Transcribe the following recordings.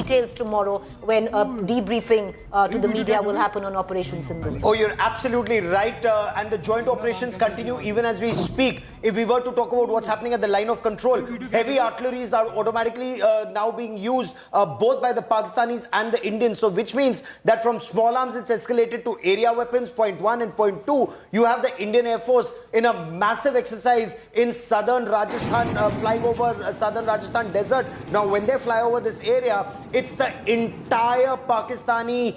details tomorrow when a debriefing to the media will happen on Operation Sindur. Oh, you're absolutely right. And the joint operations continue even as we speak. If we were to talk about what's happening at the line of control, heavy artilleries are automatically now being used both by the Pakistanis and the Indians. So which means that from small arms it's escalated to area weapons, point 1, and point 2. You have the Indian Air Force in a massive exercise in southern Rajasthan, flying over southern Rajasthan desert. Now when they fly over this area, it's the entire Pakistani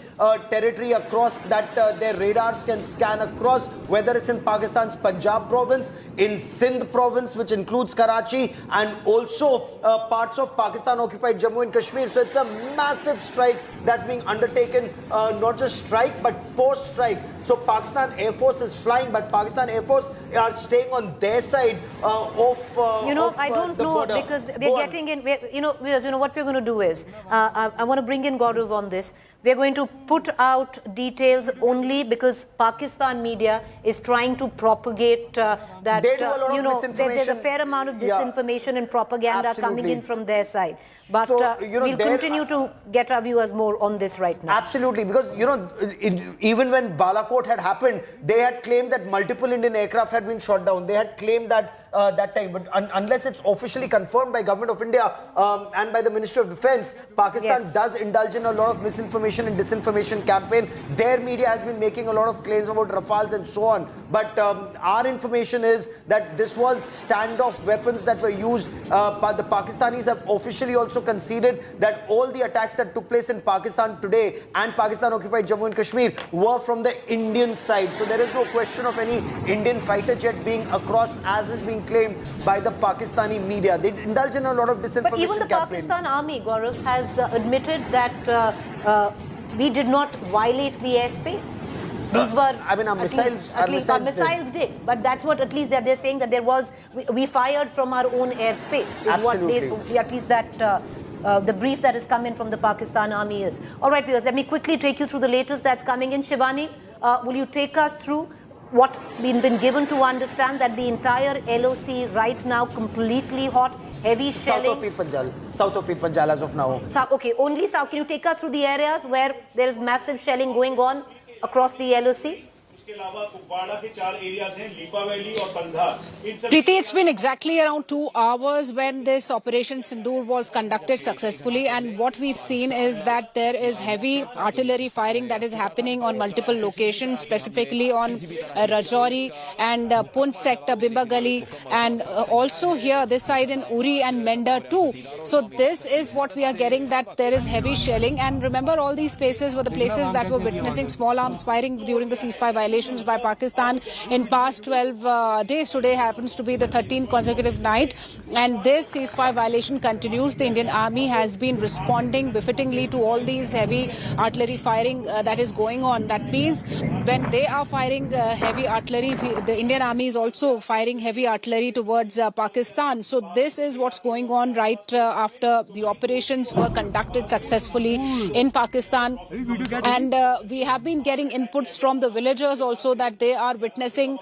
territory across that their radars can scan across, whether it's in Pakistan's Punjab province, in Sindh province, which includes Karachi, and also parts of Pakistan-occupied Jammu and Kashmir. So it's a massive strike that's being undertaken, not just strike, but post-strike. So Pakistan Air Force is flying, but Pakistan Air Force are staying on their side of I don't know border. Because we're getting in, viewers, what we're going to do is, I want to bring in Gaurav on this. We're going to put out details only because Pakistan media is trying to propagate that, they do a lot of misinformation. There's a fair amount of disinformation and propaganda coming in from their side. But so, we'll continue to get our viewers more on this right now. Absolutely, because, even when Balakot had happened, they had claimed that multiple Indian aircraft had been shot down. They had claimed that that time. But unless it's officially confirmed by Government of India and by the Ministry of Defence, Pakistan does indulge in a lot of misinformation and disinformation campaign. Their media has been making a lot of claims about Rafales and so on. But our information is that this was standoff weapons that were used. The Pakistanis have officially also conceded that all the attacks that took place in Pakistan today and Pakistan-occupied Jammu and Kashmir were from the Indian side. So there is no question of any Indian fighter jet being across, as is being claimed by the Pakistani media. They indulge in a lot of disinformation But even the campaign. Pakistan army, Gaurav, has admitted that we did not violate the airspace. These were, our missiles did. But that's what at least they're saying, that there was, we fired from our own airspace. Is Absolutely. what they, at least that the brief that is coming from the Pakistan army is. All right, viewers, let me quickly take you through the latest that's coming in. Shivani, will you take us through what we've been given to understand that the entire LOC right now completely hot, heavy shelling? South of Panjal as of now. Okay, only south. Can you take us through the areas where there is massive shelling going on across the LOC? Preeti, it's been exactly around 2 hours when this Operation Sindur was conducted successfully, and what we've seen is that there is heavy artillery firing that is happening on multiple locations, specifically on Rajouri and Poonch sector, Bimba Gali, and also here this side in Uri and Menda too. So this is what we are getting, that there is heavy shelling. And remember, all these places were the places that were witnessing small arms firing during the ceasefire violations by Pakistan in past 12 days. Today happens to be the 13th consecutive night, and this ceasefire violation continues. The Indian Army has been responding befittingly to all these heavy artillery firing that is going on. That means when they are firing heavy artillery, the Indian Army is also firing heavy artillery towards Pakistan. So this is what's going on right after the operations were conducted successfully in Pakistan. And we have been getting inputs from the villagers also that they are witnessing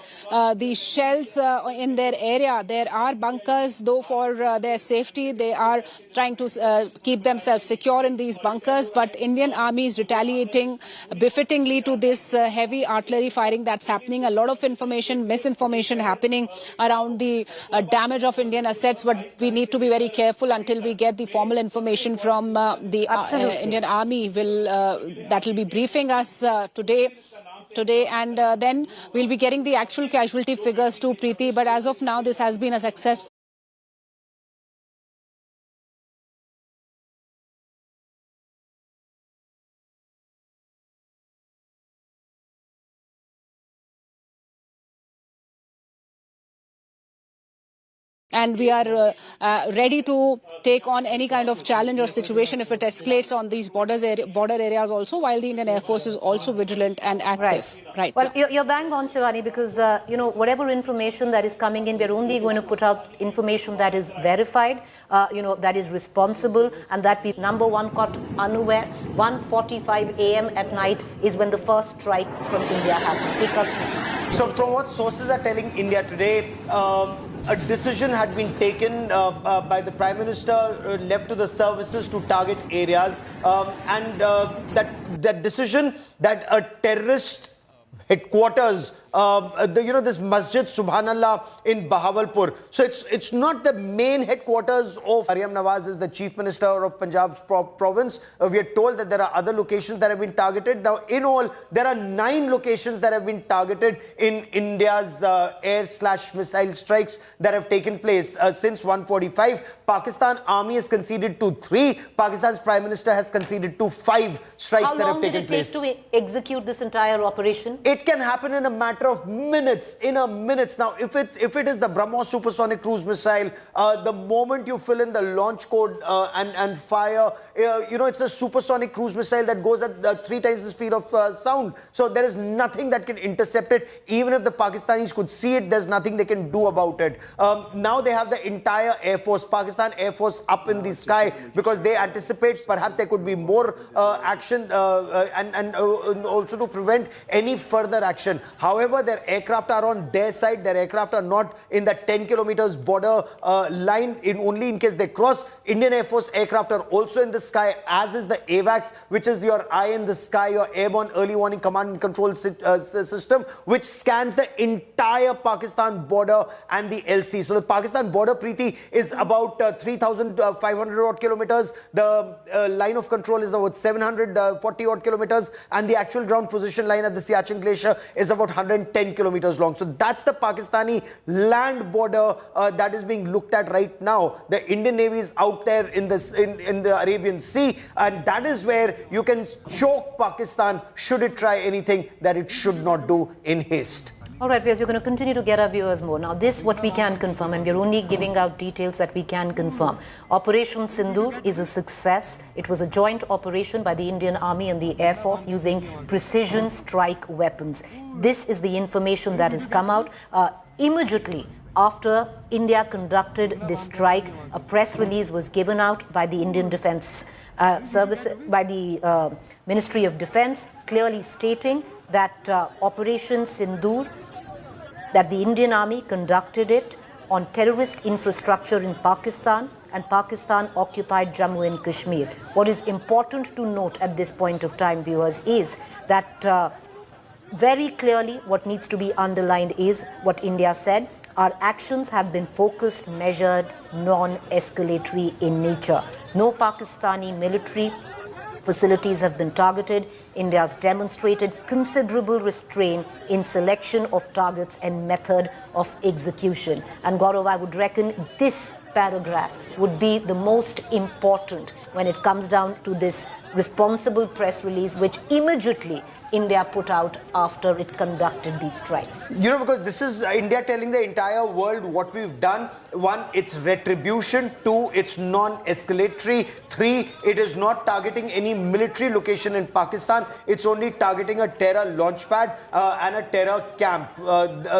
the shells in their area. There are bunkers, though for their safety they are trying to keep themselves secure in these bunkers, but Indian Army is retaliating befittingly to this heavy artillery firing that's happening. A lot of misinformation happening around the damage of Indian assets, but we need to be very careful until we get the formal information from the Indian Army that will be briefing us today, and then we'll be getting the actual casualty figures too, Preeti. But as of now, this has been a success. And we are ready to take on any kind of challenge or situation if it escalates on these border areas also, while the Indian Air Force is also vigilant and active. Right. Well, you're bang on, Shivani, because, whatever information that is coming in, we're only going to put out information that is verified, that is responsible, and that we, number one, caught unaware. 1:45 a.m. at night is when the first strike from India happened. Take us through. So from what sources are telling India today, a decision had been taken by the Prime Minister, left to the services to target areas, and that decision that a terrorist headquarters, this Masjid Subhanallah in Bahawalpur. So it's not the main headquarters of Maryam Nawaz is the Chief Minister of Punjab's province. We are told that there are other locations that have been targeted. Now, in all, there are 9 locations that have been targeted in India's air/missile strikes that have taken place since 1:45. Pakistan Army has conceded to 3. Pakistan's Prime Minister has conceded to 5 strikes that have taken place. How long did it take to execute this entire operation? It can happen in a matter of minutes, Now, if it is the BrahMos supersonic cruise missile, the moment you fill in the launch code and fire, it's a supersonic cruise missile that goes at 3 times the speed of sound. So there is nothing that can intercept it. Even if the Pakistanis could see it, there's nothing they can do about it. Now they have the entire Air Force, Pakistan Air Force, up in the sky because they anticipate perhaps there could be more action and also to prevent any further action. However, their aircraft are on their side. Their aircraft are not in the 10 kilometers border line only in case they cross. Indian Air Force aircraft are also in the sky, as is the AWACS, which is your eye in the sky, your airborne early warning command and control system, which scans the entire Pakistan border and the LC. So the Pakistan border, Preeti, is about 3,500 odd kilometers. The line of control is about 740 odd kilometers, and the actual ground position line at the Siachen Glacier is about 110 kilometers long. So that's the Pakistani land border that is being looked at right now. The Indian Navy is out there in the Arabian Sea, and that is where you can choke Pakistan should it try anything that it should not do in haste. All right, viewers, we're going to continue to get our viewers more. Now, this what we can confirm, and we're only giving out details that we can confirm. Operation Sindur is a success. It was a joint operation by the Indian Army and the Air Force using precision strike weapons. This is the information that has come out. Immediately after India conducted this strike, a press release was given out by the Indian Defence Service, by the Ministry of Defence, clearly stating that Operation Sindur, that the Indian Army conducted it on terrorist infrastructure in Pakistan, and Pakistan occupied Jammu and Kashmir. What is important to note at this point of time, viewers, is that very clearly what needs to be underlined is what India said. Our actions have been focused, measured, non-escalatory in nature. No Pakistani military facilities have been targeted. India has demonstrated considerable restraint in selection of targets and method of execution. And Gaurav, I would reckon this paragraph would be the most important when it comes down to this responsible press release, which immediately India put out after it conducted these strikes. Because this is India telling the entire world what we've done. 1, it's retribution. 2, it's non-escalatory. 3, it is not targeting any military location in Pakistan. It's only targeting a terror launchpad and a terror camp.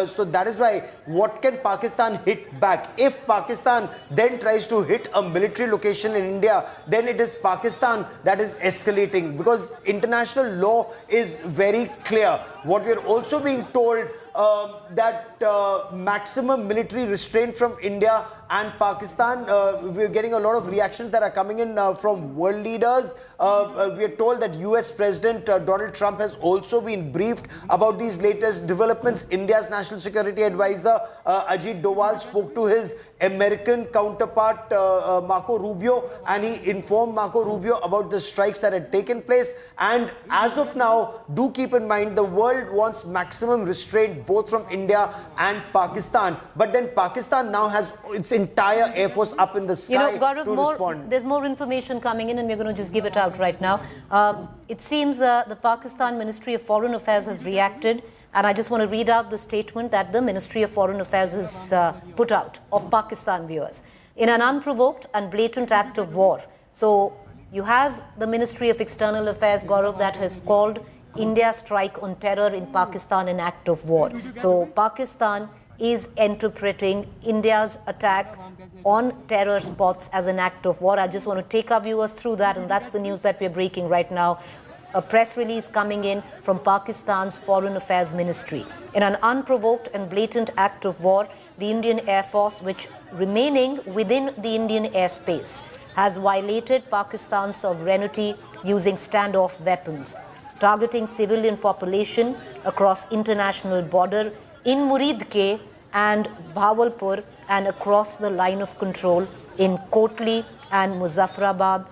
So that is why, what can Pakistan hit back? If Pakistan then tries to hit a military location in India, then it is Pakistan that is escalating, because international law is very clear. What we are also being told that maximum military restraint from India and Pakistan, we're getting a lot of reactions that are coming in from world leaders. We are told that US President Donald Trump has also been briefed about these latest developments. India's National Security Advisor Ajit Doval spoke to his American counterpart Marco Rubio, and he informed Marco Rubio about the strikes that had taken place. And as of now, do keep in mind, the world wants maximum restraint both from India and Pakistan. But then Pakistan now has its entire Air Force up in the sky to respond. There's more information coming in, and we're going to just give it out right now. It seems the Pakistan Ministry of Foreign Affairs has reacted, and I just want to read out the statement that the Ministry of Foreign Affairs has put out of Pakistan, viewers. In an unprovoked and blatant act of war. So you have the Ministry of External Affairs, Gaurav, that has called India's strike on terror in Pakistan an act of war. So Pakistan is interpreting India's attack on terror spots as an act of war. I just want to take our viewers through that, and that's the news that we're breaking right now. A press release coming in from Pakistan's Foreign Affairs Ministry. In an unprovoked and blatant act of war, the Indian Air Force, which remaining within the Indian airspace, has violated Pakistan's sovereignty using standoff weapons, targeting civilian population across international border in Muridke and Bhawalpur and across the line of control in Kotli and Muzaffarabad.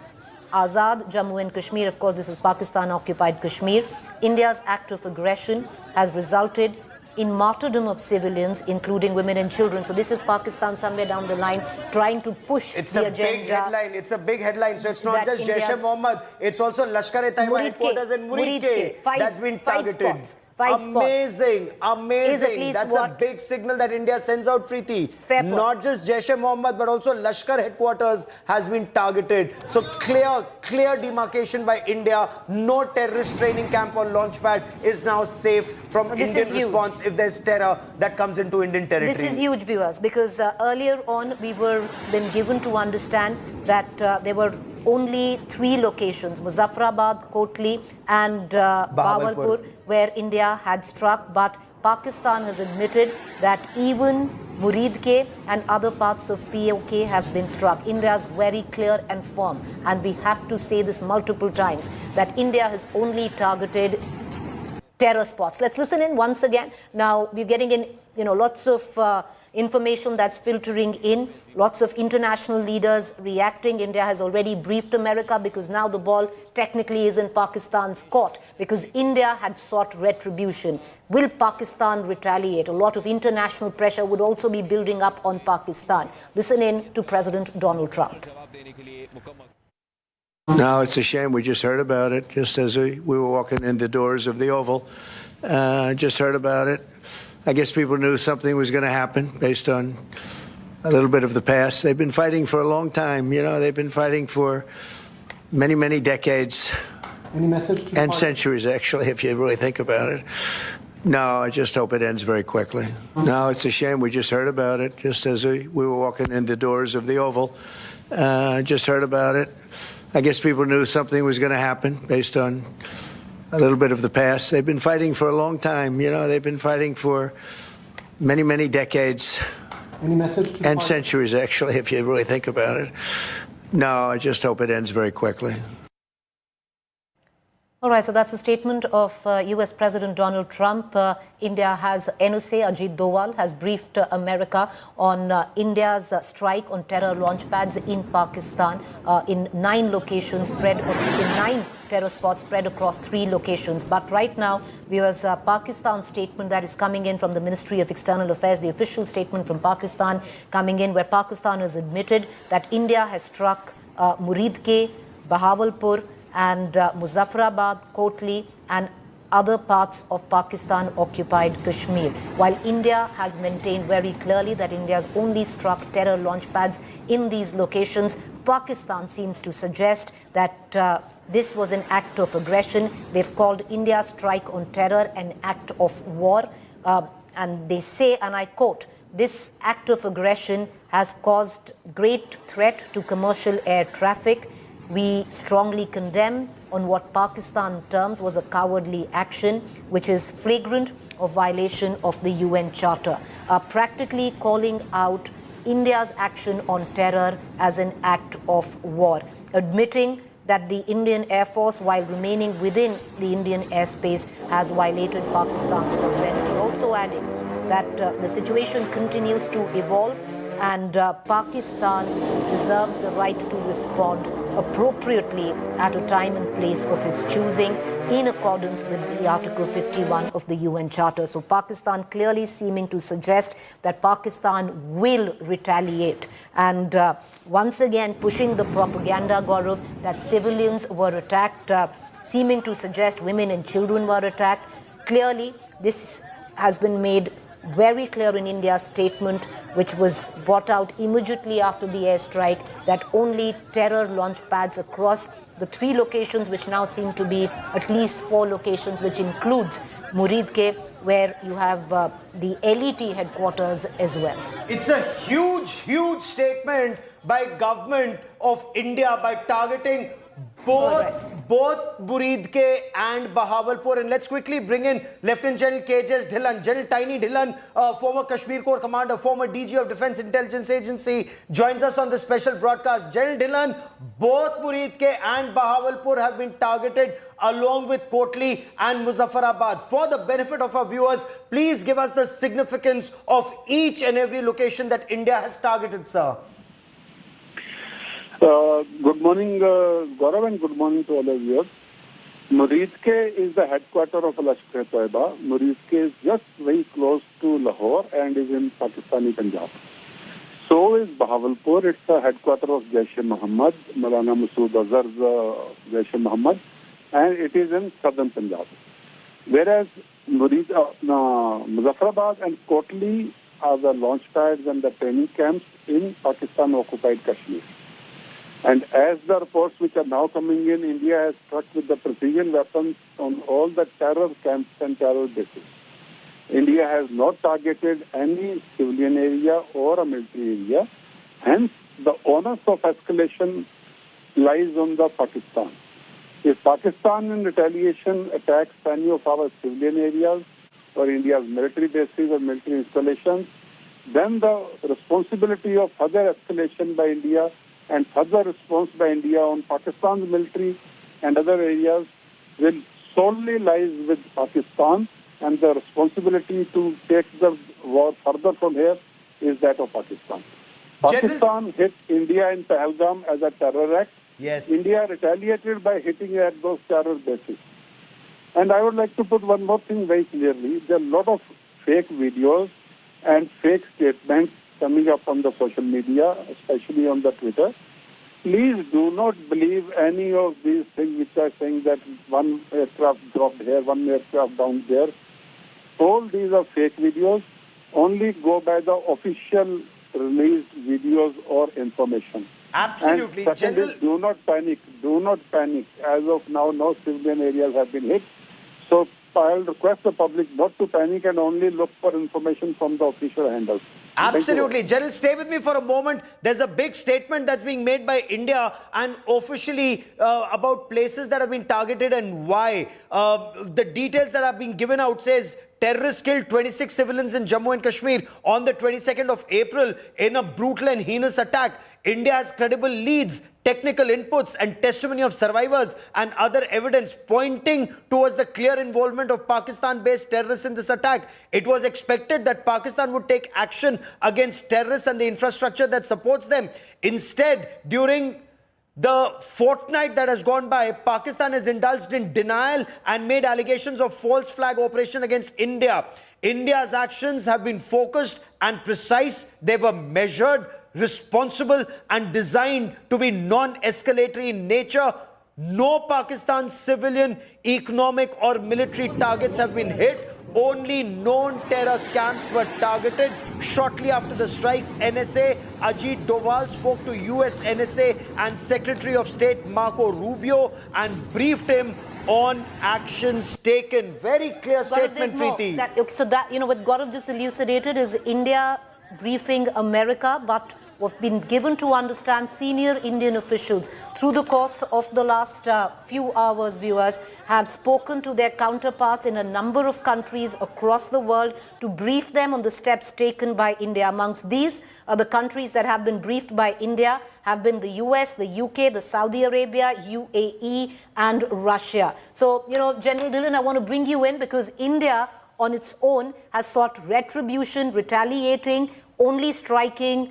Azad, Jammu and Kashmir, of course, this is Pakistan-occupied Kashmir. India's act of aggression has resulted in martyrdom of civilians, including women and children. So this is Pakistan somewhere down the line trying to push the agenda. It's a big headline. It's a big headline. So it's not just Jaish-e-Mohammed. It's also Lashkar-e-Taiba headquarters in Muridke that's been targeted. Amazing, amazing. That's a big signal that India sends out, Preeti. Not just Jaish-e-Mohammed, but also Lashkar headquarters has been targeted. So clear demarcation by India. No terrorist training camp or launchpad is now safe from Indian response if there's terror that comes into Indian territory. This is huge, viewers, because earlier on we were been given to understand that there were only 3 locations, Muzaffarabad, Kotli and Bawalpur, where India had struck. But Pakistan has admitted that even Muridke and other parts of POK have been struck. India is very clear and firm, and we have to say this multiple times, that India has only targeted terror spots. Let's listen in once again. Now, we're getting in, lots of information that's filtering in, lots of international leaders reacting. India has already briefed America because now the ball technically is in Pakistan's court because India had sought retribution. Will Pakistan retaliate? A lot of international pressure would also be building up on Pakistan. Listen in to President Donald Trump. No, it's a shame. We just heard about it just as we were walking in the doors of the Oval. Just heard about it. I guess people knew something was going to happen based on a little bit of the past. They've been fighting for a long time. They've been fighting for many, many decades. Any message to and centuries, actually, if you really think about it. No, I just hope it ends very quickly. No, it's a shame. We just heard about it just as we were walking in the doors of the Oval. Just heard about it. I guess people knew something was going to happen based on a little bit of the past. They've been fighting for a long time. They've been fighting for many, many decades. Any message to and centuries, actually, if you really think about it. No, I just hope it ends very quickly. All right, so that's the statement of U.S. President Donald Trump. India has, NOC Ajit Doval has briefed America on India's strike on terror launch pads in Pakistan in 9 locations spread in 9 terror spots spread across 3 locations. But right now, viewers, Pakistan's statement that is coming in from the Ministry of External Affairs, the official statement from Pakistan coming in, where Pakistan has admitted that India has struck Muridke, Bahawalpur, and Muzaffarabad, Kotli, and other parts of Pakistan-occupied Kashmir. While India has maintained very clearly that India has only struck terror launch pads in these locations, Pakistan seems to suggest that this was an act of aggression. They've called India's strike on terror an act of war. And they say, and I quote, "This act of aggression has caused great threat to commercial air traffic. We strongly condemn on what Pakistan terms was a cowardly action, which is flagrant of violation of the UN Charter," practically calling out India's action on terror as an act of war, admitting that the Indian Air Force, while remaining within the Indian airspace, has violated Pakistan's sovereignty. Also adding that the situation continues to evolve and Pakistan reserves the right to respond appropriately at a time and place of its choosing in accordance with the Article 51 of the UN Charter. So Pakistan clearly seeming to suggest that Pakistan will retaliate and once again pushing the propaganda, Gaurav, that civilians were attacked, seeming to suggest women and children were attacked. Clearly, this has been made very clear in India's statement, which was brought out immediately after the airstrike, that only terror launch pads across the 3 locations, which now seem to be at least 4 locations, which includes Muridke, where you have the LET headquarters as well. It's a huge, huge statement by government of India by targeting both both Buridke and Bahawalpur. And let's quickly bring in Lieutenant General KJS Dhillon, General Tiny Dhillon, former Kashmir Corps commander, former DG of Defense Intelligence Agency, joins us on the special broadcast. General Dhillon, both Buridke and Bahawalpur have been targeted along with Kotli and Muzaffarabad. For the benefit of our viewers, please give us the significance of each and every location that India has targeted, sir. Good morning, Gaurav, and good morning to all of you. Muridke is the headquarters of Lashkar-e-Toiba. Muridke is just very close to Lahore and is in Pakistani Punjab. So is Bahawalpur. It's the headquarters of Jaish-e-Mohammed, Maulana Masood Azhar's Jaish-e-Mohammed, and it is in southern Punjab. Whereas Muzaffarabad and Kotli are the launch pads and the training camps in Pakistan-occupied Kashmir. And as the reports which are now coming in, India has struck with the precision weapons on all the terror camps and terror bases. India has not targeted any civilian area or a military area. Hence, the onus of escalation lies on the Pakistan. If Pakistan in retaliation attacks any of our civilian areas or India's military bases or military installations, then the responsibility of further escalation by India and further response by India on Pakistan's military and other areas will solely lies with Pakistan, and the responsibility to take the war further from here is that of Pakistan. Pakistan hit India in Pahalgam as a terror act. Yes. India retaliated by hitting at those terror bases. And I would like to put one more thing very clearly. There are a lot of fake videos and fake statements coming up on the social media, especially on the Twitter. Please do not believe any of these things which are saying that one aircraft dropped here, one aircraft down there. All these are fake videos. Only go by the official released videos or information. Absolutely. And secondly, do not panic. Do not panic. As of now, no civilian areas have been hit. So I'll request the public not to panic and only look for information from the official handles. Absolutely. General, stay with me for a moment. There's a big statement that's being made by India and officially about places that have been targeted and why. The details that are being given out says terrorists killed 26 civilians in Jammu and Kashmir on the 22nd of April in a brutal and heinous attack. India has credible leads, technical inputs and testimony of survivors and other evidence pointing towards the clear involvement of Pakistan-based terrorists in this attack. It was expected that Pakistan would take action against terrorists and the infrastructure that supports them. Instead, during the fortnight that has gone by, Pakistan has indulged in denial and made allegations of false flag operation against India. India's actions have been focused and precise. They were measured, responsible and designed to be non-escalatory in nature. No Pakistan civilian, economic or military targets have been hit. Only known terror camps were targeted. Shortly after the strikes, NSA Ajit Doval spoke to US NSA and Secretary of State Marco Rubio and briefed him on actions taken. Very clear statement, Preeti. What Gaurav just elucidated is India briefing America, but we've been given to understand senior Indian officials through the course of the last few hours, viewers, have spoken to their counterparts in a number of countries across the world to brief them on the steps taken by India. Amongst these are the countries that have been briefed by India have been the US, the UK, the Saudi Arabia, UAE and Russia. So, General Dhillon, I want to bring you in because India on its own has sought retribution, retaliating, only striking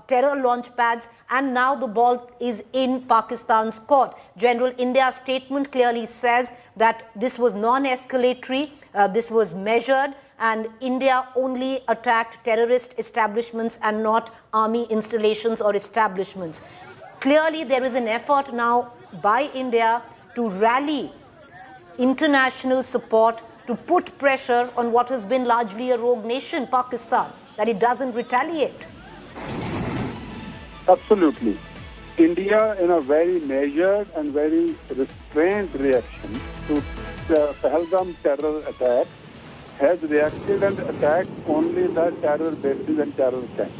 terror launch pads, and now the ball is in Pakistan's court. General, India's statement clearly says that this was non-escalatory, this was measured, and India only attacked terrorist establishments and not army installations or establishments. Clearly, there is an effort now by India to rally international support to put pressure on what has been largely a rogue nation, Pakistan, that it doesn't retaliate. Absolutely. India, in a very measured and very restrained reaction to the Pahalgam terror attack, has reacted and attacked only the terror bases and terror camps.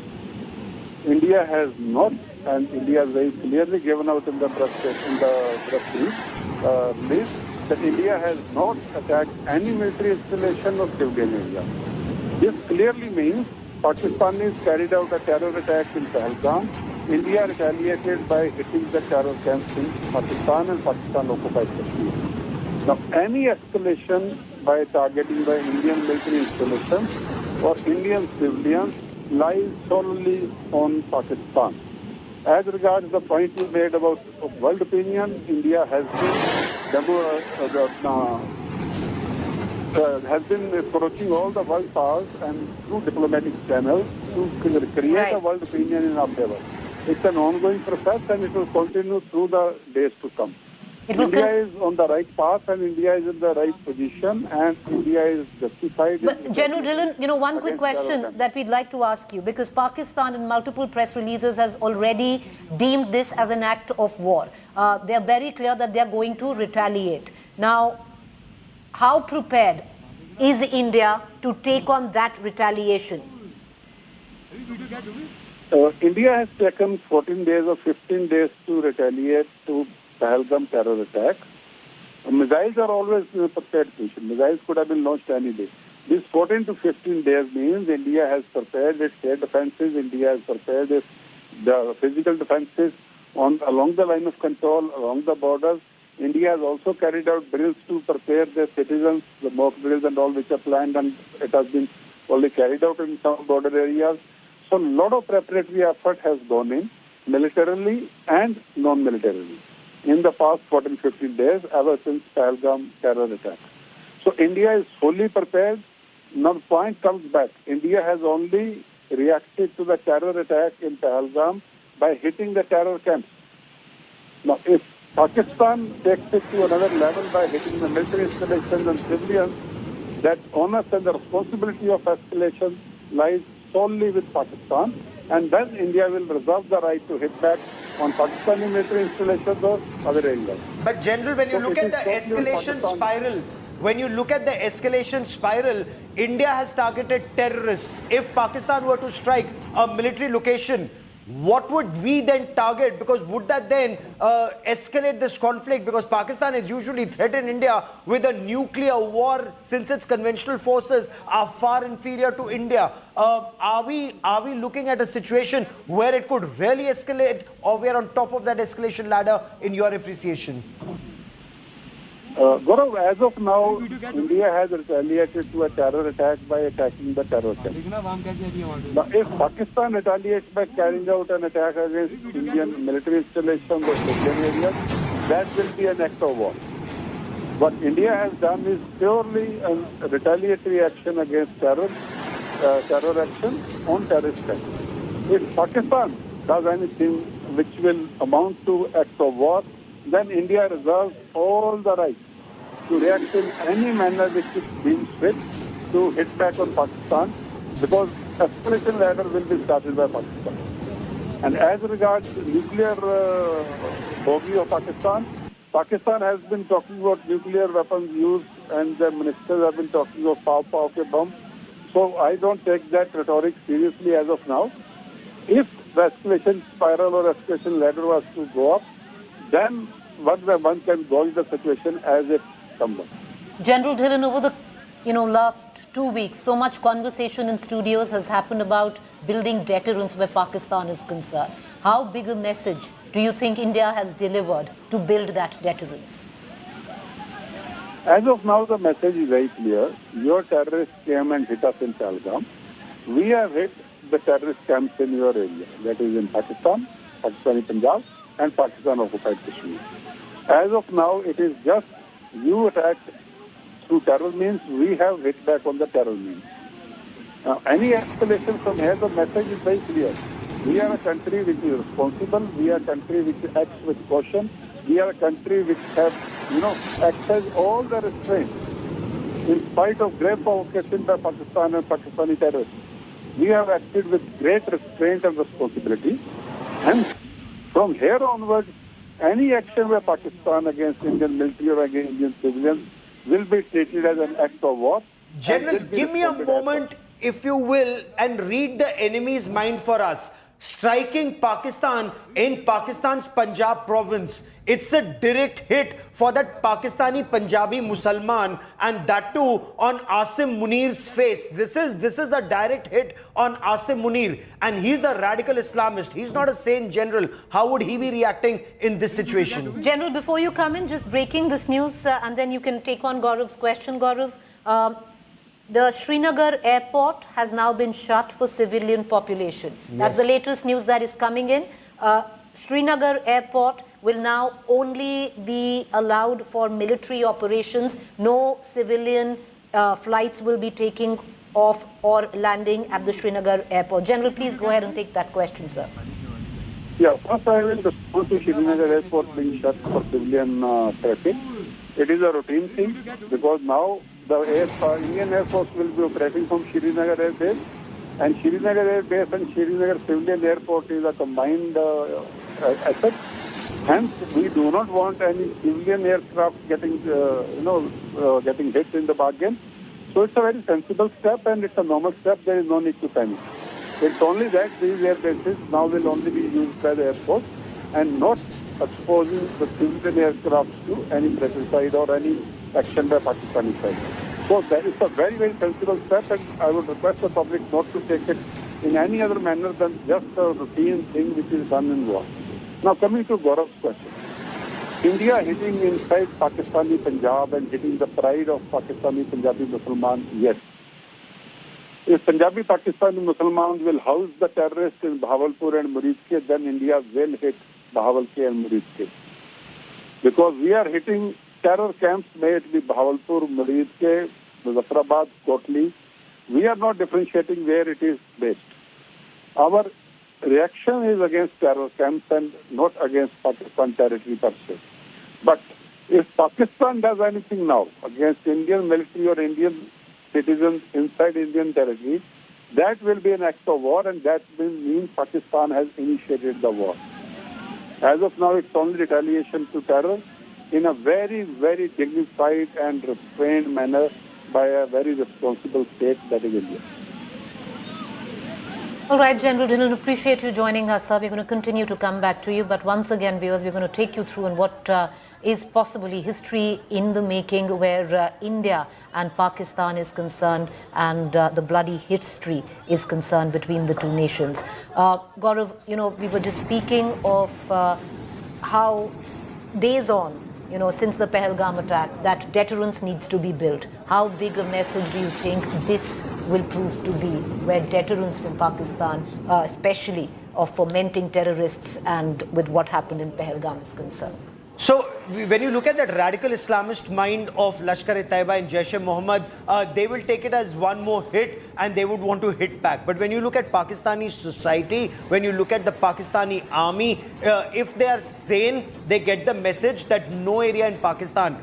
India has not, and India has very clearly given out in the press release, released that India has not attacked any military installation or civilian area. This clearly means Pakistanis carried out a terror attack in Pahalgam. India retaliated by hitting the terror camps in Pakistan and Pakistan-occupied Kashmir. Now, any escalation by targeting by Indian military installations or Indian civilians lies solely on Pakistan. As regards the point you made about world opinion, India has been approaching all the world powers and through diplomatic channels to create a world opinion in our favor. It's an ongoing process and it will continue through the days to come. India is on the right path and India is in the right position and India is justified. But General Dhillon, one quick question that we'd like to ask you, because Pakistan in multiple press releases has already deemed this as an act of war. They are very clear that they are going to retaliate. Now, how prepared is India to take on that retaliation? India has taken 14 days or 15 days to retaliate to Pahalgam terror attack. Missiles are always in a prepared position. Missiles could have been launched any day. This 14 to 15 days means India has prepared its air defenses, India has prepared its physical defenses along the line of control, along the borders. India has also carried out drills to prepare their citizens, the mock drills and all which are planned, and it has been only carried out in some border areas. So a lot of preparatory effort has gone in, militarily and non-militarily, in the past 14-15 days ever since Pahalgam terror attack. So India is fully prepared. Now the point comes back. India has only reacted to the terror attack in Pahalgam by hitting the terror camps. Now if Pakistan takes it to another level by hitting the military installations and civilians, that onus and the responsibility of escalation lies solely with Pakistan, and then India will reserve the right to hit back on Pakistani military installations or other areas. But General, when you look at the escalation spiral, India has targeted terrorists. If Pakistan were to strike a military location, what would we then target? Because would that then escalate this conflict? Because Pakistan has usually threatened India with a nuclear war since its conventional forces are far inferior to India. Are we looking at a situation where it could really escalate, or we are on top of that escalation ladder in your appreciation? Gaurav, as of now, India has retaliated to a terror attack by attacking the terror camp. Now, if Pakistan retaliates by carrying out an attack against Indian military installations or civilian areas, that will be an act of war. What India has done is purely a retaliatory action against terror action on terrorist camps. If Pakistan does anything which will amount to act of war, then India reserves all the rights to react in any manner which is deemed fit to hit back on Pakistan, because escalation ladder will be started by Pakistan. And as regards nuclear bogey of Pakistan, Pakistan has been talking about nuclear weapons use, and the ministers have been talking of pow ke bomb. So I don't take that rhetoric seriously as of now. If the escalation spiral or escalation ladder was to go up, then one can gauge the situation as it comes up. General Dhillon, over the last 2 weeks, so much conversation in studios has happened about building deterrence where Pakistan is concerned. How big a message do you think India has delivered to build that deterrence? As of now, the message is very clear. Your terrorists came and hit us in Pahalgam. We have hit the terrorist camps in your area, that is in Pakistan, Pakistani Punjab, and Pakistan-occupied Kashmir. As of now, it is just you attacked through terror means, we have hit back on the terror means. Now, any escalation from here, the message is very clear. We are a country which is responsible. We are a country which acts with caution. We are a country which has, exercised all the restraints in spite of grave provocation by Pakistan and Pakistani terrorists. We have acted with great restraint and responsibility. And from here onwards, any action by Pakistan against Indian military or against Indian civilians will be treated as an act of war. General, give me a moment, if you will, and read the enemy's mind for us. striking Pakistan in Pakistan's Punjab province. It's a direct hit for that Pakistani Punjabi Musalman, and that too on Asim Munir's face. This is a direct hit on Asim Munir, and he's a radical Islamist. He's not a sane general. How would he be reacting in this situation? General, before you come in, just breaking this news, and then you can take on Gaurav's question. Gaurav, the Srinagar airport has now been shut for civilian population. Yes. That's the latest news that is coming in. Srinagar airport will now only be allowed for military operations. No civilian flights will be taking off or landing at the Srinagar airport. General, please go ahead and take that question, sir. Yeah, first I will respond to Srinagar airport being shut for civilian traffic. It is a routine thing because now the Indian Air Force will be operating from Srinagar Air Base, and Srinagar Air Base and Srinagar Civilian Airport is a combined asset. Hence, we do not want any civilian aircraft getting, getting hit in the bargain. So it's a very sensible step and it's a normal step. There is no need to panic. It's only that these air bases now will only be used by the airport and not exposing the civilian aircraft to any fratricide or any action by Pakistani side. So that is a very, very sensible step, and I would request the public not to take it in any other manner than just a routine thing which is done in war. Now coming to Gaurav's question. India hitting inside Pakistani Punjab and hitting the pride of Pakistani Punjabi Musliman, yes. If Punjabi Pakistani Muslims will house the terrorists in Bahawalpur and Muridke, then India will hit Bahawalpur and Muridke. Because we are hitting terror camps, may it be Bahawalpur, Muridke, Muzaffarabad, Kotli. We are not differentiating where it is based. Our reaction is against terror camps and not against Pakistan territory per se. But if Pakistan does anything now against Indian military or Indian citizens inside Indian territory, that will be an act of war, and that will mean Pakistan has initiated the war. As of now, it's only retaliation to terror in a very, very dignified and restrained manner by a very responsible state, that is India. All right, General Dillon, appreciate you joining us, sir. We're going to continue to come back to you. But once again, viewers, we're going to take you through on what is possibly history in the making, where India and Pakistan is concerned and the bloody history is concerned between the two nations. Gaurav, we were just speaking of how days on, since the Pahalgam attack, that deterrence needs to be built. How big a message do you think this will prove to be, where deterrence from Pakistan, especially of fomenting terrorists and with what happened in Pahalgam is concerned? So, when you look at that radical Islamist mind of Lashkar-e-Taiba and Jaish-e-Mohammed, they will take it as one more hit and they would want to hit back. But when you look at Pakistani society, when you look at the Pakistani army, if they are sane, they get the message that no area in Pakistan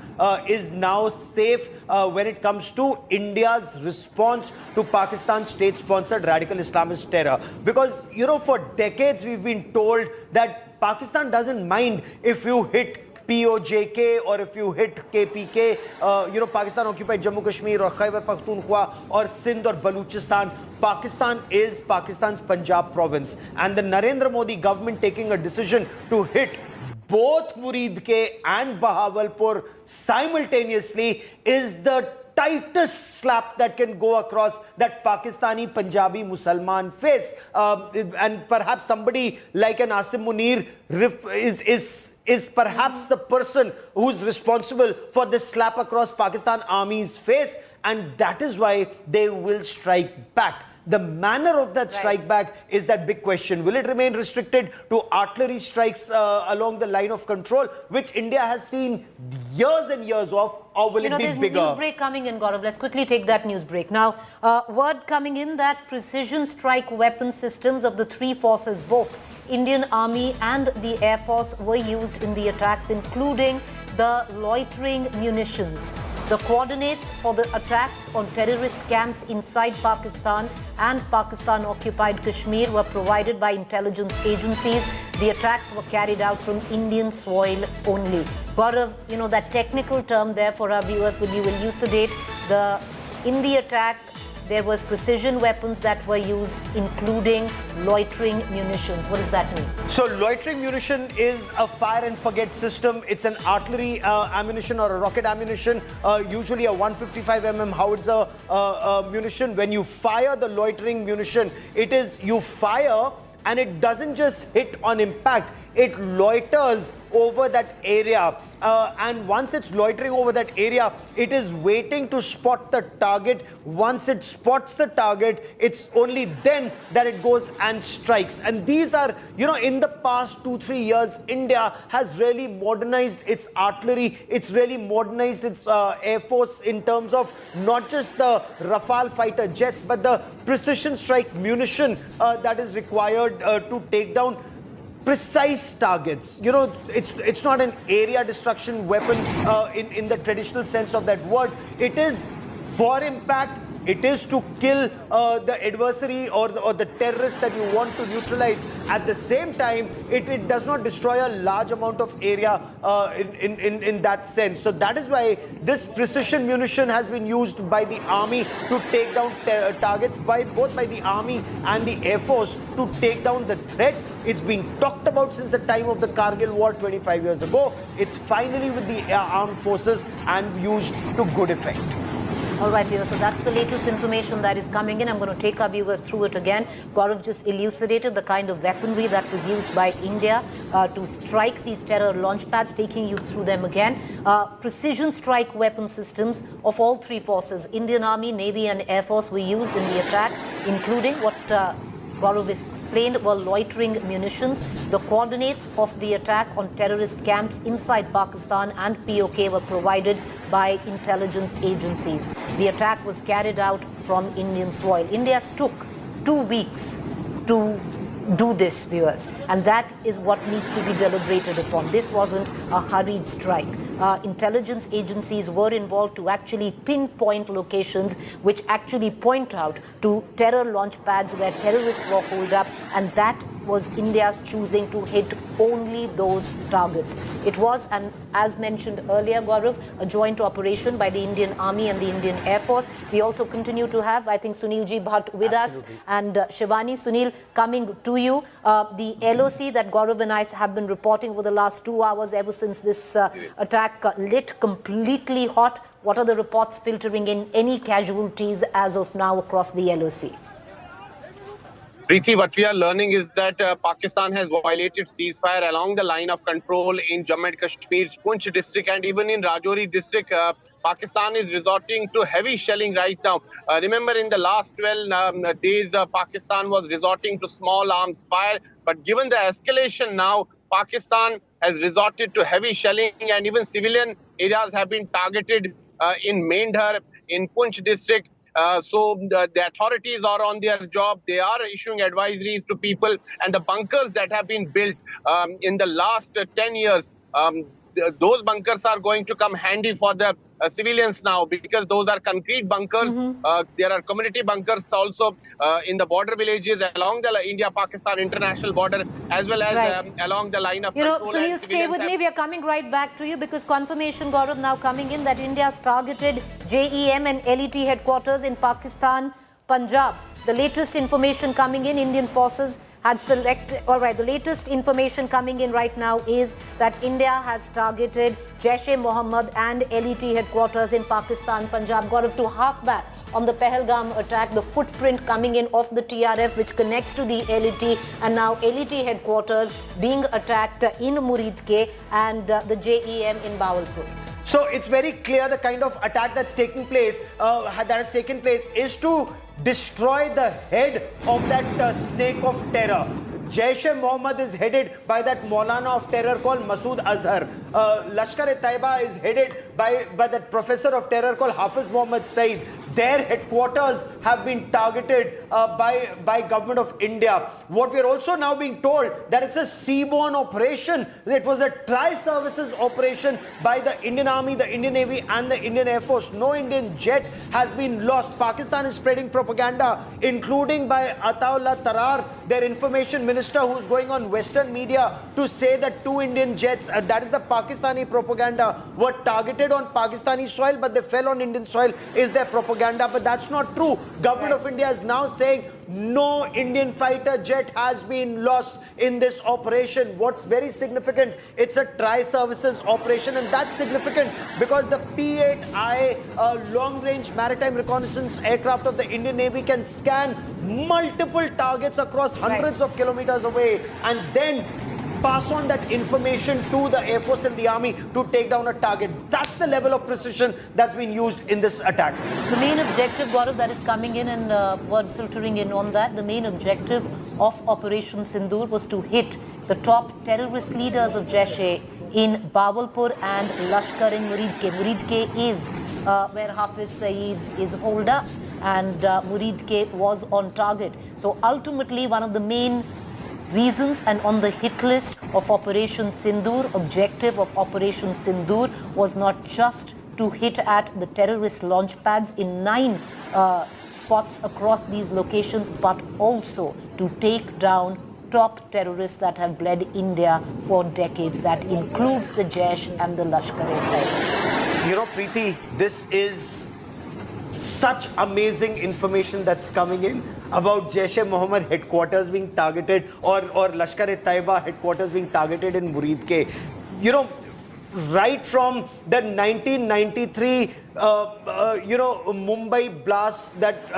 is now safe when it comes to India's response to Pakistan's state-sponsored radical Islamist terror. Because, for decades we've been told that Pakistan doesn't mind if you hit POJK or if you hit KPK, Pakistan occupied Jammu Kashmir or Khyber Pakhtunkhwa or Sindh or Baluchistan. Pakistan is Pakistan's Punjab province. And the Narendra Modi government taking a decision to hit both Muridke and Bahawalpur simultaneously is the tightest slap that can go across that Pakistani Punjabi Musalman face. And perhaps somebody like an Asim Munir is perhaps the person who's responsible for this slap across Pakistan Army's face, and that is why they will strike back. The manner of that strike back is that big question. Will it remain restricted to artillery strikes along the line of control, which India has seen years and years of, or will it be there's bigger? News break coming in, Gaurav. Let's quickly take that news break. Now, word coming in that precision strike weapon systems of the three forces, both Indian Army and the Air Force, were used in the attacks, including the loitering munitions. The coordinates for the attacks on terrorist camps inside Pakistan and Pakistan-occupied Kashmir were provided by intelligence agencies. The attacks were carried out from Indian soil only. Gaurav, that technical term there for our viewers, will you elucidate in the attack, there was precision weapons that were used, including loitering munitions. What does that mean? So loitering munition is a fire and forget system. It's an artillery ammunition or a rocket ammunition, usually a 155 howitzer munition. When you fire the loitering munition, it is you fire and it doesn't just hit on impact, it loiters over that area. And once it's loitering over that area, it is waiting to spot the target. Once it spots the target, it's only then that it goes and strikes. And these are, you know, in the past 2-3 years, India has really modernized its artillery. It's really modernized its air force in terms of not just the Rafale fighter jets, but the precision strike munition that is required to take down precise targets. You know, it's not an area destruction weapon in the traditional sense of that word. It is for impact. It is to kill the adversary or the terrorist that you want to neutralize. At the same time, it does not destroy a large amount of area in that sense. So that is why this precision munition has been used by the army to take down targets, both by the army and the air force to take down the threat. It's been talked about since the time of the Kargil war 25 years ago. It's finally with the armed forces and used to good effect. All right, viewers, so that's the latest information that is coming in. I'm going to take our viewers through it again. Gaurav just elucidated the kind of weaponry that was used by India to strike these terror launch pads, taking you through them again. Precision strike weapon systems of all three forces, Indian Army, Navy and Air Force, were used in the attack, including what Gaurav explained were loitering munitions. The coordinates of the attack on terrorist camps inside Pakistan and POK were provided by intelligence agencies. The attack was carried out from Indian soil. India took 2 weeks to do this, viewers, and that is what needs to be deliberated upon. This wasn't a hurried strike. Intelligence agencies were involved to actually pinpoint locations which actually point out to terror launch pads where terrorists were holed up, and that was India's choosing to hit only those targets. It was, and as mentioned earlier, Gaurav, a joint operation by the Indian Army and the Indian Air Force. We also continue to have, I think, Sunil Ji Bhatt with us, and Shivani. Sunil, coming to you. The LOC that Gaurav and I have been reporting over the last 2 hours ever since this attack lit completely hot. What are the reports filtering in? Any casualties as of now across the LOC? Preeti, what we are learning is that Pakistan has violated ceasefire along the line of control in Jammu and Kashmir's Punch district and even in Rajouri district. Pakistan is resorting to heavy shelling right now. Remember, in the last 12 days, Pakistan was resorting to small arms fire. But given the escalation now, Pakistan has resorted to heavy shelling, and even civilian areas have been targeted in Mendhar, in Punch district. So the authorities are on their job. They are issuing advisories to people, and the bunkers that have been built in the last 10 years, those bunkers are going to come handy for the civilians now, because those are concrete bunkers. There are community bunkers also in the border villages along the India-Pakistan international border, as well as along the line of control. Sunil, stay with me. We are coming right back to you, because confirmation, Gaurav, now coming in that India's targeted JEM and LET headquarters in Pakistan, Punjab. The latest information coming in, Indian forces had selected, all right, the latest information coming in right now is that India has targeted Jaish-e-Mohammed and LET headquarters in Pakistan, Punjab. Gaurav, to hark back on the Pahalgam attack, the footprint coming in of the TRF which connects to the LET, and now LET headquarters being attacked in Muridke and the JEM in Bawalpur. So it's very clear the kind of attack that's taking place, is to destroy the head of that snake of terror. Jaish-e-Mohammed is headed by that Maulana of terror called Masood Azhar. Lashkar-e-Taiba is headed by that professor of terror called Hafiz Mohammed Saeed. Their headquarters have been targeted by government of India. What we are also now being told that it's a seaborne operation. It was a tri-services operation by the Indian Army, the Indian Navy and the Indian Air Force. No Indian jet has been lost. Pakistan is spreading propaganda, including by Ataullah Tarar, their information minister, who's going on Western media to say that 2 Indian jets, that is the Pakistani propaganda were targeted on Pakistani soil, but they fell on Indian soil, is their propaganda. But that's not true. Government of India is now saying no Indian fighter jet has been lost in this operation. What's very significant, it's a tri-services operation, and that's significant because the P-8I long-range maritime reconnaissance aircraft of the Indian Navy can scan multiple targets across hundreds of kilometers away and then pass on that information to the Air Force and the Army to take down a target. That's the level of precision that's been used in this attack. The main objective, Gaurav, that is coming in and word filtering in on that, the main objective of Operation Sindur was to hit the top terrorist leaders of Jaish in Bawalpur and Lashkar in Muridke. Muridke is where Hafiz Saeed is holed up, and Muridke was on target. So ultimately, one of the main reasons and on the hit list of Operation Sindur, objective of Operation Sindur was not just to hit at the terrorist launch pads in 9 spots across these locations, but also to take down top terrorists that have bled India for decades. That includes the Jaish and the Lashkar-e-Taiba. You know, Preeti, this is such amazing information that's coming in about Jaish-e-Mohammed headquarters being targeted or Lashkar-e-Taiba headquarters being targeted in Muridke. You know, right from the 1993 Mumbai blast that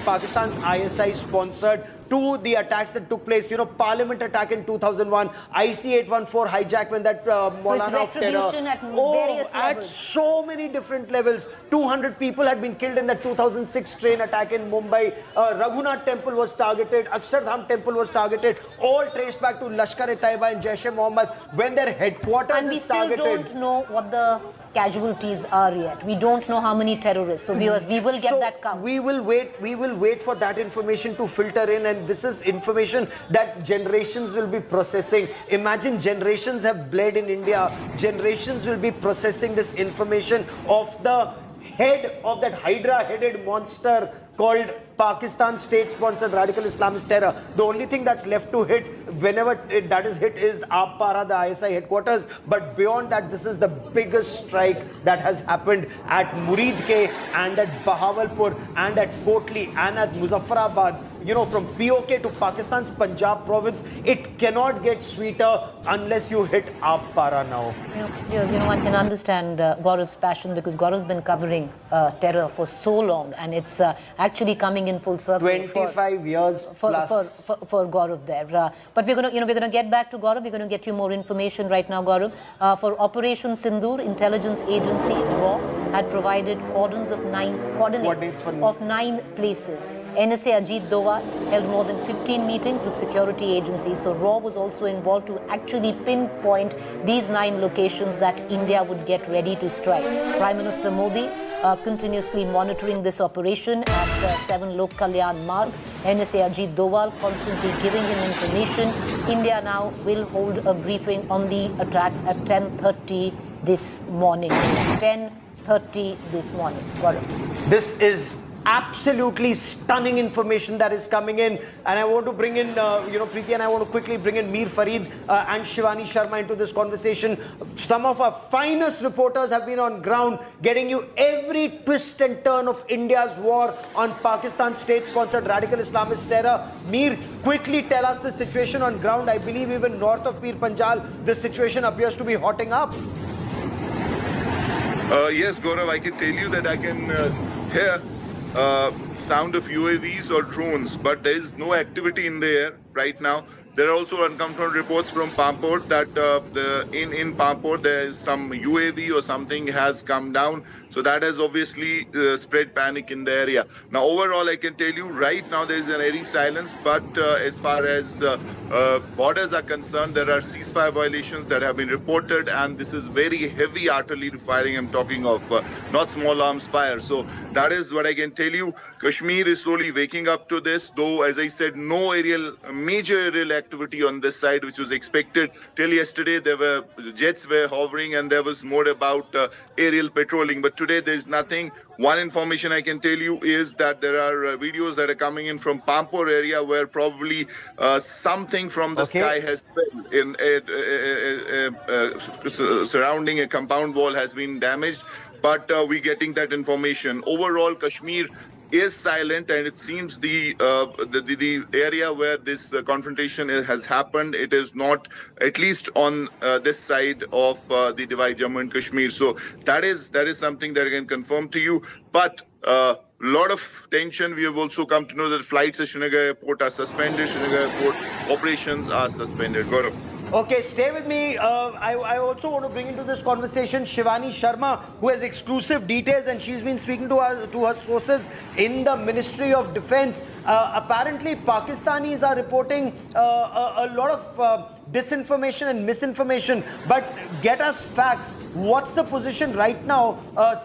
Pakistan's ISI sponsored, to the attacks that took place, Parliament attack in 2001, IC-814 hijack when that Maulana of terror. Retribution at various levels. At so many different levels. 200 people had been killed in the 2006 train attack in Mumbai. Raghunath Temple was targeted. Akshardham Temple was targeted. All traced back to Lashkar-e-Taiba and Jaish-e-Mohammed when their headquarters And we is still targeted. don't know what the casualties are yet. We don't know how many terrorists. So viewers, we will get that count. We will wait for that information to filter in, and this is information that generations will be processing. Imagine generations have bled in India. Generations will be processing this information of the head of that Hydra-headed monster called Pakistan state-sponsored radical Islamist terror. The only thing that's left to hit, whenever that is hit, is Para, the ISI headquarters. But beyond that, this is the biggest strike that has happened at Muridke and at Bahawalpur and at Kotli and at Muzaffarabad. From POK to Pakistan's Punjab province, it cannot get sweeter unless you hit Para now. One can understand Gaurav's passion because Gaurav's been covering terror for so long, and it's actually coming in full circle. 25 years plus for Gaurav there. But we're gonna get back to Gaurav. We're gonna get you more information right now, Gaurav. For Operation Sindur, intelligence agency RAW had provided coordinates of 9 places. NSA Ajit Doval held more than 15 meetings with security agencies. So RAW was also involved to actually pinpoint these 9 locations that India would get ready to strike. Prime Minister Modi continuously monitoring this operation at 7 Lok Kalyan Marg. NSA Ajit Doval constantly giving him information. India now will hold a briefing on the attacks at 10:30 this morning. It's 10:30 this morning. Gaurav. This is absolutely stunning information that is coming in, and I want to bring in Preeti, and I want to quickly bring in Mir Farid and Shivani Sharma into this conversation. Some of our finest reporters have been on ground getting you every twist and turn of India's war on Pakistan state-sponsored radical Islamist terror. Mir, quickly tell us the situation on ground. I believe even north of Pir Panjal, the situation appears to be hotting up. Yes, Gaurav, I can tell you that I can hear sound of UAVs or drones, but there is no activity in the air right now. There are also unconfirmed reports from Pampur that in Pampur there is some UAV or something has come down. So that has obviously spread panic in the area. Now, overall, I can tell you right now there is an airy silence. But as far as borders are concerned, there are ceasefire violations that have been reported. And this is very heavy artillery firing I'm talking of, not small arms fire. So that is what I can tell you. Kashmir is slowly waking up to this, though, as I said, no major aerial activity activity on this side, which was expected. Till yesterday, jets were hovering and there was more about aerial patrolling. But today, there's nothing. One information I can tell you is that there are videos that are coming in from Pampur area where probably something from the sky has fell in surrounding a compound wall has been damaged. But we're getting that information. Overall, Kashmir is silent, and it seems the area where this confrontation has happened, it is not, at least on this side of the divide, Jammu and Kashmir. So that is something that I can confirm to you. But lot of tension. We have also come to know that flights at Srinagar Airport are suspended. Srinagar Airport operations are suspended. Gaurav. Okay, stay with me. I also want to bring into this conversation Shivani Sharma, who has exclusive details, and she's been speaking to her sources in the Ministry of Defense. Apparently, Pakistanis are reporting a lot of disinformation and misinformation. But get us facts. What's the position right now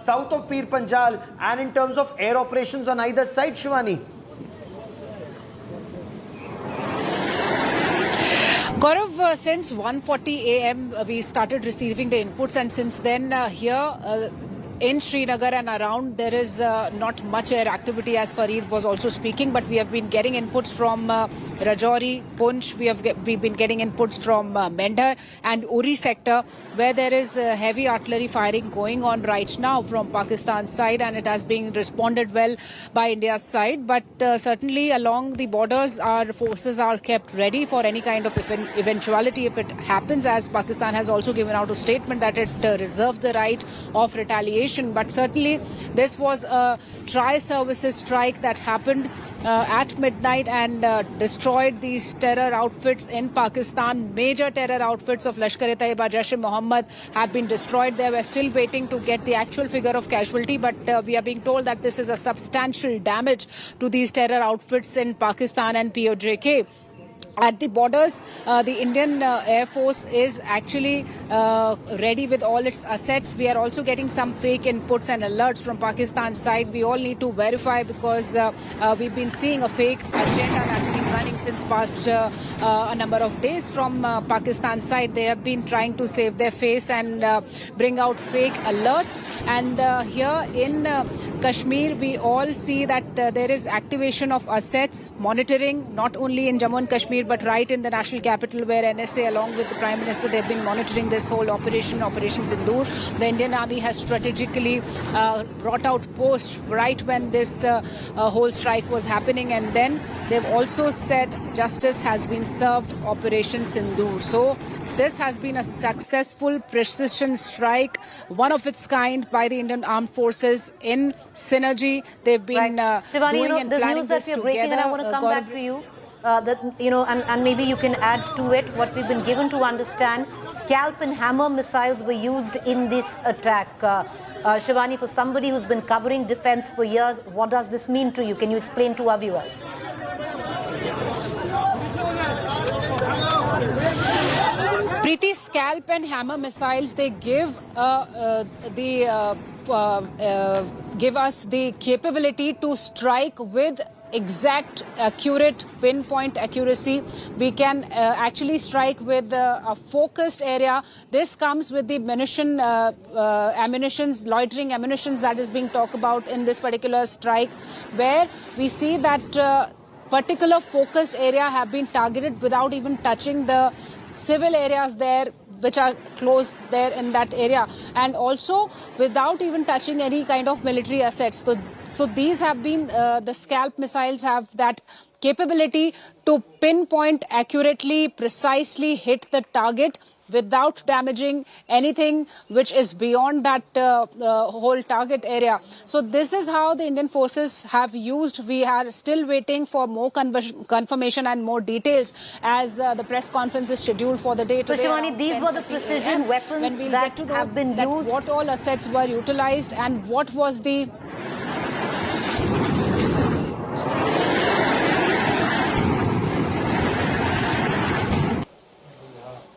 south of Pir Panjal and in terms of air operations on either side, Shivani? Gaurav, since 1:40 a.m. We started receiving the inputs, and since then here in Srinagar and around, there is not much air activity, as Fareed was also speaking, but we have been getting inputs from Rajouri, Punch, we've been getting inputs from Mendhar and Uri sector, where there is heavy artillery firing going on right now from Pakistan's side, and it has been responded well by India's side. But certainly along the borders, our forces are kept ready for any kind of eventuality if it happens, as Pakistan has also given out a statement that it reserved the right of retaliation. But certainly this was a tri-services strike that happened at midnight and destroyed these terror outfits in Pakistan. Major terror outfits of Lashkar-e-Taiba, Jaish-e-Mohammed have been destroyed. They were still waiting to get the actual figure of casualty, but we are being told that this is a substantial damage to these terror outfits in Pakistan and POJK. At the borders, the Indian Air Force is actually ready with all its assets. We are also getting some fake inputs and alerts from Pakistan's side. We all need to verify, because we've been seeing a fake agenda that's been running since past a number of days from Pakistan's side. They have been trying to save their face and bring out fake alerts. And here in Kashmir, we all see that there is activation of assets, monitoring, not only in Jammu and Kashmir, but right in the national capital, where NSA along with the Prime Minister, they've been monitoring this whole Operation Sindur. The Indian Army has strategically brought out posts right when this whole strike was happening, and then they've also said justice has been served, Operation Sindur. So this has been a successful precision strike, one of its kind, by the Indian Armed Forces in synergy. They've been Shivani, doing and planning this together. And I want to come back to you. And maybe you can add to it what we've been given to understand. Scalp and hammer missiles were used in this attack. Shivani, for somebody who's been covering defense for years, what does this mean to you? Can you explain to our viewers? Preeti, scalp and hammer missiles, they give give us the capability to strike with exact, accurate, pinpoint accuracy. We can actually strike with a focused area. This comes with the ammunitions, loitering ammunitions that is being talked about in this particular strike, where we see that particular focused area have been targeted without even touching the civil areas there, which are close there in that area, and also without even touching any kind of military assets. So these have been, the scalp missiles have that capability to pinpoint accurately, precisely hit the target without damaging anything which is beyond that whole target area. So this is how the Indian forces have used. We are still waiting for more confirmation and more details, as the press conference is scheduled for the day today. So Shivani, these were the precision weapons that have been used. What all assets were utilized and what was the...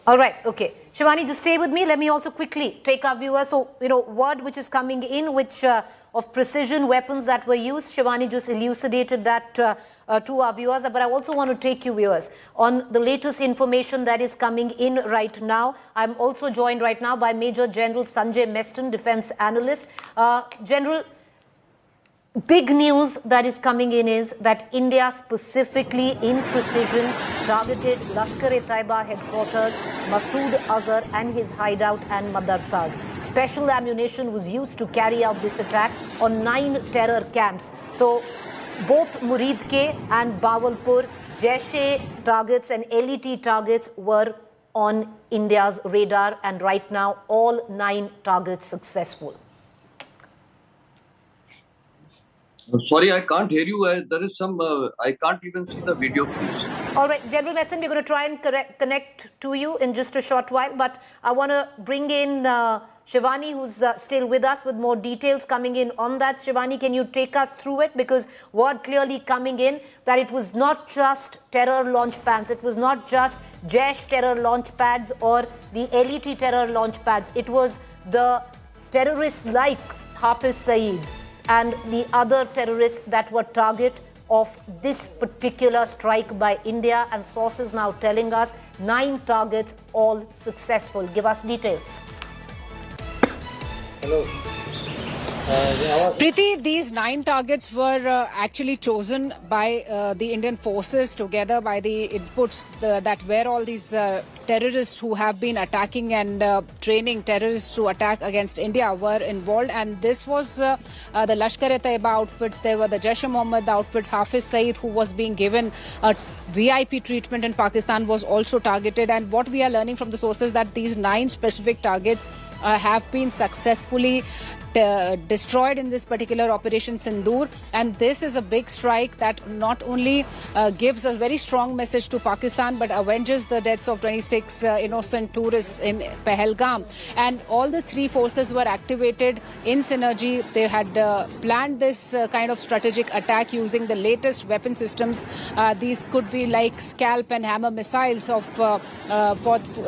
All right, okay. Shivani, just stay with me. Let me also quickly take our viewers. So, word which is coming in, which of precision weapons that were used. Shivani just elucidated that to our viewers. But I also want to take you, viewers, on the latest information that is coming in right now. I'm also joined right now by Major General Sanjay Meston, defense analyst. General, big news that is coming in is that India specifically in precision targeted Lashkar-e-Taiba headquarters, Masood Azhar and his hideout and madrasas. Special ammunition was used to carry out this attack on 9 terror camps. So both Muridke and Bawalpur, Jaish-e targets and LET targets were on India's radar, and right now all 9 targets successful. Sorry, I can't hear you. There is some, I can't even see the video, please. All right, General Messon, we're going to try and connect to you in just a short while, but I want to bring in Shivani, who's still with us with more details coming in on that. Shivani, can you take us through it? Because word clearly coming in that it was not just terror launch pads, it was not just Jaish terror launch pads or the LET terror launch pads. It was the terrorists like Hafiz Saeed and the other terrorists that were target of this particular strike by India, and sources now telling us 9 targets all successful. Give us details. Hello. Preeti, these 9 targets were actually chosen by the Indian forces together by the inputs that where all these terrorists who have been attacking and training terrorists to attack against India were involved. And this was the Lashkar-e-Taiba outfits, there were the Jaish-e-Mohammed outfits, Hafiz Saeed, who was being given a VIP treatment in Pakistan, was also targeted. And what we are learning from the sources that these 9 specific targets have been successfully destroyed in this particular Operation Sindur, and this is a big strike that not only gives a very strong message to Pakistan but avenges the deaths of 26 innocent tourists in Pahalgam. And all the 3 forces were activated in synergy. They had planned this kind of strategic attack using the latest weapon systems. These could be like scalp and hammer missiles of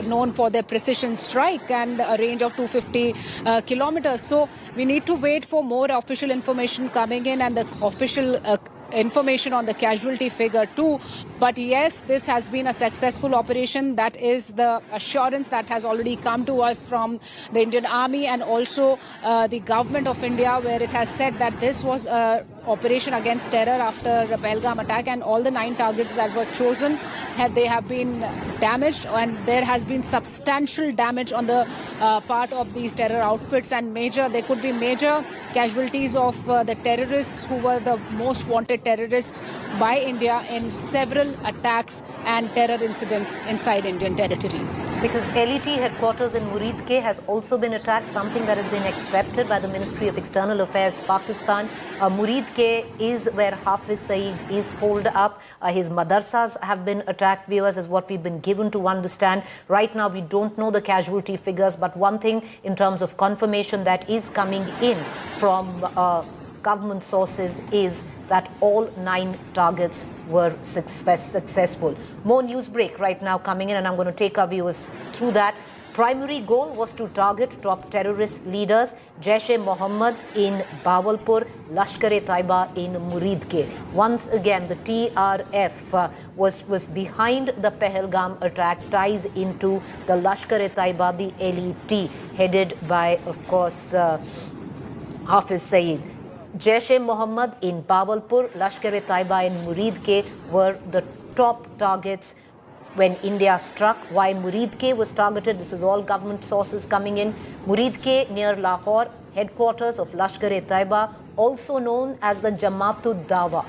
known for their precision strike and a range of 250 kilometers. So we need to wait for more official information coming in and the official information on the casualty figure too. But yes, this has been a successful operation. That is the assurance that has already come to us from the Indian Army and also the government of India, where it has said that this was a operation against terror after the Pahalgam attack, and all the 9 targets that were chosen they have been damaged, and there has been substantial damage on the part of these terror outfits, and there could be major casualties of the terrorists who were the most wanted terrorists by India in several attacks and terror incidents inside Indian territory. Because LET headquarters in Muridke has also been attacked, something that has been accepted by the Ministry of External Affairs, Pakistan. Muridke is where Hafiz Saeed is holed up. His madrasas have been attacked, viewers, is what we've been given to understand. Right now, we don't know the casualty figures, but one thing in terms of confirmation that is coming in from government sources is that all 9 targets were successful. More news break right now coming in, and I'm going to take our viewers through that. Primary goal was to target top terrorist leaders, Jaish-e-Mohammed in Bawalpur, Lashkar-e-Taiba in Muridke. Once again, the TRF was behind the Pahalgam attack, ties into the Lashkar-e-Taiba, the LET, headed by, of course, Hafiz Saeed. Jaish-e-Mohammed in Bawalpur, Lashkar-e-Taiba in Muridke were the top targets when India struck. Why Muridke was targeted, this is all government sources coming in. Muridke near Lahore, headquarters of Lashkar-e-Taiba, also known as the Jamaat-ud-Dawa.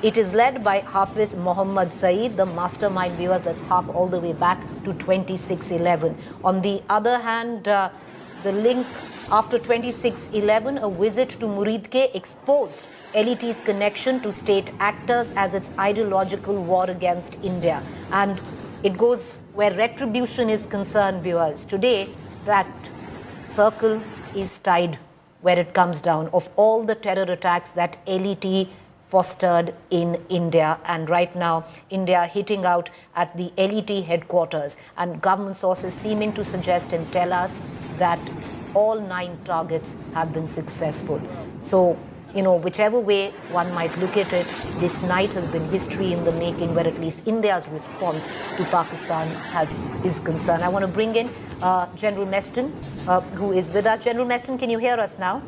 It is led by Hafiz Mohammed Saeed, the mastermind, viewers. Let's hark all the way back to 2611. On the other hand, the link after 2611, a visit to Muridke exposed LET's connection to state actors as its ideological war against India. And it goes where retribution is concerned, viewers. Today, that circle is tied where it comes down. Of all the terror attacks that LET fostered in India. And right now, India hitting out at the LET headquarters, and government sources seeming to suggest and tell us that all 9 targets have been successful. So, you know, whichever way one might look at it, this night has been history in the making, where at least India's response to Pakistan is concerned. I want to bring in General Meston, who is with us. General Meston, can you hear us now?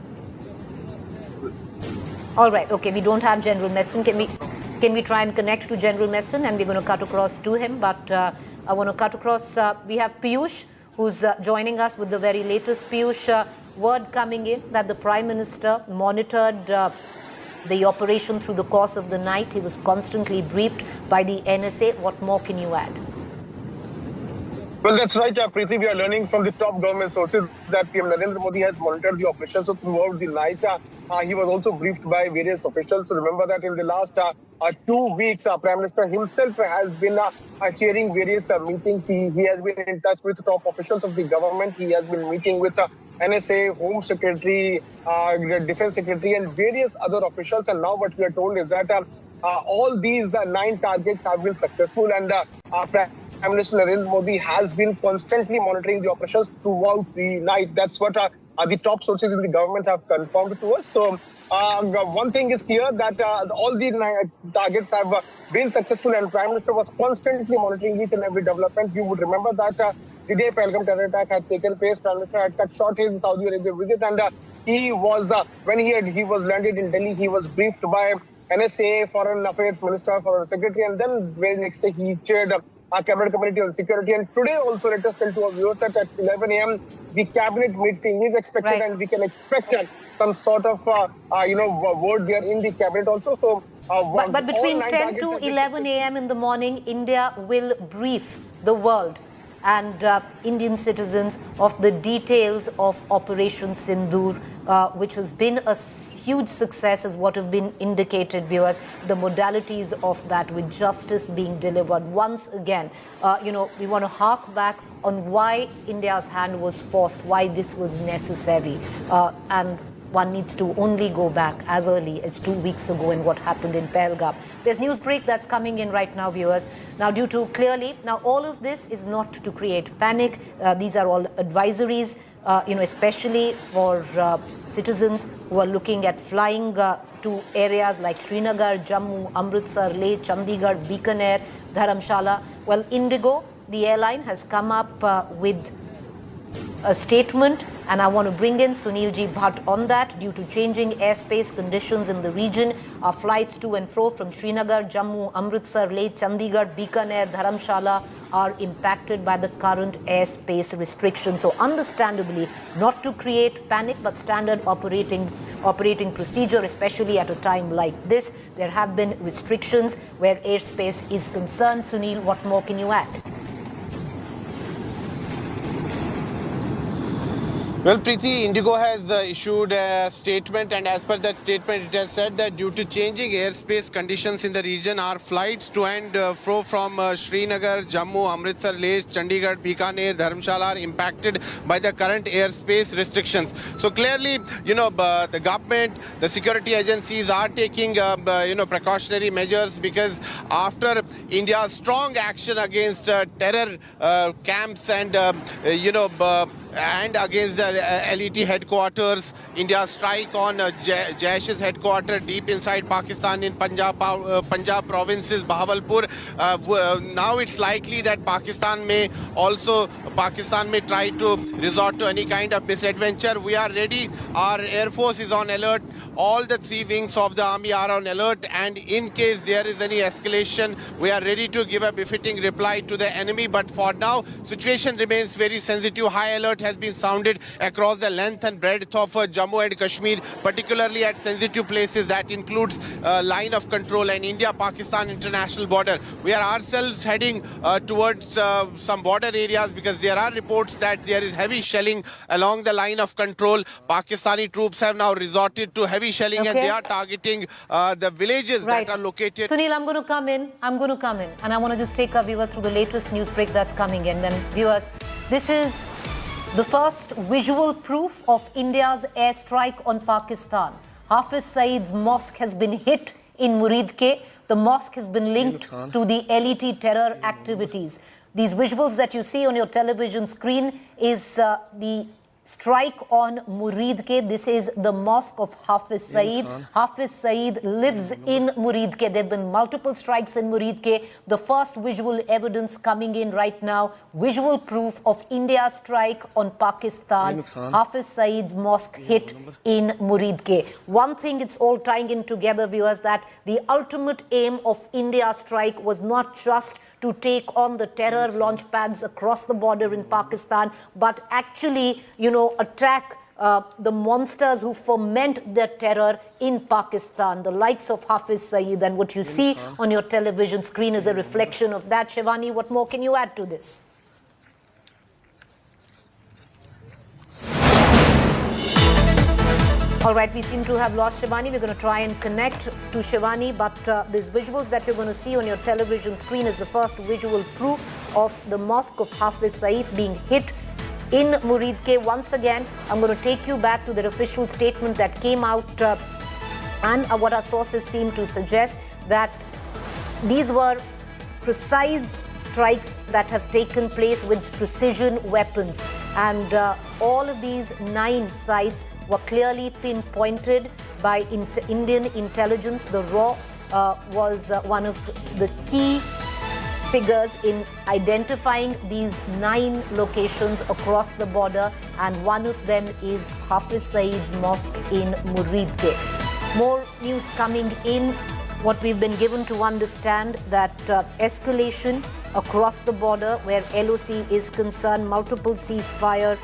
All right, okay, we don't have General Meston. Can we try and connect to General Meston, and we're going to cut across to him. But I want to cut across. We have Piyush, who's joining us with the very latest. Piyush, word coming in that the Prime Minister monitored the operation through the course of the night. He was constantly briefed by the NSA. What more can you add? Well, that's right, Preeti. We are learning from the top government sources that PM Narendra Modi has monitored the operations throughout the night. He was also briefed by various officials. So remember that in the last 2 weeks, Prime Minister himself has been chairing various meetings. He has been in touch with top officials of the government. He has been meeting with NSA, Home Secretary, Defense Secretary, and various other officials. And now what we are told is that all these 9 targets have been successful, and Prime Minister Narendra Modi has been constantly monitoring the operations throughout the night. That's what the top sources in the government have confirmed to us. So one thing is clear, that all the 9 targets have been successful, and Prime Minister was constantly monitoring each and every development. You would remember that the day Pahalgam terror attack had taken place, Prime Minister had cut short his Saudi Arabia visit, and he was when he was landed in Delhi, he was briefed by NSA, Foreign Affairs Minister, Foreign Secretary, and then the very next day he chaired a cabinet committee on security. And today also, let us tell to our viewers that at 11 a.m. the cabinet meeting is expected, right, and we can expect some sort of word there in the cabinet also. So, but between 10 to 11 a.m. in the morning, India will brief the world and Indian citizens of the details of Operation Sindur, which has been a huge success, is what have been indicated, viewers. The modalities of that, with justice being delivered once again. We want to hark back on why India's hand was forced, why this was necessary, and one needs to only go back as early as 2 weeks ago and what happened in Pahalgam. There's news break that's coming in right now, viewers. Now, all of this is not to create panic. These are all advisories, especially for citizens who are looking at flying to areas like Srinagar, Jammu, Amritsar, Leh, Chandigarh, Bikaner, Dharamshala. Well, Indigo, the airline, has come up with a statement, and I want to bring in Sunil Ji Bhatt on that. Due to changing airspace conditions in the region, our flights to and fro from Srinagar, Jammu, Amritsar, Leh, Chandigarh, Bikaner, Dharamshala are impacted by the current airspace restrictions. So understandably, not to create panic, but standard operating procedure, especially at a time like this. There have been restrictions where airspace is concerned. Sunil, what more can you add? Well, Preeti, Indigo has issued a statement, and as per that statement, it has said that due to changing airspace conditions in the region, our flights to and fro from Srinagar, Jammu, Amritsar, Leh, Chandigarh, Bikaner, Dharamshala are impacted by the current airspace restrictions. So clearly, the government, the security agencies are taking, precautionary measures, because after India's strong action against terror camps and, and against the LET headquarters, India's strike on Jaish's headquarters deep inside Pakistan in Punjab provinces, Bahawalpur. Now it's likely that Pakistan may try to resort to any kind of misadventure. We are ready. Our Air Force is on alert. All the 3 wings of the army are on alert, and in case there is any escalation, we are ready to give a befitting reply to the enemy. But for now, situation remains very sensitive. High alert has been sounded across the length and breadth of Jammu and Kashmir, particularly at sensitive places. That includes line of control and India-Pakistan international border. We are ourselves heading towards some border areas, because there are reports that there is heavy shelling along the line of control. Pakistani troops have now resorted to heavy shelling, and they are targeting the villages that are located. Sunil, I'm going to come in, and I want to just take our viewers through the latest news break that's coming in. And viewers, this is the first visual proof of India's airstrike on Pakistan. Hafiz Saeed's mosque has been hit in Muridke. The mosque has been linked to the LET terror activities. These visuals that you see on your television screen is the strike on Muridke. This is the mosque of Hafiz Saeed. Hafiz Saeed lives in Muridke. There have been multiple strikes in Muridke. The first visual evidence coming in right now, visual proof of India's strike on Pakistan. Hafiz Saeed's mosque hit in Muridke. One thing it's all tying in together, viewers, that the ultimate aim of India's strike was not just to take on the terror launch pads across the border in Pakistan, but actually, attack the monsters who foment their terror in Pakistan, the likes of Hafiz Saeed. And what you see on your television screen is a reflection of that. Shivani, what more can you add to this? All right, we seem to have lost Shivani. We're going to try and connect to Shivani, but these visuals that you're going to see on your television screen is the first visual proof of the mosque of Hafiz Saeed being hit in Muridke. Once again, I'm going to take you back to the official statement that came out and what our sources seem to suggest, that these were precise strikes that have taken place with precision weapons. And all of these 9 sites were clearly pinpointed by Indian intelligence. The RAW was one of the key figures in identifying these 9 locations across the border, and one of them is Hafiz Saeed's mosque in Muridke. More news coming in. What we've been given to understand that escalation across the border where LOC is concerned, multiple ceasefire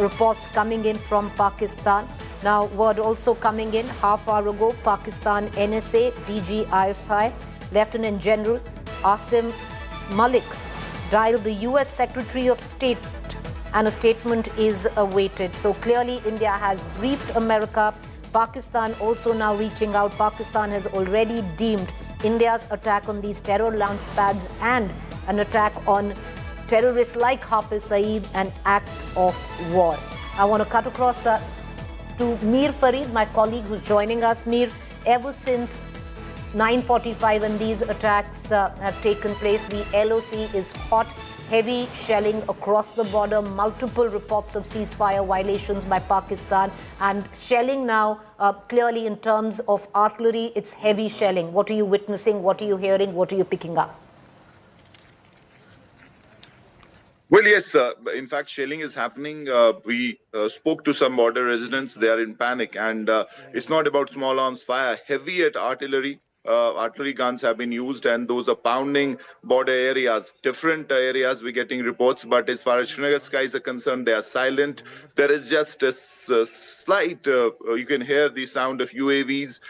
reports coming in from Pakistan. Now, word also coming in half hour ago, Pakistan NSA, DG ISI, Lieutenant General Asim Malik dialed the US Secretary of State and a statement is awaited. So clearly India has briefed America. Pakistan also now reaching out. Pakistan has already deemed India's attack on these terror launch pads and an attack on terrorists like Hafiz Saeed an act of war. I want to cut across to Mir Farid, my colleague who's joining us. Mir, ever since 9:45 when these attacks have taken place, the LOC is hot. Heavy shelling across the border, multiple reports of ceasefire violations by Pakistan, and shelling now clearly in terms of artillery, it's heavy shelling. What are you witnessing? What are you hearing? What are you picking up? Well, yes, in fact, shelling is happening. We spoke to some border residents. They are in panic, and it's not about small arms fire. Heavy at artillery. Artillery guns have been used, and those are pounding border areas, different areas. We're getting reports, but as far as Srinagar skies are concerned, they are silent. There is just a slight, you can hear the sound of UAVs,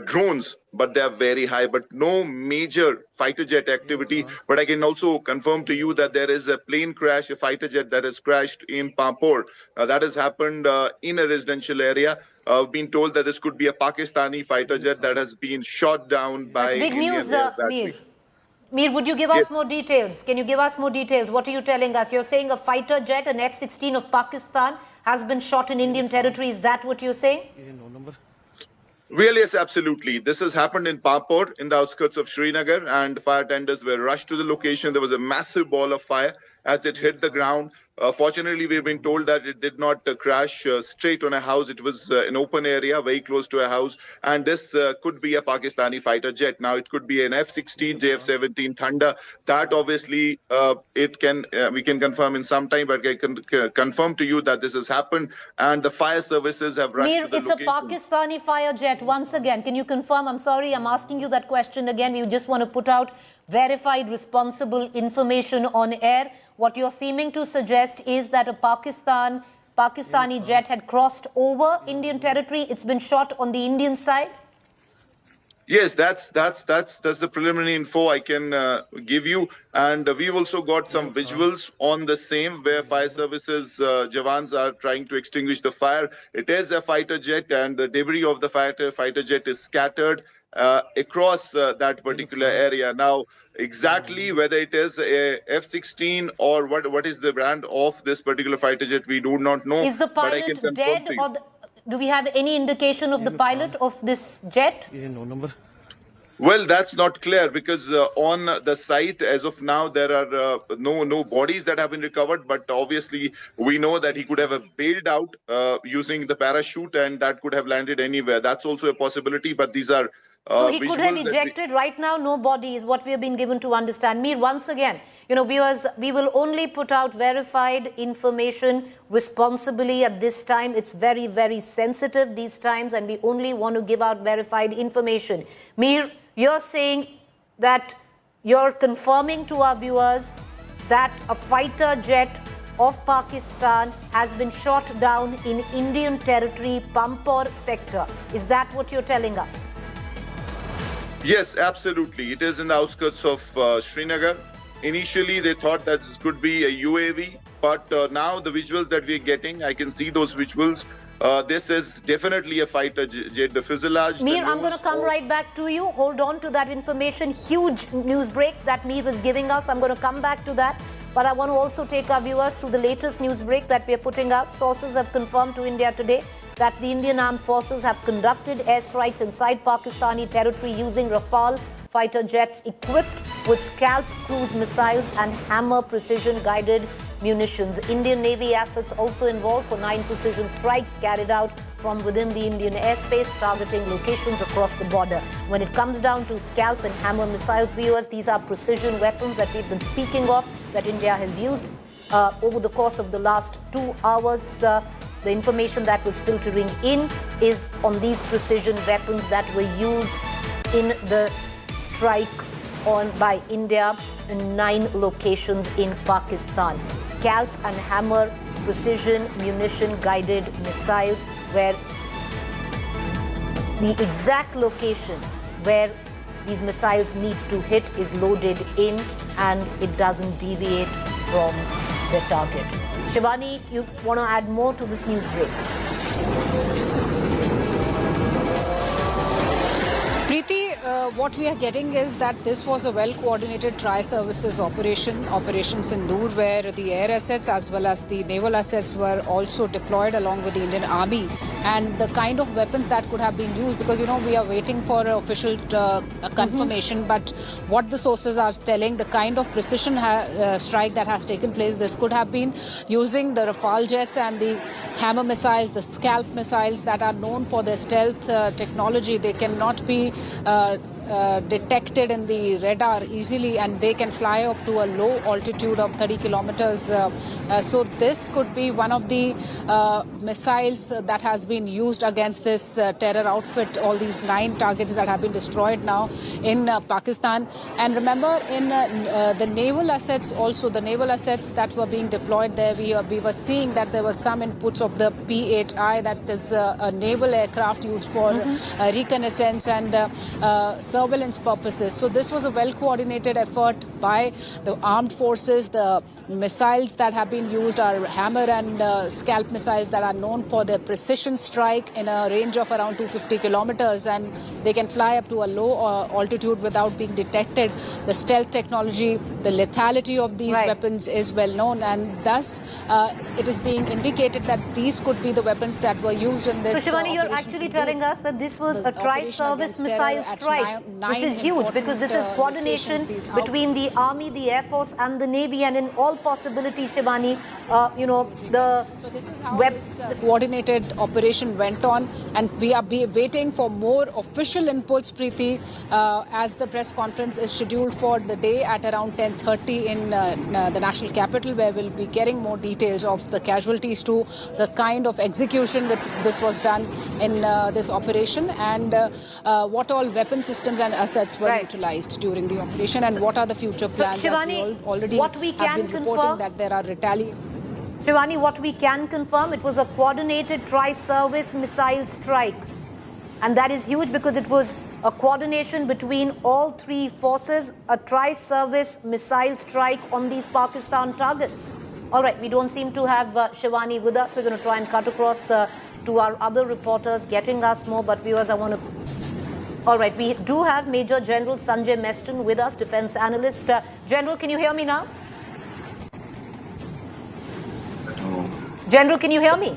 drones, but they are very high, but no major fighter jet activity. But I can also confirm to you that there is a plane crash, a fighter jet that has crashed in Pampore. That has happened in a residential area. Been told that this could be a Pakistani fighter jet that has been shot down by That's big Indian news, Mir. Mir, would you give us more details? Can you give us more details? What are you telling us? You're saying a fighter jet, an F-16 of Pakistan, has been shot in Indian territory. Is that what you're saying? Well, yes, absolutely. This has happened in Pampore, in the outskirts of Srinagar, and fire tenders were rushed to the location. There was a massive ball of fire as it hit the ground. Fortunately, we've been told that it did not crash straight on a house. It was an open area, very close to a house. And this could be a Pakistani fighter jet. Now, it could be an F-16, JF-17 Thunder. That obviously we can confirm in some time, but I can confirm to you that this has happened. And the fire services have rushed to the location. It's a Pakistani fire jet. Once again, can you confirm? I'm sorry, I'm asking you that question again. You just want to put out verified, responsible information on air. What you're seeming to suggest is that a Pakistani jet had crossed over Indian territory. It's been shot on the Indian side. Yes, that's the preliminary info I can give you, and we've also got some visuals on the same where fire services Jawans are trying to extinguish the fire. It is a fighter jet, and the debris of the fighter jet is scattered across that particular area. Now, exactly whether it is a F-16 or what is the brand of this particular fighter jet, we do not know. Is the pilot dead, or do we have any indication of the pilot of this jet? Well, that's not clear because on the site, as of now, there are no bodies that have been recovered. But obviously, we know that he could have bailed out using the parachute, and that could have landed anywhere. That's also a possibility. But these are so he could have visuals that ejected. Right now, no body is what we have been given to understand. Mir, once again, you know, viewers, we will only put out verified information responsibly at this time. It's very, very sensitive these times, and we only want to give out verified information. Mir, you're saying that you're confirming to our viewers that a fighter jet of Pakistan has been shot down in Indian territory, Pampore sector. Is that what you're telling us? Yes, absolutely. It is in the outskirts of Srinagar. Initially, they thought that this could be a UAV, but now the visuals that we're getting, I can see those visuals. This is definitely a fighter jet. The fuselage. Mir, I'm going to come right back to you. Hold on to that information. Huge news break that Mir was giving us. I'm going to come back to that. But I want to also take our viewers through the latest news break that we are putting out. Sources have confirmed to India Today that the Indian Armed Forces have conducted airstrikes inside Pakistani territory using Rafale fighter jets equipped with Scalp cruise missiles and Hammer precision-guided munitions. Indian Navy assets also involved for 9 precision strikes carried out from within the Indian airspace, targeting locations across the border. When it comes down to Scalp and Hammer missiles, viewers, these are precision weapons that we've been speaking of, that India has used over the course of the last 2 hours. The information that was filtering in is on these precision weapons that were used in the strike by India in 9 locations in Pakistan. Scalp and Hammer precision munition guided missiles, where the exact location where these missiles need to hit is loaded in and it doesn't deviate from the target. Shivani, you want to add more to this news break? Preeti, what we are getting is that this was a well-coordinated tri-services Operation Sindur, where the air assets as well as the naval assets were also deployed along with the Indian Army. And the kind of weapons that could have been used, because, you know, we are waiting for official confirmation, but what the sources are telling, the kind of precision strike that has taken place, this could have been using the Rafale jets and the Hammer missiles, the Scalp missiles that are known for their stealth technology. They cannot be detected in the radar easily, and they can fly up to a low altitude of 30 kilometers. So this could be one of the missiles that has been used against this terror outfit, all these 9 targets that have been destroyed now in Pakistan. And remember, in the naval assets also, the naval assets that were being deployed there, we were seeing that there were some inputs of the P-8I, that is a naval aircraft used for reconnaissance and surveillance purposes. So this was a well-coordinated effort by the armed forces. The missiles that have been used are Hammer and Scalp missiles that are known for their precision strike in a range of around 250 kilometers, and they can fly up to a low altitude without being detected. The stealth technology, the lethality of these weapons is well known, and thus it is being indicated that these could be the weapons that were used in this. So Shivani, you're actually telling us that this was a tri-service missile strike. This is huge because this is coordination between the Army, the Air Force and the Navy, and in all possibility, Shivani, So this is how this coordinated operation went on, and we are waiting for more official inputs, Preeti, as the press conference is scheduled for the day at around 10:30 in the national capital, where we'll be getting more details of the casualties to the kind of execution that this was done in this operation, and what all weapon systems and assets were utilized during the operation, and what are the future plans. Shivani, as we already what we can have been confirm, reporting that there are Shivani, what we can confirm, it was a coordinated tri-service missile strike. And that is huge because it was a coordination between all 3 forces, a tri-service missile strike on these Pakistan targets. All right, we don't seem to have Shivani with us. We're going to try and cut across to our other reporters getting us more. But viewers, I want to... All right, we do have Major General Sanjay Meston with us, defense analyst. General, can you hear me now? General, can you hear me?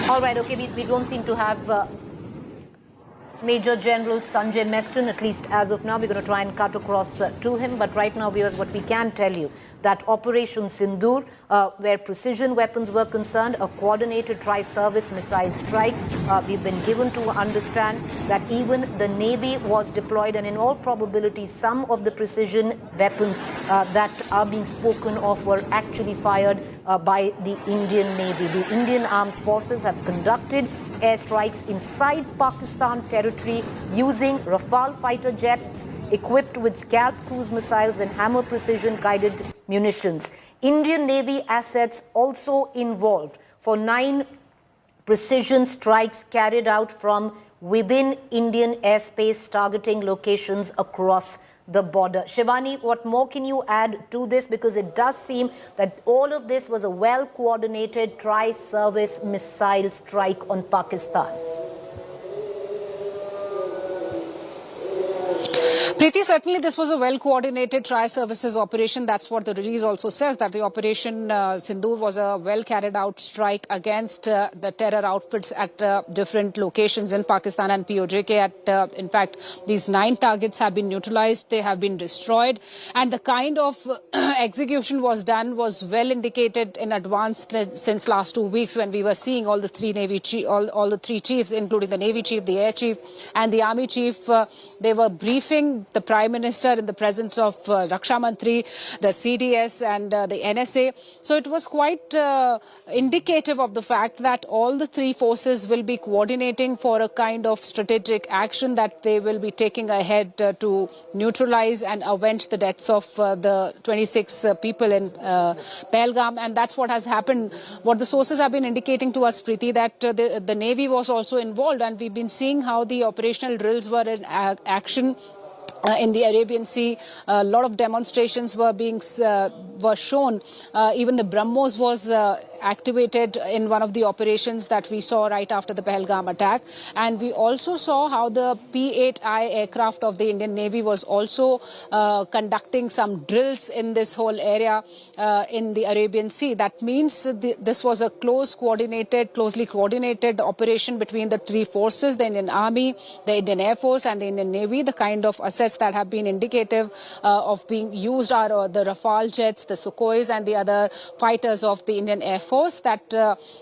All All right, okay, we don't seem to have Major General Sanjay Meston, at least as of now. We're going to try and cut across to him. But right now, viewers, what we can tell you, that Operation Sindur, where precision weapons were concerned, a coordinated tri-service missile strike, we've been given to understand that even the Navy was deployed, and in all probability, some of the precision weapons that are being spoken of were actually fired by the Indian Navy. The Indian Armed Forces have conducted airstrikes inside Pakistan territory using Rafale fighter jets equipped with Scalp cruise missiles and Hammer precision guided munitions. Indian Navy assets also involved for 9 precision strikes carried out from within Indian airspace, targeting locations across the border. Shivani, what more can you add to this? Because it does seem that all of this was a well-coordinated tri-service missile strike on Pakistan. Preeti, certainly this was a well-coordinated tri-services operation. That's what the release also says, that the Operation Sindur was a well-carried-out strike against the terror outfits at different locations in Pakistan and POJK. In fact, these 9 targets have been neutralized, they have been destroyed, and the kind of execution was done was well indicated in advance since last 2 weeks, when we were seeing all the 3 Navy all the 3 chiefs, including the Navy chief, the Air chief, and the Army chief. They were briefing the Prime Minister in the presence of Raksha Mantri, the CDS and the NSA. So it was quite indicative of the fact that all the 3 forces will be coordinating for a kind of strategic action that they will be taking ahead to neutralize and avenge the deaths of the 26 people in Pahalgam. And that's what has happened. What the sources have been indicating to us, Preeti, that the Navy was also involved, and we've been seeing how the operational drills were in action in the Arabian Sea. A lot of demonstrations were shown. Even the BrahMos was activated in one of the operations that we saw right after the Pahalgam attack. And we also saw how the P-8I aircraft of the Indian Navy was also conducting some drills in this whole area in the Arabian Sea. That means this was a closely coordinated operation between the 3 forces, the Indian Army, the Indian Air Force and the Indian Navy. The kind of assets that have been indicative of being used are the Rafale jets, the Sukhois and the other fighters of the Indian Air Force that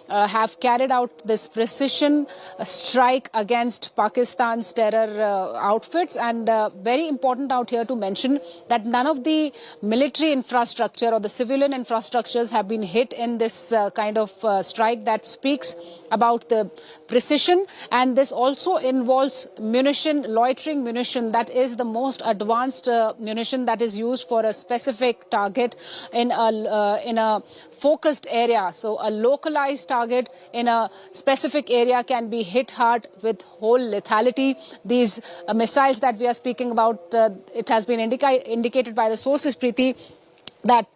have carried out this precision strike against Pakistan's terror outfits. And very important out here to mention that none of the military infrastructure or the civilian infrastructures have been hit in this kind of strike. That speaks about the precision, and this also involves loitering munition, that is the most advanced munition that is used for a specific target in a focused area. So a localized target in a specific area can be hit hard with whole lethality. These missiles that we are speaking about, it has been indicated by the sources, Preeti, that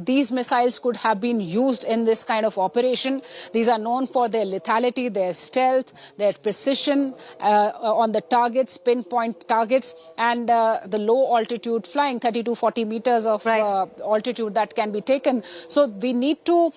these missiles could have been used in this kind of operation. These are known for their lethality, their stealth, their precision on the targets, pinpoint targets, and the low altitude flying, 30 to 40 meters of altitude that can be taken. So we need to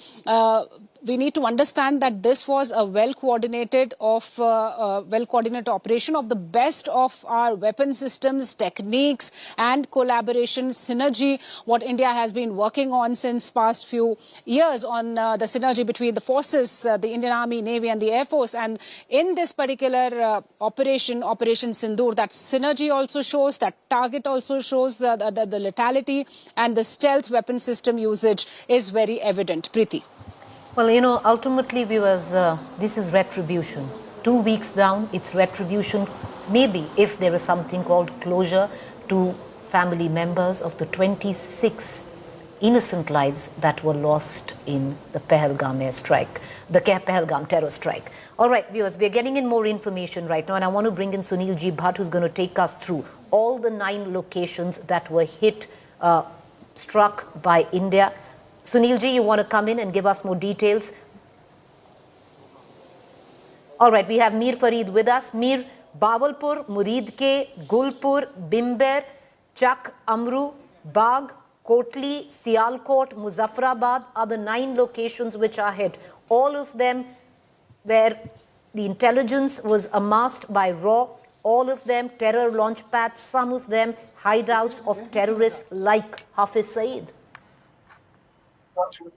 understand that this was a well-coordinated operation of the best of our weapon systems, techniques, and collaboration synergy. What India has been working on since past few years on the synergy between the forces, the Indian Army, Navy, and the Air Force. And in this particular Operation Sindur, that synergy also shows, that target also shows, the lethality and the stealth weapon system usage is very evident. Preeti. Well, you know, ultimately, viewers, this is retribution. 2 weeks down, it's retribution. Maybe if there is something called closure to family members of the 26 innocent lives that were lost in the Pahalgam airstrike, the Pahalgam terror strike. All right, viewers, we're getting in more information right now, and I want to bring in Sunil G. Bhatt, who's going to take us through all the 9 locations that were struck by India. Sunil ji, you want to come in and give us more details? All right, we have Mir Farid with us. Mir, Bawalpur, Muridke, Gulpur, Bimber, Chak, Amru, Bagh, Kotli, Sialkot, Muzaffarabad are the 9 locations which are hit. All of them were the intelligence was amassed by RAW, all of them terror launch pads, some of them hideouts of terrorists like Hafiz Saeed.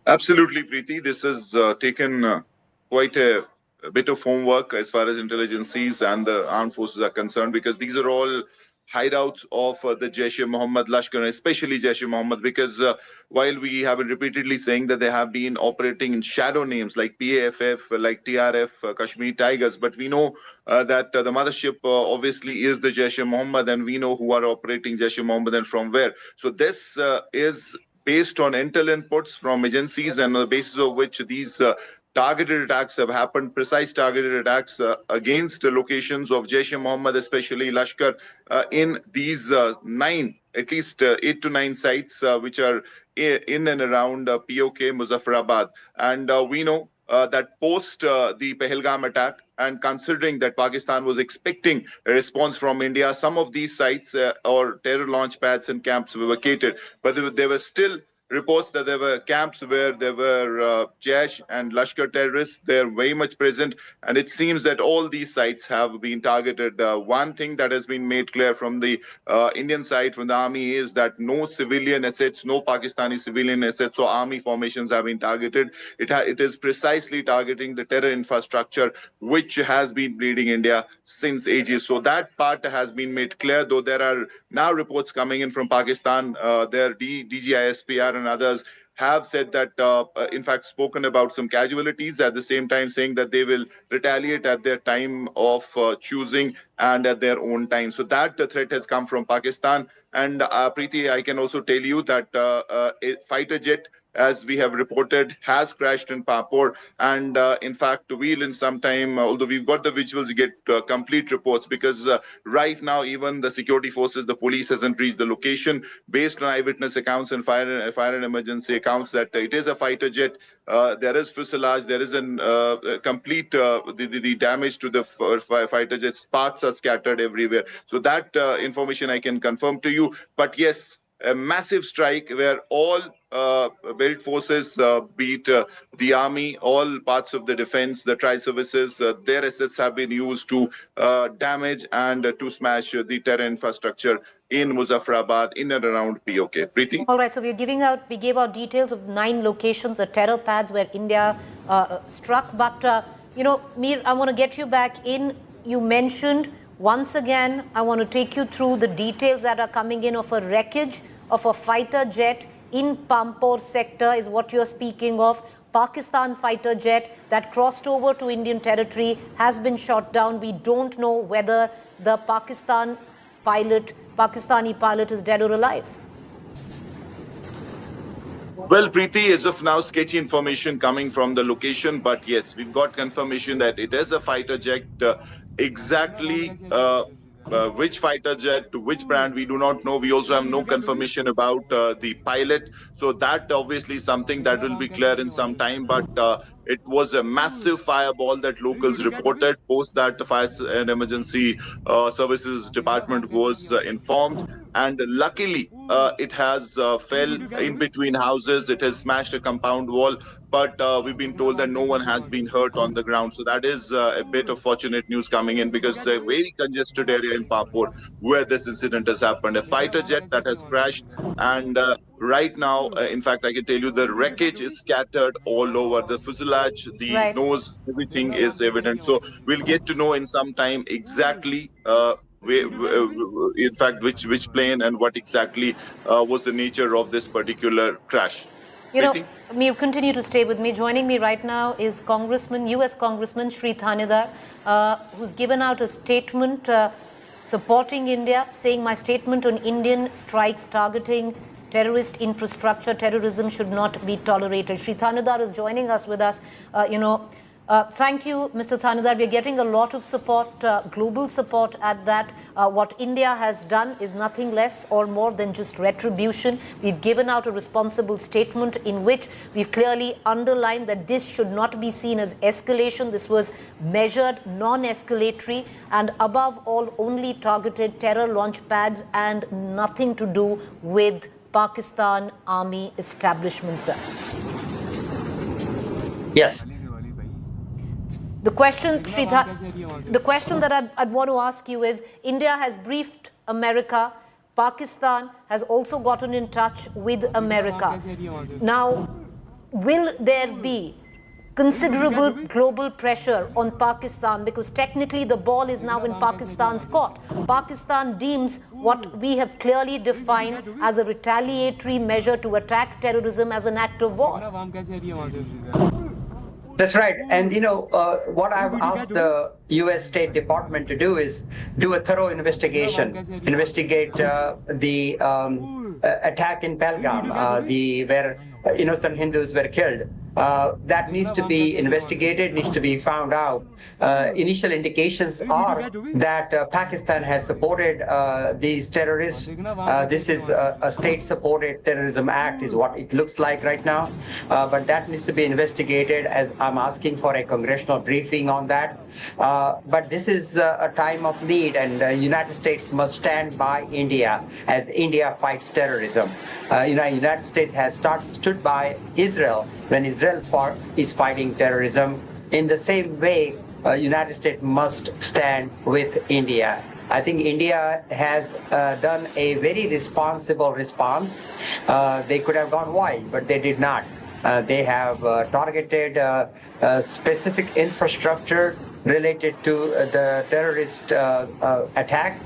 Absolutely, Preeti. This has taken quite a bit of homework as far as intelligences and the armed forces are concerned, because these are all hideouts of the Jaish-e-Mohammed Lashkar, especially Jaish-e-Mohammed, because while we have been repeatedly saying that they have been operating in shadow names like PAFF, like TRF, Kashmir Tigers, but we know that the mothership obviously is the Jaish-e-Mohammed, and we know who are operating Jaish-e-Mohammed and from where. So this is based on intel inputs from agencies, and on the basis of which these targeted attacks have happened, precise targeted attacks against the locations of Jaish-e-Mohammed, especially Lashkar, in these at least 8 to 9 sites which are in and around POK, Muzaffarabad. And we know that post the Pahalgam attack, and considering that Pakistan was expecting a response from India, some of these sites or terror launch pads and camps were vacated. But there were still reports that there were camps where there were Jaish and Lashkar terrorists. They're very much present, and it seems that all these sites have been targeted. One thing that has been made clear from the Indian side, from the army, is that no civilian assets, no Pakistani civilian assets or army formations have been targeted. It is precisely targeting the terror infrastructure, which has been bleeding India since ages. So that part has been made clear, though there are now reports coming in from Pakistan. Their DGISPR and others have said that, in fact, spoken about some casualties, at the same time saying that they will retaliate at their time of choosing and at their own time. So that threat has come from Pakistan. And Preeti, I can also tell you that a fighter jet, as we have reported, has crashed in Pampore. And in fact, we'll in some time, although we've got the visuals, get complete reports, because right now, even the security forces, the police hasn't reached the location, based on eyewitness accounts and fire and emergency accounts, that it is a fighter jet. There is fuselage, there is a complete the damage to the fighter jet's parts are scattered everywhere. So that information I can confirm to you. But yes, a massive strike where all built forces, be it the army, all parts of the defense, the tri-services, their assets have been used to damage and to smash the terror infrastructure in Muzaffarabad, in and around POK. Preeti? All right, so we gave out details of 9 locations, the terror pads where India struck. But, Mir, I want to get you back in. You mentioned, once again, I want to take you through the details that are coming in of a wreckage of a fighter jet in Pampore sector is what you're speaking of. Pakistan fighter jet that crossed over to Indian territory has been shot down. We don't know whether the Pakistani pilot is dead or alive. Well, Preeti, as of now, sketchy information coming from the location. But yes, we've got confirmation that it is a fighter jet. Exactly which fighter jet, which brand, we do not know. We also have no confirmation about the pilot. So that obviously is something that will be clear in some time. But it was a massive fireball that locals reported. Post that, the Fire and Emergency Services Department was informed. And luckily, it has fell in between houses. It has smashed a compound wall. But we've been told that no one has been hurt on the ground. So that is a bit of fortunate news coming in, because it's a very congested area in Pampore where this incident has happened. A fighter jet that has crashed. And right now, in fact, I can tell you the wreckage is scattered all over. The fuselage, the nose, everything is evident. So we'll get to know in some time exactly in fact, which plane and what exactly was the nature of this particular crash. You continue to stay with me. Joining me right now is U.S. Congressman Shri Thanedar, who's given out a statement supporting India, saying my statement on Indian strikes targeting terrorist infrastructure, terrorism should not be tolerated. Shri Thanedar is joining us with us. Thank you, Mr. Thanedar. We are getting a lot of support, global support at that. What India has done is nothing less or more than just retribution. We've given out a responsible statement in which we've clearly underlined that this should not be seen as escalation. This was measured, non-escalatory, and above all, only targeted terror launch pads and nothing to do with Pakistan Army establishment, sir. Yes. The question, Sridhar, the question that I'd want to ask you is, India has briefed America. Pakistan has also gotten in touch with America. Now, will there be considerable global pressure on Pakistan, because technically the ball is now in Pakistan's court? Pakistan deems what we have clearly defined as a retaliatory measure to attack terrorism as an act of war. That's right. And, what I've asked the U.S. State Department to do is do a thorough investigation, investigate the attack in Pahalgam, where innocent Hindus were killed. That needs to be investigated, needs to be found out. Initial indications are that Pakistan has supported these terrorists. This is a state-supported terrorism act is what it looks like right now. But that needs to be investigated, as I'm asking for a congressional briefing on that. But this is a time of need, and the United States must stand by India as India fights terrorism. United States has stood by Israel when Israel is fighting terrorism. In the same way, United States must stand with India. I think India has done a very responsible response. They could have gone wild, but they did not. They have targeted specific infrastructure related to the terrorist attack,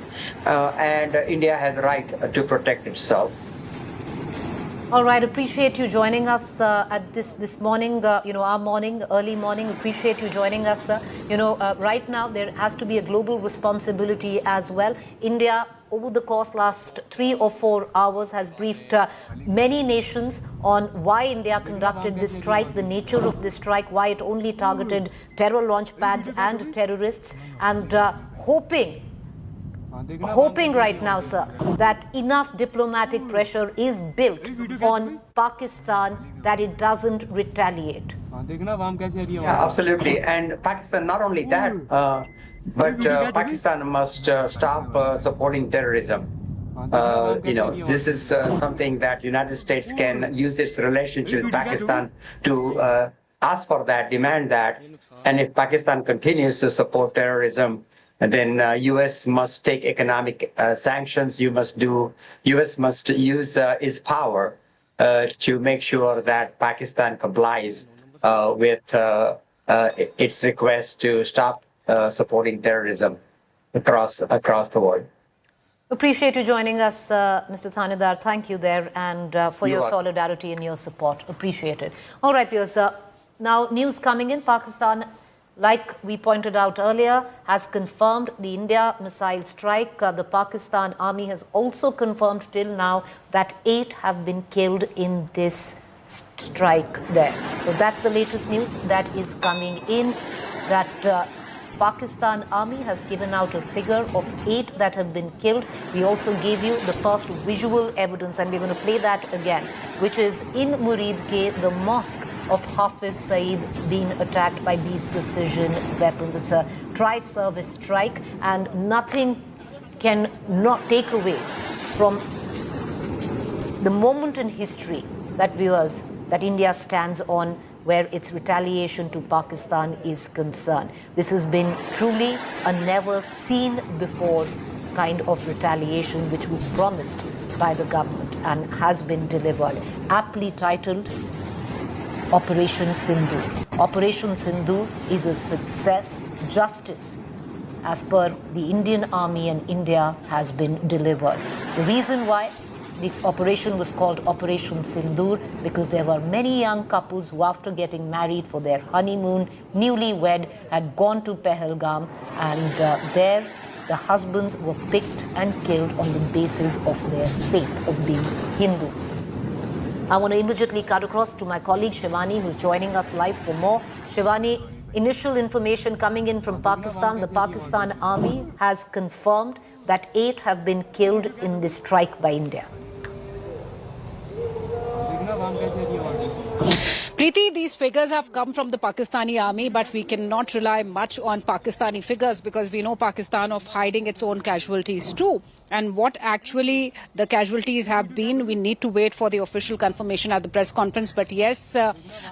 and India has a right to protect itself. All right, appreciate you joining us at this morning, our morning, early morning. Appreciate you joining us. Right now there has to be a global responsibility as well. India, over the course last 3 or 4 hours, has briefed many nations on why India conducted this strike, the nature of this strike, why it only targeted terror launch pads and terrorists, and hoping right now, sir, that enough diplomatic pressure is built on Pakistan that it doesn't retaliate. Yeah, absolutely. And Pakistan, not only that, but Pakistan must stop supporting terrorism. This is something that United States can use its relationship with Pakistan to ask for that, demand that. And if Pakistan continues to support terrorism, then U.S. must take economic sanctions. U.S. must use its power to make sure that Pakistan complies with its request to stop supporting terrorism across the world. Appreciate you joining us, Mr. Thanedar. Thank you there, and for your solidarity and your support. Appreciate it. All right, viewers. Now, news coming in. Pakistan, like we pointed out earlier, has confirmed the India missile strike. The Pakistan army has also confirmed till now that 8 have been killed in this strike there. So that's the latest news that is coming in, that Pakistan army has given out a figure of 8 that have been killed. We also gave you the first visual evidence, and we're going to play that again, which is in Muridke, the mosque of Hafiz Saeed being attacked by these precision weapons. It's a tri-service strike, and nothing can not take away from the moment in history that viewers, that India stands on, where its retaliation to Pakistan is concerned. This has been truly a never seen before kind of retaliation, which was promised by the government and has been delivered. Aptly titled Operation Sindur. Operation Sindur is a success. Justice, as per the Indian Army and India, has been delivered. The reason why this operation was called Operation Sindur, because there were many young couples who, after getting married for their honeymoon, newlywed, had gone to Pahalgam, and there the husbands were picked and killed on the basis of their faith of being Hindu. I want to immediately cut across to my colleague Shivani, who's joining us live for more. Shivani, initial information coming in from Pakistan. The Pakistan army has confirmed that 8 have been killed in this strike by India. Preeti, these figures have come from the Pakistani army, but we cannot rely much on Pakistani figures because we know Pakistan of hiding its own casualties too. And what actually the casualties have been, we need to wait for the official confirmation at the press conference. But yes,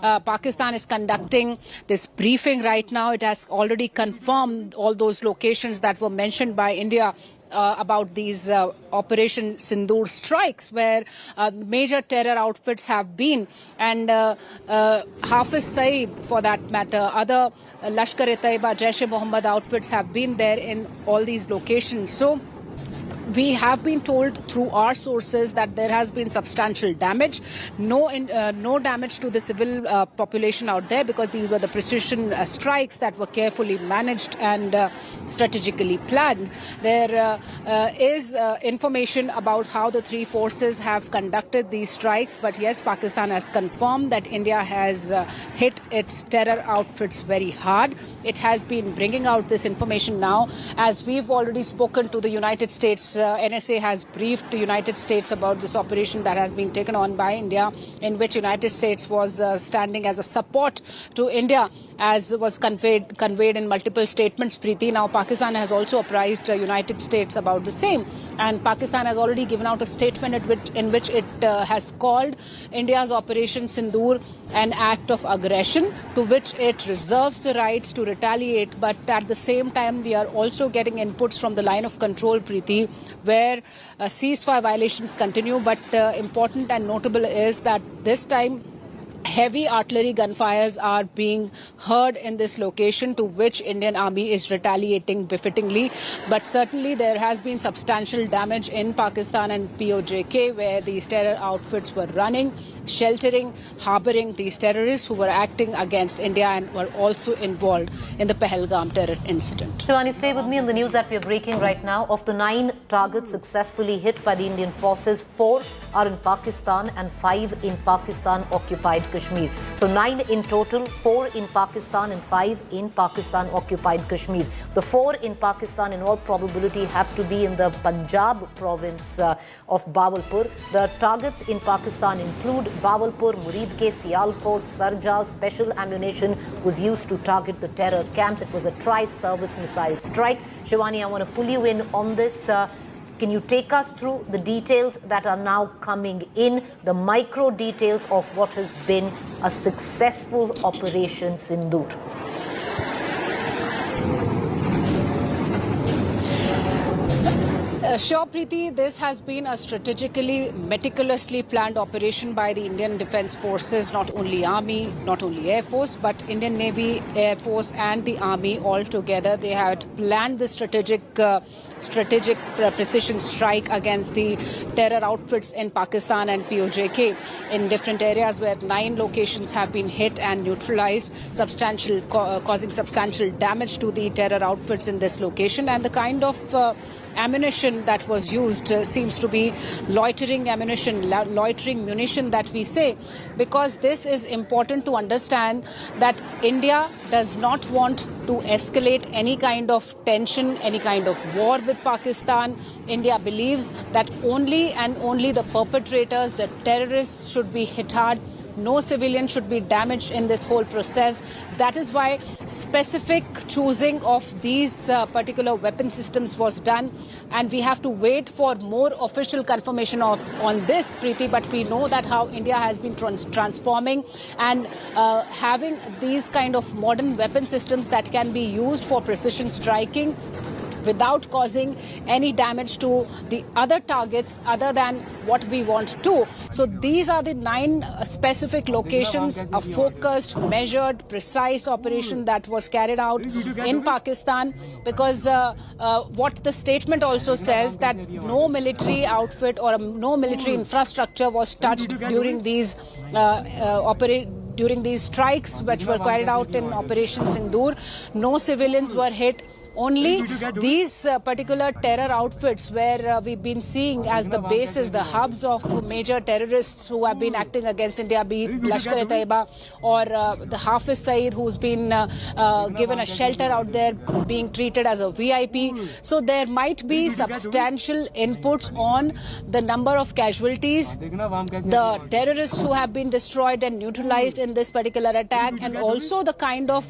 Pakistan is conducting this briefing right now. It has already confirmed all those locations that were mentioned by India about these Operation Sindur strikes, where major terror outfits have been, and Hafiz Saeed, for that matter, other Lashkar-e-Taiba, Jaish-e-Mohammed outfits have been there in all these locations. So we have been told through our sources that there has been substantial damage, no damage to the civil population out there, because these were the precision strikes that were carefully managed and strategically planned. There is information about how the three forces have conducted these strikes, but yes, Pakistan has confirmed that India has hit its terror outfits very hard. It has been bringing out this information now, as we've already spoken to the United States. NSA has briefed the United States about this operation that has been taken on by India, in which United States was standing as a support to India, as was conveyed in multiple statements, Preeti. Now, Pakistan has also apprised the United States about the same. And Pakistan has already given out a statement in which it has called India's Operation Sindur an act of aggression, to which it reserves the rights to retaliate. But at the same time, we are also getting inputs from the line of control, Preeti, where ceasefire violations continue. But important and notable is that this time heavy artillery gunfires are being heard in this location, to which Indian Army is retaliating befittingly. But certainly there has been substantial damage in Pakistan and POJK, where these terror outfits were running, sheltering, harboring these terrorists who were acting against India and were also involved in the Pahalgam terror incident. Shivani, stay with me on the news that we are breaking right now. Of the 9 targets successfully hit by the Indian forces, 4 are in Pakistan and 5 in Pakistan-occupied Kashmir. So 9 in total, 4 in Pakistan and 5 in Pakistan-occupied Kashmir. The 4 in Pakistan in all probability have to be in the Punjab province of Bawalpur. The targets in Pakistan include Bawalpur, Muridke, Sialkot, Sarjal. Special ammunition was used to target the terror camps. It was a tri-service missile strike. Shivani, I want to pull you in on this. Can you take us through the details that are now coming in, the micro details of what has been a successful Operation Sindur? Sure, Preeti, this has been a strategically, meticulously planned operation by the Indian Defence Forces, not only Army, not only Air Force, but Indian Navy, Air Force and the Army all together. They had planned the strategic precision strike against the terror outfits in Pakistan and POJK in different areas, where 9 locations have been hit and neutralized, causing substantial damage to the terror outfits in this location. And the kind of ammunition that was used seems to be loitering munition that we say, because this is important to understand that India does not want to escalate any kind of tension, any kind of war with Pakistan. India believes that only and only the perpetrators, the terrorists, should be hit hard. No civilian should be damaged in this whole process. That is why specific choosing of these particular weapon systems was done. And we have to wait for more official confirmation on this, Preeti. But we know that how India has been transforming and having these kind of modern weapon systems that can be used for precision striking without causing any damage to the other targets other than what we want to. So these are the 9 specific locations, a focused, measured, precise operation that was carried out in Pakistan, because what the statement also says that no military outfit or no military infrastructure was touched during these strikes which were carried out in Operation Sindur. No civilians were hit. only these particular terror outfits where we've been seeing as the bases, the hubs of major terrorists who have been acting against India, be it Lashkar-e-Taiba or the Hafiz Saeed, who's been given a shelter out there, being treated as a VIP. So there might be substantial inputs on the number of casualties, the terrorists who have been destroyed and neutralized in this particular attack, and also the kind of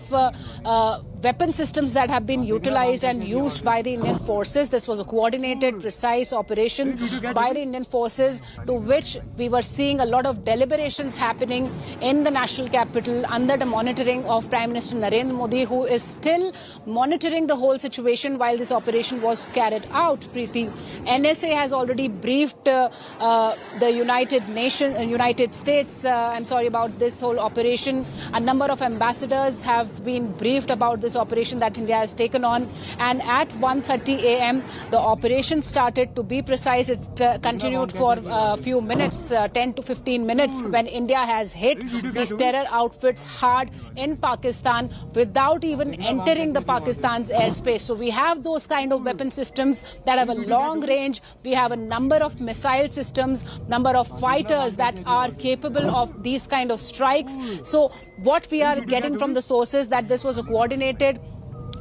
weapon systems that have been utilized and used by the Indian forces. This was a coordinated, precise operation by the Indian forces, to which we were seeing a lot of deliberations happening in the national capital under the monitoring of Prime Minister Narendra Modi, who is still monitoring the whole situation while this operation was carried out. Preeti, NSA has already briefed the United States, about this whole operation. A number of ambassadors have been briefed about this operation that India has taken on, and at 1:30 a.m. the operation started. To be precise, it continued for a few minutes, 10 to 15 minutes, when India has hit these terror outfits hard in Pakistan without even entering the Pakistan's airspace. So we have those kind of weapon systems that have a long range. We have a number of missile systems, number of fighters that are capable of these kind of strikes. So what we are getting from the sources, that this was a coordinated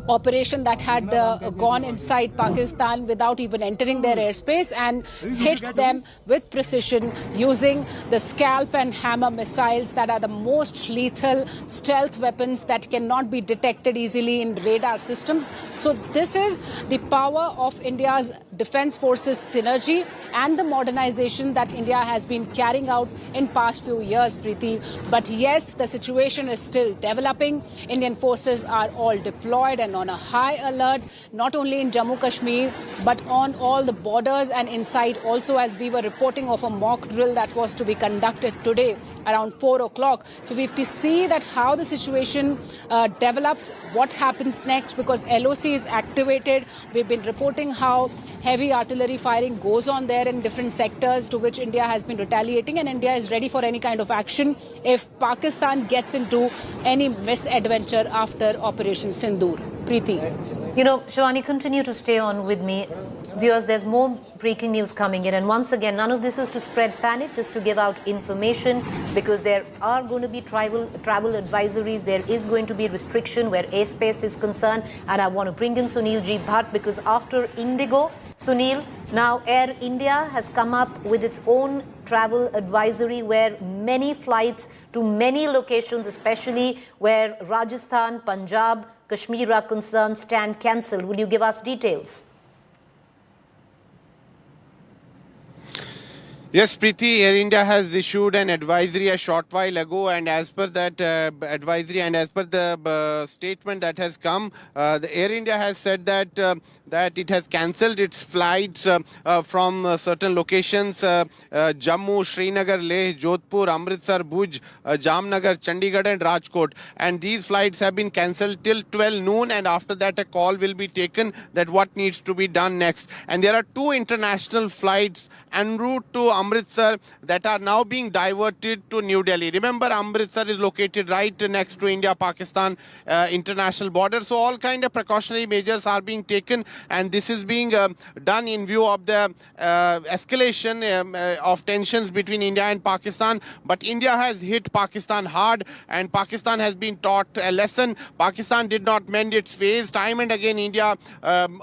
operation that had gone inside Pakistan without even entering their airspace, and hit them with precision using the scalp and hammer missiles that are the most lethal stealth weapons that cannot be detected easily in radar systems. So this is the power of India's defense forces synergy and the modernization that India has been carrying out in past few years, Preeti. But yes, the situation is still developing. Indian forces are all deployed and on a high alert, not only in Jammu Kashmir, but on all the borders and inside also, as we were reporting of a mock drill that was to be conducted today around 4 o'clock. So we have to see that how the situation develops, what happens next, because LOC is activated. We've been reporting how heavy artillery firing goes on there in different sectors, to which India has been retaliating, and India is ready for any kind of action if Pakistan gets into any misadventure after Operation Sindur. Preeti. You know, Shivani, continue to stay on with me. Viewers, there's more breaking news coming in, and once again, none of this is to spread panic, just to give out information, because there are going to be travel advisories. There is going to be restriction where airspace is concerned, and I want to bring in Sunil G. Bhatt, because after Indigo, Sunil, now Air India has come up with its own travel advisory where many flights to many locations, especially where Rajasthan, Punjab, Kashmir are concerned, stand cancelled. Will you give us details? Yes, Preeti, Air India has issued an advisory a short while ago, and as per that advisory and as per the statement that has come, the Air India has said that it has cancelled its flights from certain locations, Jammu, Srinagar, Leh, Jodhpur, Amritsar, Bhuj, Jamnagar, Chandigarh and Rajkot. And these flights have been cancelled till 12 noon, and after that a call will be taken that what needs to be done next. And there are two international flights en route to Amritsar that are now being diverted to New Delhi. Remember, Amritsar is located right next to India-Pakistan international border. So all kind of precautionary measures are being taken, and this is being done in view of the escalation of tensions between India and Pakistan. But India has hit Pakistan hard, and Pakistan has been taught a lesson. Pakistan did not mend its ways. Time and again, India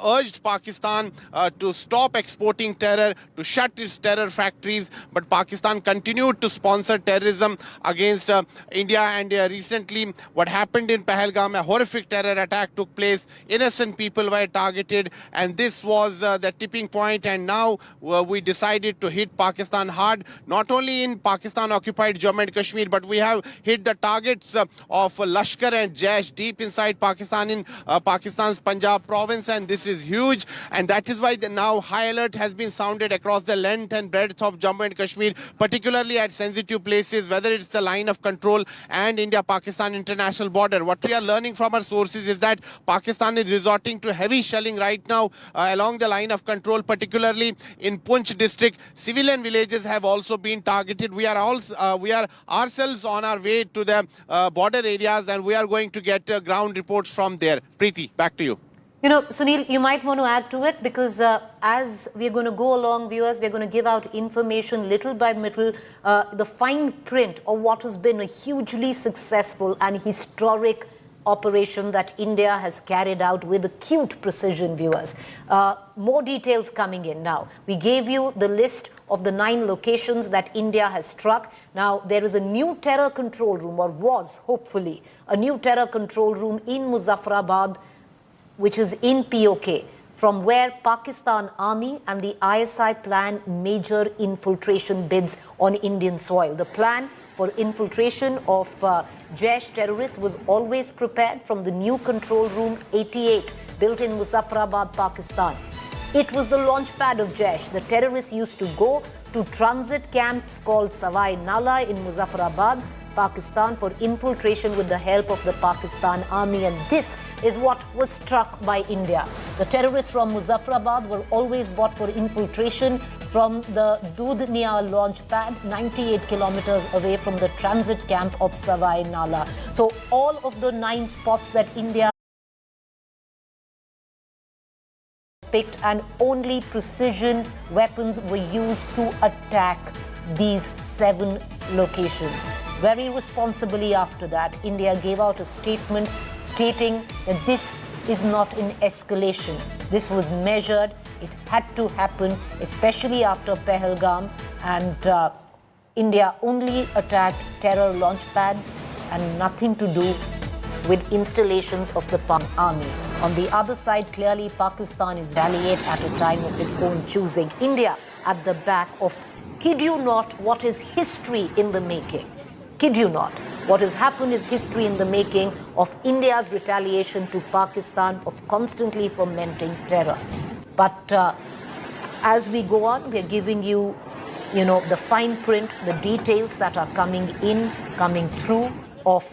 urged Pakistan to stop exporting terror, to shut its terror factories, but Pakistan continued to sponsor terrorism against India. And recently, what happened in Pahalgam, a horrific terror attack took place. Innocent people were targeted, and this was the tipping point. And now we decided to hit Pakistan hard, not only in Pakistan-occupied Jammu and Kashmir, but we have hit the targets of Lashkar and Jaish deep inside Pakistan, in Pakistan's Punjab province, and this is huge. And that is why now high alert has been sounded across the length and breadth of Jammu and Kashmir, particularly at sensitive places, whether it's the line of control and India-Pakistan international border. What we are learning from our sources is that Pakistan is resorting to heavy shelling right now along the line of control, particularly in Poonch district. Civilian villages have also been targeted. We are ourselves on our way to the border areas, and we are going to get ground reports from there. Preeti, back to you. You know, Sunil, you might want to add to it because as we're going to go along, viewers, we're going to give out information little by little, the fine print of what has been a hugely successful and historic operation that India has carried out with acute precision, viewers. More details coming in now. We gave you the list of the 9 locations that India has struck. Now, there is a new terror control room, or was, hopefully, a new terror control room in Muzaffarabad, which is in POK, from where Pakistan Army and the ISI plan major infiltration bids on Indian soil. The plan for infiltration of Jaish terrorists was always prepared from the new control room 88, built in Muzaffarabad, Pakistan. It was the launch pad of Jaish. The terrorists used to go to transit camps called Savai Nala in Muzaffarabad, Pakistan, for infiltration with the help of the Pakistan Army, and this is what was struck by India. The terrorists from Muzaffarabad were always bought for infiltration from the Dudhnia launch pad, 98 kilometers away from the transit camp of Savai Nala. So all of the 9 spots that India picked, and only precision weapons were used to attack these 7 locations. Very responsibly after that, India gave out a statement stating that this is not an escalation. This was measured. It had to happen, especially after Pahalgam, and India only attacked terror launch pads and nothing to do with installations of the army. On the other side, clearly Pakistan is retaliate at a time of its own choosing. India at the back of, kid you not, what is history in the making. Kid you not. What has happened is history in the making of India's retaliation to Pakistan, of constantly fomenting terror. But as we go on, we're giving you, the fine print, the details that are coming in, coming through of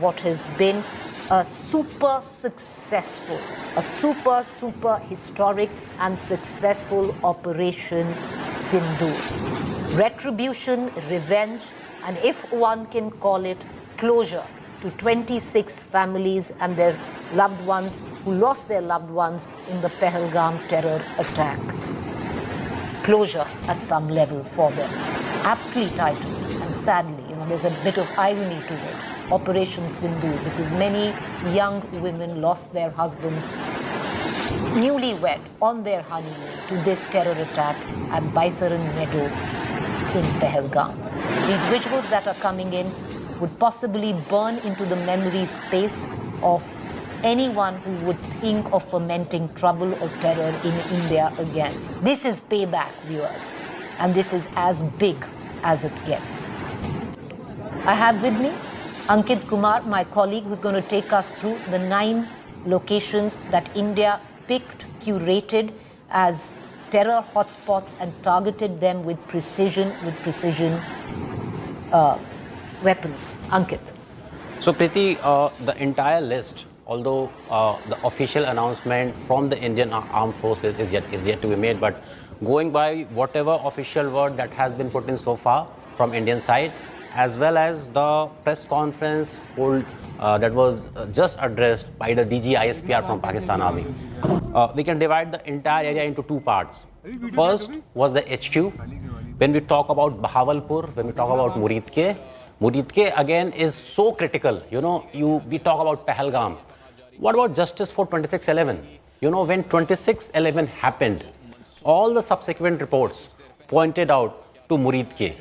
what has been a super successful, a super historic and successful Operation Sindoor. Retribution, revenge, and if one can call it, closure to 26 families and their loved ones who lost their loved ones in the Pahalgam terror attack. Closure at some level for them. Aptly titled, and sadly, there's a bit of irony to it. Operation Sindoor, because many young women lost their husbands newlywed on their honeymoon to this terror attack at Baisaran Meadow in Pahalgam. These visuals that are coming in would possibly burn into the memory space of anyone who would think of fomenting trouble or terror in India again. This is payback, viewers, and this is as big as it gets. I have with me Ankit Kumar, my colleague, who's going to take us through the 9 locations that India picked, curated as terror hotspots and targeted them with precision weapons. Ankit. So Preeti, the entire list, although the official announcement from the Indian Armed Forces is yet to be made, but going by whatever official word that has been put in so far from Indian side, as well as the press conference that was just addressed by the DG ISPR from Pakistan Army. We can divide the entire area into 2 parts. First was the HQ. When we talk about Bahawalpur, when we talk about Muridke again is so critical. We talk about Pahalgam. What about justice for 26/11? When 26/11 happened, all the subsequent reports pointed out to Muridke.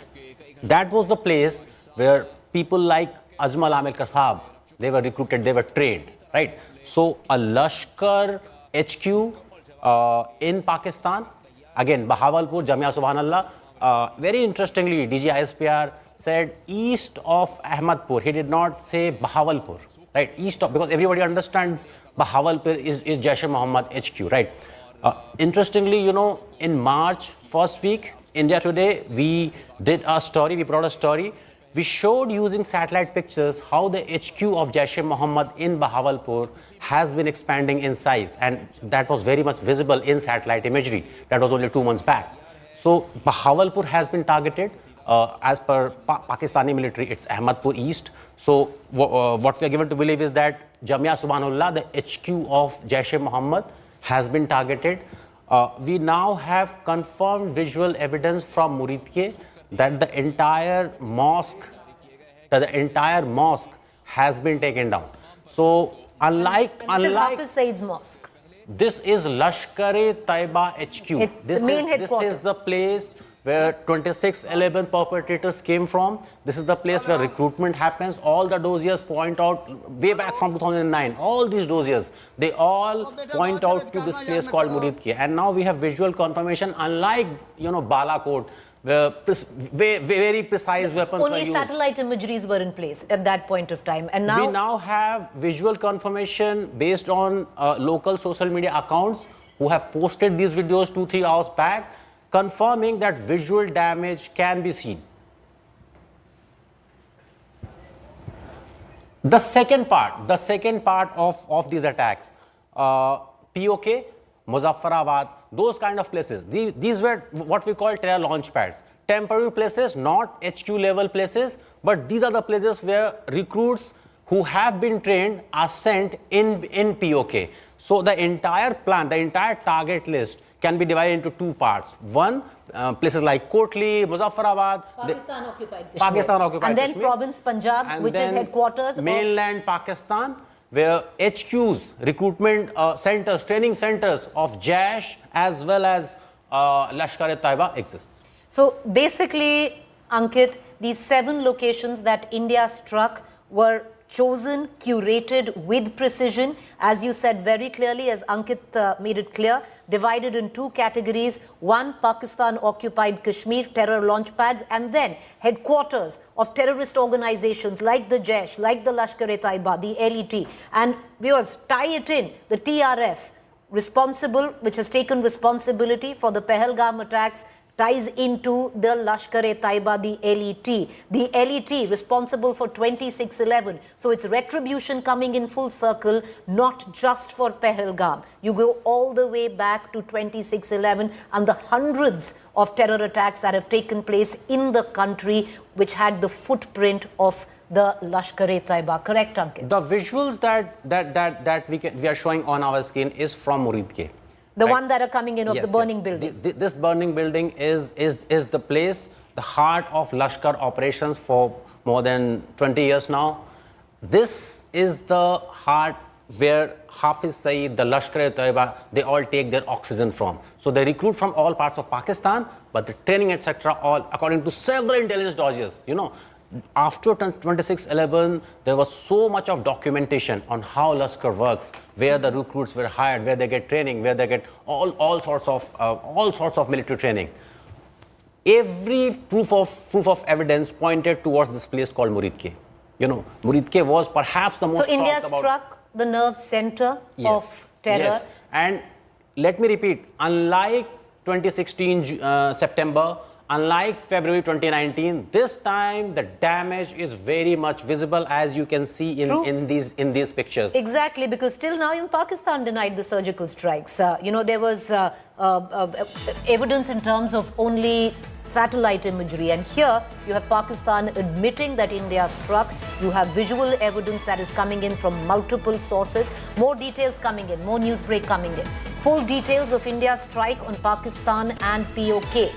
That was the place where people like Ajmal Amir Kasab, they were recruited, they were trained, right? So a Lashkar HQ in Pakistan, again Bahawalpur, Jamia Subhanallah. Very interestingly, DG ISPR said east of Ahmadpur. He did not say Bahawalpur, right? East of, because everybody understands Bahawalpur is Jaish-e-Mohammed HQ, right? Interestingly, in March, first week, India Today, we did a story, we brought a story. We showed using satellite pictures how the HQ of Jaish-e-Mohammed in Bahawalpur has been expanding in size, and that was very much visible in satellite imagery. That was only 2 months back. So Bahawalpur has been targeted. As per Pakistani military, it's Ahmadpur East. So what we are given to believe is that Jamia Subhanullah, the HQ of Jaish-e-Mohammed, has been targeted. We now have confirmed visual evidence from Muridke that the entire mosque has been taken down. So unlike this is Hafiz Saeed's mosque. This is Lashkar-e-Taiba HQ. This is the place where 26/11 perpetrators came from. This is the place where recruitment happens. All the dossiers point out, way back from 2009, all these dossiers, they all point out to this place called Muridke. And now we have visual confirmation, unlike, Balakot, where very precise weapons were Only used. satellite imageries were in place at that point of time. And now we now have visual confirmation based on local social media accounts who have posted these videos 2-3 hours back, confirming that visual damage can be seen. The second part of these attacks, POK, Muzaffarabad, those kind of places, these were what we call terror launch pads. Temporary places, not HQ level places, but these are the places where recruits who have been trained are sent in POK. So the entire plan, the entire target list can be divided into two parts. One, places like Kotli, Muzaffarabad, Pakistan occupied Kashmir. And then province Punjab, which is headquarters mainland Pakistan, where HQs, recruitment centers, training centers of Jaish as well as Lashkar-e-Taiba exists. So basically, Ankit, these 7 locations that India struck were chosen, curated with precision, as you said very clearly, as Ankit made it clear, divided in 2 categories. One, Pakistan-occupied Kashmir, terror launch pads, and then headquarters of terrorist organizations like the Jaish, like the Lashkar-e-Taiba, the LET. And viewers, tie it in, the TRF, responsible, which has taken responsibility for the Pahalgam attacks, ties into the Lashkar-e-Taiba, the LET. The LET responsible for 26/11. So it's retribution coming in full circle, not just for Pahalgam. You go all the way back to 26/11 and the hundreds of terror attacks that have taken place in the country, which had the footprint of the Lashkar-e-Taiba. Correct, Ankit? The visuals that we are showing on our screen is from Muridke. The one that are coming in of the burning building. This burning building is the place, the heart of Lashkar operations for more than 20 years now. This is the heart where Hafiz Saeed, the Lashkar-e-Taiba, they all take their oxygen from. So they recruit from all parts of Pakistan, but the training, etc., all according to several intelligence dossiers. After 26/11, there was so much of documentation on how Lashkar works, where the recruits were hired, where they get training, where they get all sorts of military training. Every proof of evidence pointed towards this place called Muridke. Muridke was perhaps the most. So India struck the nerve center of terror. Yes, and let me repeat: unlike 2016 September. Unlike February 2019, this time the damage is very much visible, as you can see in these pictures. Exactly, because still now in Pakistan denied the surgical strikes. There was evidence in terms of only satellite imagery, and here you have Pakistan admitting that India struck. You have visual evidence that is coming in from multiple sources. More details coming in, more news break coming in. Full details of India's strike on Pakistan and POK.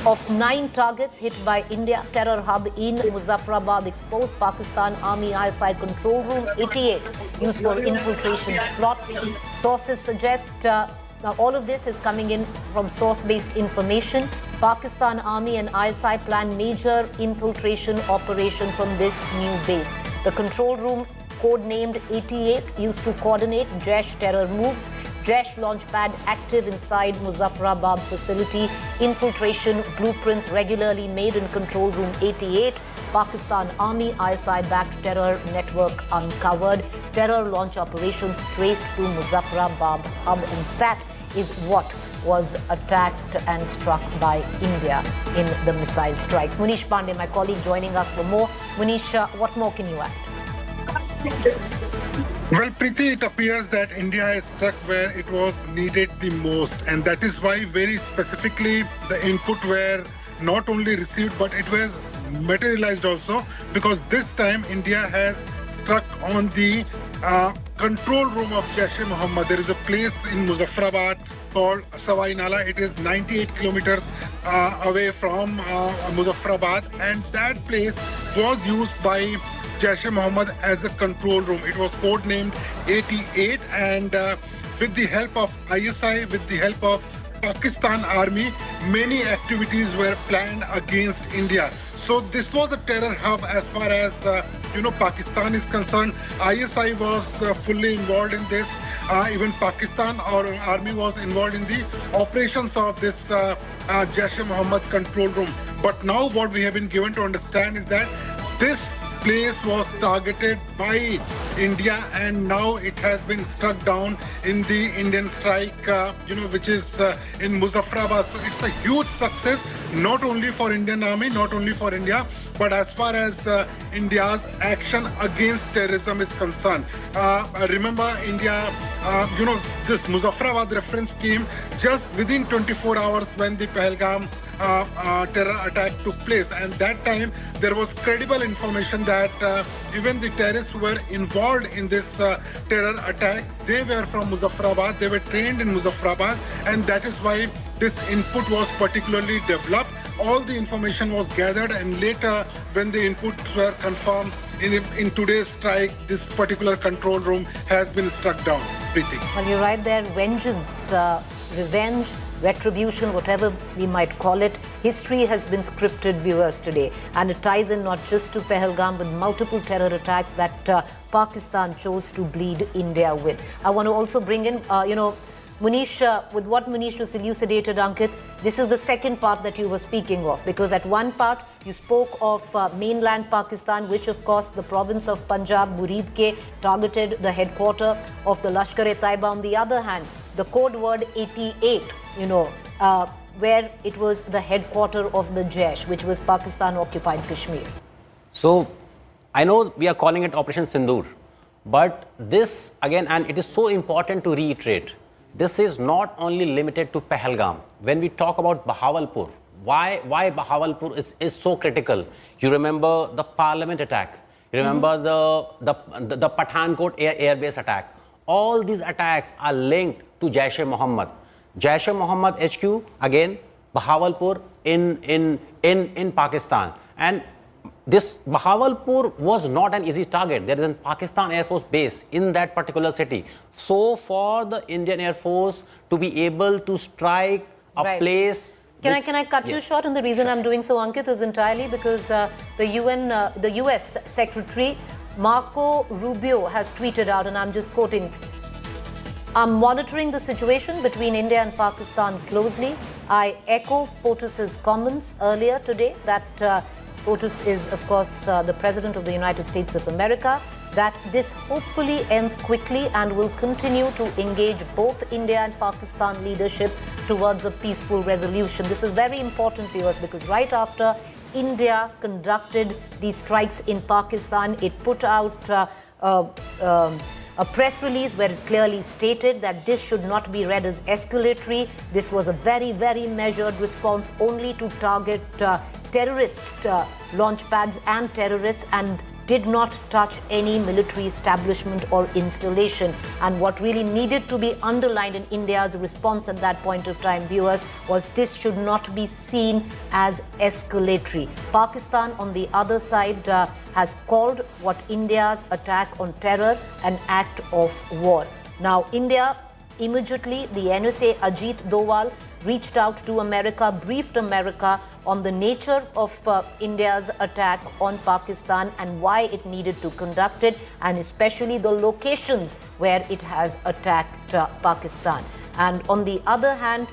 Of 9 targets hit by India, terror hub in Muzaffarabad exposed, Pakistan Army ISI control room 88 used for infiltration plots. Sources suggest, now all of this is coming in from source-based information. Pakistan Army and ISI plan major infiltration operation from this new base. The control room, codenamed 88, used to coordinate Jaish terror moves. Jaish launch pad active inside Muzaffarabad facility. Infiltration blueprints regularly made in control room 88. Pakistan Army ISI-backed terror network uncovered. Terror launch operations traced to Muzaffarabad hub. And that is what was attacked and struck by India in the missile strikes. Munish Pandey, my colleague, joining us for more. Munish, what more can you add? Well, Preeti, it appears that India has struck where it was needed the most, and that is why very specifically the input where not only received, but it was materialized also, because this time India has struck on the control room of Jaish-e-Mohammed. There is a place in Muzaffarabad called Sawai Nala. It is 98 kilometers away from Muzaffarabad, and that place was used by Jaish-e-Mohammed as a control room. It was codenamed 88, and with the help of ISI, with the help of Pakistan Army, many activities were planned against India. So this was a terror hub as far as Pakistan is concerned. ISI was fully involved in this. Even Pakistan or army was involved in the operations of this Jaish-e-Mohammed control room. But now what we have been given to understand is that this place was targeted by India, and now it has been struck down in the Indian strike, which is in Muzaffarabad. So it's a huge success, not only for Indian Army, not only for India, but as far as India's action against terrorism is concerned. Remember, India, this Muzaffarabad reference came just within 24 hours when the Pahalgam terror attack took place, and that time there was credible information that even the terrorists who were involved in this terror attack, they were from Muzaffarabad, they were trained in Muzaffarabad, and that is why this input was particularly developed. All the information was gathered, and later when the inputs were confirmed in today's strike, this particular control room has been struck down. Preeti. Well, you're right there. Vengeance, revenge, retribution, whatever we might call it, history has been scripted, viewers, today. And it ties in not just to Pahalgam, with multiple terror attacks that Pakistan chose to bleed India with. I want to also bring in, Munish, with what Munish was elucidated, Ankit, this is the second part that you were speaking of, because at one part you spoke of mainland Pakistan, which of course the province of Punjab, Muridke, targeted the headquarter of the Lashkar-e-Taiba. On the other hand, the code word 88, where it was the headquarter of the Jaish, which was Pakistan-occupied Kashmir. So, I know we are calling it Operation Sindur, but this again, and it is so important to reiterate, this is not only limited to Pahalgam. When we talk about Bahawalpur, why Bahawalpur is so critical? You remember the Parliament attack. You remember the Pathankot air base attack. All these attacks are linked to Jaish-e-Mohammed. Jaish-e-Mohammed HQ, again, Bahawalpur in Pakistan. And this Bahawalpur was not an easy target. There is a Pakistan Air Force base in that particular city. So for the Indian Air Force to be able to strike a place... Can I cut you short? And the reason I'm doing so, Ankit, is entirely because the US Secretary Marco Rubio has tweeted out, and I'm just quoting, "I'm monitoring the situation between India and Pakistan closely. I echo POTUS's comments earlier today," that POTUS is, of course, the President of the United States of America, "that this hopefully ends quickly and will continue to engage both India and Pakistan leadership towards a peaceful resolution." This is very important, viewers, because right after India conducted these strikes in Pakistan, it put out a press release where it clearly stated that this should not be read as escalatory. This was a very, very measured response only to target terrorist launch pads and terrorists, and did not touch any military establishment or installation. And what really needed to be underlined in India's response at that point of time, viewers, was this should not be seen as escalatory. Pakistan, on the other side, has called what India's attack on terror an act of war. Now, India, immediately, the NSA Ajit Doval reached out to America, briefed America on the nature of India's attack on Pakistan and why it needed to conduct it, and especially the locations where it has attacked Pakistan. And on the other hand,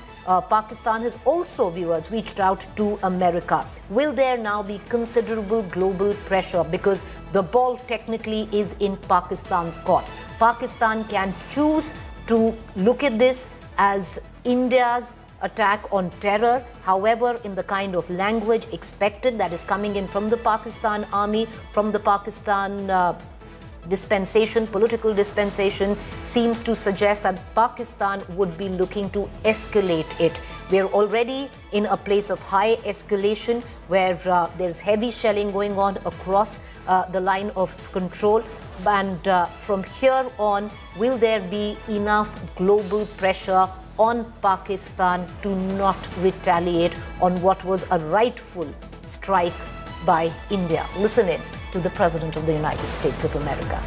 Pakistan has also, viewers, reached out to America. Will there now be considerable global pressure? Because the ball technically is in Pakistan's court. Pakistan can choose to look at this as India's attack on terror, however, in the kind of language expected that is coming in from the Pakistan army, from the Pakistan dispensation, political dispensation, seems to suggest that Pakistan would be looking to escalate it. We're already in a place of high escalation where there's heavy shelling going on across the line of control. And from here on, will there be enough global pressure on Pakistan to not retaliate on what was a rightful strike by India? Listen in to the President of the United States of America.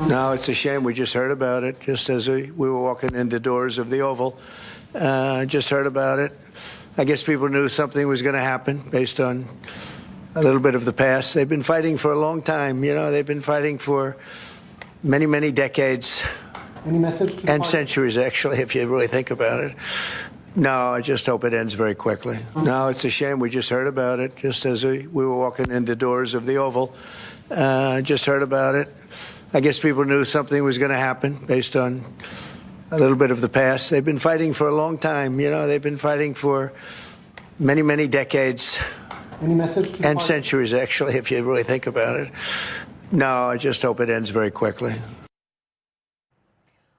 No, it's a shame. We just heard about it just as we were walking in the doors of the Oval. Just heard about it. I guess people knew something was going to happen based on a little bit of the past. They've been fighting for a long time. You know, they've been fighting for many, many decades. Any message to and centuries, actually, if you really think about it. No, I just hope it ends very quickly. No, it's a shame. We just heard about it just as we were walking in the doors of the Oval. Just heard about it. I guess people knew something was going to happen based on a little bit of the past. They've been fighting for a long time. You know, they've been fighting for many, many decades. Any message to and centuries, actually, if you really think about it. No, I just hope it ends very quickly.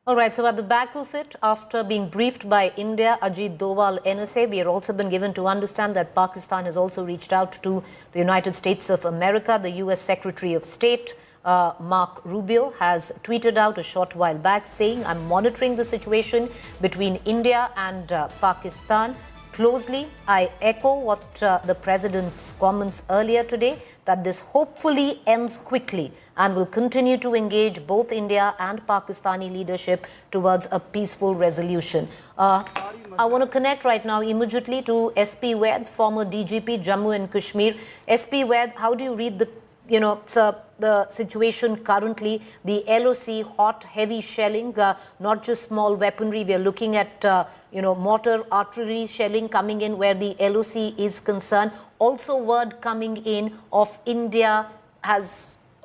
All right, so at the back of it, after being briefed by India, Ajit Doval, NSA, we have also been given to understand that Pakistan has also reached out to the United States of America. The U.S. Secretary of State, Mark Rubio, has tweeted out a short while back saying, I'm monitoring the situation between India and Pakistan closely. I echo what the President's comments earlier today, that this hopefully ends quickly and will continue to engage both India and Pakistani leadership towards a peaceful resolution. I want to connect right now immediately to SP Vaid, former DGP, Jammu and Kashmir. SP Vaid, how do you read the situation currently? The LOC, hot, heavy shelling, not just small weaponry. We are looking at, mortar, artillery shelling coming in where the LOC is concerned. Also word coming in of India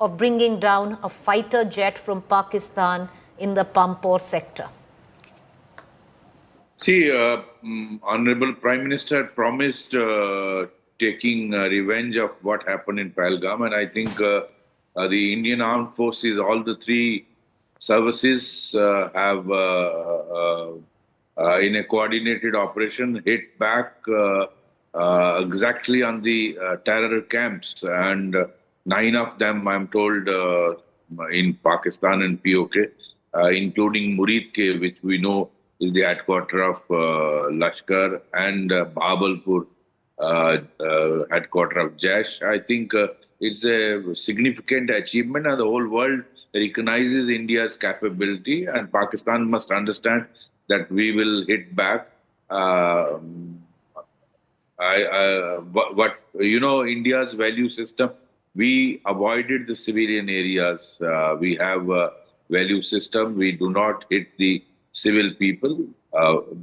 of bringing down a fighter jet from Pakistan in the Pampore sector. See, Honorable Prime Minister promised taking revenge of what happened in Pahalgam, and I think the Indian Armed Forces, all the three services have, in a coordinated operation, hit back exactly on the terror camps, and 9 of them, I'm told, in Pakistan and POK, including Murid-Ke, which we know is the headquarters of Lashkar, and Bahawalpur, headquarters of Jaish. I think it's a significant achievement, and the whole world recognizes India's capability, and Pakistan must understand that we will hit back. India's value system, we avoided the civilian areas. We have a value system. We do not hit the civil people,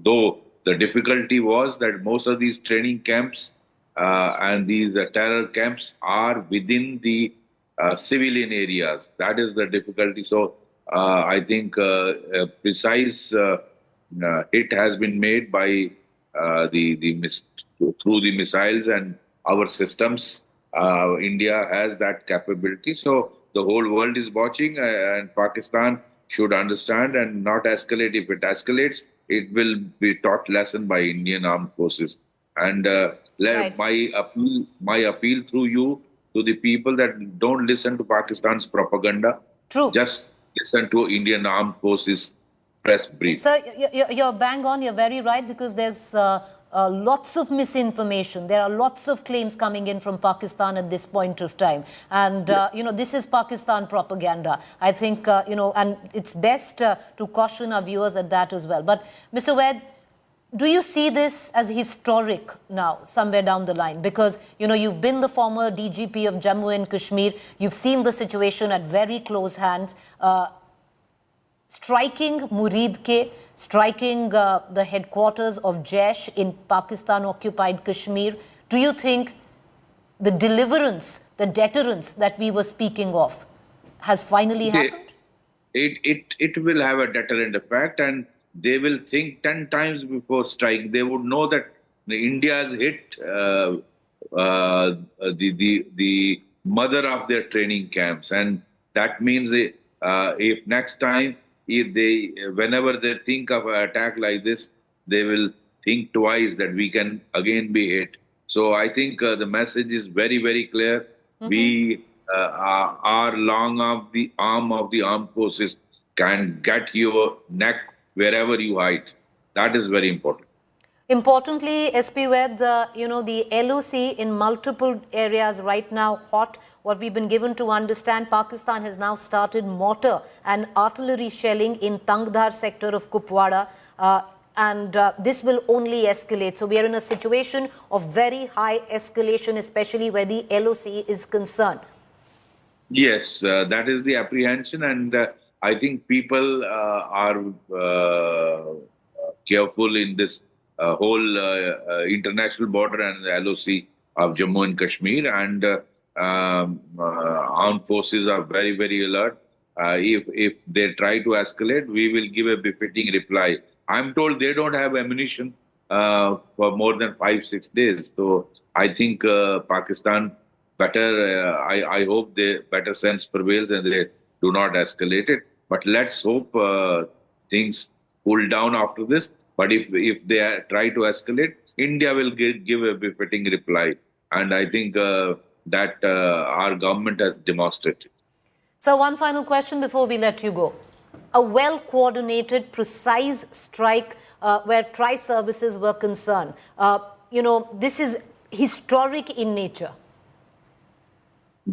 though the difficulty was that most of these training camps and these terror camps are within the civilian areas. That is the difficulty. So I think a precise hit has been made by through the missiles and our systems. India has that capability. So the whole world is watching, and Pakistan should understand and not escalate. If it escalates, it will be taught lesson by Indian Armed Forces. And my appeal through you to the people that don't listen to Pakistan's propaganda. True. Just listen to Indian Armed Forces press brief. Sir, you're bang on. You're very right, because there's lots of misinformation. There are lots of claims coming in from Pakistan at this point of time. And, this is Pakistan propaganda. I think, and it's best to caution our viewers at that as well. But, Mr. Vaid, do you see this as historic now, somewhere down the line? Because, you've been the former DGP of Jammu and Kashmir. You've seen the situation at very close hands. Striking Murid-Ke, striking the headquarters of Jaish in Pakistan-occupied Kashmir. Do you think the deliverance, the deterrence that we were speaking of has finally happened? It will have a deterrent effect, and they will think 10 times before strike. They would know that India has hit the mother of their training camps, and that means if next time, if they, whenever they think of an attack like this, they will think twice that we can again be hit. So I think the message is very, very clear. We are long of the arm of the armed forces can get your neck wherever you hide. That is very important. Importantly, SP Ved, the LOC in multiple areas right now hot. What we've been given to understand, Pakistan has now started mortar and artillery shelling in Tangdhar sector of Kupwara. And this will only escalate. So we are in a situation of very high escalation, especially where the LOC is concerned. Yes, that is the apprehension, and I think people are careful in this whole international border and the LOC of Jammu and Kashmir, and armed forces are very, very alert. If they try to escalate, we will give a befitting reply. I'm told they don't have ammunition for more than 5-6 days. So I think Pakistan better, I hope the better sense prevails and they do not escalate it. But let's hope things cool down after this. But if they try to escalate, India will give a befitting reply. And I think that our government has demonstrated. So one final question before we let you go. A well-coordinated, precise strike where tri-services were concerned. This is historic in nature.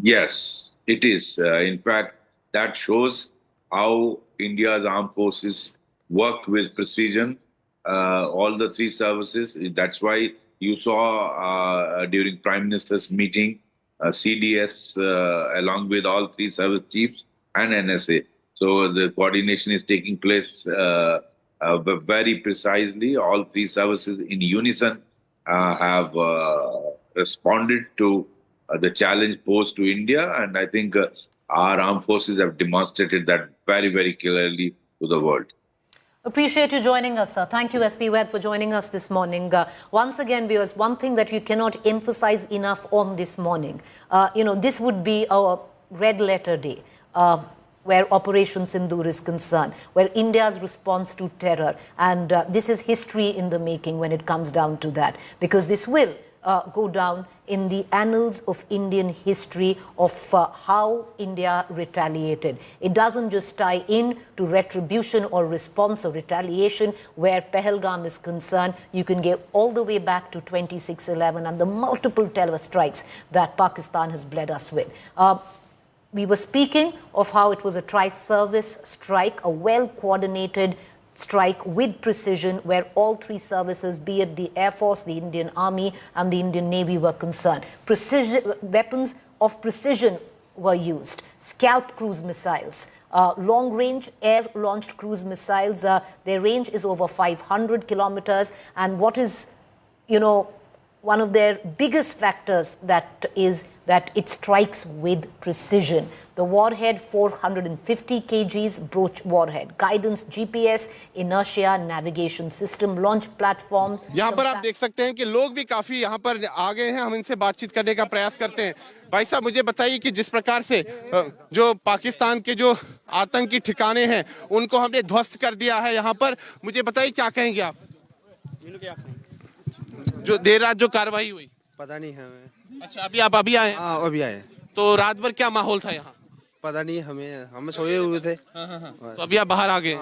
Yes, it is. In fact, that shows how India's armed forces work with precision, all the three services. That's why you saw during Prime Minister's meeting, CDS along with all three service chiefs and NSA. So the coordination is taking place very precisely. All three services in unison have responded to the challenge posed to India. And I think our armed forces have demonstrated that very, very clearly to the world. Appreciate you joining us, sir. Thank you, SP Ved, for joining us this morning. Once again, viewers, one thing that you cannot emphasize enough on this morning, this would be our red letter day. Where Operation Sindur is concerned, where India's response to terror, and this is history in the making when it comes down to that, because this will go down in the annals of Indian history of how India retaliated. It doesn't just tie in to retribution or response or retaliation where Pahalgam is concerned. You can get all the way back to 26/11 and the multiple terror strikes that Pakistan has bled us with. We were speaking of how it was a tri-service strike, a well-coordinated strike with precision where all three services, be it the Air Force, the Indian Army and the Indian Navy were concerned. Weapons of precision were used. Scalp cruise missiles, long-range air-launched cruise missiles. Their range is over 500 kilometers. And what is, one of their biggest factors that is that it strikes with precision. The warhead, 450 kgs broach warhead. Guidance, GPS, inertia, navigation system, launch platform. यहाँ पर आप देख सकते हैं कि लोग भी काफी यहाँ पर आ गए हैं. हम इनसे बातचीत करने का प्रयास करते हैं. भाई साहब, मुझे बताइए कि जिस प्रकार से जो पाकिस्तान के जो आतंकी ठिकाने हैं उनको हमने ध्वस्त कर दिया है यहाँ पर, मुझे बताइए क्या कहेंगे आप? जो देर रात जो कार्रवाई हुई, पता नहीं है. अच्छा, अभी आए हैं? हाँ, अभी आए. तो रात भर क्या माहौल था यहाँ? पता नहीं, हम सोए हुए थे. तो अभी आप बाहर आ गए.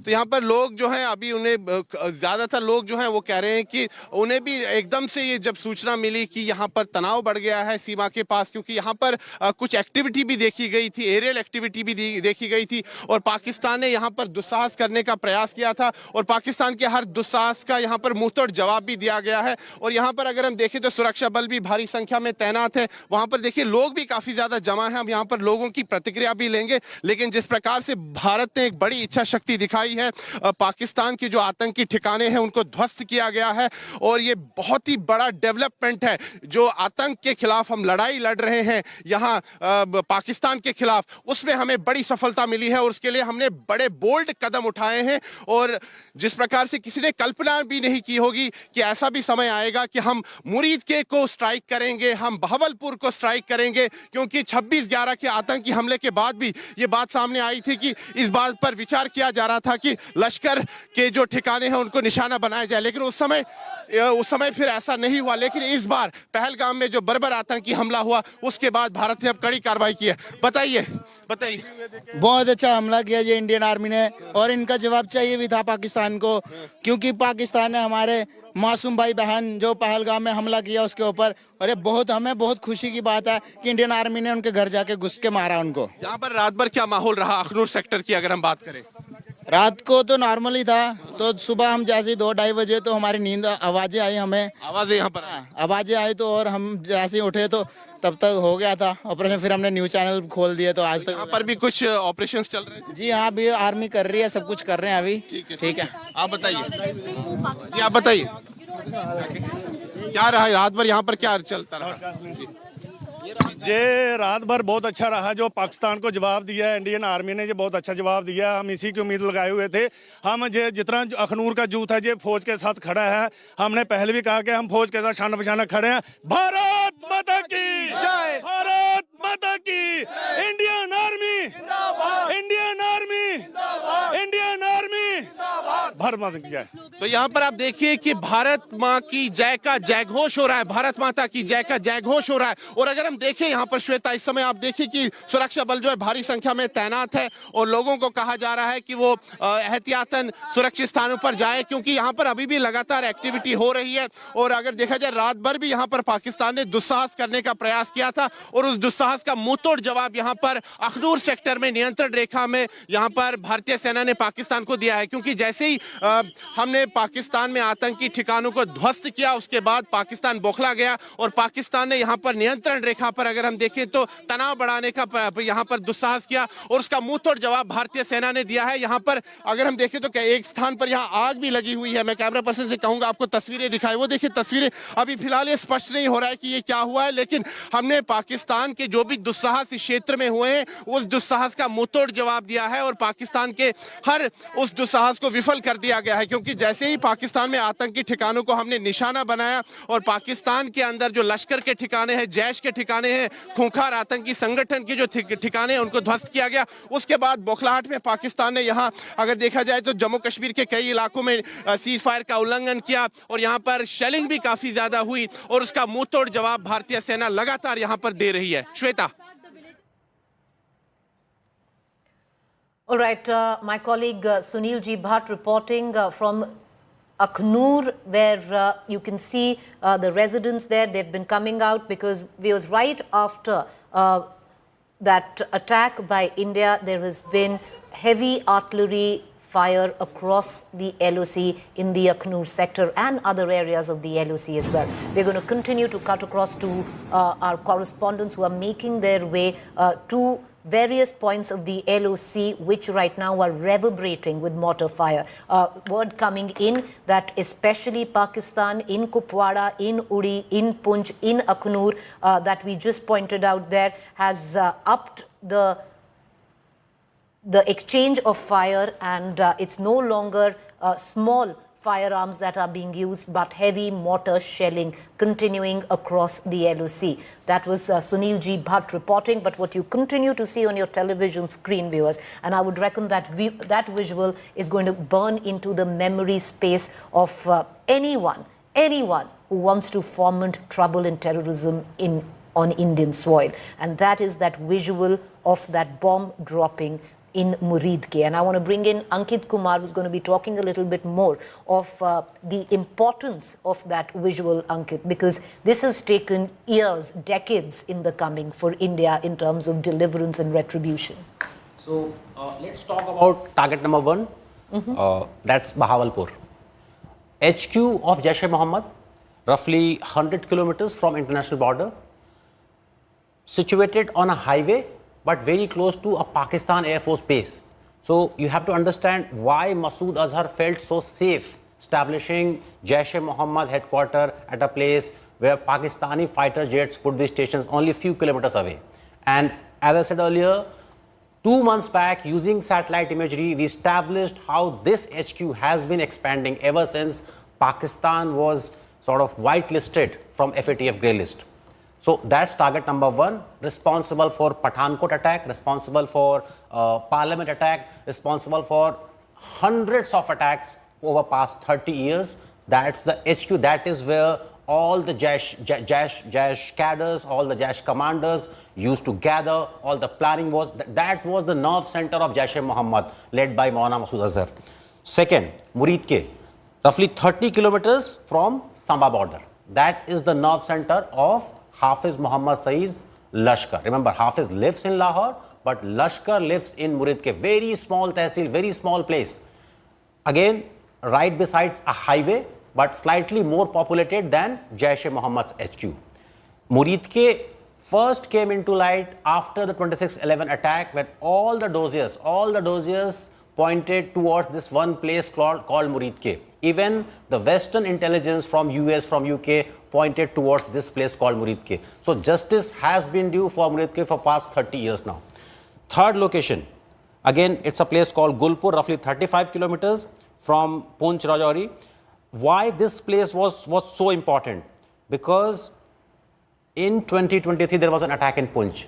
तो यहाँ पर लोग जो हैं, अभी उन्हें ज्यादातर लोग जो हैं वो कह रहे हैं कि उन्हें भी एकदम से ये जब सूचना मिली कि यहाँ पर तनाव बढ़ गया है सीमा के पास, क्योंकि यहाँ पर कुछ एक्टिविटी भी देखी गई थी, एरियल एक्टिविटी भी देखी गई थी और पाकिस्तान ने यहाँ पर दुस्साहस करने का प्रयास किया था और पाकिस्तान के हर दुस्साहस का यहाँ पर मुंहतोड़ जवाब भी दिया गया है. और यहाँ पर अगर हम देखें तो सुरक्षा बल भी भारी संख्या में तैनात है. वहाँ पर देखिए लोग भी काफी ज्यादा जमा है. हम यहाँ पर लोगों की प्रतिक्रिया भी लेंगे, लेकिन जिस प्रकार से भारत ने एक बड़ी इच्छा शक्ति दिखाई आई है। पाकिस्तान के जो आतंकी ठिकाने हैं उनको ध्वस्त किया गया है और ये बहुत ही बड़ा डेवलपमेंट है। जो आतंक के खिलाफ हम लड़ाई लड़ रहे हैं यहाँ पाकिस्तान के खिलाफ, उसमें हमें बड़ी सफलता मिली है और उसके लिए हमने बड़े बोल्ड कदम उठाए हैं। और जिस प्रकार से किसी ने कल्पना भी नहीं की होगी कि ऐसा भी समय आएगा कि हम मुरीद के को स्ट्राइक करेंगे, हम बहावलपुर को स्ट्राइक करेंगे, क्योंकि 26/11 के आतंकी हमले के बाद भी ये बात सामने आई थी कि इस बात पर विचार किया जा रहा था कि लश्कर के जो ठिकाने हैं उनको निशाना बनाया जाए, लेकिन उस समय फिर ऐसा नहीं हुआ। लेकिन इस बार पहलगाम में जो बर्बर आतंकी हमला हुआ उसके बाद भारत ने अब कड़ी कार्रवाई की है। बताइए। बहुत अच्छा हमला किया ये इंडियन आर्मी ने, और इनका जवाब चाहिए भी था पाकिस्तान को, क्योंकि पाकिस्तान ने हमारे मासूम भाई बहन जो पहलगाम में हमला किया उसके ऊपर, और ये हमें बहुत खुशी की बात है कि इंडियन आर्मी ने उनके घर जाके घुस के मारा उनको। यहाँ पर रात भर क्या माहौल रहा अखनूर सेक्टर की अगर हम बात करें? रात को तो नॉर्मल ही था, तो सुबह हम जैसे 2-2:30 बजे तो हमारी नींद आवाजें आई, हमें आवाजें यहाँ पर आवाजें आई तो, और हम जैसे ही उठे तो तब तक हो गया था ऑपरेशन। फिर हमने न्यूज चैनल खोल दिए तो आज तक यहाँ पर भी कुछ ऑपरेशंस चल रहे हैं। जी हाँ, भी आर्मी कर रही है, सब कुछ कर रहे हैं अभी। ठीक है, आप बताइए जी, आप बताइए क्या रहा रात भर यहाँ पर, क्या चलता रहा? ये रात भर बहुत अच्छा रहा, जो पाकिस्तान को जवाब दिया है इंडियन आर्मी ने, ये बहुत अच्छा जवाब दिया। हम इसी की उम्मीद लगाए हुए थे। हम जितना अखनूर का जूथ है ये फौज के साथ खड़ा है। हमने पहले भी कहा कि हम फौज के साथ शान बशाना खड़े हैं। भारत माता की जय, भारत माता की, Indian army, Indian army, Indian army, Bharat माता की जय। तो यहाँ पर आप देखिए कि भारत माँ की जय का जयघोष हो रहा है, भारत माता की जय का जयघोष हो रहा है। और अगर हम देखें यहाँ पर श्वेता, इस समय आप देखिए कि सुरक्षा बल जो है भारी संख्या में तैनात है और लोगों को कहा जा रहा है कि वो एहतियातन सुरक्षित स्थानों पर जाए, क्योंकि यहाँ पर अभी भी लगातार एक्टिविटी हो रही है। और अगर देखा जाए रात भर भी यहाँ पर पाकिस्तान ने दुस्साहस करने का प्रयास किया था और उस दुस्साहस का मुंहतोड़ जवाब यहाँ पर अखनूर सेक्टर में नियंत्रण रेखा में यहाँ पर भारतीय सेना ने पाकिस्तान को दिया है। क्योंकि जैसे ही हमने पाकिस्तान में आतंकी ठिकानों को ध्वस्त किया उसके बाद पाकिस्तान बौखला गया और पाकिस्तान ने यहाँ पर नियंत्रण रेखा पर अगर हम देखें तो तनाव बढ़ाने का यहाँ पर दुस्साहस किया और उसका मुंहतोड़ जवाब भारतीय सेना ने दिया है। यहाँ पर अगर हम देखें तो एक स्थान पर यहाँ आग भी लगी हुई है। मैं कैमरा पर्सन से कहूंगा आपको तस्वीरें दिखाएं। वो देखिए तस्वीरें, अभी फिलहाल ये स्पष्ट नहीं हो रहा है कि ये क्या हुआ है, लेकिन हमने पाकिस्तान के जो भी दुस्साहस इस क्षेत्र में हुए हैं उस दुस्साहस का मुंहतोड़ जवाब दिया है और पाकिस्तान के हर उस दुस्साहस को विफल कर दिया गया है। क्योंकि जैसे ही पाकिस्तान में आतंकी ठिकानों को हमने निशाना बनाया और पाकिस्तान के अंदर जो लश्कर के ठिकाने हैं, जैश के ठिकाने हैं, खूंखार आतंकी संगठन के जो ठिकाने हैं उनको ध्वस्त किया गया। उसके बाद बौखलाहट में पाकिस्तान ने यहाँ अगर देखा जाए तो जम्मू कश्मीर के कई इलाकों में सीज फायर का उल्लंघन किया और यहाँ पर शेलिंग भी काफी ज्यादा हुई और उसका मुंहतोड़ जवाब भारतीय सेना लगातार यहाँ पर दे रही है। Shweta. All right, my colleague Sunil G. Bhatt reporting from Akhnur, where you can see the residents there. They've been coming out because it was right after that attack by India. There has been heavy artillery fire across the LOC in the Akhnur sector and other areas of the LOC as well. We're going to continue to cut across to our correspondents who are making their way to various points of the LOC, which right now are reverberating with mortar fire. Word coming in that especially Pakistan, in Kupwara, in Uri, in Poonch, in Akhnur, that we just pointed out there, has upped the exchange of fire, and it's no longer small firearms that are being used, but heavy mortar shelling continuing across the LOC. That was Sunil G. Bhatt reporting, but what you continue to see on your television screen, viewers, and I would reckon that that visual is going to burn into the memory space of anyone who wants to foment trouble and terrorism on Indian soil. And that is that visual of that bomb dropping in Muridke. And I want to bring in Ankit Kumar, who's going to be talking a little bit more of the importance of that visual, Ankit, because this has taken years, decades in the coming for India in terms of deliverance and retribution. So let's talk about target number one. That's Bahawalpur. HQ of Jaish-e-Mohammed, roughly 100 kilometers from international border, situated on a highway but very close to a Pakistan Air Force base. So you have to understand why Masood Azhar felt so safe establishing Jaish-e-Mohammed headquarters at a place where Pakistani fighter jets would be stationed only a few kilometers away. And as I said earlier, 2 months back, using satellite imagery, we established how this HQ has been expanding ever since Pakistan was sort of whitelisted from FATF grey list. So that's target number 1, responsible for Pathankot attack, responsible for Parliament attack, responsible for hundreds of attacks over past 30 years. That's the HQ. That is where all the Jaish cadres, all the Jaish commanders used to gather, all the planning was, that was the nerve center of Jaish-e-Mohammed, led by Maulana Masood Azhar. Second, Murid Ke, roughly 30 kilometers from Samba border. That is the nerve center of Hafiz Muhammad Saeed's Lashkar. Remember, Hafiz lives in Lahore, but Lashkar lives in Murid Ke, very small tehsil, very small place. Again, right besides a highway, but slightly more populated than Jaish-e-Mohammed's HQ. Murid Ke first came into light after the 26/11 attack, when all the dossiers pointed towards this one place called Murid Ke. Even the Western intelligence from US, from UK pointed towards this place called Murid Ke. So justice has been due for Murid Ke for past 30 years now. Third location, again, it's a place called Gulpur, roughly 35 kilometers from Poonch Rajouri. Why this place was so important? Because in 2023 there was an attack in Poonch.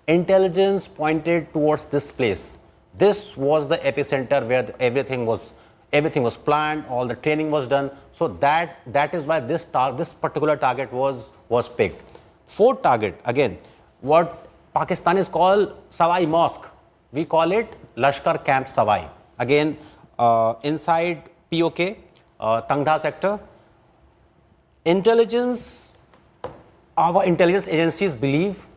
Intelligence pointed towards this place. This was the epicenter where everything was planned, all the training was done. So that is why this particular target was picked. Fourth target, again, what Pakistanis call Sawai Mosque, we call it Lashkar Camp Sawai. Again, inside POK, Tangda sector. Our intelligence agencies believe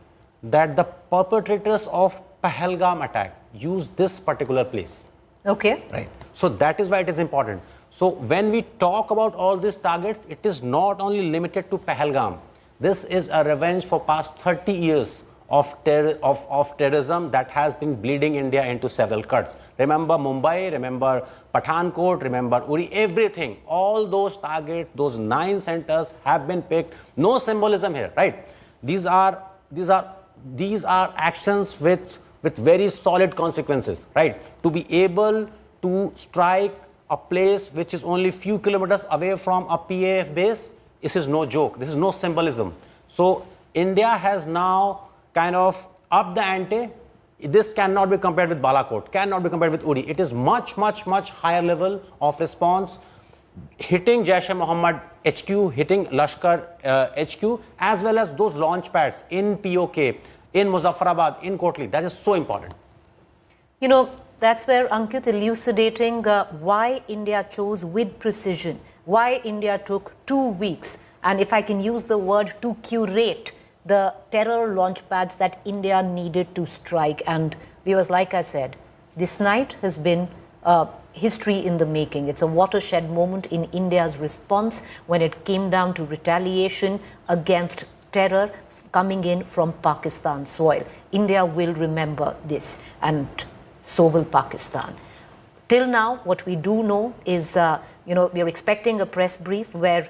that the perpetrators of Pahalgam attack used this particular place. Okay. Right. So that is why it is important. So when we talk about all these targets, it is not only limited to Pahalgam. This is a revenge for past 30 years of terrorism that has been bleeding India into several cuts. Remember Mumbai, remember Pathankot, remember Uri, everything. All those targets, those 9 centers have been picked. No symbolism here, right? These are actions with very solid consequences, right? To be able to strike a place which is only few kilometers away from a PAF base, this is no joke. This is no symbolism. So India has now kind of up the ante. This cannot be compared with Balakot, cannot be compared with Uri. It is much higher level of response, hitting Jaish-e-Mohammed HQ, hitting Lashkar HQ, as well as those launch pads in POK, in Muzaffarabad, in Kotli. That is so important. You know, that's where Ankit elucidating why India chose with precision, why India took 2 weeks, and if I can use the word, to curate the terror launch pads that India needed to strike. And viewers, like I said, this night has been history in the making. It's a watershed moment in India's response when it came down to retaliation against terror coming in from Pakistan soil. India will remember this, and so will Pakistan. Till now, what we do know is, we are expecting a press brief where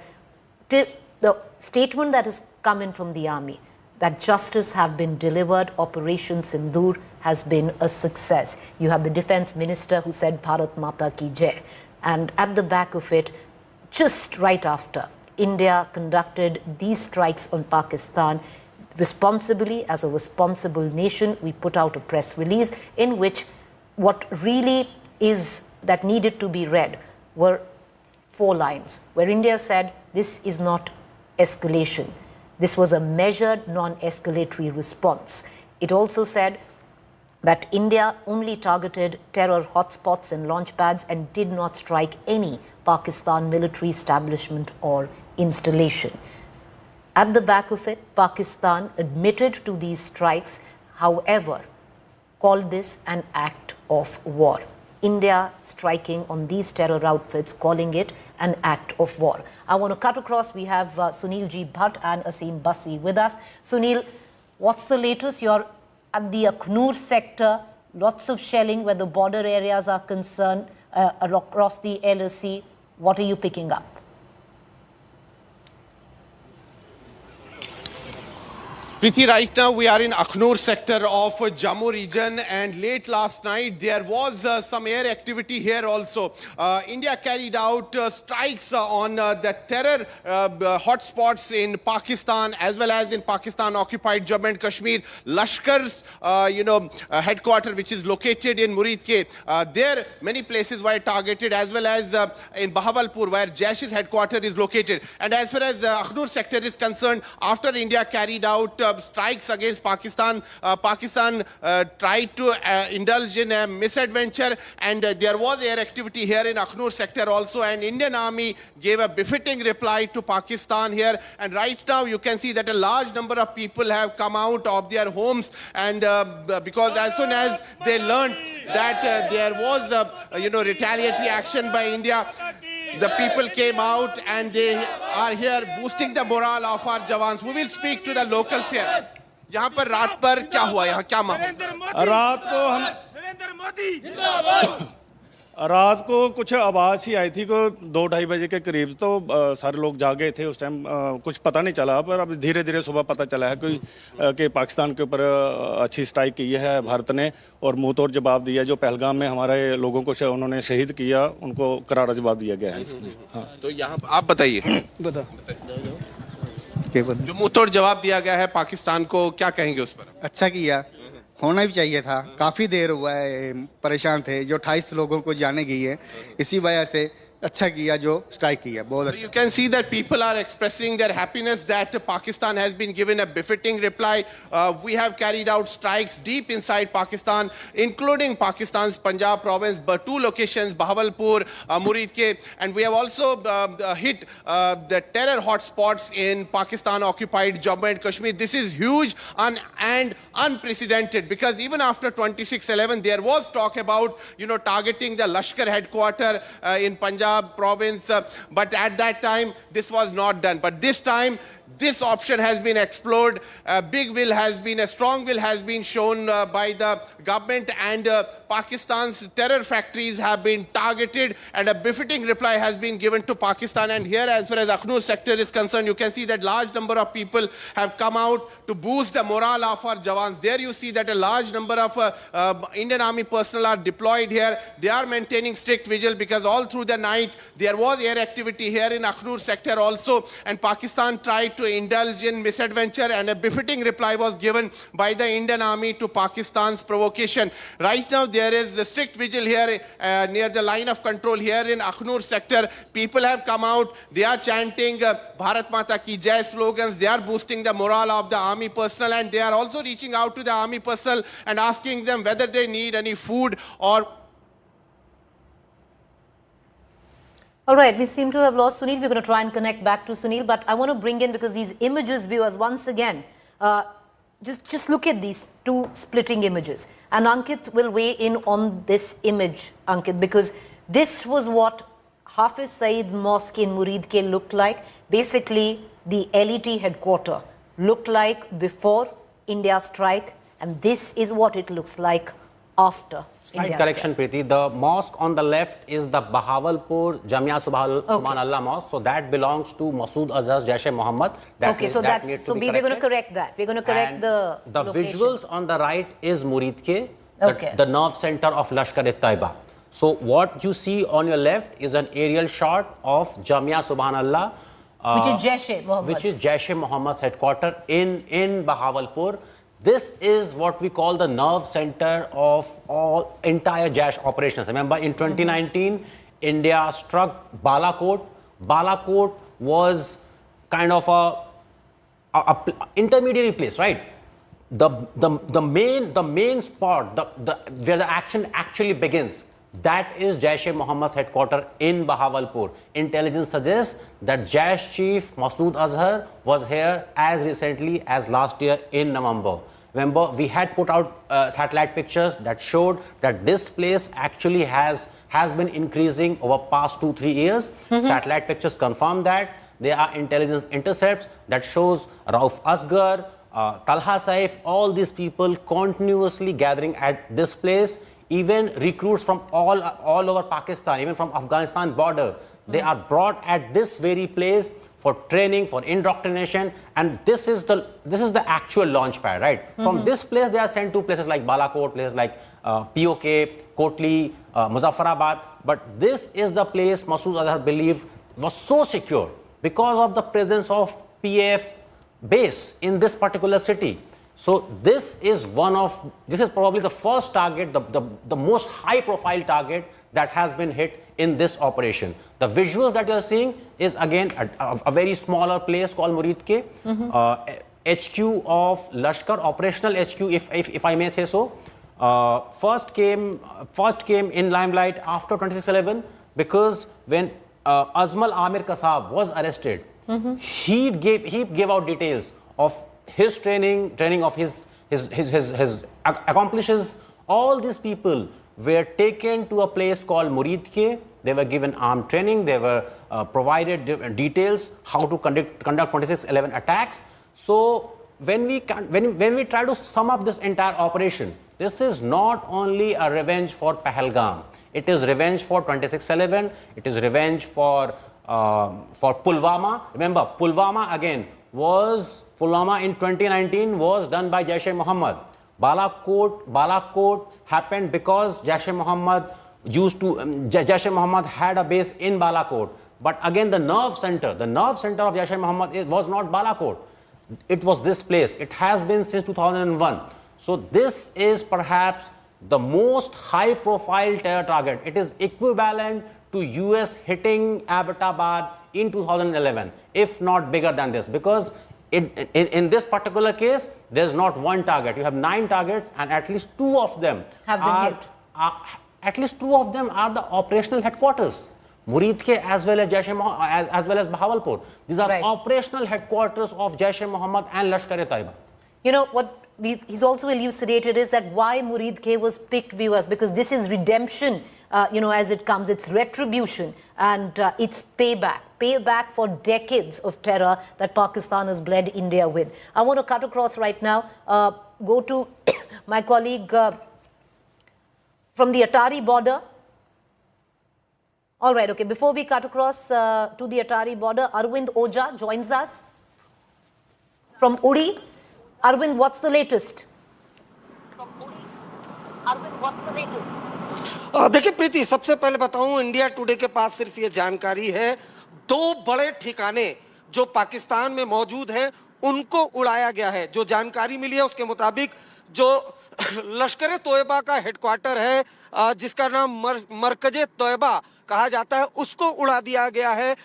the statement that has come in from the army, that justice have been delivered, Operation Sindur has been a success. You have the defense minister who said Bharat Mata Ki Jai. And at the back of it, just right after, India conducted these strikes on Pakistan responsibly. As a responsible nation, we put out a press release in which what really is that needed to be read were 4 lines, where India said this is not escalation. This was a measured, non-escalatory response. It also said that India only targeted terror hotspots and launch pads and did not strike any Pakistan military establishment or installation. At the back of it, Pakistan admitted to these strikes, however, called this an act of war. India striking on these terror outfits, calling it an act of war. I want to cut across. We have Sunil G. Bhatt and Asim Basi with us. Sunil, what's the latest? You're at the Akhnur sector. lots of shelling where the border areas are concerned across the LSC. What are you picking up? Preeti, right now we are in Akhnur sector of Jammu region, and late last night there was some air activity here also. India carried out strikes on the terror hotspots in Pakistan as well as in Pakistan occupied Jammu and Kashmir. Lashkar's headquarters, which is located in Muridke, there many places were targeted, as well as in Bahawalpur where Jaish's headquarters is located. And as far as Akhnur sector is concerned, after India carried out strikes against Pakistan, Pakistan tried to indulge in a misadventure, and there was air activity here in Akhnur sector also, and Indian Army gave a befitting reply to Pakistan here. And right now you can see that a large number of people have come out of their homes, and because as soon as they learned that there was retaliatory action by India, the people came out and they are here boosting the morale of our jawans. We will speak to the locals here. यहाँ पर रात पर क्या हुआ, यहाँ क्या माहौल? रात को कुछ आवाज़ ही आई थी को 2-2:30 बजे के करीब, तो सारे लोग जागे थे उस टाइम। कुछ पता नहीं चला, पर अब धीरे धीरे सुबह पता चला है कि पाकिस्तान के ऊपर अच्छी स्ट्राइक की है भारत ने, और मुंह तोड़ जवाब दिया। जो पहलगाम में हमारे लोगों को उन्होंने शहीद किया, उनको करारा जवाब दिया गया है इसमें। हाँ, तो यहाँ आप बताइए, जो मुंह तोड़ जवाब दिया गया है पाकिस्तान को, क्या कहेंगे उस पर? अच्छा किया, होना भी चाहिए था। काफ़ी देर हुआ है, परेशान थे। जो 28 लोगों को जाने गई है, इसी वजह से अच्छा किया जो स्ट्राइक किया, बहुत अच्छा। You can see that people are expressing their happiness that Pakistan has been given a befitting reply. We have carried out strikes deep inside Pakistan, including Pakistan's Punjab province, but 2 locations, Bahawalpur, Muridke, and we have also hit the terror hotspots in Pakistan-occupied Jammu and Kashmir. This is huge and unprecedented, because even after 26/11, there was talk about targeting the Lashkar headquarters in Punjab province, but at that time this was not done. But this time this option has been explored. A strong will has been shown by the government, and Pakistan's terror factories have been targeted, and a befitting reply has been given to Pakistan. And here, as far as Akhnur sector is concerned, you can see that large number of people have come out to boost the morale of our jawans. There you see that a large number of Indian Army personnel are deployed here. They are maintaining strict vigil, because all through the night there was air activity here in Akhnur sector also, and Pakistan tried to indulge in misadventure, and a befitting reply was given by the Indian Army to Pakistan's provocation. Right now there is the strict vigil here near the line of control here in Akhnur sector. People have come out, they are chanting Bharat Mata Ki Jai slogans, they are boosting the morale of the army personnel, and they are also reaching out to the army personnel and asking them whether they need any food or... All right, we seem to have lost Sunil. We're going to try and connect back to Sunil, but I want to bring in, because these images, viewers, once again, just look at these 2 splitting images. And Ankit will weigh in on this image, Ankit, because this was what Hafiz Saeed's mosque in Muridke looked like. Basically, the LET headquarters looked like before India's strike, and this is what it looks like after. Slight correction, Preeti. The mosque on the left is the Bahawalpur Jamia Subhanallah Mosque. So that belongs to Masood Azhar's Jaish-e-Mohammed. So we're going to correct that. We're going to correct the location. Visuals on the right is Muridke, the nerve center of Lashkar-e-Taiba. So what you see on your left is an aerial shot of Jamia Subhanallah, which is Jaish-e-Mohammed. Which is Jaish-e-Mohammed's headquarters in Bahawalpur. This is what we call the nerve center of all entire Jaish operations. Remember, in 2019, India struck Balakot. Balakot was kind of a intermediary place, right? The main spot, where the action actually begins, that is Jaish-e-Mohammed's headquarters in Bahawalpur. Intelligence suggests that Jaish chief Masood Azhar was here as recently as last year in November. Remember, we had put out satellite pictures that showed that this place actually has been increasing over past 2-3 years. Satellite pictures confirm that. There are intelligence intercepts that shows Rauf Asghar, Talha Saif, all these people continuously gathering at this place. Even recruits from all over Pakistan, even from Afghanistan border, they are brought at this very place for training, for indoctrination, and this is the actual launch pad, right? From this place, they are sent to places like Balakot, places like POK, Kotli, Muzaffarabad. But this is the place Masood Azhar believed was so secure because of the presence of PAF base in this particular city. So this is probably the first target, the most high profile target that has been hit in this operation. The visuals that you are seeing is again a very smaller place called Muridke, HQ of Lashkar, operational HQ, if I may say so. First came in limelight after 26/11 because when Azmal Amir Kasab was arrested, he gave out details of his training of his accomplices. All these people were taken to a place called Muridke. They were given armed training. They were provided details how to conduct 26/11 attacks. So when we try to sum up this entire operation, this is not only a revenge for Pahalgam. It is revenge for 26/11. It is revenge for Pulwama. Remember, Pulwama in 2019 was done by Jaish-e-Mohammed. Balakot happened because Jaish-e-Mohammed Jaish-e-Mohammed had a base in Balakot. But again, the nerve center of Jaish-e-Mohammed was not Balakot. It was this place. It has been since 2001. So this is perhaps the most high profile terror target. It is equivalent to US hitting Abbottabad in 2011, if not bigger than this, because in this particular case, there's not one target. You have 9 targets, and at least 2 of them are the operational headquarters. Muridke as well as Bahawalpur. These are operational headquarters of Jaish-e-Mohammed and Lashkar-e-Taiba. You know what he's also elucidated is that why Muridke was picked, viewers, because this is redemption. As it comes, it's retribution and it's payback for decades of terror that Pakistan has bled India with. I want to cut across right now, go to my colleague from the Atari border. All right, okay, before we cut across to the Atari border, Arvind Oja joins us from Uri. Arvind, what's the latest? देखिए प्रीति, सबसे पहले बताऊं, India today के पास सिर्फ ये जानकारी है 2 बड़े ठिकाने जो पाकिस्तान में मौजूद हैं उनको उड़ाया गया है। जो जानकारी मिली है उसके मुताबिक जो लश्कर तोयबा का हेडक्वार्टर है, जिसका नाम मरकजे तोयबा कहा जाता है, उसको उड़ा दिया गया है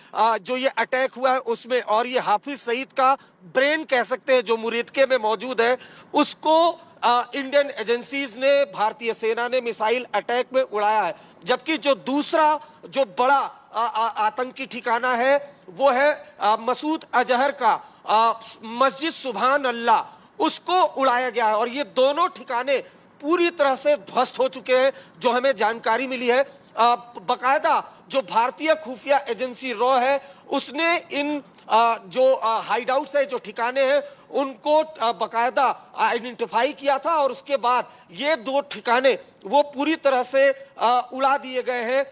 जो ये अटैक हुआ है उसमें। और ये हाफिज सईद का ब्रेन कह सकते हैं जो मुरीदके में मौजूद है, उसको इंडियन एजेंसीज ने, भारतीय सेना ने मिसाइल अटैक में उड़ाया है। जबकि जो दूसरा जो बड़ा आतंकी ठिकाना है वो है मसूद अजहर का मस्जिद सुभान अल्लाह, उसको उड़ाया गया है। और ये दोनों ठिकाने पूरी तरह से ध्वस्त हो चुके हैं जो हमें जानकारी मिली है। बकायदा जो भारतीय खुफिया एजेंसी रॉ है उसने इन जो हाइडआउट्स है, जो ठिकाने हैं, उनको बकायदा आइडेंटिफाई किया था और उसके बाद ये 2 ठिकाने वो पूरी तरह से उड़ा दिए गए हैं।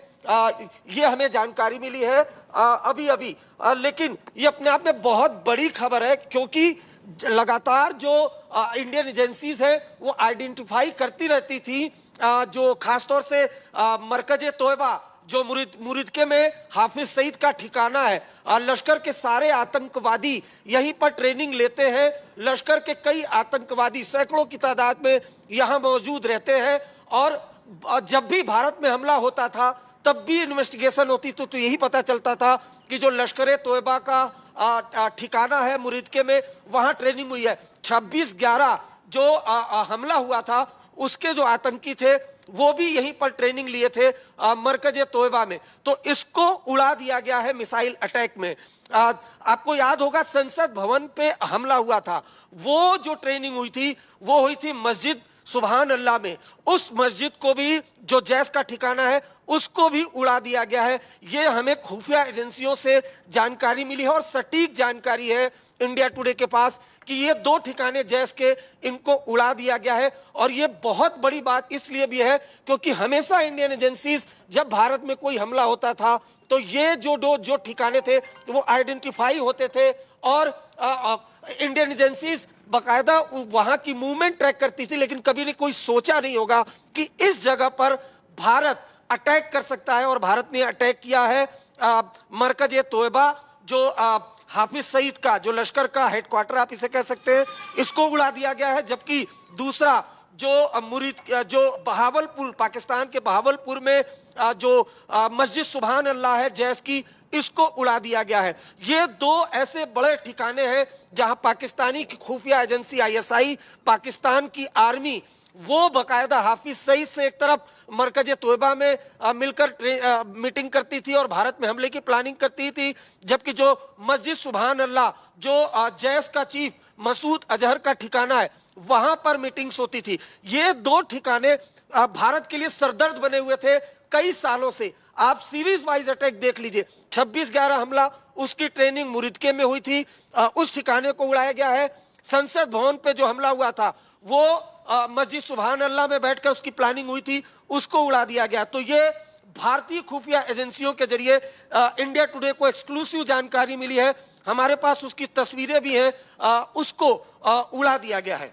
ये हमें जानकारी मिली है अभी। लेकिन ये अपने आप में बहुत बड़ी खबर है क्योंकि लगातार जो इंडियन एजेंसीज हैं वो आइडेंटिफाई करती रहती थी जो खासतौर से मरकज तोयबा जो मुरीदके में हाफिज सईद का ठिकाना है। लश्कर के सारे आतंकवादी यहीं पर ट्रेनिंग लेते हैं। लश्कर के कई आतंकवादी सैकड़ों की तादाद में यहाँ मौजूद रहते हैं और जब भी भारत में हमला होता था तब भी इन्वेस्टिगेशन होती तो यही पता चलता था कि जो लश्कर तोयबा का ठिकाना है मुरीदके में, वहाँ ट्रेनिंग हुई है। 26/11 जो हमला हुआ था उसके जो आतंकी थे वो भी यहीं पर ट्रेनिंग लिए थे मरकज तोयबा में। तो इसको उड़ा दिया गया है मिसाइल अटैक में। आपको याद होगा संसद भवन पे हमला हुआ था, वो जो ट्रेनिंग हुई थी वो हुई थी मस्जिद सुभान अल्लाह में। उस मस्जिद को भी जो जैश का ठिकाना है उसको भी उड़ा दिया गया है। ये हमें खुफिया एजेंसियों से जानकारी मिली है और सटीक जानकारी है इंडिया टुडे के पास कि ये 2 ठिकाने जैश के इनको उड़ा दिया गया है। और ये बहुत बड़ी बात इसलिए भी है क्योंकि हमेशा इंडियन एजेंसीज जब भारत में कोई हमला होता था तो ये जो ठिकाने थे वो आइडेंटिफाई होते थे और इंडियन एजेंसीज बाकायदा वहां की मूवमेंट ट्रैक करती थी, लेकिन कभी नहीं कोई सोचा नहीं होगा कि इस जगह पर भारत अटैक कर सकता है। और भारत ने अटैक किया है मरकज तोयबा, जो हाफिज सईद का जो लश्कर का हेडक्वार्टर आप इसे कह सकते हैं, इसको उड़ा दिया गया है। जबकि दूसरा जो बहावलपुर, पाकिस्तान के बहावलपुर में जो मस्जिद सुभान अल्लाह है जैश की, इसको उड़ा दिया गया है। ये 2 ऐसे बड़े ठिकाने हैं जहां पाकिस्तानी की खुफिया एजेंसी ISI, पाकिस्तान की आर्मी, वो बाकायदा हाफिज सईद से एक तरफ मरकज तोयबा में मिलकर मीटिंग करती थी और भारत में हमले की प्लानिंग करती थी, जबकि जो मस्जिद सुभान अल्लाह जो जैश का चीफ मसूद अजहर का ठिकाना है वहां पर मीटिंग्स होती थी। ये 2 ठिकाने भारत के लिए सरदर्द बने हुए थे कई सालों से। आप सीरीज वाइज अटैक देख लीजिए, 26/11 हमला, उसकी ट्रेनिंग मुरीदके में हुई थी, उस ठिकाने को उड़ाया गया है। संसद भवन पे जो हमला हुआ था वो मस्जिद सुभान अल्लाह में बैठकर उसकी प्लानिंग हुई थी, उसको उड़ा दिया गया। तो ये भारतीय खुफिया एजेंसियों के जरिए इंडिया टुडे को एक्सक्लूसिव जानकारी मिली है, हमारे पास उसकी तस्वीरें भी हैं, उसको उड़ा दिया गया है।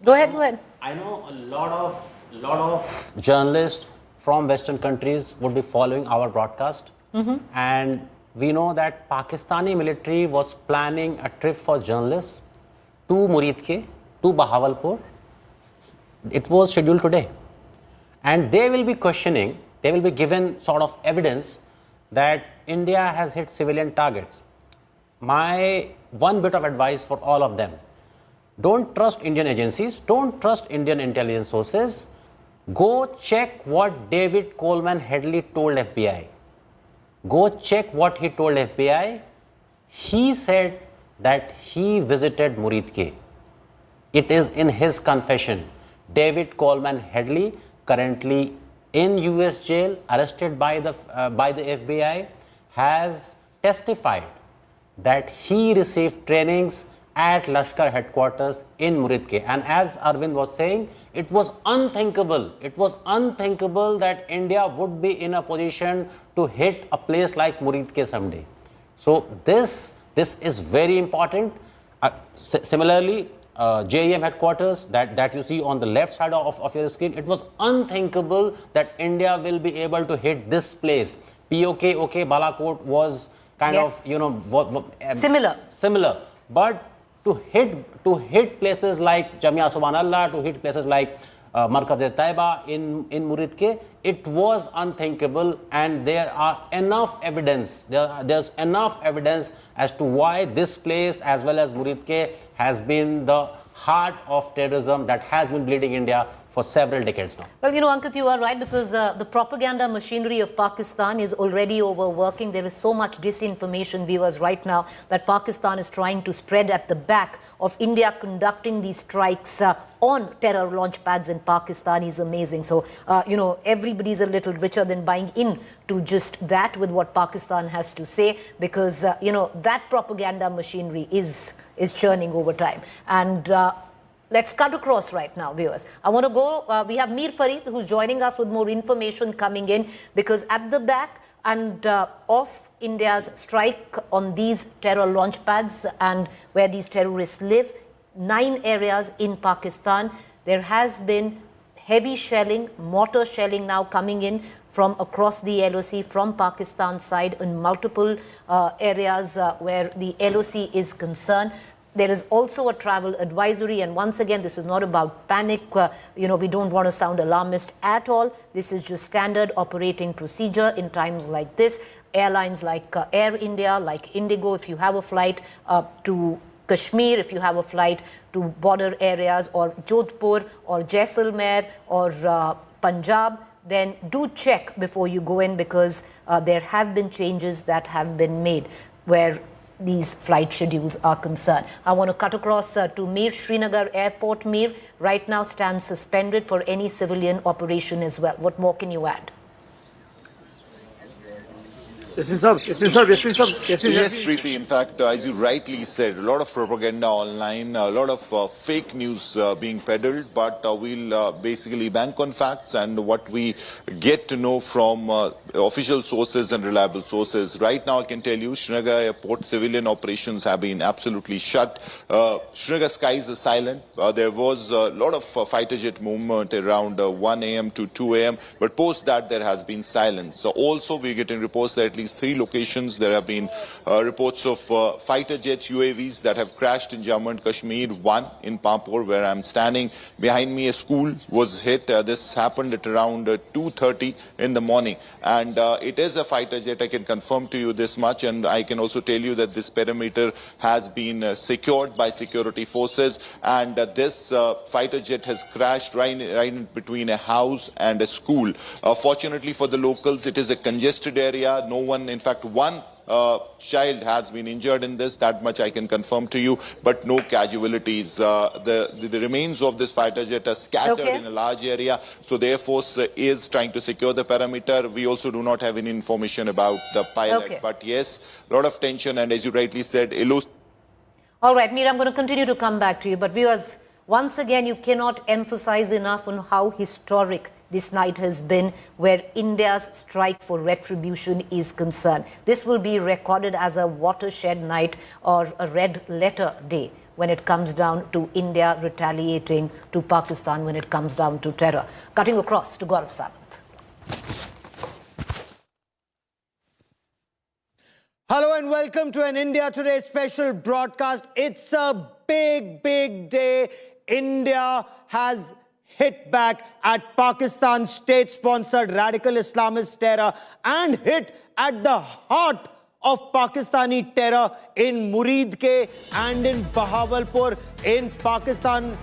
Go ahead. I know a lot of journalists from Western countries would be following our broadcast, and we know that Pakistani military was planning a trip for journalists to Muridke, to Bahawalpur. It was scheduled today, and they will be questioning, they will be given sort of evidence that India has hit civilian targets. My one bit of advice for all of them: don't trust Indian agencies, don't trust Indian intelligence sources. Go check what David Coleman Headley told FBI. Go check what he told FBI. He said that he visited Muridke. It is in his confession. David Coleman Headley, currently in US jail, arrested by the FBI, has testified that he received trainings at Lashkar headquarters in Muridke. And as Arvind was saying, it was unthinkable. It was unthinkable that India would be in a position to hit a place like Muridke someday. So this is very important. Similarly, JEM headquarters that you see on the left side of your screen, it was unthinkable that India will be able to hit this place. POK, Balakot was kind Yes. of, Similar. But to hit places like Jamia Subhanallah, to hit places like Markaz-e-Taiba in Muridke, it was unthinkable, and there are enough evidence. There's enough evidence as to why this place as well as Muridke has been the heart of terrorism that has been bleeding India for several decades now. Well, Ankit, you are right, because the propaganda machinery of Pakistan is already overworking. There is so much disinformation, viewers, right now that Pakistan is trying to spread at the back of India conducting these strikes on terror launch pads in Pakistan is amazing. So, everybody's a little richer than buying in to just that with what Pakistan has to say, because, that propaganda machinery is churning over time. And let's cut across right now, viewers. I want to go, we have Mir Farid, who's joining us with more information coming in, because at the back and of India's strike on these terror launch pads and where these terrorists live, 9 areas in Pakistan, there has been heavy shelling, mortar shelling now coming in from across the LOC, from Pakistan side, in multiple areas where the LOC is concerned. There is also a travel advisory, and once again, this is not about panic. We don't want to sound alarmist at all. This is just standard operating procedure in times like this. Airlines like Air India, like Indigo, if you have a flight to Kashmir, if you have a flight to border areas, or Jodhpur, or Jaisalmer, or Punjab, then do check before you go in, because there have been changes that have been made where these flight schedules are concerned. I want to cut across to Mir. Srinagar Airport, Mir, right now stands suspended for any civilian operation as well. What more can you add? Yes, Preeti. In fact, as you rightly said, a lot of propaganda online, a lot of fake news being peddled, but we'll basically bank on facts and what we get to know from official sources and reliable sources. Right now, I can tell you, Srinagar airport civilian operations have been absolutely shut. Srinagar skies are silent. There was a lot of fighter jet movement around 1 a.m. to 2 a.m., but post that there has been silence. So also, we're getting reports that at least 3 locations there have been reports of fighter jets, UAVs that have crashed in Jammu and Kashmir. One in Pampur, where I'm standing. Behind me, a school was hit. This happened at around 2:30 in the morning. And it is a fighter jet. I can confirm to you this much. And I can also tell you that this perimeter has been secured by security forces. And this fighter jet has crashed right in between a house and a school. Fortunately for the locals, it is a congested area. No one, in fact, one child has been injured in this, that much I can confirm to you, but no casualties. The remains of this fighter jet are scattered in a large area, so the Air Force is trying to secure the perimeter. We also do not have any information about the pilot, but yes, a lot of tension, and as you rightly said, All right, Meera, I'm going to continue to come back to you, but viewers, once again, you cannot emphasize enough on how historic this night has been, where India's strike for retribution is concerned. This will be recorded as a watershed night or a red letter day when it comes down to India retaliating to Pakistan, when it comes down to terror. Cutting across to Gaurav Sawant. Hello and welcome to an India Today special broadcast. It's a big, big day. India has hit back at Pakistan's state-sponsored radical Islamist terror and hit at the heart of Pakistani terror in Muridke and in Bahawalpur in Pakistan,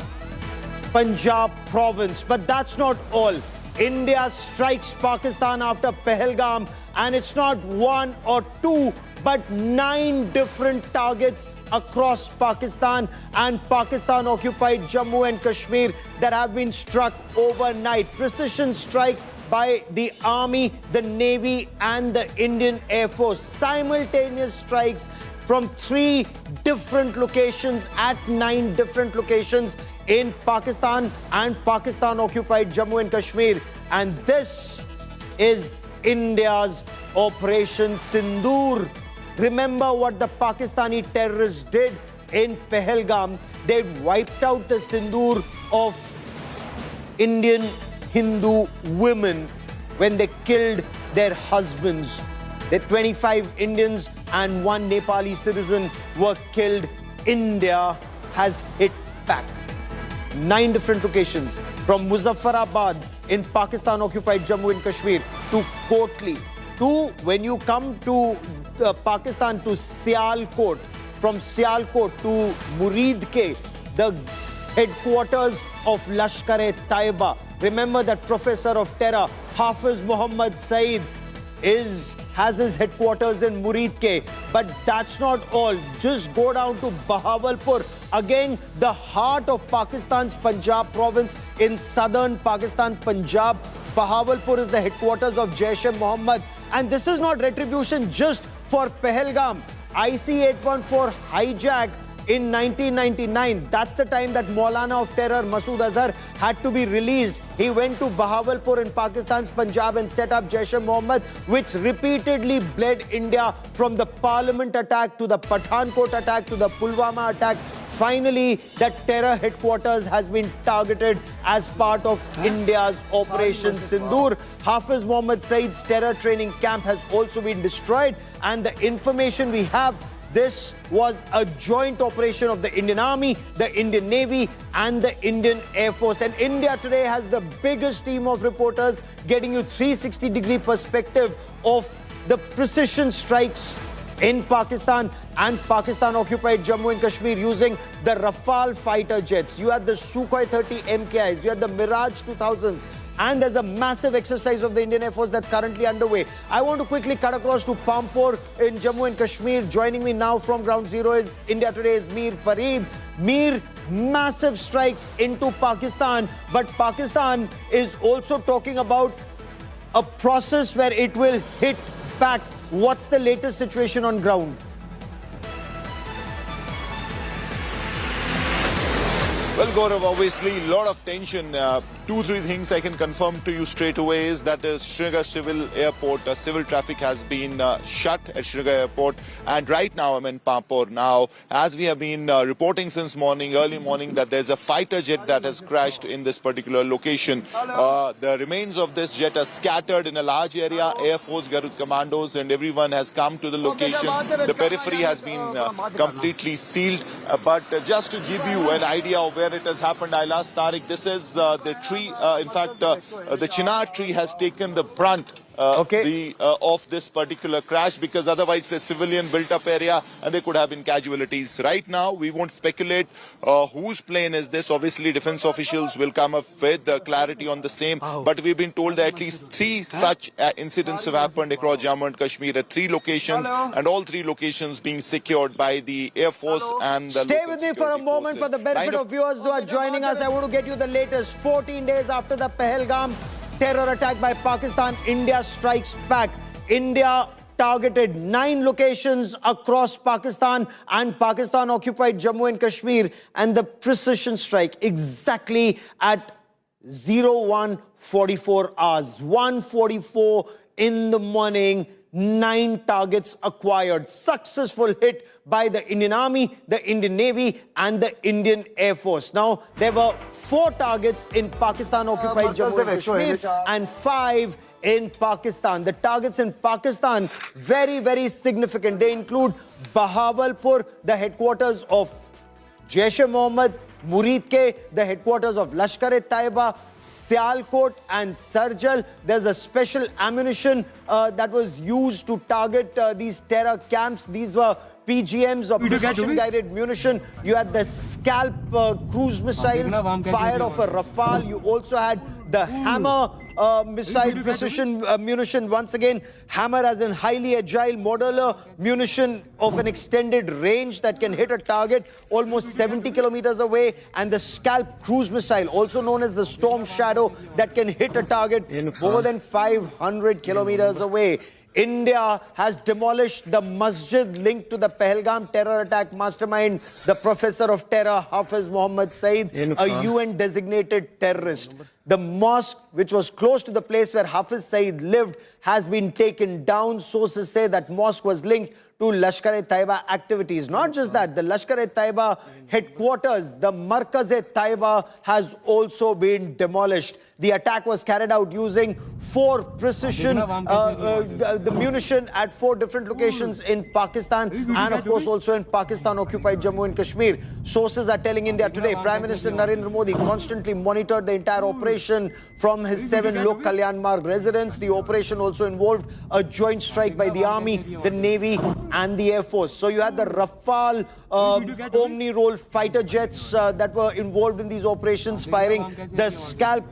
Punjab province. But that's not all. India strikes Pakistan after Pahalgam, and it's not 1 or 2, but 9 different targets across Pakistan and Pakistan-occupied Jammu and Kashmir that have been struck overnight. Precision strike by the Army, the Navy and the Indian Air Force. Simultaneous strikes from 3 different locations at 9 different locations in Pakistan and Pakistan-occupied Jammu and Kashmir. And this is India's Operation Sindoor. Remember what the Pakistani terrorists did in Pahalgam. They wiped out the Sindur of Indian Hindu women when they killed their husbands. The 25 Indians and 1 Nepali citizen were killed. India has hit back. 9 different locations, from Muzaffarabad in Pakistan-occupied Jammu and Kashmir to Kotli, to when you come to Pakistan to Sialkot, from Sialkot to Muridke, the headquarters of Lashkar-e-Taiba. Remember that professor of terror, Hafiz Muhammad Saeed, has his headquarters in Muridke. But that's not all. Just go down to Bahawalpur, again the heart of Pakistan's Punjab province in southern Pakistan, Punjab. Bahawalpur is the headquarters of Jaish-e-Mohammed. And this is not retribution just for Pahalgam. IC-814 hijack in 1999. That's the time that Maulana of terror Masood Azhar had to be released. He went to Bahawalpur in Pakistan's Punjab and set up Jaish-e-Mohammed, which repeatedly bled India from the Parliament attack to the Pathankot attack to the Pulwama attack. Finally, that terror headquarters has been targeted as part of India's Operation Sindoor. Hafiz Muhammad Saeed's terror training camp has also been destroyed. And the information we have, this was a joint operation of the Indian Army, the Indian Navy and the Indian Air Force. And India Today has the biggest team of reporters getting you 360-degree perspective of the precision strikes in Pakistan and Pakistan-occupied Jammu and Kashmir using the Rafale fighter jets. You had the Sukhoi 30 MKIs, you had the Mirage 2000s, and there's a massive exercise of the Indian Air Force that's currently underway. I want to quickly cut across to Pampur in Jammu and Kashmir. Joining me now from Ground Zero is India Today's Mir Fareed. Mir, massive strikes into Pakistan, but Pakistan is also talking about a process where it will hit back What's the latest situation on ground? Well, Gaurav, obviously, a lot of tension. 2-3 things I can confirm to you straight away is that the Srinagar Civil Airport, civil traffic has been shut at Srinagar Airport. And right now, I'm in Pampur. Now, as we have been reporting since morning, early morning, that there's a fighter jet that has crashed in this particular location. The remains of this jet are scattered in a large area. Air Force, Garud commandos, and everyone has come to the location. The periphery has been completely sealed. But just to give you an idea of where it has happened, I'll ask Tariq. This is the tree. In fact, the chinar tree has taken the brunt of this particular crash, because otherwise it's a civilian built-up area and there could have been casualties. Right now, we won't speculate whose plane is this. Obviously, defense officials will come up with clarity on the same. But we've been told that at least 3 such incidents have happened across Jammu and Kashmir at 3 locations, and all 3 locations being secured by the Air Force and the Stay with me for a moment for the benefit of viewers who are joining us. I want to get you the latest. 14 days after the Pahalgam terror attack by Pakistan, India strikes back. India targeted 9 locations across Pakistan, and Pakistan occupied Jammu and Kashmir, and the precision strike exactly at 01:44 hours. 1:44 in the morning, 9 targets acquired. Successful hit by the Indian Army, the Indian Navy and the Indian Air Force. Now, there were 4 targets in Pakistan-occupied Jammu and Kashmir and 5 in Pakistan. The targets in Pakistan, very, very significant. They include Bahawalpur, the headquarters of Jaish-e-Mohammed, Muridke, the headquarters of Lashkar-e-Taiba, Sialkot and Sarjal. There's a special ammunition that was used to target these terror camps. These were PGMs or precision-guided munition. You had the Scalp cruise missiles fired off a Rafale. You also had the Hammer missile precision munition. Once again, Hammer as in highly agile modular munition of an extended range that can hit a target almost 70 kilometers away. And the Scalp cruise missile, also known as the Storm Shadow, that can hit a target more than 500 kilometers away. India has demolished the masjid linked to the Pahalgam terror attack mastermind, the professor of terror, Hafiz Muhammad Saeed, a UN-designated terrorist. The mosque, which was close to the place where Hafiz Saeed lived, has been taken down. Sources say that mosque was linked to Lashkar-e-Taiba activities. Not just that, the Lashkar-e-Taiba headquarters, the Markaz-e-Taiba, has also been demolished. The attack was carried out using 4 precision, the munition at 4 different locations in Pakistan and of course also in Pakistan-occupied Jammu and Kashmir. Sources are telling India Today, Prime Minister Narendra Modi constantly monitored the entire operation from his 7 Lok Kalyan Marg residence. The operation also involved a joint strike by the Army, the Navy and the Air Force. So you had the Rafale Omni-Roll fighter jets that were involved in these operations, firing the Scalp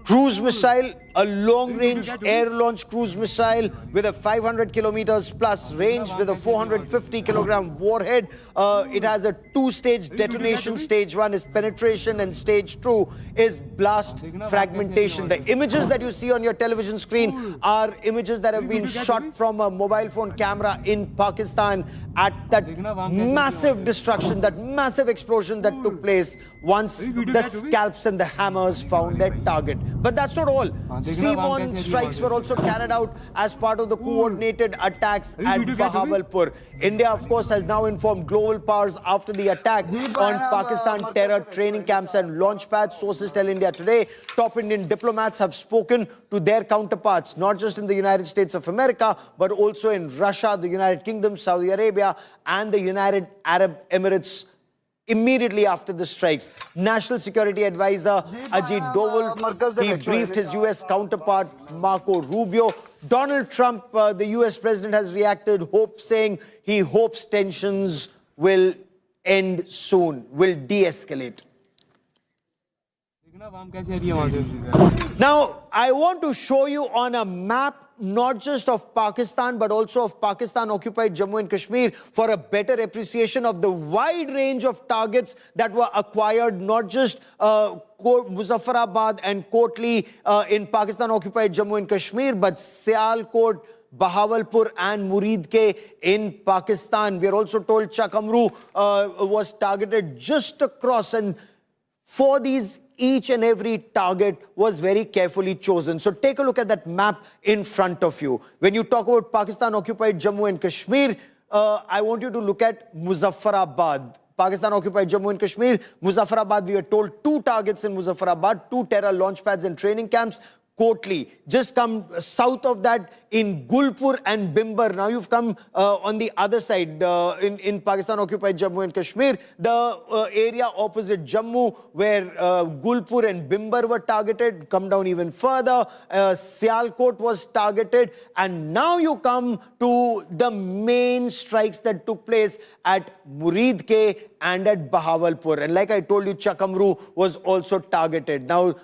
cruise missile, a long-range air-launched cruise missile with a 500 kilometers plus range with a 450-kilogram warhead. It has a 2-stage detonation. Stage 1 is penetration and stage 2 is blast fragmentation. The images that you see on your television screen are images that have been shot from a mobile phone camera in Pakistan at that massive destruction, that massive explosion that took place once the Scalps and the Hammers found their target. But that's not all. Seaborne strikes were also carried out as part of the coordinated attacks at Bahawalpur. India, of course, has now informed global powers after the attack on Pakistan terror training camps and launch pads. Sources tell India Today top Indian diplomats have spoken to their counterparts, not just in the United States of America, but also in Russia, the United Kingdom, Saudi Arabia, and the United Arab Emirates immediately after the strikes. National Security Advisor Ajit Doval, he briefed his US counterpart Marco Rubio. Donald Trump, the US president, has reacted, saying he hopes tensions will end soon, will de-escalate. Now, I want to show you on a map not just of Pakistan, but also of Pakistan-occupied Jammu and Kashmir for a better appreciation of the wide range of targets that were acquired, not just Muzaffarabad and Kotli in Pakistan-occupied Jammu and Kashmir, but Sialkot, Bahawalpur and Muridke in Pakistan. We are also told Chakamru was targeted just across, and for these, each and every target was very carefully chosen. So take a look at that map in front of you. When you talk about Pakistan-occupied Jammu and Kashmir, I want you to look at Muzaffarabad. Pakistan-occupied Jammu and Kashmir, Muzaffarabad, we are told 2 targets in Muzaffarabad, 2 terror launch pads and training camps. Kotli, just come south of that in Gulpur and Bimbar. Now you've come on the other side in Pakistan-occupied Jammu and Kashmir, the area opposite Jammu where Gulpur and Bimbar were targeted. Come down even further, Sialkot was targeted, and now you come to the main strikes that took place at Muridke and at Bahawalpur. And like I told you, Chakamru was also targeted. Now,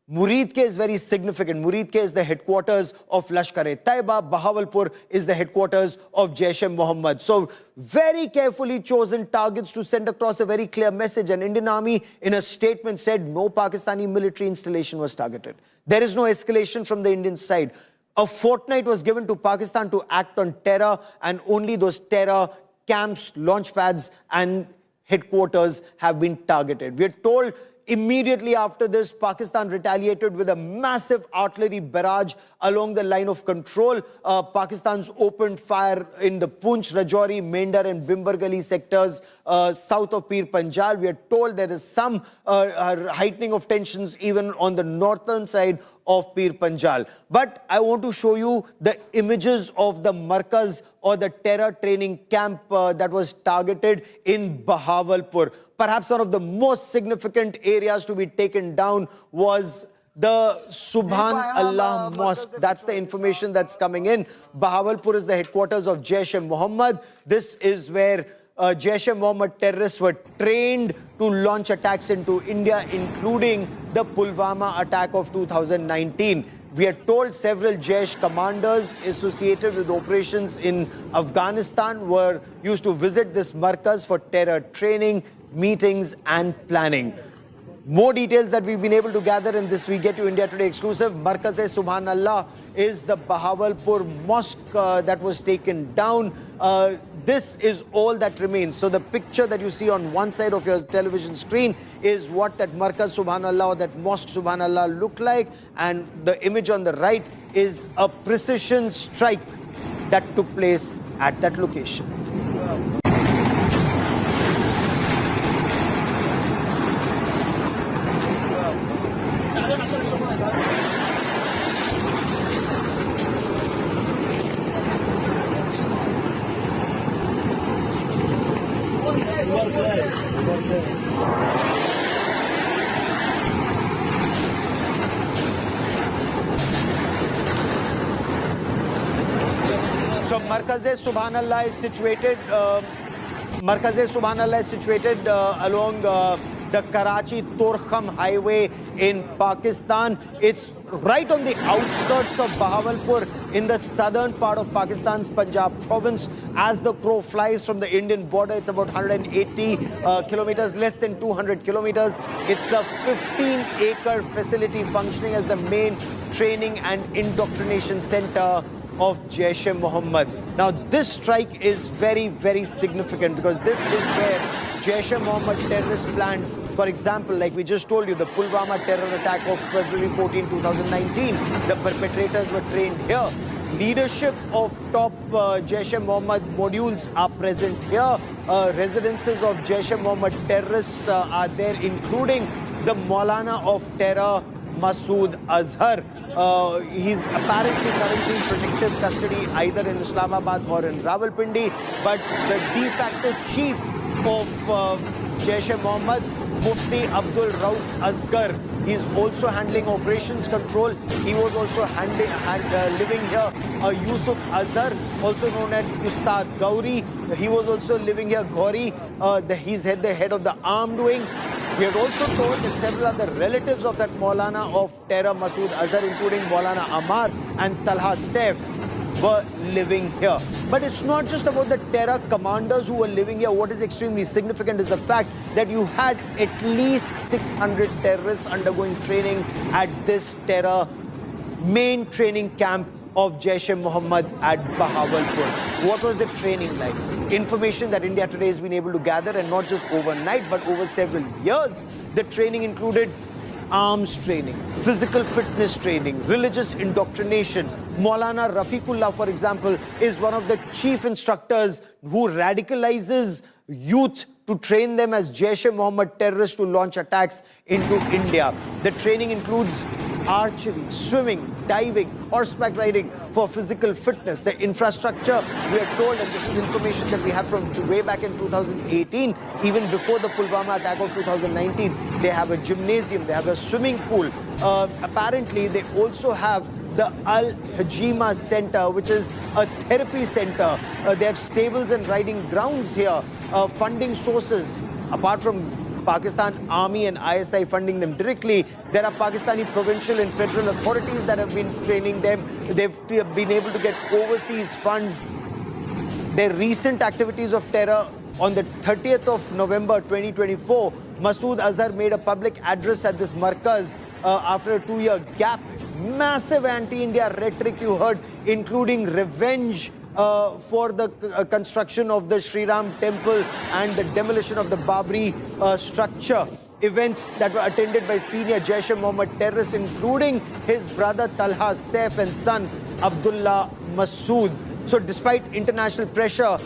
Muridke is very significant. Muridke is the headquarters of Lashkar-e-Taiba. Bahawalpur is the headquarters of Jaish-e-Mohammed. So very carefully chosen targets to send across a very clear message. And Indian Army in a statement said no Pakistani military installation was targeted. There is no escalation from the Indian side. A fortnight was given to Pakistan to act on terror, and only those terror camps, launch pads and headquarters have been targeted. We are told immediately after this, Pakistan retaliated with a massive artillery barrage along the line of control. Pakistan's opened fire in the Poonch, Rajouri, Mendar and Bimbar sectors south of Pir Panjal. We are told there is some heightening of tensions even on the northern side of Pir Panjal. But I want to show you the images of the Markaz or the terror training camp that was targeted in Bahawalpur. Perhaps one of the most significant areas to be taken down was the Subhan Allah Mosque. That's the information that's coming in. Bahawalpur is the headquarters of Jaish-e-Mohammed. This is where Jaish-e-Mohammed terrorists were trained to launch attacks into India, including the Pulwama attack of 2019. We are told several Jaish commanders associated with operations in Afghanistan were used to visit this Markaz for terror training, meetings and planning. More details that we've been able to gather in this We Get You India Today exclusive. Markaz-e-Subhanallah is the Bahawalpur mosque that was taken down. This is all that remains. So the picture that you see on one side of your television screen is what that Markaz Subhanallah or that mosque Subhanallah looked like. And the image on the right is a precision strike that took place at that location. So Markaz-e-Subhanallah is situated along the Karachi-Torkham highway in Pakistan. It's right on the outskirts of Bahawalpur in the southern part of Pakistan's Punjab province. As the crow flies from the Indian border, it's about 180 kilometers, less than 200 kilometers. It's a 15-acre facility functioning as the main training and indoctrination center of Jaish-e-Mohammed. Now this strike is very, very significant because this is where Jaish-e-Mohammed terrorists planned. For example, like we just told you, the Pulwama terror attack of February 14, 2019, the perpetrators were trained here. Leadership of top Jaish-e-Mohammed modules are present here. Residences of Jaish-e-Mohammed terrorists are there, including the Maulana of terror, Masood Azhar. He's apparently currently in protective custody either in Islamabad or in Rawalpindi, but the de facto chief of Jaish-e-Mohammed, Mufti Abdul Rauf Asgar, he's also handling operations control. He was also living here. Yusuf Azhar, also known as Ustad Gauri, he was also living here. Gauri, he's the head of the armed wing. We are also told that several other relatives of that Maulana of terror, Masood Azhar, including Maulana Ammar and Talha Saif, were living here. But it's not just about the terror commanders who were living here. What is extremely significant is the fact that you had at least 600 terrorists undergoing training at this terror main training camp of Jaish-e-Mohammed at Bahawalpur. What was the training like? Information that India Today has been able to gather, and not just overnight, but over several years. The training included arms training, physical fitness training, religious indoctrination. Maulana Rafiqullah, for example, is one of the chief instructors who radicalizes youth to train them as Jaish-e-Mohammed terrorists to launch attacks into India. The training includes archery, swimming, diving, horseback riding for physical fitness. The infrastructure, we are told, and this is information that we have from way back in 2018, even before the Pulwama attack of 2019, they have a gymnasium, they have a swimming pool. Apparently, they also have the Al-Hajima Center, which is a therapy center. They have stables and riding grounds here. Funding sources, apart from Pakistan Army and ISI funding them directly, there are Pakistani provincial and federal authorities that have been training them. They've been able to get overseas funds. Their recent activities of terror, on the 30th of November 2024, Masood Azhar made a public address at this markaz after a 2-year gap. Massive anti-India rhetoric you heard, including revenge for the construction of the Sri Ram temple and the demolition of the Babri structure. Events that were attended by senior Jaish-e-Mohammed terrorists, including his brother Talha Saif and son Abdullah Masood. So despite international pressure,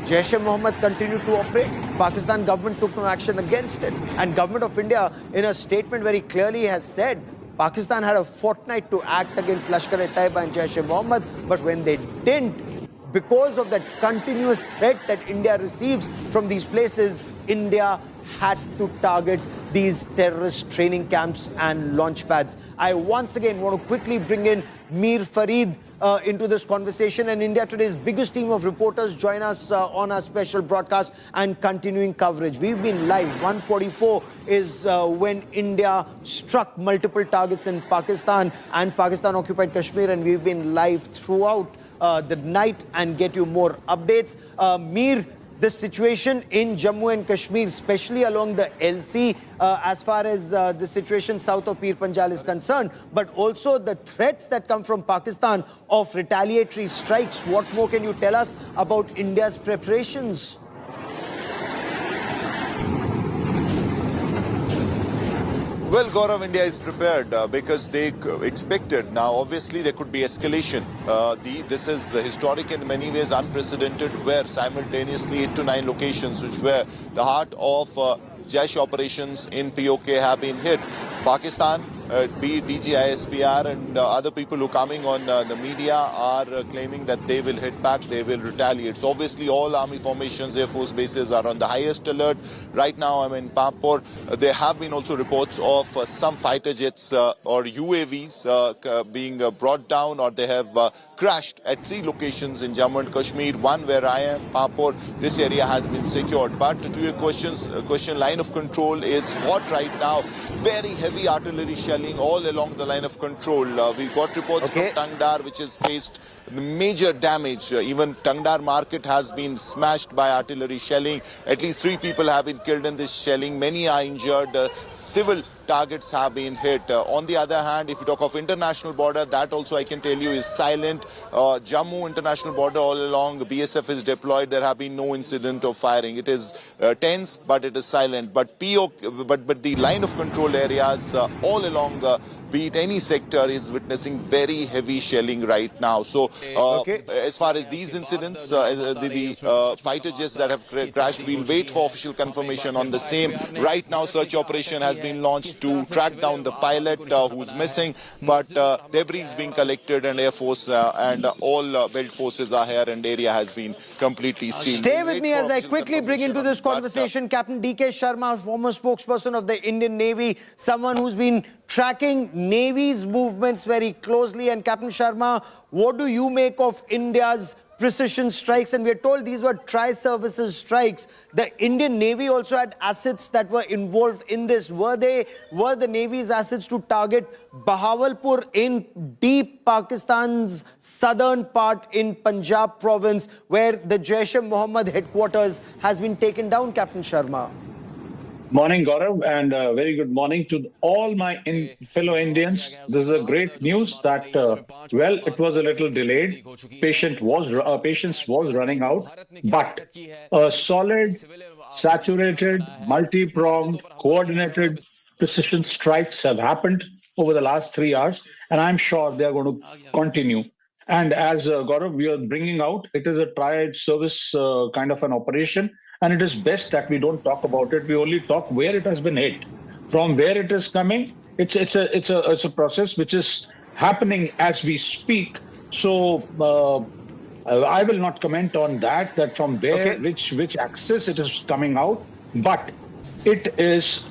Jaish-e-Mohammed continued to operate. Pakistan government took no action against it. And government of India, in a statement very clearly has said, Pakistan had a fortnight to act against Lashkar-e-Taiba and Jaish-e-Mohammed, but when they didn't, because of that continuous threat that India receives from these places, India had to target these terrorist training camps and launch pads. I once again want to quickly bring in Mir Farid into this conversation, and India Today's biggest team of reporters join us on our special broadcast and continuing coverage. We've been live. 1:44 is when India struck multiple targets in Pakistan and Pakistan-occupied Kashmir, and we've been live throughout the night and get you more updates. Mir, the situation in Jammu and Kashmir, especially along the LC, as far as the situation south of Pir Panjal is concerned, but also the threats that come from Pakistan of retaliatory strikes. What more can you tell us about India's preparations? Well, Gaurav, India is prepared because they expected. Now, obviously, there could be escalation. This is historic in many ways, unprecedented, where simultaneously 8 to 9 locations, which were the heart of Jaish operations in POK, have been hit. Pakistan, be it DGISPR and other people who are coming on the media are claiming that they will hit back, they will retaliate. So obviously all army formations, Air Force bases are on the highest alert. Right now I'm in Pampur. There have been also reports of some fighter jets or UAVs being brought down, or they have crashed at 3 locations in Jammu and Kashmir. One where I am, Pampur, this area has been secured. But to your question, line of control is hot right now. Very heavy artillery shelling all along the line of control. We've got reports from Tangdar, which has faced major damage. Even Tangdar market has been smashed by artillery shelling. At least 3 people have been killed in this shelling. Many are injured. Civil targets have been hit. On the other hand, if you talk of international border, that also I can tell you is silent. Jammu international border all along, BSF is deployed. There have been no incident of firing. It is tense, but it is silent. But the line of control areas all along, be it any sector, is witnessing very heavy shelling right now. So as far as these incidents, the fighter jets that have crashed, we'll wait for official confirmation on the same. Right now, search operation has been launched to track down the pilot who's missing, but debris is being collected, and Air Force and all belt forces are here, and area has been completely sealed. Stay with me as I quickly bring into this conversation Captain D.K. Sharma, former spokesperson of the Indian Navy, someone who's been tracking Navy's movements very closely. And Captain Sharma, what do you make of India's precision strikes? And we are told these were tri-services strikes. The Indian Navy also had assets that were involved in this. Were the Navy's assets to target Bahawalpur in deep Pakistan's southern part in Punjab province, where the Jaish-e-Mohammed headquarters has been taken down, Captain Sharma? Morning, Gaurav, and very good morning to all my fellow Indians. This is a great news that, well, it was a little delayed. Patience was running out, but a solid, saturated, multi-pronged, coordinated precision strikes have happened over the last 3 hours, and I'm sure they are going to continue. And as Gaurav, we are bringing out, it is a triad service kind of an operation. And it is best that we don't talk about it. We only talk where it has been hit. From where it is coming, it's a process which is happening as we speak. So I will not comment on that from where, which axis it is coming out. But it is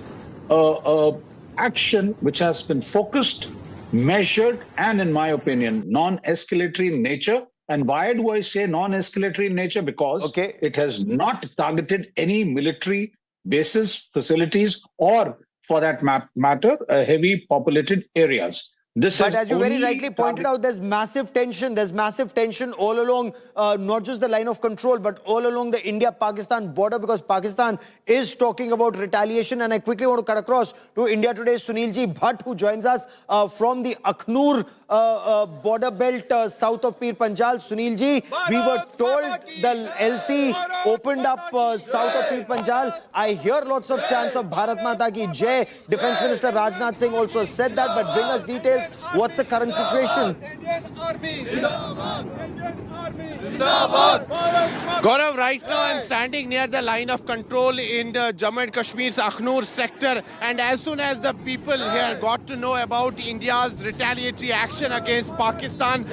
action which has been focused, measured, and in my opinion, non-escalatory in nature. And why do I say non-escalatory in nature? Because it has not targeted any military bases, facilities, or for that matter, heavy populated areas. But as you very rightly pointed out, there's massive tension. There's massive tension all along, not just the line of control, but all along the India-Pakistan border, because Pakistan is talking about retaliation. And I quickly want to cut across to India Today's Sunilji Bhatt, who joins us from the Akhnur border belt south of Pir Panjal. Sunilji, we were told the LC opened up south of Pir Panjal. I hear lots of chants of Bharat Mata Ki Jai. Defense Minister Rajnath Singh also said that, but bring us details. What's the current situation? Gaurav, right now I'm standing near the line of control in the Jammu and Kashmir's Akhnur sector, and as soon as the people here got to know about India's retaliatory action against Pakistan,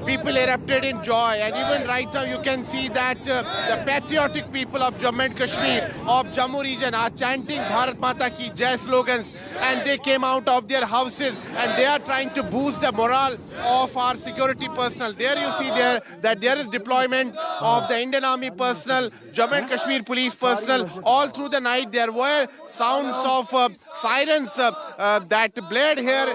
people erupted in joy. And even right now you can see that the patriotic people of Jammu and Kashmir, of Jammu region, are chanting Bharat Mata Ki Jai slogans, and they came out of their houses and they are trying to boost the morale of our security personnel. There you see that there is deployment of the Indian Army personnel, Jammu and Kashmir police personnel. All through the night there were sounds of sirens that blared here.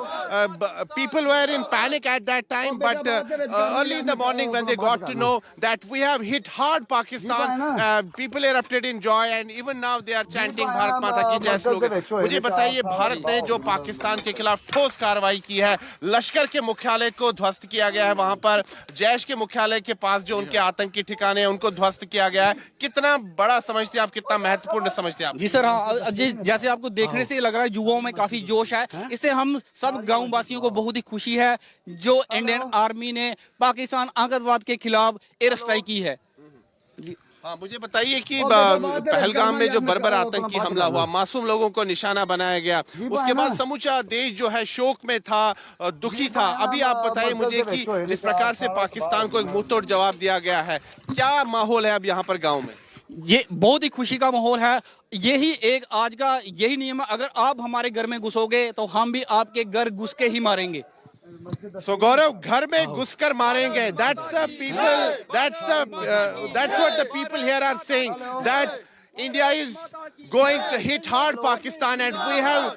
People were in panic at that time, but early in the morning when they got to know that we have hit hard Pakistan, people erupted in joy, and even now they are chanting Bharat Mata Ki Jai slogan. मुझे बताइए, भारत ने जो पाकिस्तान के खिलाफ ठोस कार्रवाई की है, लश्कर के मुख्यालय को ध्वस्त किया गया है, वहां पर जैश के मुख्यालय के पास जो उनके आतंकी ठिकाने हैं उनको ध्वस्त किया गया है, कितना बड़ा समझते हैं आप, कितना महत्वपूर्ण समझते हैं आप? जी सर, हाँ, जैसे आपको देखने से लग रहा है युवाओं में काफी जोश है। इससे हम सब गांव वासियों को बहुत ही खुशी है जो इंडियन आर्मी ने पाकिस्तान आतंकवाद के खिलाफ एयर स्ट्राइक की है। हाँ, मुझे बताइए कि पहलगाम में जो बर्बर आतंकी हमला हुआ, मासूम लोगों को निशाना बनाया गया, उसके बाद समूचा देश जो है शोक में था, दुखी था। अभी आप बताइए मुझे कि जिस प्रकार से पाकिस्तान को एक मुंहतोड़ जवाब दिया गया है, क्या माहौल है अब यहाँ पर गांव में? ये बहुत ही खुशी का माहौल है। यही एक आज का यही नियम है, अगर आप हमारे घर में घुसोगे तो हम भी आपके घर घुस के ही मारेंगे। So Gaurav, घर में घुसकर मारेंगे. That's the people. That's what the people here are saying. That India is going to hit hard Pakistan, and we have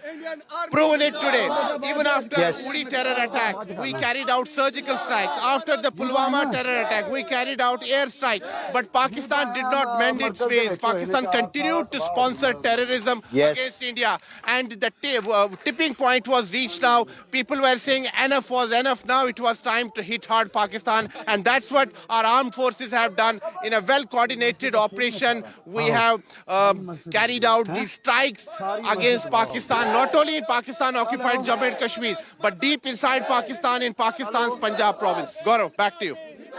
proven it today. Even after Uri terror attack, we carried out surgical strikes. After the Pulwama terror attack, we carried out air strike. But Pakistan did not mend its ways. Pakistan continued to sponsor terrorism against India. And the tipping point was reached now. People were saying enough was enough. Now it was time to hit hard Pakistan. And that's what our armed forces have done in a well-coordinated operation. We have carried out these strikes against Pakistan, not only in Pakistan-occupied Jammu and Kashmir, but deep inside Pakistan, in Pakistan's Punjab province. Gaurav, back to you.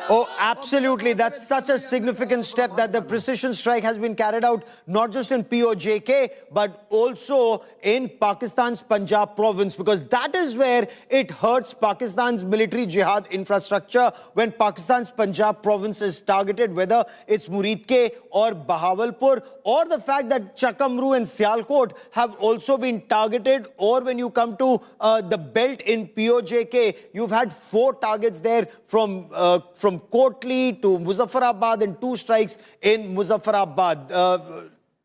Oh, absolutely. That's such a significant step that the precision strike has been carried out not just in POJK, but also in Pakistan's Punjab province, because that is where it hurts Pakistan's military jihad infrastructure when Pakistan's Punjab province is targeted, whether it's Muridke or Bahawalpur, or the fact that Chakamru and Sialkot have also been targeted, or when you come to the belt in POJK, you've had 4 targets there from Kotli to Muzaffarabad and 2 strikes in Muzaffarabad.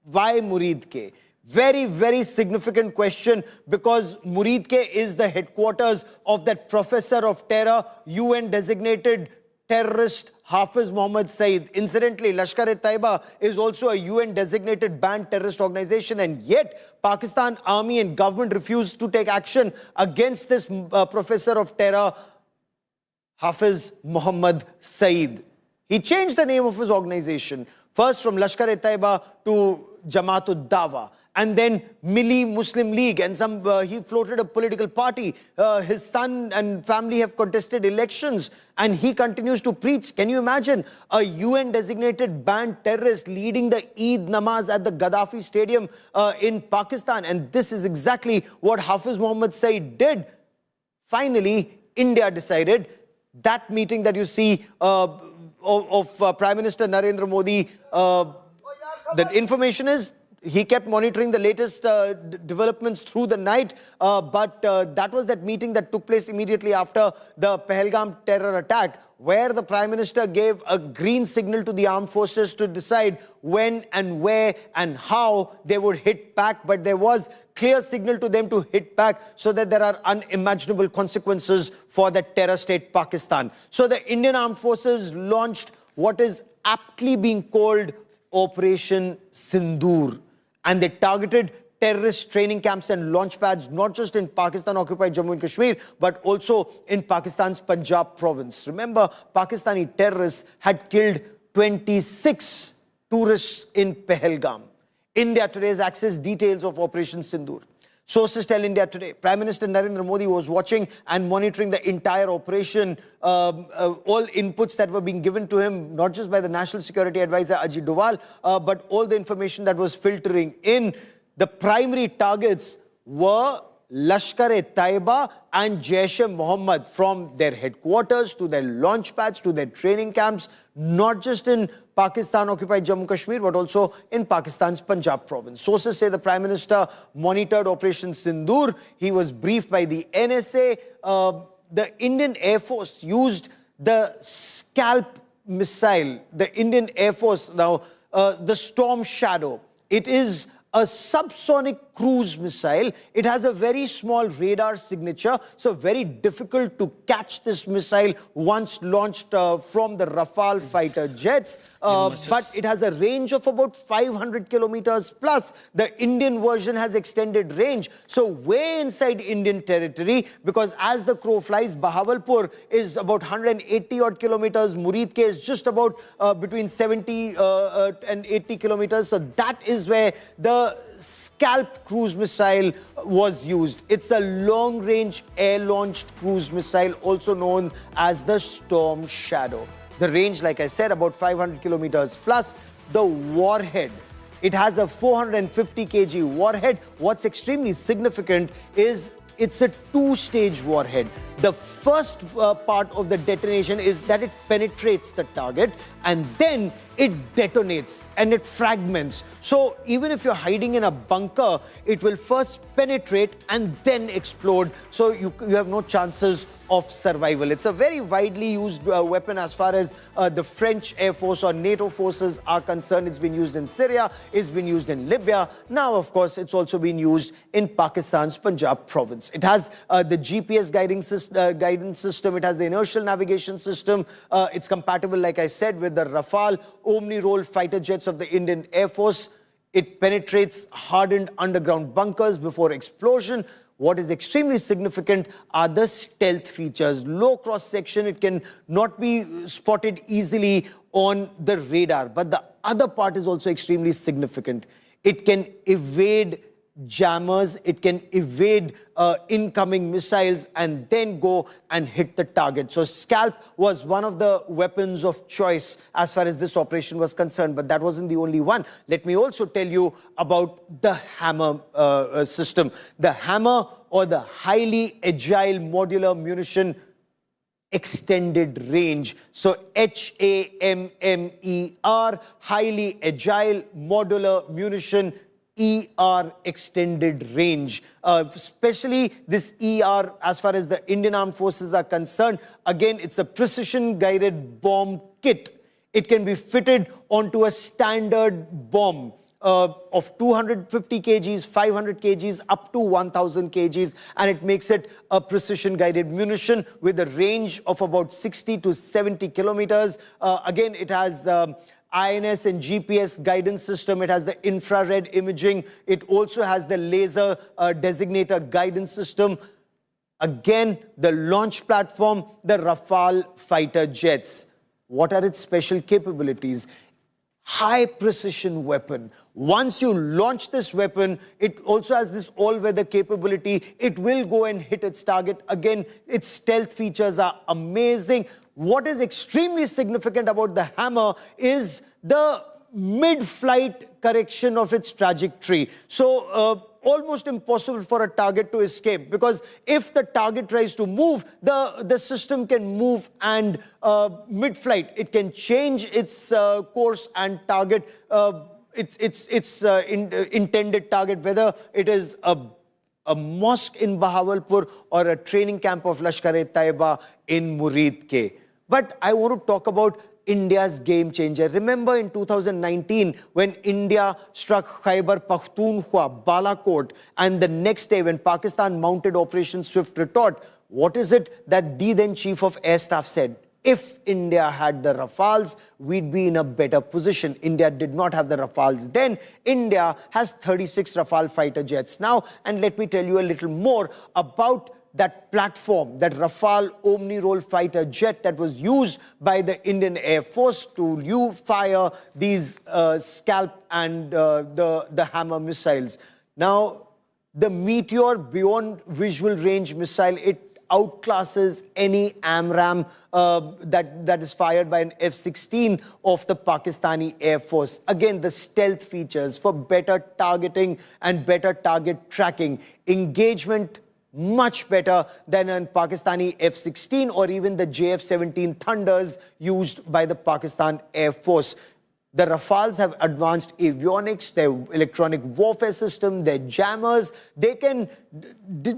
Why Muridke? Very, very significant question, because Muridke is the headquarters of that professor of terror, UN designated terrorist Hafiz Mohammed Saeed. Incidentally, Lashkar-e-Taiba is also a UN-designated banned terrorist organization, and yet Pakistan army and government refused to take action against this professor of terror, Hafiz Mohammed Saeed. He changed the name of his organization, first from Lashkar-e-Taiba to Jamaat-ud-Dawa, and then Milli Muslim League, and he floated a political party. His son and family have contested elections, and he continues to preach. Can you imagine a UN-designated banned terrorist leading the Eid Namaz at the Gaddafi Stadium in Pakistan? And this is exactly what Hafiz Mohammed Saeed did. Finally, India decided that meeting that you see of Prime Minister Narendra Modi, the information is he kept monitoring the latest developments through the night, but that was that meeting that took place immediately after the Pahalgam terror attack, where the Prime Minister gave a green signal to the armed forces to decide when and where and how they would hit back. But there was clear signal to them to hit back so that there are unimaginable consequences for the terror state Pakistan. So the Indian Armed Forces launched what is aptly being called Operation Sindoor. And they targeted terrorist training camps and launch pads, not just in Pakistan-occupied Jammu and Kashmir, but also in Pakistan's Punjab province. Remember, Pakistani terrorists had killed 26 tourists in Pahalgam. India Today has accessed details of Operation Sindoor. Sources tell India Today, Prime Minister Narendra Modi was watching and monitoring the entire operation, all inputs that were being given to him, not just by the National Security Advisor Ajit Doval, but all the information that was filtering in. The primary targets were Lashkar-e-Taiba and Jaish-e-Mohammed, from their headquarters to their launch pads to their training camps, not just in Pakistan-occupied Jammu and Kashmir, but also in Pakistan's Punjab province. Sources say the Prime Minister monitored Operation Sindoor. He was briefed by the NSA. The Indian Air Force used the Scalp missile. The Indian Air Force, now the Storm Shadow. It is a subsonic cruise missile. It has a very small radar signature, so very difficult to catch this missile once launched from the Rafale fighter jets. But it has a range of about 500 kilometers plus. The Indian version has extended range, so way inside Indian territory, because as the crow flies, Bahawalpur is about 180 odd kilometers, Muridke is just about between 70 and 80 kilometers. So that is where the Scalp cruise missile was used. It's a long-range air-launched cruise missile, also known as the Storm Shadow. The range, like I said, about 500 kilometers plus. The warhead, it has a 450 kg warhead. What's extremely significant is it's a two-stage warhead. The first part of the detonation is that it penetrates the target, and then it detonates and it fragments. So even if you're hiding in a bunker, it will first penetrate and then explode. So you have no chances of survival. It's a very widely used weapon as far as the French Air Force or NATO forces are concerned. It's been used in Syria, it's been used in Libya. Now, of course, it's also been used in Pakistan's Punjab province. It has the GPS guidance system. It has the inertial navigation system. It's compatible, like I said, with the Rafale Omni-Role fighter jets of the Indian Air Force. It penetrates hardened underground bunkers before explosion. What is extremely significant are the stealth features. Low cross-section, it can not be spotted easily on the radar. But the other part is also extremely significant. It can evade jammers, it can evade incoming missiles and then go and hit the target. So Scalp was one of the weapons of choice as far as this operation was concerned, but that wasn't the only one. Let me also tell you about the Hammer system. The Hammer, or the Highly Agile Modular Munition Extended Range. So HAMMER, Highly Agile Modular Munition ER extended range. Especially this ER, as far as the Indian Armed Forces are concerned, again, it's a precision guided bomb kit. It can be fitted onto a standard bomb. of 250 kgs, 500 kgs, up to 1000 kgs, and it makes it a precision-guided munition with a range of about 60 to 70 kilometers. Again, it has INS and GPS guidance system. It has the infrared imaging. It also has the laser designator guidance system. Again, the launch platform, the Rafale fighter jets. What are its special capabilities? High precision weapon. Once you launch this weapon, it also has this all-weather capability. It will go and hit its target. Again, its stealth features are amazing. What is extremely significant about the Hammer is the mid-flight correction of its trajectory. So, almost impossible for a target to escape, because if the target tries to move, the system can move, and mid-flight it can change its course and target its intended target, whether it is a mosque in Bahawalpur or a training camp of Lashkar-e-Taiba in Murid-ke. But I want to talk about India's game changer. Remember in 2019 when India struck Khyber Pakhtunkhwa, Balakot, and the next day when Pakistan mounted Operation Swift Retort, what is it that the then Chief of Air Staff said? If India had the Rafales, we'd be in a better position. India did not have the Rafales then. India has 36 Rafale fighter jets now. And let me tell you a little more about that platform, that Rafale Omni-Role fighter jet that was used by the Indian Air Force to fire these Scalp and the Hammer missiles. Now, the Meteor beyond visual range missile, it outclasses any AMRAAM that is fired by an F-16 of the Pakistani Air Force. Again, the stealth features for better targeting and better target tracking. Engagement much better than a Pakistani F-16 or even the JF-17 Thunders used by the Pakistan Air Force. The Rafales have advanced avionics, their electronic warfare system, their jammers. They can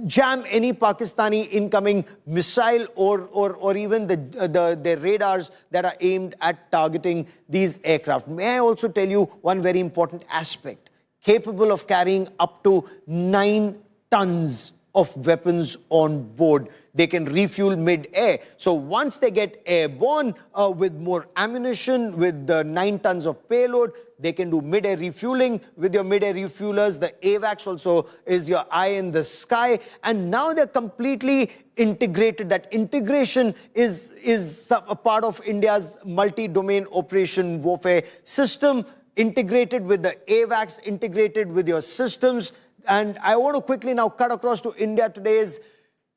jam any Pakistani incoming missile or even the radars that are aimed at targeting these aircraft. May I also tell you one very important aspect? Capable of carrying up to 9 tons of weapons on board. They can refuel mid-air. So once they get airborne with more ammunition, with the 9 tons of payload, they can do mid-air refueling. With your mid-air refuelers, the AVAX also is your eye in the sky. And now they're completely integrated. That integration is a part of India's multi-domain operation warfare system, integrated with the AVAX, integrated with your systems. And I want to quickly now cut across to India today's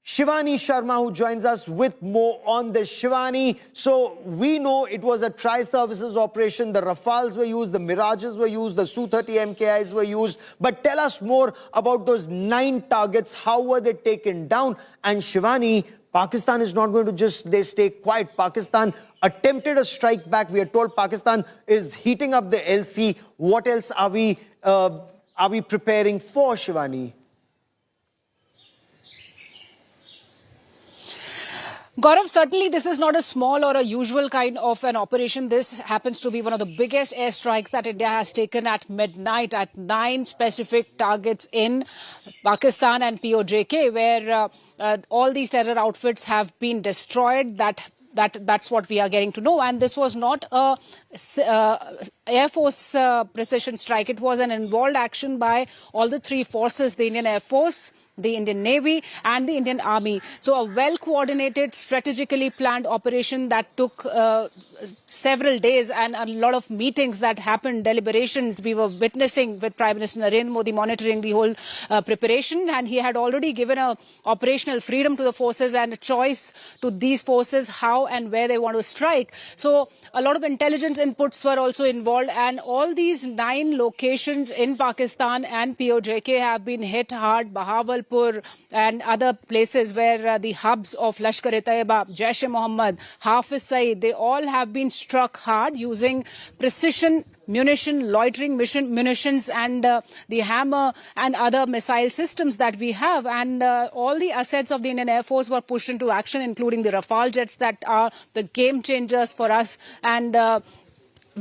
Shivani Sharma, who joins us with more on this. Shivani, so we know it was a tri-services operation. The Rafales were used, the Mirages were used, the Su-30 MKIs were used. But tell us more about those 9 targets. How were they taken down? And Shivani, Pakistan is not going to just stay quiet. Pakistan attempted a strike back. We are told Pakistan is heating up the LC. What else are we preparing for, Shivani? Gaurav, certainly this is not a small or a usual kind of an operation. This happens to be one of the biggest airstrikes that India has taken at midnight at 9 specific targets in Pakistan and POJK, where all these terror outfits have been destroyed. That's what we are getting to know. And this was not a Air Force precision strike. It was an involved action by all the 3 forces, the Indian Air Force, the Indian Navy and the Indian Army. So a well-coordinated, strategically planned operation that took several days and a lot of meetings that happened, deliberations we were witnessing with Prime Minister Narendra Modi monitoring the whole preparation, and he had already given a operational freedom to the forces and a choice to these forces how and where they want to strike. So a lot of intelligence inputs were also involved, and all these 9 locations in Pakistan and POJK have been hit hard. Bahawalpur and other places where the hubs of Lashkar-e-Taiba, Jaish-e-Mohammed, Hafiz Saeed, they all have been struck hard using precision munition, loitering munitions and the Hammer and other missile systems that we have. And all the assets of the Indian Air Force were pushed into action, including the Rafale jets that are the game changers for us. And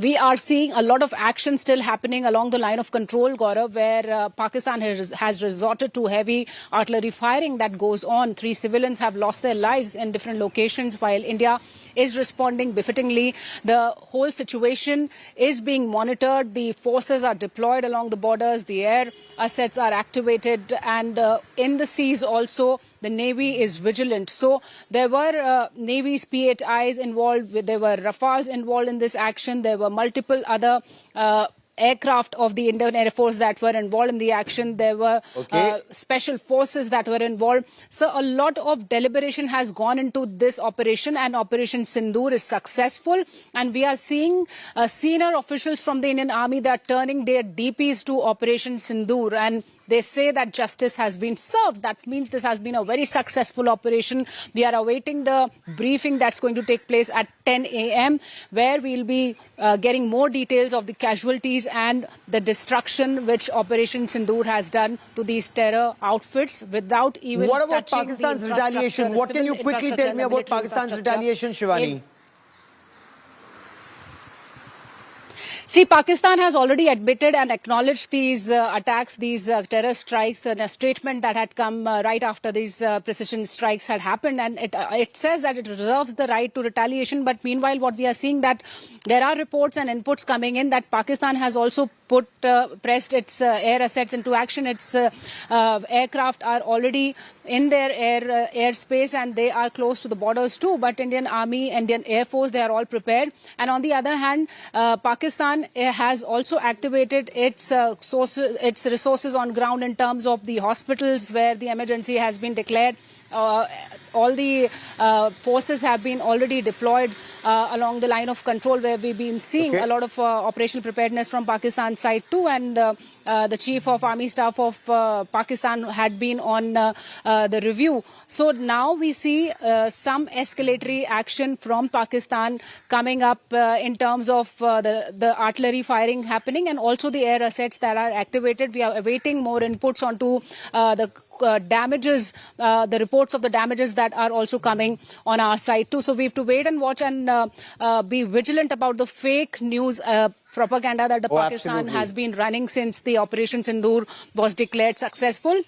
we are seeing a lot of action still happening along the line of control, Gaurav, where Pakistan has resorted to heavy artillery firing that goes on. 3 civilians have lost their lives in different locations while India is responding befittingly. The whole situation is being monitored. The forces are deployed along the borders. The air assets are activated. And in the seas also, the Navy is vigilant. So there were Navy's P-8Is involved. There were Rafales involved in this action. There were multiple other aircraft of the Indian Air Force that were involved in the action. There were special forces that were involved. So a lot of deliberation has gone into this operation, and Operation Sindur is successful. And we are seeing senior officials from the Indian Army that are turning their DPs to Operation Sindur, and they say that justice has been served. That means this has been a very successful operation. We are awaiting the briefing that's going to take place at 10 a.m., where we'll be getting more details of the casualties and the destruction which Operation Sindur has done to these terror outfits without even What about touching Pakistan's the infrastructure, retaliation? the What can civil you quickly infrastructure tell and me the about military Pakistan's infrastructure. retaliation, Shivani? See, Pakistan has already admitted and acknowledged these attacks, these terror strikes, in a statement that had come right after these precision strikes had happened. And it says that it reserves the right to retaliation. But meanwhile, what we are seeing that there are reports and inputs coming in that Pakistan has also pressed its air assets into action. Its aircraft are already in their airspace, and they are close to the borders too. But Indian Army, Indian Air Force, they are all prepared. And on the other hand, Pakistan has also activated its resources on ground in terms of the hospitals where the emergency has been declared. All the forces have been already deployed along the line of control, where we've been seeing a lot of operational preparedness from Pakistan's side too. And the Chief of Army Staff of Pakistan had been on the review. So now we see some escalatory action from Pakistan coming up in terms of the artillery firing happening, and also the air assets that are activated. We are awaiting more inputs onto the damages, the reports of the damages that are also coming on our side too. So we have to wait and watch and be vigilant about the fake news propaganda that the Pakistan has been running since the Operation Sindur was declared successful.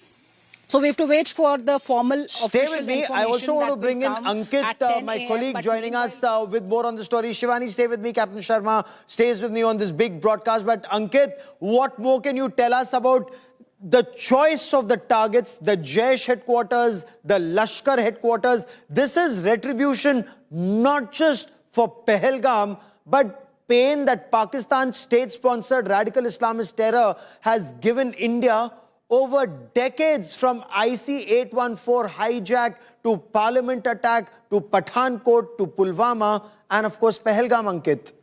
So we have to wait for the formal Stay with me. I also want to bring in Ankit, my colleague, joining us with more on the story. Shivani, stay with me. Captain Sharma stays with me on this big broadcast. But Ankit, what more can you tell us about the choice of the targets, the Jaish headquarters, the Lashkar headquarters? This is retribution not just for Pahalgam, but pain that Pakistan's state-sponsored radical Islamist terror has given India over decades, from IC-814 hijack to Parliament attack to Pathankot to Pulwama and of course Pahalgam, Ankit.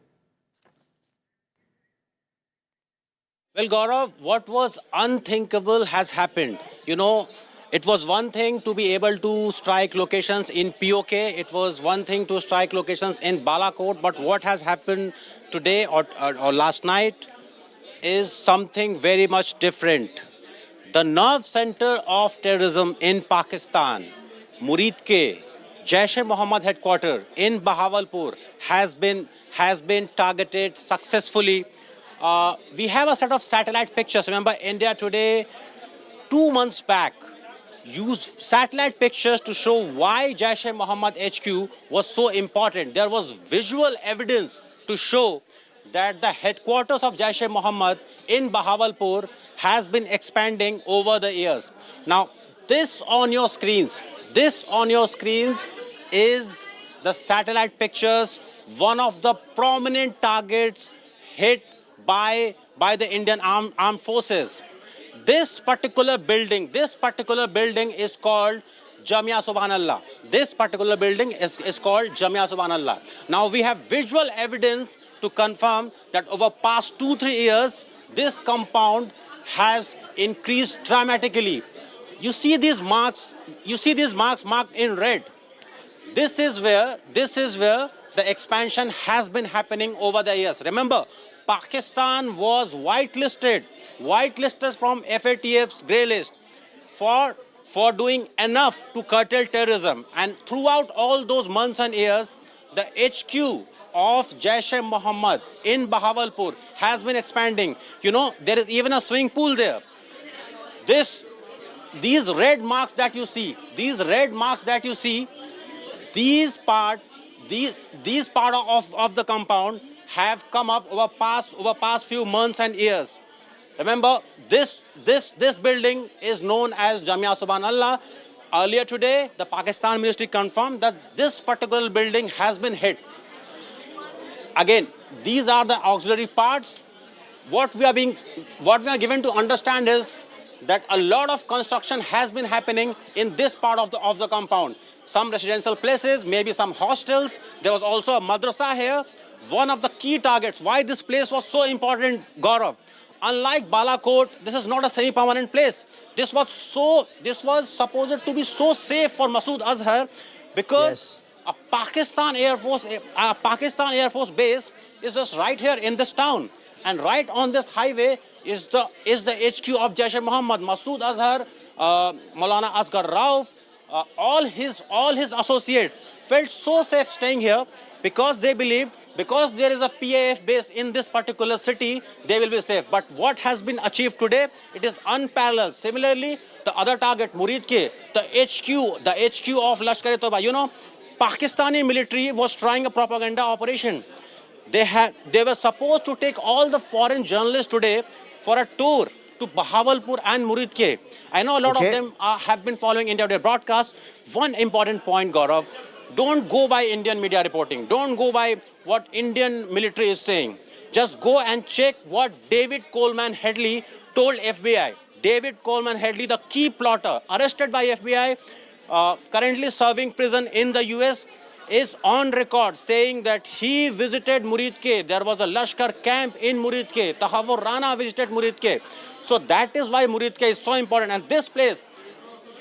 Well, Gaurav, what was unthinkable has happened. You know, it was one thing to be able to strike locations in POK. It was one thing to strike locations in Balakot. But what has happened today or last night is something very much different. The nerve center of terrorism in Pakistan, Murid Ke, Jaish-e-Mohammed headquarters in Bahawalpur has been targeted successfully. We have a set of satellite pictures. Remember, India Today, 2 months back, used satellite pictures to show why Jaish-e-Mohammed HQ was so important. There was visual evidence to show that the headquarters of Jaish-e-Mohammed in Bahawalpur has been expanding over the years. Now, this on your screens is the satellite pictures, one of the prominent targets hit by the Indian armed forces. This particular building is called Jamia Subhanallah. This particular building is called Jamia Subhanallah. Now we have visual evidence to confirm that over past 2-3 years, this compound has increased dramatically. You see these marks marked in red. This is where the expansion has been happening over the years. Remember, Pakistan was whitelisted from FATF's grey list for doing enough to curtail terrorism. And throughout all those months and years, the HQ of Jaish-e-Mohammed in Bahawalpur has been expanding. You know, there is even a swimming pool there. These red marks that you see, these part of the compound have come up over past few months and years. Remember, this building is known as Jamia Subhanallah. Earlier today, the Pakistan ministry confirmed that this particular building has been hit. Again, these are the auxiliary parts. What we are given to understand is that a lot of construction has been happening in this part of the compound. Some residential places, maybe some hostels. There was also a madrasa here. One of the key targets, why this place was so important, Gaurav. Unlike Balakot, this is not a semi-permanent place. This was supposed to be so safe for Masood Azhar because a Pakistan Air Force base is just right here in this town, and right on this highway is the HQ of Jaish-e-Mohammed. Masood Azhar, Maulana Asghar Rauf, all his associates felt so safe staying here because they believed, because there is a PAF base in this particular city, they will be safe. But what has been achieved today, it is unparalleled. Similarly, the other target, Muridke, the HQ of Lashkar-e-Toba. You know, Pakistani military was trying a propaganda operation. They were supposed to take all the foreign journalists today for a tour to Bahawalpur and Muridke. I know a lot of them have been following India Today broadcast. One important point, Gaurav. Don't go by Indian media reporting. Don't go by what Indian military is saying. Just go and check what David Coleman Headley told FBI. David Coleman Headley, the key plotter, arrested by FBI, currently serving prison in the US, is on record saying that he visited Muridke. There was a Lashkar camp in Muridke. Tahawur Rana visited Muridke. So that is why Muridke is so important. And this place,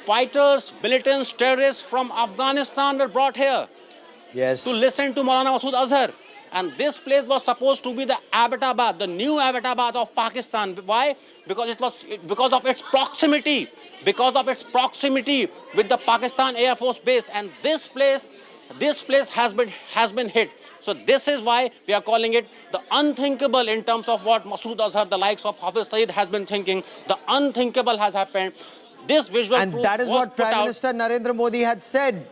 fighters, militants, terrorists from Afghanistan were brought here to listen to Maulana Masood Azhar. And this place was supposed to be the Abbottabad, the new Abbottabad of Pakistan. Why? Because of its proximity with the Pakistan Air Force base. And this place has been hit. So this is why we are calling it the unthinkable in terms of what Masood Azhar, the likes of Hafiz Saeed, has been thinking. The unthinkable has happened. This visual and that is what Prime Minister Narendra Modi had said.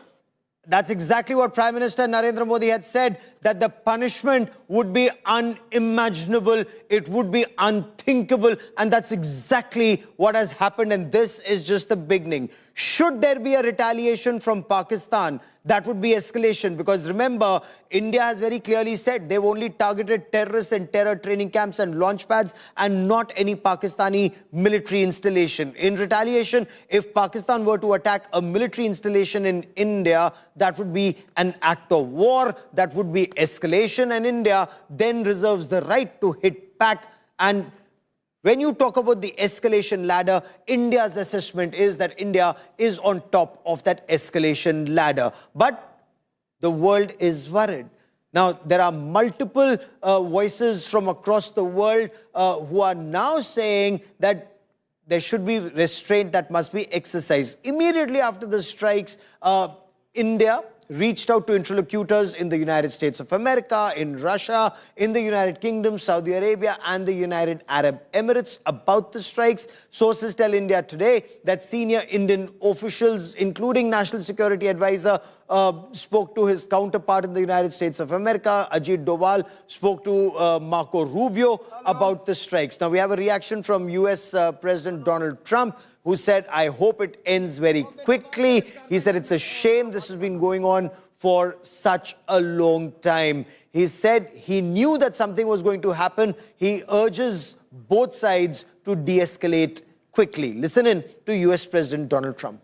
That's exactly what Prime Minister Narendra Modi had said, that the punishment would be unimaginable, it would be unthinkable, and that's exactly what has happened, and this is just the beginning. Should there be a retaliation from Pakistan, that would be escalation, because remember, India has very clearly said they've only targeted terrorists and terror training camps and launch pads and not any Pakistani military installation. In retaliation, if Pakistan were to attack a military installation in India, that would be an act of war, that would be escalation, and India then reserves the right to hit back. And when you talk about the escalation ladder, India's assessment is that India is on top of that escalation ladder. But the world is worried. Now, there are multiple voices from across the world who are now saying that there should be restraint that must be exercised. Immediately after the strikes, India reached out to interlocutors in the United States of America, in Russia, in the United Kingdom, Saudi Arabia, and the United Arab Emirates about the strikes. Sources tell India Today that senior Indian officials, including National Security Advisor, spoke to his counterpart in the United States of America. Ajit Doval spoke to Marco Rubio about the strikes. Now, we have a reaction from US President Donald Trump, who said, I hope it ends very quickly. He said, it's a shame this has been going on for such a long time. He said he knew that something was going to happen. He urges both sides to de-escalate quickly. Listen in to US President Donald Trump.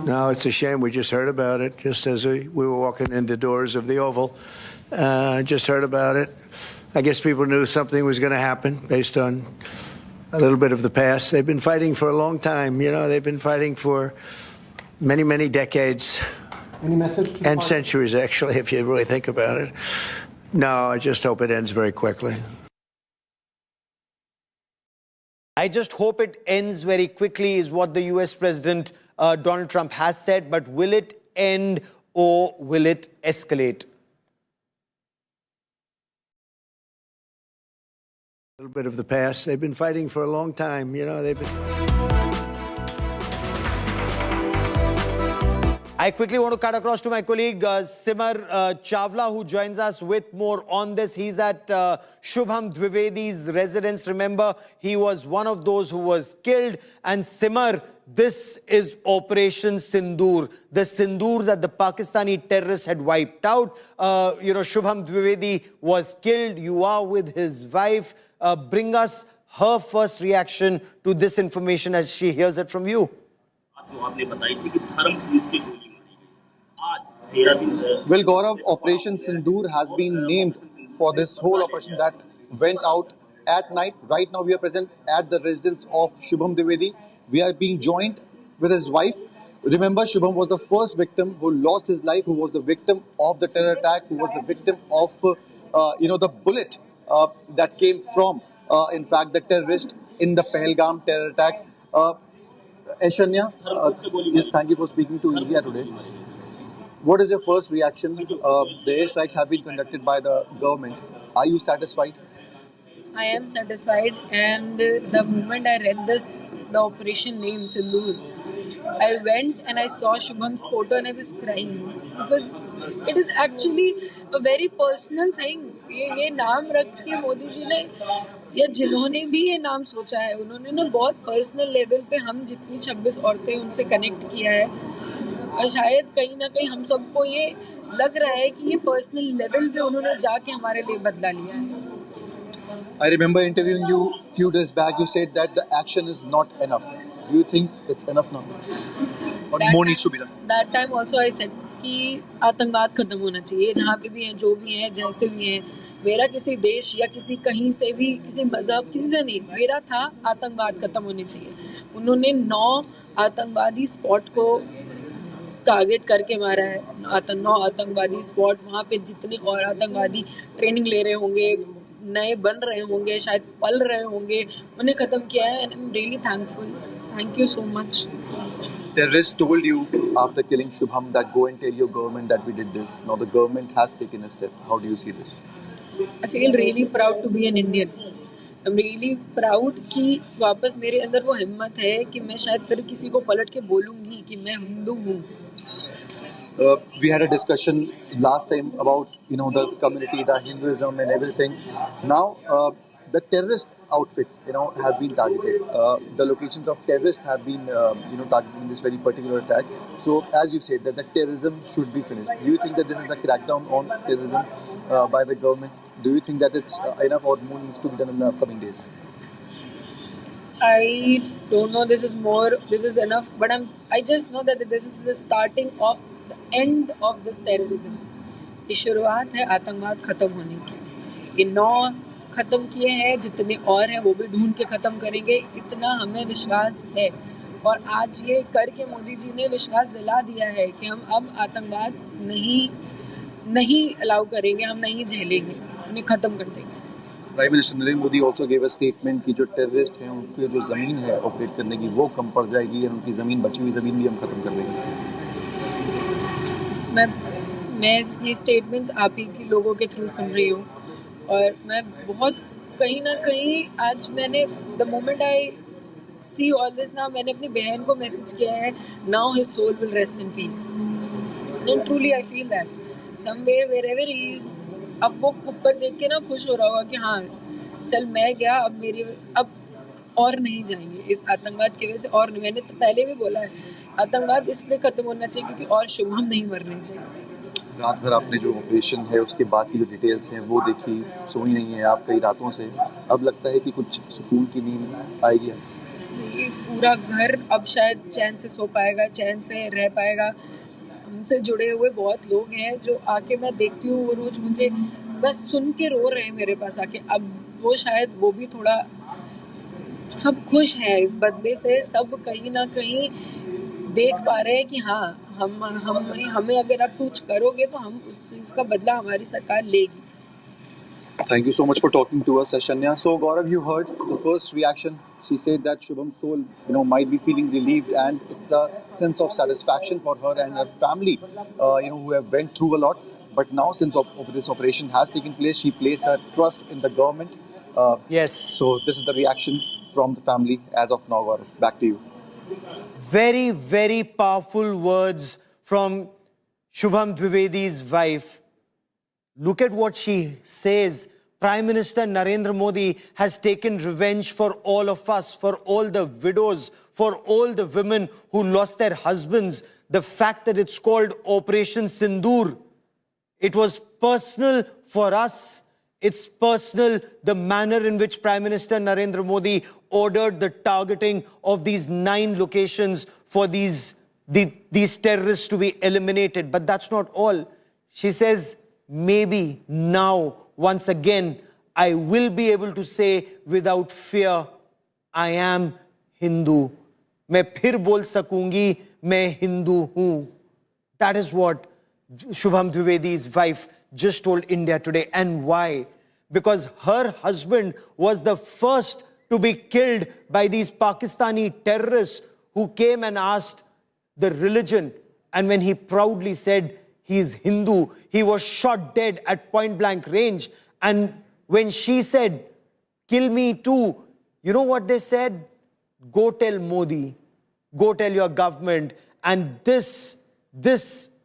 No, it's a shame. We just heard about it, just as we were walking in the doors of the Oval. Just heard about it. I guess people knew something was going to happen based on a little bit of the past. They've been fighting for a long time. You know, they've been fighting for many, many decades. Any message to and centuries, actually, if you really think about it. No, I just hope it ends very quickly. I just hope it ends very quickly is what the US President Donald Trump has said. But will it end or will it escalate? A little bit of the past. They've been fighting for a long time. You know, they've been. I quickly want to cut across to my colleague Simar Chawla, who joins us with more on this. He's at Shubham Dwivedi's residence. Remember, he was one of those who was killed. And Simar, this is Operation Sindur, the Sindur that the Pakistani terrorists had wiped out. Shubham Dwivedi was killed. You are with his wife. Bring us her first reaction to this information as she hears it from you. Well, Gaurav, Operation Sindur has been named for this whole operation that went out at night. Right now, we are present at the residence of Shubham Dwivedi. We are being joined with his wife. Remember, Shubham was the first victim who lost his life, who was the victim of the terror attack, who was the victim of, the bullet that came from, in fact, the terrorist in the Pahalgam terror attack. Aishanya, yes, thank you for speaking to India today. What is your first reaction? The airstrikes have been conducted by the government. Are you satisfied? I am satisfied, and the moment I read the operation name Sindur, I went and I saw Shubham's photo and I was crying because it is actually a very personal thing. ये नाम रख के मोदी जी ने या जिन्होंने भी ये नाम सोचा है उन्होंने ना बहुत पर्सनल लेवल पे हम जितनी 26 औरतें उनसे कनेक्ट किया है और शायद कहीं ना कहीं हम सबको ये लग रहा है कि ये पर्सनल लेवल पे उन्होंने जाके हमारे लिए बदला लिया है. I remember interviewing you a few days back. You said that the action is not enough. Do you think it's enough now? Or more needs to be done? That time also I said कि आतंकवाद खत्म होना चाहिए जहाँ पे भी हैं जो भी हैं जैसे भी हैं. मेरा किसी देश या किसी कहीं से भी किसी मजहब किसी से नहीं, मेरा था आतंकवाद खत्म होने चाहिए. उन्होंने 9 आतंकवादी स्पॉट को टारगेट करके मारा है. 9 आतंकवादी स्पॉट, वहाँ पे जितने और आतंकवादी ट्रेनिंग ले रहे होंगे, नए बन रहे होंगे, शायद पल रहे होंगे, उन्हें खत्म किया है. And I am really thankful. Thank you so much. Terrorists told you after killing Shubham that go and tell your government that we did this. Now the government has taken a step. How do you see this? I feel really proud to be an Indian. I'm really proud कि वापस मेरे अंदर वो हिम्मत है कि मैं शायद फिर किसी को पलट के बोलूँगी कि मैं हिंदू हूँ. We had a discussion last time about the community, the Hinduism and everything. Now the terrorist outfits have been targeted. The locations of terrorists have been targeted in this very particular attack. So as you said that the terrorism should be finished. Do you think that this is the crackdown on terrorism by the government? Do you think that it's enough or more needs to be done in the upcoming days? I don't know this is enough, but I just know that this is the starting of the end of this terrorism. ये शुरुआत है आतंकवाद खत्म होने की. ये 9 खत्म किए हैं, जितने और हैं वो भी ढूंढ के खत्म करेंगे. इतना हमें विश्वास है और आज ये करके मोदी जी ने विश्वास दिला दिया है कि हम अब आतंकवाद नहीं अलाउ करेंगे, हम नहीं झेलेंगे, उन्हें खत्म कर देंगे. Prime Minister Narendra Modi also gave a statement कि जो टेररिस्ट हैं उनकी जो ज़मीन है ऑपरेट करने की वो कम पड़ जाएगी और उनकी ज़मीन बची हुई ज़मीन भी हम खत्म कर देंगे. मैं ये स्टेटमेंट्स आप ही के लोगों के थ्रू सुन रही हूँ और मैं बहुत कहीं ना कहीं आज मैंने the moment I see all this now मैंने अपनी बहन को मैसेज किया है now his soul will rest in peace. And truly I feel that some way wherever he is. अब वो ऊपर देख के ना खुश हो रहा होगा कि हाँ चल मैं गया, अब और नहीं जाएंगे इस आतंकवाद की वजह से. और मैंने तो पहले भी बोला है आतंकवाद इसलिए खत्म होना चाहिए क्योंकि और शुभम नहीं मरने चाहिए. रात भर आपने जो ऑपरेशन है उसके बाद की जो डिटेल्स हैं वो देखी, सोई नहीं है आप कई रातों से. अब लगता है कि कुछ सुकून की नींद आएगी. पूरा घर अब शायद चैन से सो पाएगा, चैन से रह पाएगा. हमसे जुड़े हुए बहुत लोग हैं जो आके मैं देखती हूँ वो रोज मुझे बस सुन के रो रहे हैं मेरे पास आके. अब वो शायद वो भी थोड़ा सब खुश हैं इस बदले से. सब कहीं ना कहीं देख पा रहे हैं कि हाँ हमें अगर आप कुछ करोगे तो हम उस चीज़ का बदला हमारी सरकार लेगी. Thank you so much for talking to us, Shanya. So, Gaurav, you heard the first reaction. She said that Shubham's soul, might be feeling relieved, and it's a sense of satisfaction for her and her family, who have went through a lot. But now, since this operation has taken place, she placed her trust in the government. Yes. So, this is the reaction from the family as of now, Gaurav. Back to you. Very, very powerful words from Shubham Dwivedi's wife. Look at what she says. Prime Minister Narendra Modi has taken revenge for all of us, for all the widows, for all the women who lost their husbands. The fact that it's called Operation Sindur, it was personal for us. It's personal, the manner in which Prime Minister Narendra Modi ordered the targeting of these 9 locations for these terrorists to be eliminated. But that's not all. She says, maybe now, once again, I will be able to say without fear, I am Hindu. मैं फिर बोल सकूंगी, मैं हिंदू हूँ. That is what Shubham Dwivedi's wife just told India Today. And why? Because her husband was the first to be killed by these Pakistani terrorists who came and asked the religion. And when he proudly said he's Hindu, he was shot dead at point blank range. And when she said, kill me too, you know what they said? Go tell Modi, go tell your government. And this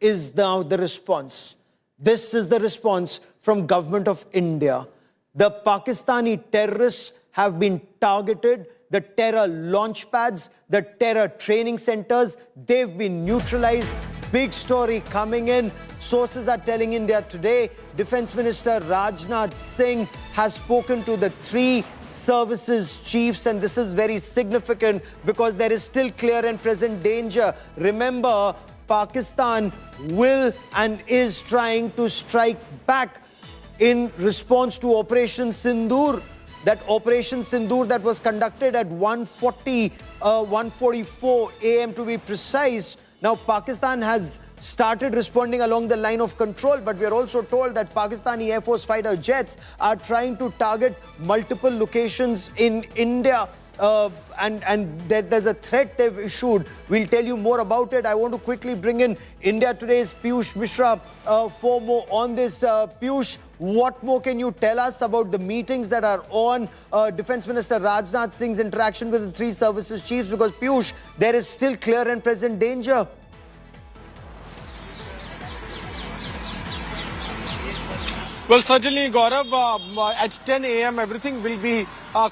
is now the response. This is the response from government of India. The Pakistani terrorists have been targeted, the terror launch pads, the terror training centers, they've been neutralized. Big story coming in. Sources are telling India Today, Defense Minister Rajnath Singh has spoken to the 3 services chiefs, and this is very significant because there is still clear and present danger. Remember, Pakistan will and is trying to strike back in response to Operation Sindur. That Operation Sindur that was conducted at 1:44 a.m. to be precise. Now, Pakistan has started responding along the line of control, but we are also told that Pakistani Air Force fighter jets are trying to target multiple locations in India. And there's a threat they've issued. We'll tell you more about it. I want to quickly bring in India Today's Piyush Mishra for more on this. Piyush, what more can you tell us about the meetings that are on Defense Minister Rajnath Singh's interaction with the 3 services chiefs? Because Piyush, there is still clear and present danger. Well, certainly, Gaurav, at 10 a.m. everything will be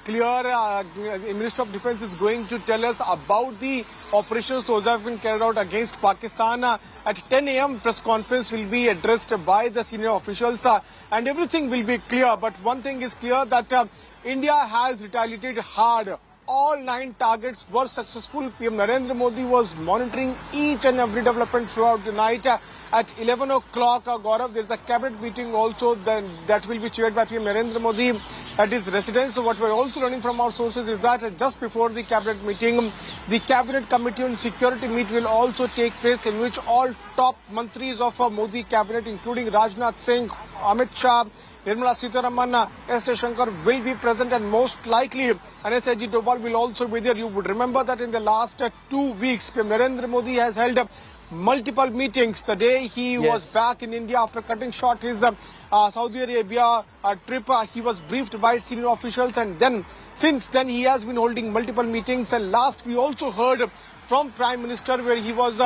clear. The Minister of Defense is going to tell us about the operations those have been carried out against Pakistan. At 10 a.m. press conference will be addressed by the senior officials and everything will be clear. But one thing is clear that India has retaliated hard. All 9 targets were successful. PM Narendra Modi was monitoring each and every development throughout the night. At 11 o'clock, Gaurav, there is a cabinet meeting also that will be chaired by PM Narendra Modi at his residence. So what we're also learning from our sources is that just before the cabinet meeting, the cabinet committee on security meet will also take place, in which all top mantris of Modi cabinet, including Rajnath Singh, Amit Shah, Nirmala Sitharaman, S. Shankar will be present, and most likely NSIG Doval will also be there. You would remember that in the last 2 weeks, PM Narendra Modi has held multiple meetings. The day he was back in India after cutting short his Saudi Arabia trip, he was briefed by senior officials, and then since then he has been holding multiple meetings. And last we also heard from Prime Minister where he was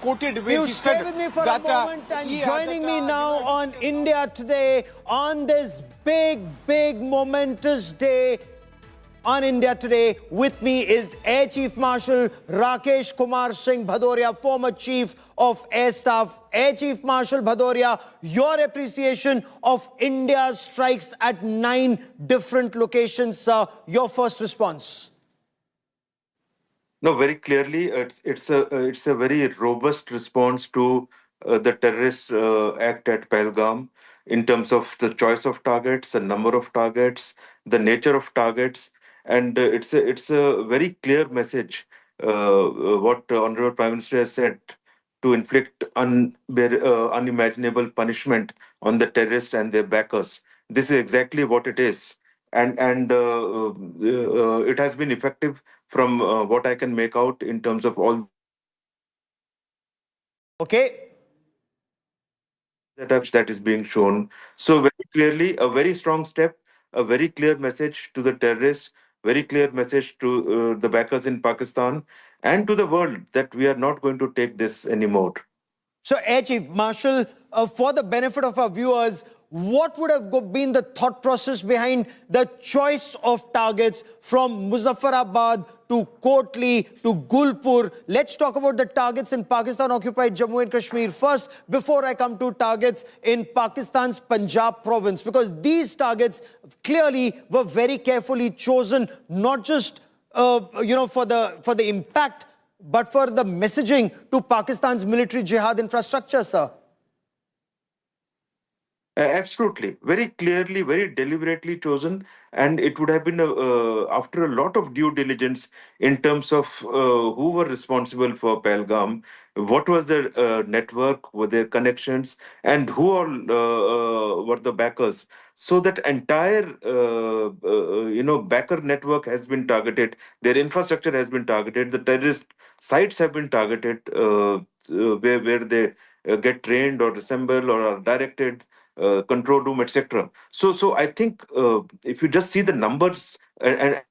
quoted where he said with me for that a moment and joining me now on India Today on this big momentous day. On India Today, with me is Air Chief Marshal Rakesh Kumar Singh Bhadoria, former Chief of Air Staff. Air Chief Marshal Bhadoria, your appreciation of India's strikes at 9 different locations, sir. Your first response. No, very clearly, it's a very robust response to the terrorist act at Pahalgam in terms of the choice of targets, the number of targets, the nature of targets, and it's a very clear message. What Honorable Prime Minister has said to inflict unimaginable punishment on the terrorists and their backers. This is exactly what it is, and it has been effective from what I can make out in terms of all. Okay. That is being shown. So very clearly, a very strong step, a very clear message to the terrorists, very clear message to the backers in Pakistan and to the world that we are not going to take this anymore. So, Air Chief Marshal, for the benefit of our viewers, what would have been the thought process behind the choice of targets from Muzaffarabad to Kotli to Gulpur? Let's talk about the targets in Pakistan-occupied Jammu and Kashmir first, before I come to targets in Pakistan's Punjab province, because these targets clearly were very carefully chosen, not just for the impact, but for the messaging to Pakistan's military jihad infrastructure, sir. Absolutely. Very clearly, very deliberately chosen. And it would have been after a lot of due diligence in terms of who were responsible for Pahalgam, what was their network, were their connections, and who all were the backers. So that entire, backer network has been targeted. Their infrastructure has been targeted. The terrorist sites have been targeted, where they get trained or assemble or are directed. Control room, etc. So I think if you just see the numbers and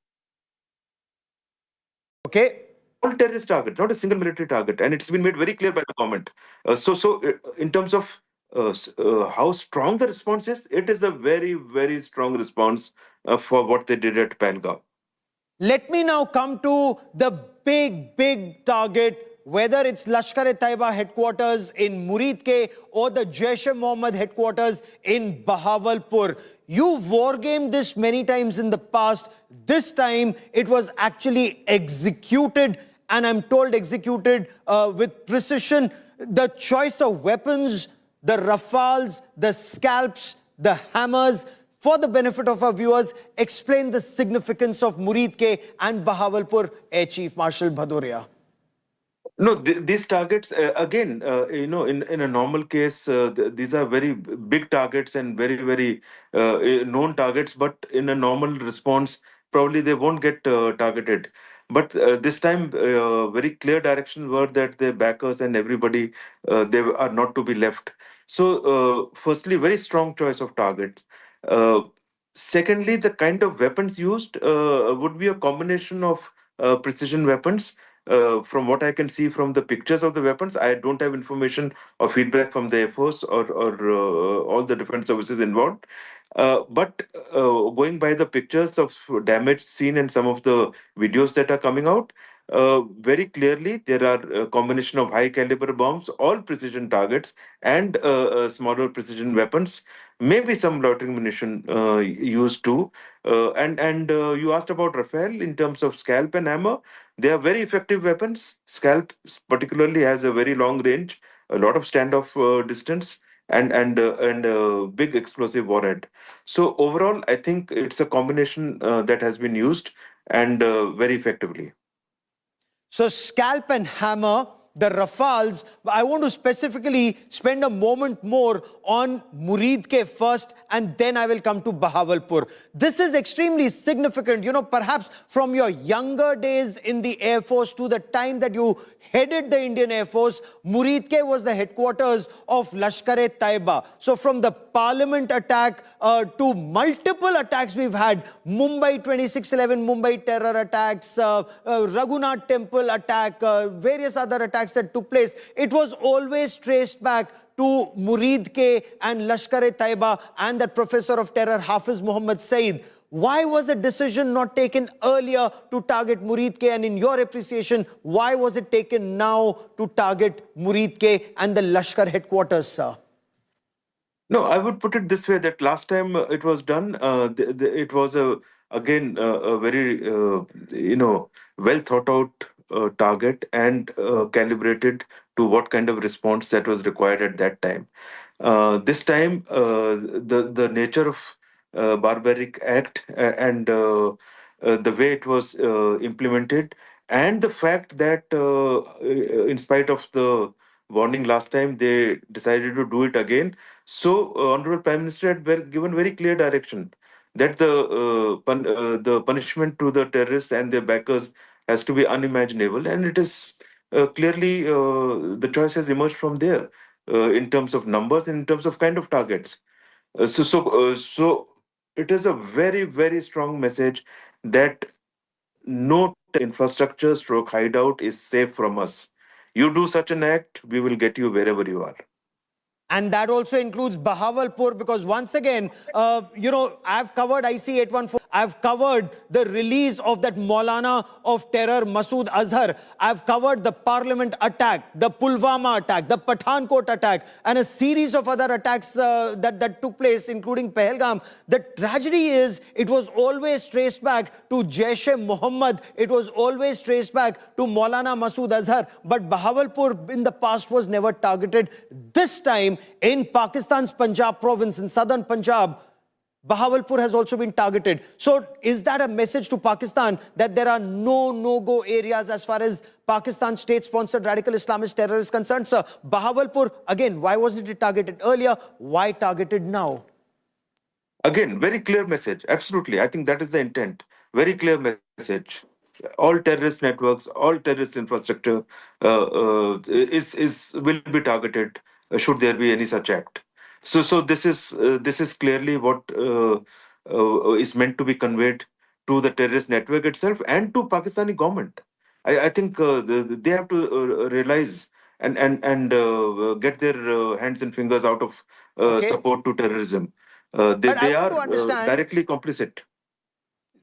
okay, all terrorist target, not a single military target, and it's been made very clear by the government. In terms of how strong the response is, it is a very, very strong response for what they did at Pahalgam. Let me now come to the big target, whether it's Lashkar-e-Taiba headquarters in Muridke or the Jaish-e-Mohammed headquarters in Bahawalpur. You've wargamed this many times in the past. This time, it was actually executed, and I'm told executed with precision. The choice of weapons, the rafales, the scalps, the hammers. For the benefit of our viewers, explain the significance of Muridke and Bahawalpur, Air Chief Marshal Bhadoria. No, these targets, again, in a normal case, these are very big targets and very, very known targets, but in a normal response, probably they won't get targeted. But this time, very clear direction were that the backers and everybody, they are not to be left. So, firstly, very strong choice of target. Uh, Secondly, the kind of weapons used would be a combination of precision weapons. From what I can see from the pictures of the weapons, I don't have information or feedback from the Air Force or all the defense services involved. But going by the pictures of damage seen and some of the videos that are coming out, very clearly there are a combination of high caliber bombs, all precision targets, and smaller precision weapons. Maybe some loitering munition used too. And you asked about Rafale in terms of scalp and hammer. They are very effective weapons. Scalp particularly has a very long range, a lot of standoff distance, and big explosive warhead. So overall, I think it's a combination that has been used and very effectively. So scalp and hammer, the rafales. I want to specifically spend a moment more on Muridke first, and then I will come to Bahawalpur. This is extremely significant. Perhaps from your younger days in the Air Force to the time that you headed the Indian Air Force, Muridke was the headquarters of Lashkar-e-Taiba. So from the Parliament attack to multiple attacks we've had, Mumbai 26/11 Mumbai terror attacks, Raghunath Temple attack, various other attacks that took place, it was always traced back to Muridke and Lashkar-e-Taiba and that professor of terror Hafiz Muhammad Saeed. Why was a decision not taken earlier to target Muridke? And in your appreciation, why was it taken now to target Muridke and the Lashkar headquarters, sir? No, I would put it this way, that last time it was done, it was again a very well thought out target and calibrated to what kind of response that was required at that time. This time, the nature of barbaric act and the way it was implemented, and the fact that in spite of the warning last time. They decided to do it again. So, Honorable Prime Minister had given very clear direction that the punishment to the terrorists and their backers has to be unimaginable, and it is clearly the choice has emerged from there in terms of numbers, in terms of kind of targets. So it is a very, very strong message that no infrastructure stroke hideout is safe from us. You do such an act, we will get you wherever you are. And that also includes Bahawalpur, because once again, I've covered IC 814. I've covered the release of that Maulana of terror, Masood Azhar. I've covered the parliament attack, the Pulwama attack, the Pathankot attack, and a series of other attacks that took place, including Pahalgam. The tragedy is it was always traced back to Jaish-e-Mohammed. It was always traced back to Maulana Masood Azhar. But Bahawalpur in the past was never targeted. This time, in Pakistan's Punjab province, in southern Punjab, Bahawalpur has also been targeted. So is that a message to Pakistan that there are no-go areas as far as Pakistan state-sponsored radical Islamist terror is concerned? Sir, Bahawalpur, again, why wasn't it targeted earlier? Why targeted now? Again, very clear message. Absolutely. I think that is the intent. Very clear message. All terrorist networks, all terrorist infrastructure will be targeted should there be any such act. So this is clearly what is meant to be conveyed to the terrorist network itself and to Pakistani government. I think they have to realize and get their hands and fingers out of support to terrorism. They are directly complicit.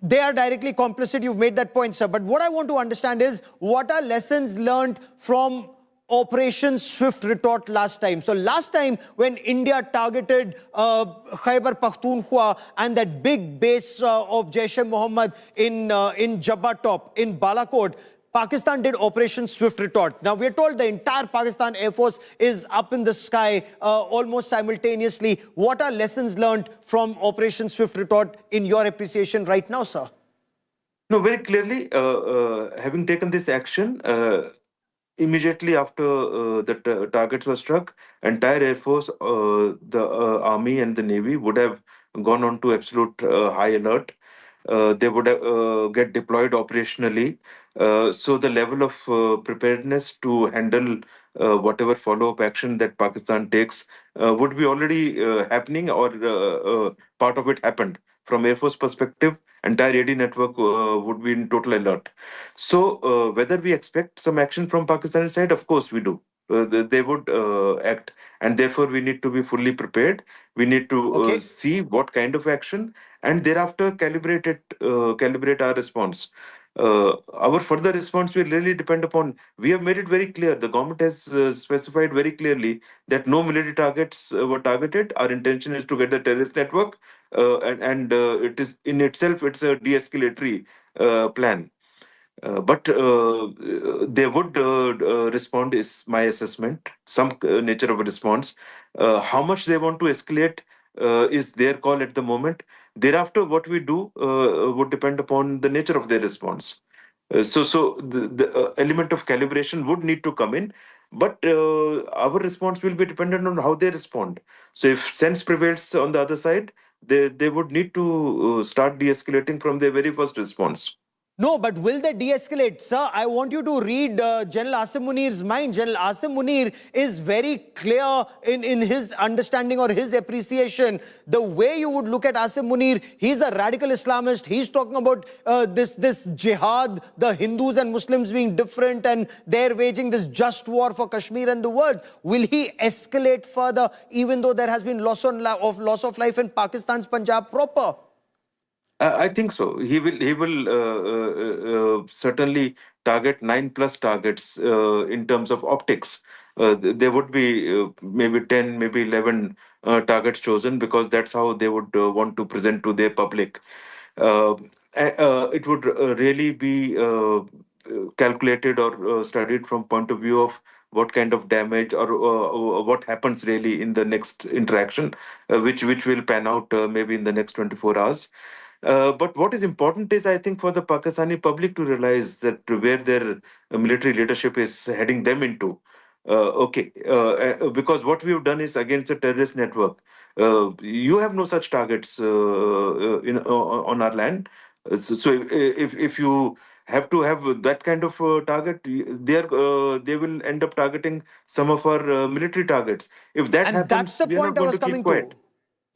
They are directly complicit. You've made that point, sir. But what I want to understand is, what are lessons learned from Operation Swift Retort last time? So last time when India targeted Khyber Pakhtunkhwa and that big base of Jaish-e-Mohammed in Jabba Top, in Balakot, Pakistan did Operation Swift Retort. Now, we're told the entire Pakistan Air Force is up in the sky almost simultaneously. What are lessons learned from Operation Swift Retort in your appreciation right now, sir? No, very clearly, having taken this action, immediately after the targets were struck, entire Air Force, the Army and the Navy would have gone on to absolute high alert. They would get deployed operationally. So the level of preparedness to handle whatever follow-up action that Pakistan takes would be already happening, or part of it happened. From Air Force perspective, entire AD network would be in total alert. So whether we expect some action from Pakistani side, of course we do. They would act, and therefore we need to be fully prepared. We need to see what kind of action, and thereafter calibrate our response. Our further response will really depend upon. We have made it very clear. The government has specified very clearly that no military targets were targeted. Our intention is to get the terrorist network, and it is in itself it's a de-escalatory plan. But they would respond, is my assessment, some nature of a response. How much they want to escalate is their call at the moment. Thereafter, what we do would depend upon the nature of their response. So the element of calibration would need to come in, but our response will be dependent on how they respond. So if sense prevails on the other side, they would need to start de-escalating from their very first response. No, but will they de-escalate? Sir, I want you to read General Asim Munir's mind. General Asim Munir is very clear in his understanding or his appreciation. The way you would look at Asim Munir, he's a radical Islamist. He's talking about this jihad, the Hindus and Muslims being different, and they're waging this just war for Kashmir and the world. Will he escalate further, even though there has been loss of life in Pakistan's Punjab proper? I think so. He will certainly target 9+ targets in terms of optics. There would be maybe 10, maybe 11 targets chosen, because that's how they would want to present to their public. It would really be calculated or studied from point of view of what kind of damage or what happens really in the next interaction, which will pan out maybe in the next 24 hours. But what is important is, I think, for the Pakistani public to realize that where their military leadership is heading them into, Because what we have done is against a terrorist network. You have no such targets on our land. If you have to have that kind of target, they will end up targeting some of our military targets. If that And that's happens, the we are not point I going was to keep coming to. quiet.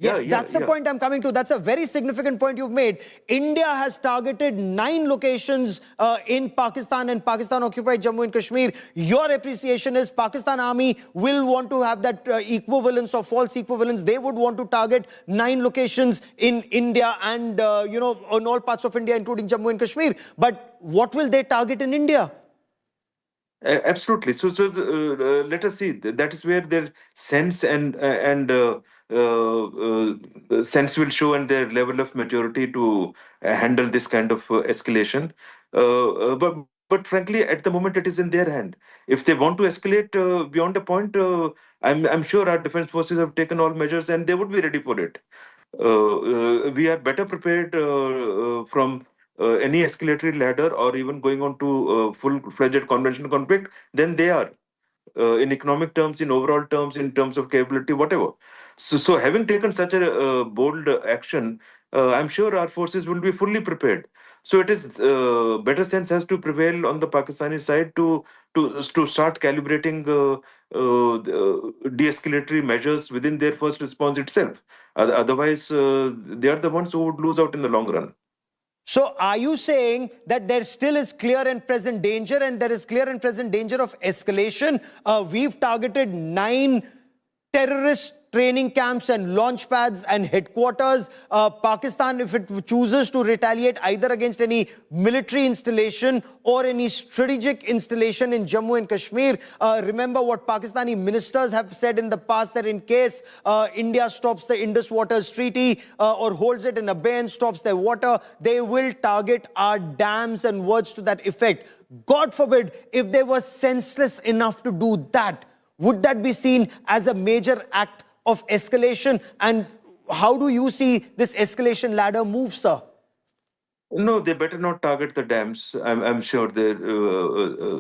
Yes, that's the point I'm coming to. That's a very significant point you've made. India has targeted 9 locations in Pakistan and Pakistan-occupied Jammu and Kashmir. Your appreciation is Pakistan Army will want to have that equivalence or false equivalence. They would want to target 9 locations in India and, in all parts of India, including Jammu and Kashmir. But what will they target in India? Absolutely. Let us see. That is where their sense and sense will show, and their level of maturity to handle this kind of escalation. But frankly, at the moment, it is in their hand. If they want to escalate beyond a point, I'm sure our defense forces have taken all measures, and they would be ready for it. We are better prepared from any escalatory ladder or even going on to full-fledged conventional conflict than they are in economic terms, in overall terms, in terms of capability, whatever. So having taken such a bold action, I'm sure our forces will be fully prepared. So it is better sense has to prevail on the Pakistani side to start calibrating de-escalatory measures within their first response itself. Otherwise, they are the ones who would lose out in the long run. So are you saying that there still is clear and present danger, and there is clear and present danger of escalation? We've targeted 9 terrorist training camps and launch pads and headquarters. Pakistan, if it chooses to retaliate either against any military installation or any strategic installation in Jammu and Kashmir, remember what Pakistani ministers have said in the past, that in case India stops the Indus Waters Treaty or holds it in abeyance, stops their water, they will target our dams, and words to that effect. God forbid, if they were senseless enough to do that, would that be seen as a major act of escalation? And how do you see this escalation ladder move, sir? No, they better not target the dams. I'm sure their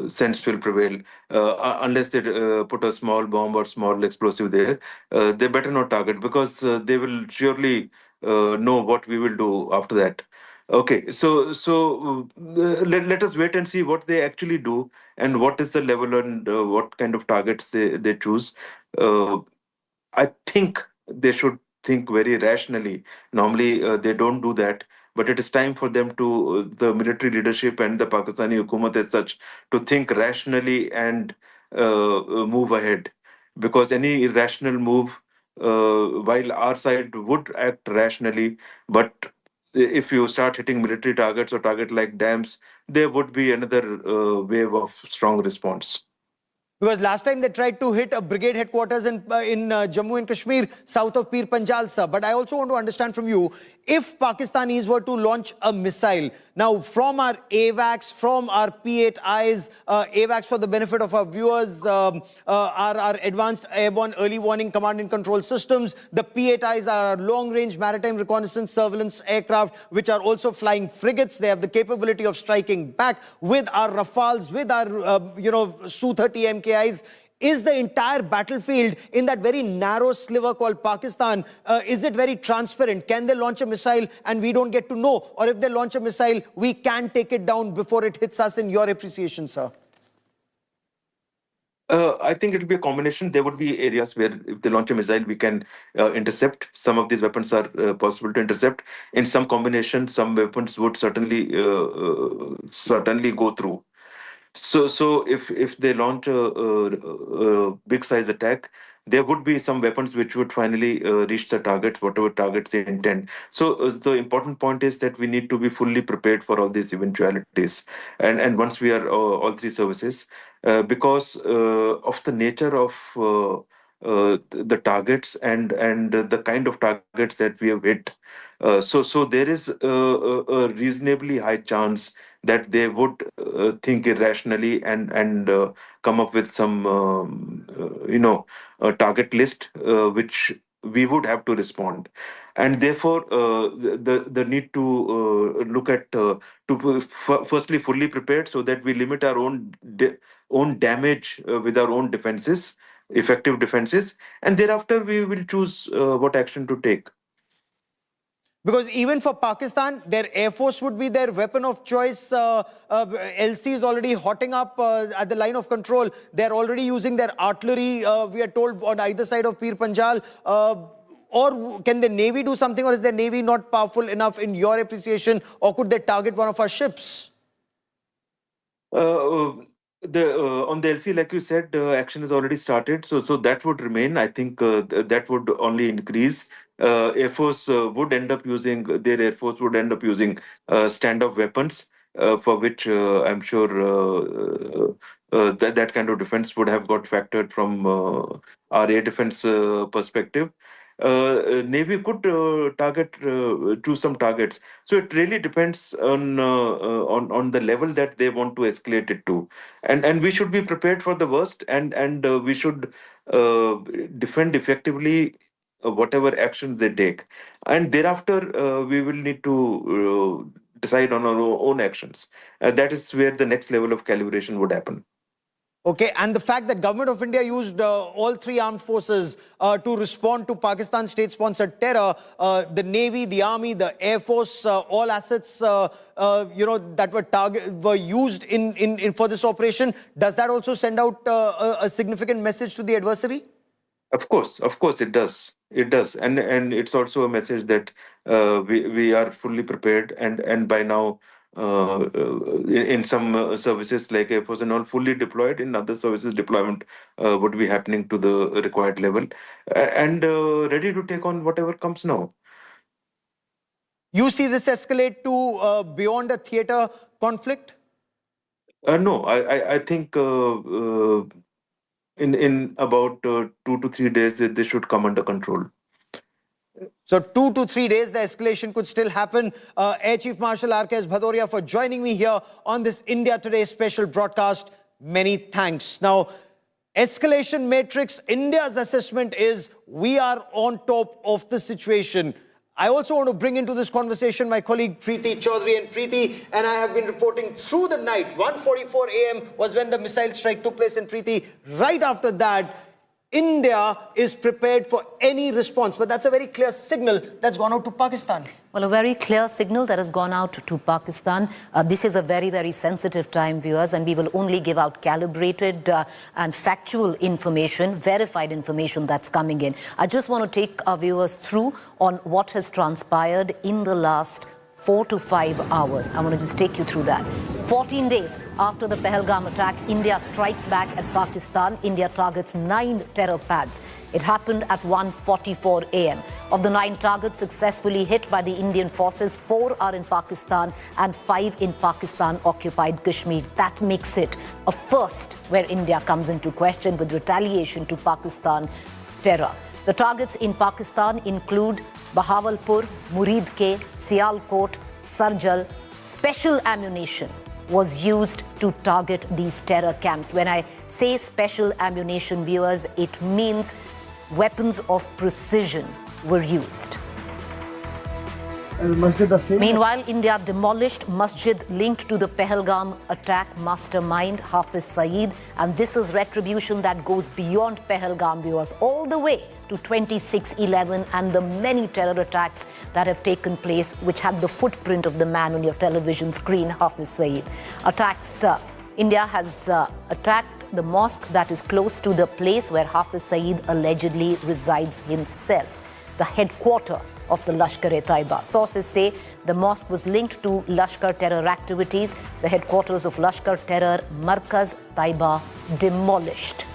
sense will prevail. Unless they put a small bomb or small explosive there, they better not target, because they will surely know what we will do after that. Okay, let us wait and see what they actually do and what is the level and what kind of targets they choose. I think they should think very rationally. Normally, they don't do that, but it is time for them to, the military leadership and the Pakistani Hukumat as such, to think rationally and move ahead. Because any irrational move, while our side would act rationally, but if you start hitting military targets or target like dams, there would be another wave of strong response. Because last time they tried to hit a brigade headquarters in Jammu and Kashmir, south of Pir Panjal, sir. But I also want to understand from you, if Pakistanis were to launch a missile, now from our AWACS, from our P8Is, AWACS for the benefit of our viewers, our Advanced Airborne Early Warning Command and Control Systems, the P8Is are long-range maritime reconnaissance surveillance aircraft, which are also flying frigates. They have the capability of striking back with our Rafales, with our, Su-30 MKIs. Is the entire battlefield in that very narrow sliver called Pakistan, is it very transparent? Can they launch a missile and we don't get to know? Or if they launch a missile, we can take it down before it hits us, in your appreciation, sir? I think it will be a combination. There would be areas where if they launch a missile, we can intercept. Some of these weapons are possible to intercept. In some combination, some weapons would certainly go through. So if they launch a big size attack, there would be some weapons which would finally reach the targets, whatever targets they intend. So the important point is that we need to be fully prepared for all these eventualities. And once we are all three services, because of the nature of the targets and the kind of targets that we have hit. So there is a reasonably high chance that they would think irrationally and come up with some, target list, which we would have to respond, and therefore the need to look at firstly fully prepared, so that we limit our own damage with our own defenses, effective defenses, and thereafter we will choose what action to take. Because even for Pakistan, their Air Force would be their weapon of choice. LC is already hotting up at the line of control. They're already using their artillery, we are told, on either side of Pir Panjal. Or can the Navy do something, or is the Navy not powerful enough in your appreciation, or could they target one of our ships? On the LC, like you said, action has already started, so that would remain. I think that would only increase. Air Force would end up using their Air Force would end up using standoff weapons, for which I'm sure that kind of defense would have got factored from our air defense perspective. Navy could choose some targets. So it really depends on the level that they want to escalate it to, and we should be prepared for the worst, and we should defend effectively whatever actions they take, and thereafter we will need to decide on our own actions. That is where the next level of calibration would happen. Okay, and the fact that Government of India used all three armed forces to respond to Pakistan's state-sponsored terror, the Navy, the Army, the Air Force, all assets, that were used for this operation, does that also send out a significant message to the adversary? Of course, it does. It does, and it's also a message that we are fully prepared, and by now. In some services like Air Force and all fully deployed, in other services deployment would be happening to the required level, and ready to take on whatever comes now. You see this escalate to beyond a theater conflict? No, I think in about 2 to 3 days they should come under control. So 2 to 3 days, the escalation could still happen. Air Chief Marshal R.K.S. Bhadoria for joining me here on this India Today special broadcast. Many thanks. Now, escalation matrix, India's assessment is we are on top of the situation. I also want to bring into this conversation my colleague Preeti Chaudhary. And Preeti and I have been reporting through the night. 1:44 a.m. was when the missile strike took place. And Preeti, right after that, India is prepared for any response, but that's a very clear signal that's gone out to Pakistan. Well, a very clear signal that has gone out to Pakistan. This is a very, very sensitive time, viewers, and we will only give out calibrated and factual information, verified information that's coming in. I just want to take our viewers through on what has transpired in the last 4 to 5 hours. I want to just take you through that. 14 days after the Pahalgam attack, India strikes back at Pakistan. India targets 9 terror pads. It happened at 1:44 a.m. Of the 9 targets successfully hit by the Indian forces, 4 are in Pakistan and 5 in Pakistan-occupied Kashmir. That makes it a first where India comes into question with retaliation to Pakistan terror. The targets in Pakistan include Bahawalpur, Muridke, Sialkot, Sarjal. Special ammunition was used to target these terror camps. When I say special ammunition, viewers, it means weapons of precision were used. Meanwhile, India demolished masjid linked to the Pahalgam attack mastermind Hafiz Saeed, and this is retribution that goes beyond Pahalgam, viewers, all the way to 26/11 and the many terror attacks that have taken place, which had the footprint of the man on your television screen, Hafiz Saeed. India has attacked the mosque that is close to the place where Hafiz Saeed allegedly resides himself, the headquarters of the Lashkar-e-Taiba. Sources say the mosque was linked to Lashkar terror activities. The headquarters of Lashkar terror, Markaz Taiba, demolished.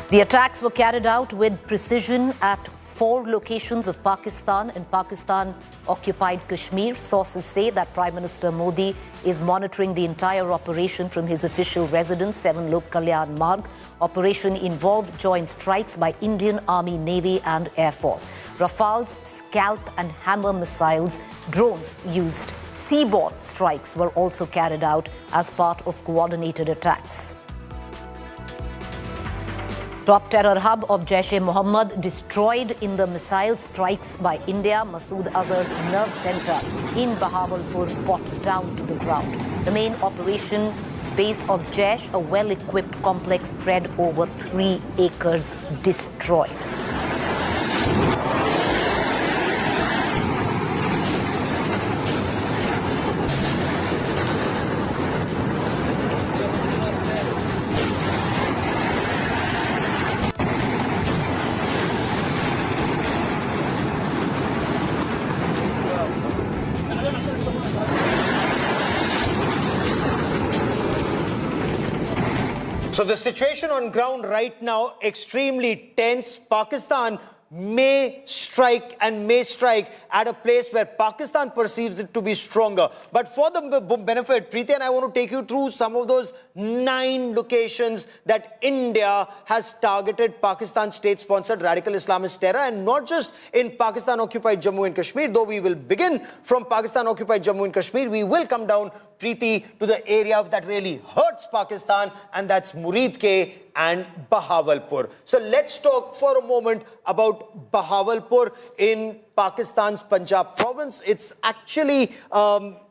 The attacks were carried out with precision at 4 locations of Pakistan and Pakistan-occupied Kashmir. Sources say that Prime Minister Modi is monitoring the entire operation from his official residence, 7 Lok Kalyan Marg. Operation involved joint strikes by Indian Army, Navy and Air Force. Rafales, Scalp and Hammer missiles, drones used. Seaborne strikes were also carried out as part of coordinated attacks. Top terror hub of Jaish-e-Mohammed destroyed in the missile strikes by India. Masood Azhar's nerve center in Bahawalpur brought down to the ground. The main operation base of Jaish, a well-equipped complex spread over 3 acres, destroyed. So the situation on ground right now, extremely tense. Pakistan may strike at a place where Pakistan perceives it to be stronger. But for the benefit, Preeti and I want to take you through some of those 9 locations that India has targeted Pakistan state-sponsored radical Islamist terror, and not just in Pakistan-occupied Jammu and Kashmir. Though we will begin from Pakistan-occupied Jammu and Kashmir, we will come down, Preeti, to the area that really hurts Pakistan, and that's Muridke and Bahawalpur. So let's talk for a moment about Bahawalpur in Pakistan's Punjab province. It's actually about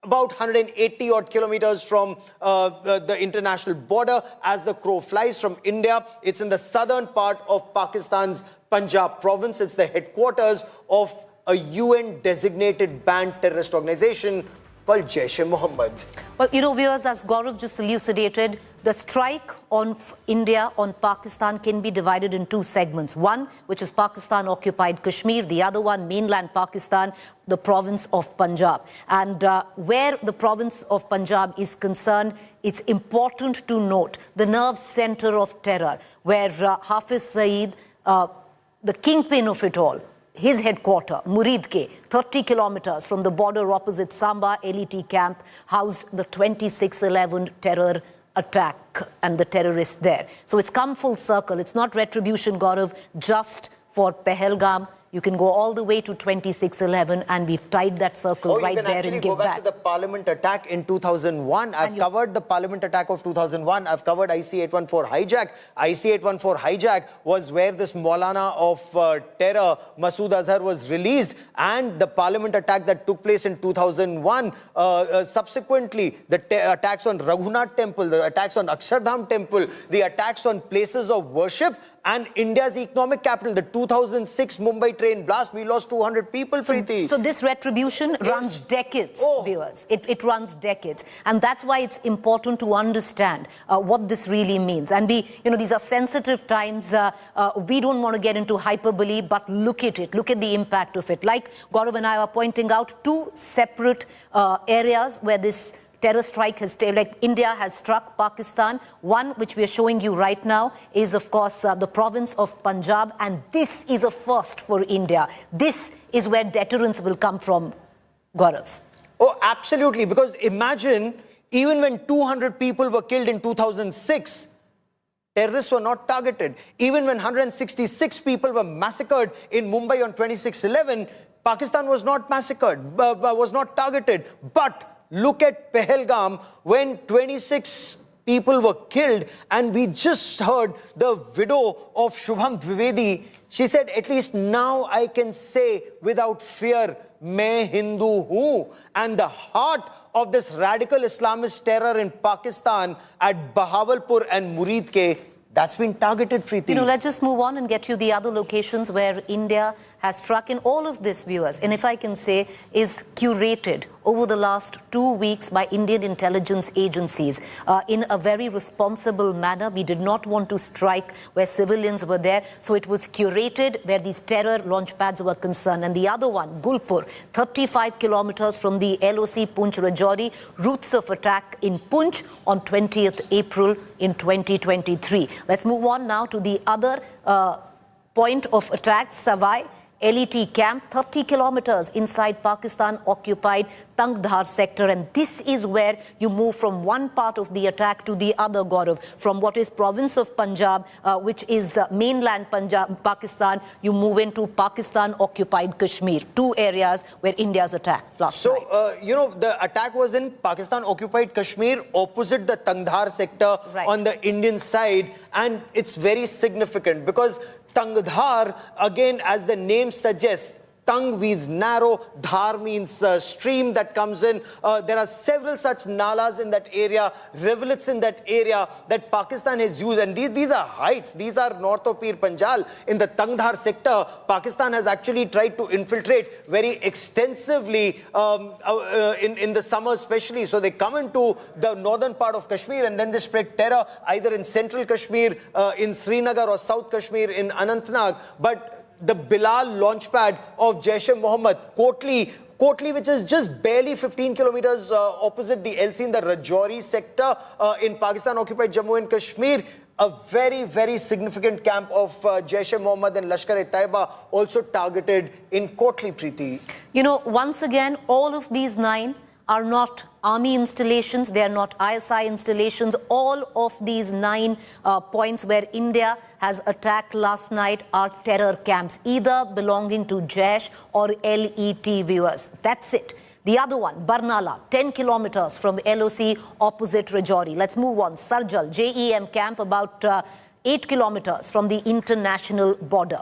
180 odd kilometers from the international border as the crow flies from India. It's in the southern part of Pakistan's Punjab province. It's the headquarters of a UN designated banned terrorist organization called Jaish-e-Mohammed. Well, you know, viewers, as Gaurav just elucidated, the strike on India on Pakistan can be divided in 2 segments. One, which is Pakistan-occupied Kashmir. The other one, mainland Pakistan, the province of Punjab. And where the province of Punjab is concerned, it's important to note the nerve center of terror, where Hafiz Saeed, the kingpin of it all, his headquarters, Muridke, 30 kilometers from the border opposite Samba LET camp, housed the 26/11 terror attack and the terrorists there. So it's come full circle. It's not retribution, Gaurav, just for Pahalgam. You can go all the way to 26/11, and we've tied that circle right there and give back. You can actually go back to the Parliament attack in 2001. I've covered the Parliament attack of 2001. I've covered IC-814 hijack. IC-814 hijack was where this Maulana of terror, Masood Azhar, was released, and the Parliament attack that took place in 2001. Subsequently, the attacks on Raghunath Temple, the attacks on Akshardham Temple, the attacks on places of worship, and India's economic capital, the 2006 Mumbai train blast, we lost 200 people, Preeti. So this retribution runs decades, viewers. It runs decades. And that's why it's important to understand what this really means. And these are sensitive times. We don't want to get into hyperbole, but look at it. Look at the impact of it. Like Gaurav and I are pointing out, 2 separate areas where this terror strike has, like India has struck Pakistan. One, which we are showing you right now, is of course the province of Punjab, and this is a first for India. This is where deterrence will come from, Gaurav. Oh, absolutely, because imagine, even when 200 people were killed in 2006, terrorists were not targeted. Even when 166 people were massacred in Mumbai on 26/11, Pakistan was not massacred, was not targeted. But look at Pahalgam, when 26 people were killed, and we just heard the widow of Shubham Dwivedi. She said, at least now I can say without fear, Main Hindu hu. And the heart of this radical Islamist terror in Pakistan at Bahawalpur and Muridke, that's been targeted, Preeti. You know, let's just move on and get you the other locations where India has struck. In all of this, viewers, and if I can say, is curated over the last 2 weeks by Indian intelligence agencies in a very responsible manner. We did not want to strike where civilians were there, so it was curated where these terror launch pads were concerned. And the other one, Gulpur, 35 kilometers from the LOC Poonch Rajouri, routes of attack in Poonch on 20th April in 2023. Let's move on now to the other point of attack, Savai LET camp, 30 kilometers inside Pakistan-occupied Tangdhar sector, and this is where you move from one part of the attack to the other, Gaurav. From what is province of Punjab, which is mainland Punjab, Pakistan, you move into Pakistan-occupied Kashmir, two areas where India's attacked last night. So, the attack was in Pakistan-occupied Kashmir, opposite the Tangdhar sector on the Indian side, and it's very significant because Tangdhar, again, as the name suggests, Tang means narrow, Dhar means stream that comes in. There are several such nalas in that area, rivulets in that area that Pakistan has used. And these are heights. These are north of Pir Panjal. In the Tangdhar sector, Pakistan has actually tried to infiltrate very extensively in the summer especially. So they come into the northern part of Kashmir and then they spread terror either in central Kashmir, in Srinagar, or South Kashmir in Anantnag. But the Bilal launchpad of Jaish-e-Mohammed, Kotli, which is just barely 15 kilometers opposite the LC in the Rajouri sector in Pakistan-occupied Jammu and Kashmir, a very, very significant camp of Jaish-e-Mohammed and Lashkar-e-Taiba also targeted in Kotli, Preeti. Once again, all of these 9 are not army installations, they are not ISI installations. All of these 9 points where India has attacked last night are terror camps, either belonging to Jaish or LET, viewers. That's it. The other one, Barnala, 10 kilometers from LOC opposite Rajouri. Let's move on. Sarjal, JEM camp, about 8 kilometers from the international border.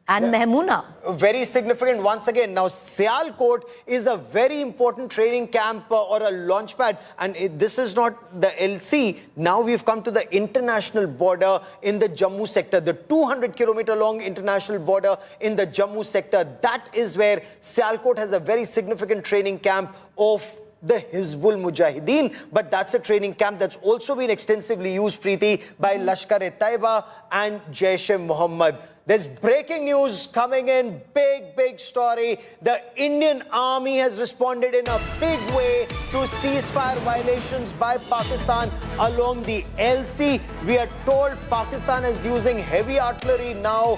And Mehmuna. Very significant once again. Now, Sialkot is a very important training camp or a launch pad. And this is not the LC. Now we've come to the international border in the Jammu sector. The 200-kilometer long international border in the Jammu sector. That is where Sialkot has a very significant training camp of the Hizbul Mujahideen, but that's a training camp that's also been extensively used, Preeti, by Lashkar-e-Taiba and Jaish-e-Mohammed. There's breaking news coming in, big story. The Indian army has responded in a big way to ceasefire violations by Pakistan along the LC. We are told Pakistan is using heavy artillery now,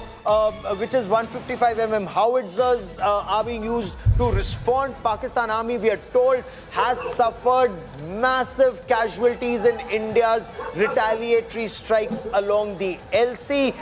which is 155mm howitzers are being used to respond. Pakistan army, we are told, has suffered massive casualties in India's retaliatory strikes along the LC.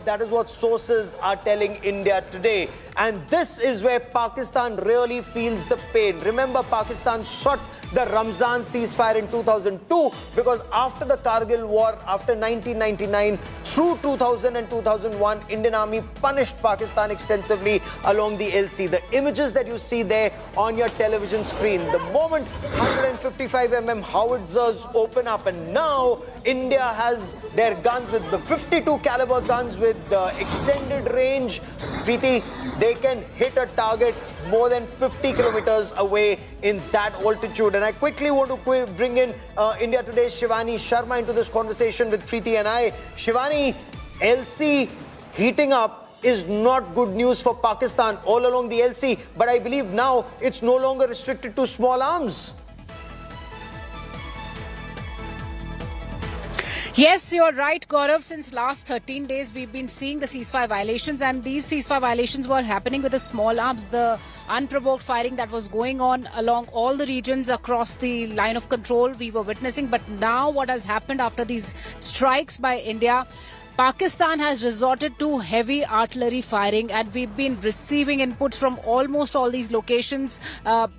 That is what sources are telling India today. And this is where Pakistan really feels the pain. Remember, Pakistan shot the Ramzan ceasefire in 2002 because after the Kargil war, after 1999, through 2000 and 2001, Indian army punished Pakistan extensively along the LC. The images that you see there on your television screen, the moment 155mm howitzers open up, and now India has their guns with the 52 caliber guns with the extended range. Preeti, they can hit a target more than 50 kilometers away in that altitude. And I quickly want to bring in India Today's Shivani Sharma into this conversation with Preeti and I. Shivani, LC heating up is not good news for Pakistan all along the LC, but I believe now it's no longer restricted to small arms. Yes, you're right, Gaurav. Since last 13 days, we've been seeing the ceasefire violations, and these ceasefire violations were happening with the small arms, the unprovoked firing that was going on along all the regions across the line of control we were witnessing. But now what has happened after these strikes by India, Pakistan has resorted to heavy artillery firing, and we've been receiving inputs from almost all these locations,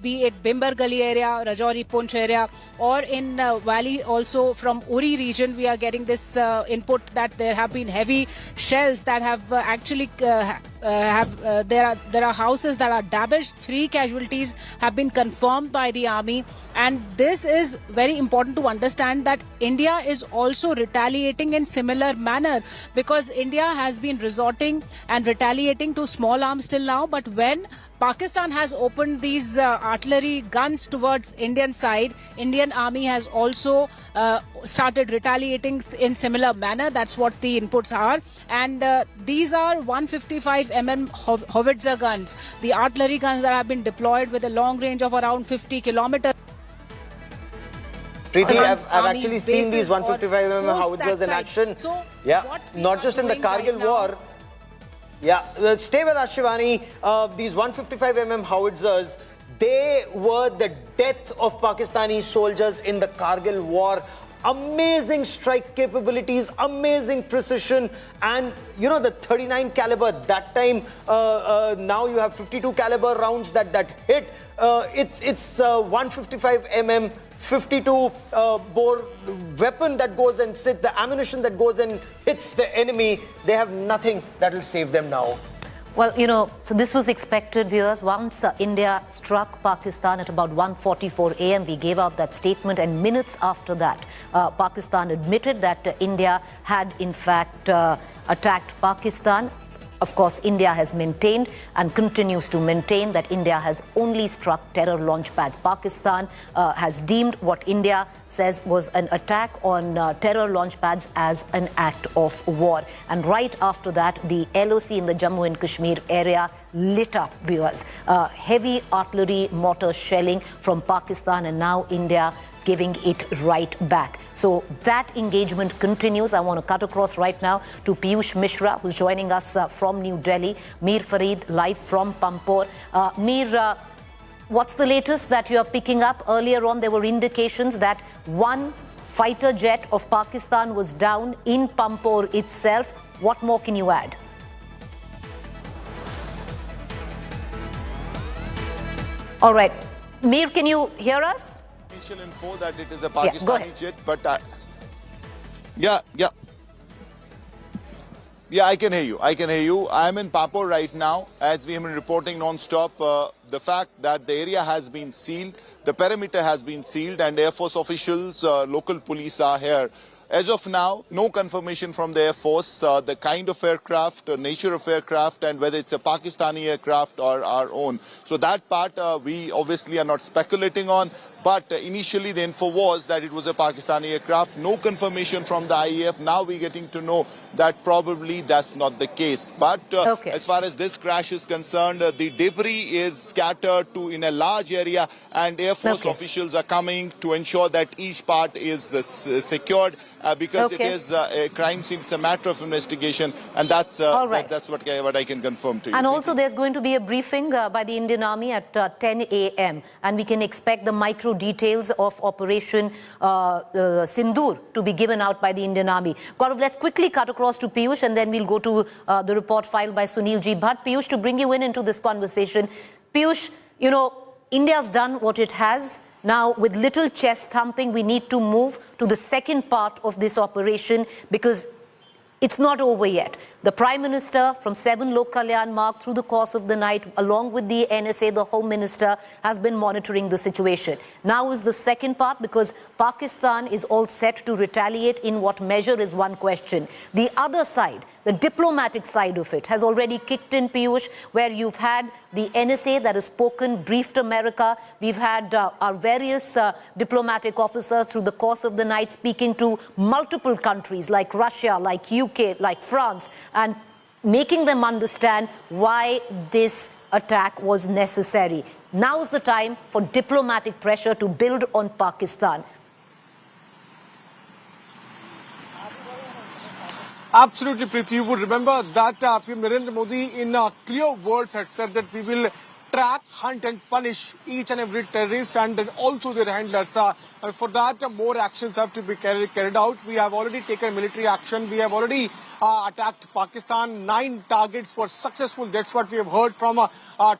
be it Bimbar Gali area, Rajouri Poonch area, or in Valley also from Uri region. We are getting this input that there have been heavy shells that have actually there are houses that are damaged. 3 casualties have been confirmed by the army, and this is very important to understand that India is also retaliating in similar manner, because India has been resorting and retaliating to small arms till now. But when Pakistan has opened these artillery guns towards Indian side, Indian army has also started retaliating in similar manner. That's what the inputs are. And these are 155mm howitzer guns, the artillery guns that have been deployed with a long range of around 50 kilometers. Preeti, I've actually seen these 155mm howitzers in action. So yeah, not just in the Kargil war. Yeah, stay with us, Shivani. These 155mm howitzers, They were the death of Pakistani soldiers in the Kargil war. Amazing strike capabilities, amazing precision, and you know the 39 caliber that time. Now you have 52 caliber rounds that hit. It's 155 mm, 52 bore weapon that goes and sits. The ammunition that goes and hits the enemy. They have nothing that will save them now. Well, you know, so this was expected, viewers. Once India struck Pakistan at about 1:44 a.m., we gave out that statement, and minutes after that, Pakistan admitted that India had, in fact, attacked Pakistan. Of course, India has maintained and continues to maintain that India has only struck terror launch pads. Pakistan has deemed what India says was an attack on terror launch pads as an act of war. And right after that, the LOC in the Jammu and Kashmir area lit up, viewers. Heavy artillery mortar shelling from Pakistan, and now India giving it right back. So that engagement continues. I want to cut across right now to Piyush Mishra, who's joining us from New Delhi. Mir Farid, live from Pampore. Mir, what's the latest that you are picking up? Earlier on, there were indications that one fighter jet of Pakistan was down in Pampore itself. What more can you add? All right. Mir, can you hear us? Info that it is a Pakistani jet, but yeah, I can hear you. I'm in Pampore right now, as we have been reporting non-stop. The fact that the area has been sealed, the perimeter has been sealed, and Air Force officials, local police are here. As of now, no confirmation from the Air Force, the kind of aircraft, nature of aircraft, and whether it's a Pakistani aircraft or our own. So that part we obviously are not speculating on. But initially the info was that it was a Pakistani aircraft. No confirmation from the IAF. Now we're getting to know that probably that's not the case. But as far as this crash is concerned, the debris is scattered in a large area, and Air Force officials are coming to ensure that each part is secured because it is a crime scene. It's a matter of investigation, and that's that's what I can confirm to you. And also there's going to be a briefing by the Indian Army at 10 a.m. and we can expect the micro details of Operation Sindur to be given out by the Indian Army. Gaurav, let's quickly cut across to Piyush, and then we'll go to the report filed by Sunil G. Bhatt. Piyush, to bring you into this conversation. Piyush, you know, India's done what it has. Now, with little chest thumping, we need to move to the second part of this operation, because it's not over yet. The Prime Minister from 7 Lok Kalyan Marg through the course of the night, along with the NSA, the Home Minister, has been monitoring the situation. Now is the second part, because Pakistan is all set to retaliate. In what measure is one question. The other side, the diplomatic side of it, has already kicked in, Piyush, where you've had the NSA that has spoken, briefed America. We've had our various diplomatic officers through the course of the night speaking to multiple countries like Russia, like UK, like France, and making them understand why this attack was necessary. Now's the time for diplomatic pressure to build on Pakistan. Absolutely, Preeti. You would remember that PM Narendra Modi in clear words had said that we will track, hunt and punish each and every terrorist and also their handlers. For that, more actions have to be carried out. We have already taken military action. We have already attacked Pakistan. 9 targets were successful. That's what we have heard from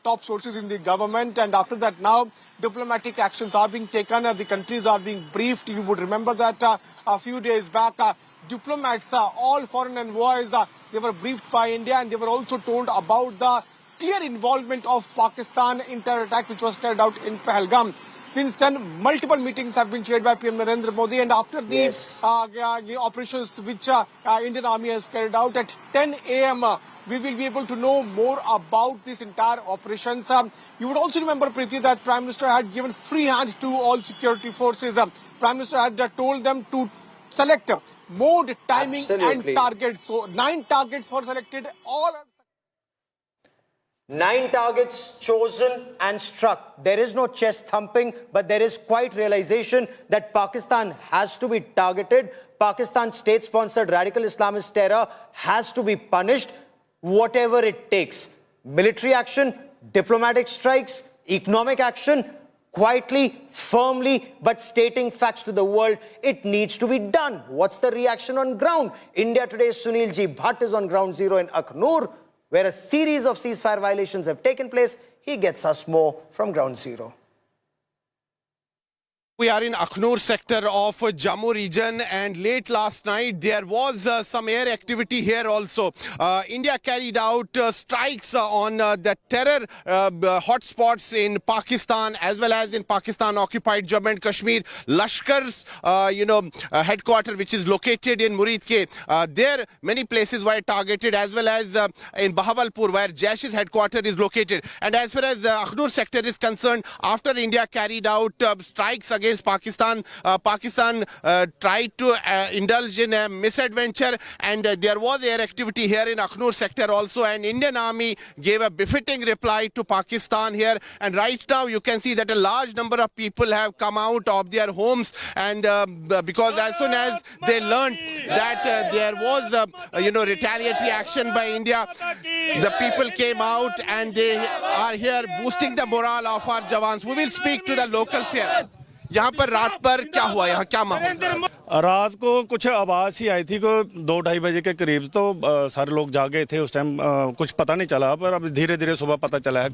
top sources in the government. And after that, now diplomatic actions are being taken. The countries are being briefed. You would remember that a few days back, diplomats, all foreign envoys, they were briefed by India, and they were also told about the clear involvement of Pakistan in terror attack which was carried out in Pahalgam. Since then, multiple meetings have been chaired by PM Narendra Modi, and after the operations which Indian Army has carried out at 10 a.m., we will be able to know more about this entire operations. You would also remember, Preeti, that Prime Minister had given free hand to all security forces. Prime Minister had told them to select mode, timing and targets. So 9 targets were selected. All 9 targets chosen and struck. There is no chest thumping, but there is quite realization that Pakistan has to be targeted. Pakistan's state-sponsored radical Islamist terror has to be punished, whatever it takes. Military action, diplomatic strikes, Economic action, quietly, firmly, but stating facts to the world. It needs to be done. What's the reaction on ground? India Today's Sunil G. Bhatt is on ground zero in Akhnur, where a series of ceasefire violations have taken place. He gets us more from ground zero. We are in Akhnur sector of Jammu region, and late last night there was some air activity here also. India carried out strikes on the terror hotspots in Pakistan as well as in Pakistan occupied Jammu and Kashmir. Lashkar's headquarters, which is located in Muridke, there many places were targeted, as well as in Bahawalpur, where Jaish's headquarters is located. And as far as Akhnur sector is concerned, after India carried out strikes against Pakistan, Pakistan tried to indulge in a misadventure, and there was air activity here in Akhnur sector also, and Indian Army gave a befitting reply to Pakistan here. And right now you can see that a large number of people have come out of their homes, and because as soon as they learned that there was retaliatory action by India, the people came out and they are here boosting the morale of our jawans. We will speak to the locals here. यहाँ पर रात पर क्या हुआ, यहाँ क्या माहौल? रात को कुछ आवाज़ ही आई थी को 2-2:30 बजे के करीब, तो सारे लोग जागे थे उस टाइम। कुछ पता नहीं चला, पर अब धीरे धीरे सुबह पता चला है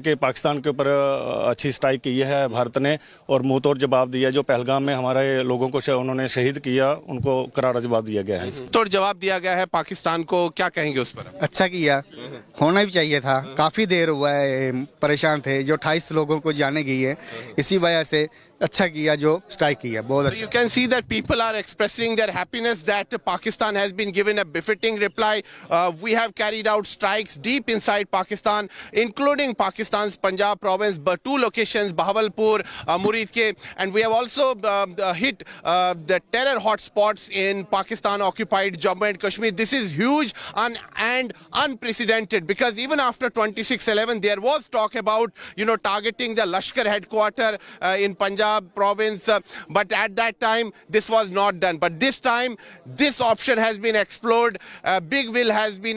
कि पाकिस्तान के ऊपर अच्छी स्ट्राइक की है भारत ने, और मुंह तोड़ जवाब दिया। जो पहलगाम में हमारे लोगों को उन्होंने शहीद किया, उनको करारा जवाब दिया गया है। तोड़ जवाब दिया गया है पाकिस्तान को, क्या कहेंगे उस पर? अच्छा किया, होना भी चाहिए था। काफ़ी देर हुआ है, परेशान थे। जो 28 लोगों को जाने गई है, इसी वजह से अच्छा किया जो स्ट्राइक किया, बहुत अच्छा। You can see that people are expressing their happiness that Pakistan has been given a befitting reply. We have carried out strikes deep inside Pakistan, including Pakistan's Punjab province, but 2 locations, Bahawalpur, Muridke, and we have also hit the terror hotspots in Pakistan-occupied Jammu and Kashmir. This is huge and unprecedented, because even after 26/11, there was talk about targeting the Lashkar headquarters in Punjab province, but at that time this was not done. But this time this option has been explored. A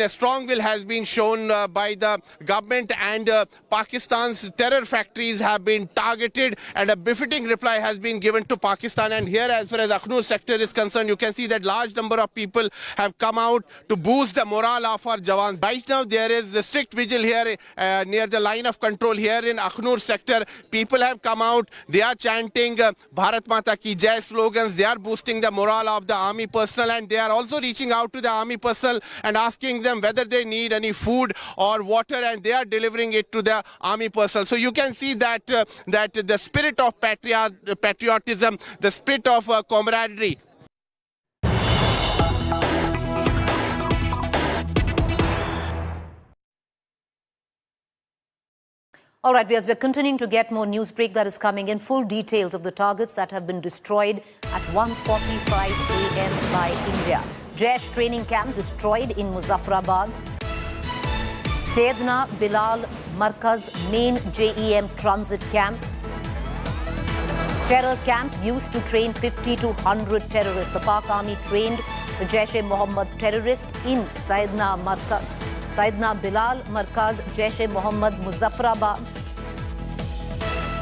strong will has been shown by the government, and Pakistan's terror factories have been targeted, and a befitting reply has been given to Pakistan. And here, as far as Akhnur sector is concerned, you can see that large number of people have come out to boost the morale of our jawans. Right now there is a strict vigil here near the line of control here in Akhnur sector. People have come out, they are chanting Bharat Mata Ki Jai slogans. They are boosting the morale of the army personnel, and they are also reaching out to the army personnel and asking them whether they need any food or water, and they are delivering it to the army personnel. So you can see that the spirit of patriotism, the spirit of camaraderie. All right, we're continuing to get more news break that is coming in. Full details of the targets that have been destroyed at 1:45 a.m. by India. Jaish training camp destroyed in Muzaffarabad. Sayyidina Bilal Markaz main JEM transit camp. Terror camp used to train 50 to 100 terrorists. The Pak army trained the Jaish-e-Mohammed terrorist in Sayyidina Markaz. Sayyidina Bilal Markaz, Jaish-e-Mohammed, Muzaffarabad.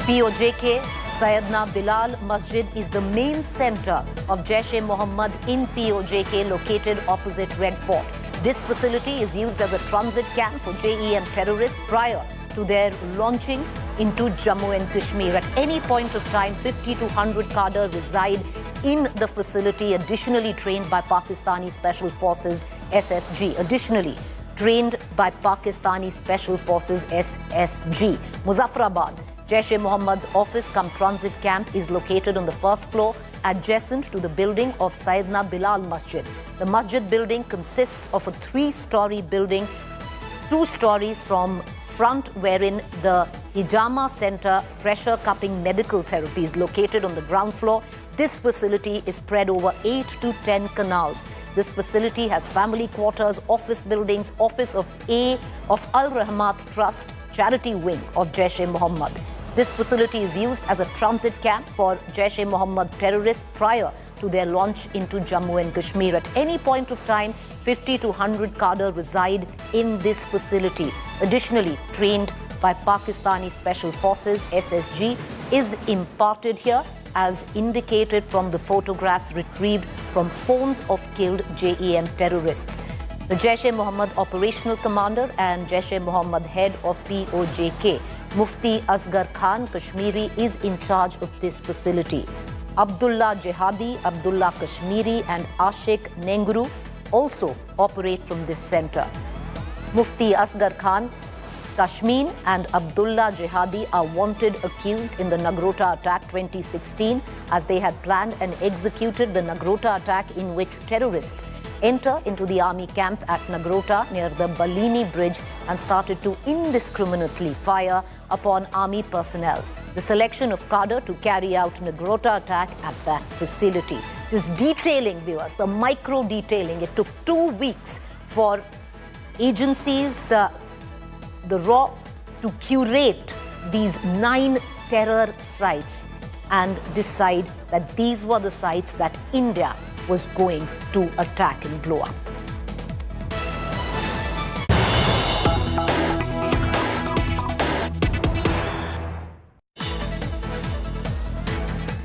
POJK, Sayyidina Bilal Masjid is the main center of Jaish-e-Mohammed in POJK, located opposite Red Fort. This facility is used as a transit camp for JEM terrorists prior to their launching into Jammu and Kashmir. At any point of time, 50 to 100 cadre reside in the facility, additionally trained by Pakistani Special Forces SSG. Additionally, trained by Pakistani Special Forces SSG. Muzaffarabad, Jaish-e-Mohammed's office cum transit camp is located on the first floor, adjacent to the building of Sayyidina Bilal Masjid. The masjid building consists of a 3-story building, 2 stories from front, wherein the Hijama Center pressure cupping medical therapy is located on the ground floor. This facility is spread over 8 to 10 canals. This facility has family quarters, office buildings, office of Al Rahmat Trust, charity wing of Jaish-e-Mohammed. This facility is used as a transit camp for Jaish-e-Mohammed terrorists prior to their launch into Jammu and Kashmir. At any point of time, 50 to 100 cadre reside in this facility, additionally trained by Pakistani Special Forces (SSG) is imparted here, as indicated from the photographs retrieved from phones of killed JEM terrorists. The Jaish-e-Mohammed operational commander and Jaish-e-Mohammed head of POJK, Mufti Asghar Khan Kashmiri, is in charge of this facility. Abdullah Jihadi, Abdullah Kashmiri and Ashik Nengru also operate from this center. Mufti Asghar Khan Kashmir and Abdullah Jihadi are wanted accused in the Nagrota attack 2016, as they had planned and executed the Nagrota attack, in which terrorists enter into the army camp at Nagrota near the Balini bridge and started to indiscriminately fire upon army personnel. The selection of cadre to carry out Nagrota attack at that facility. Just detailing, viewers, the micro detailing. It took 2 weeks for agencies, the RAW, to curate these 9 terror sites and decide that these were the sites that India was going to attack and blow up.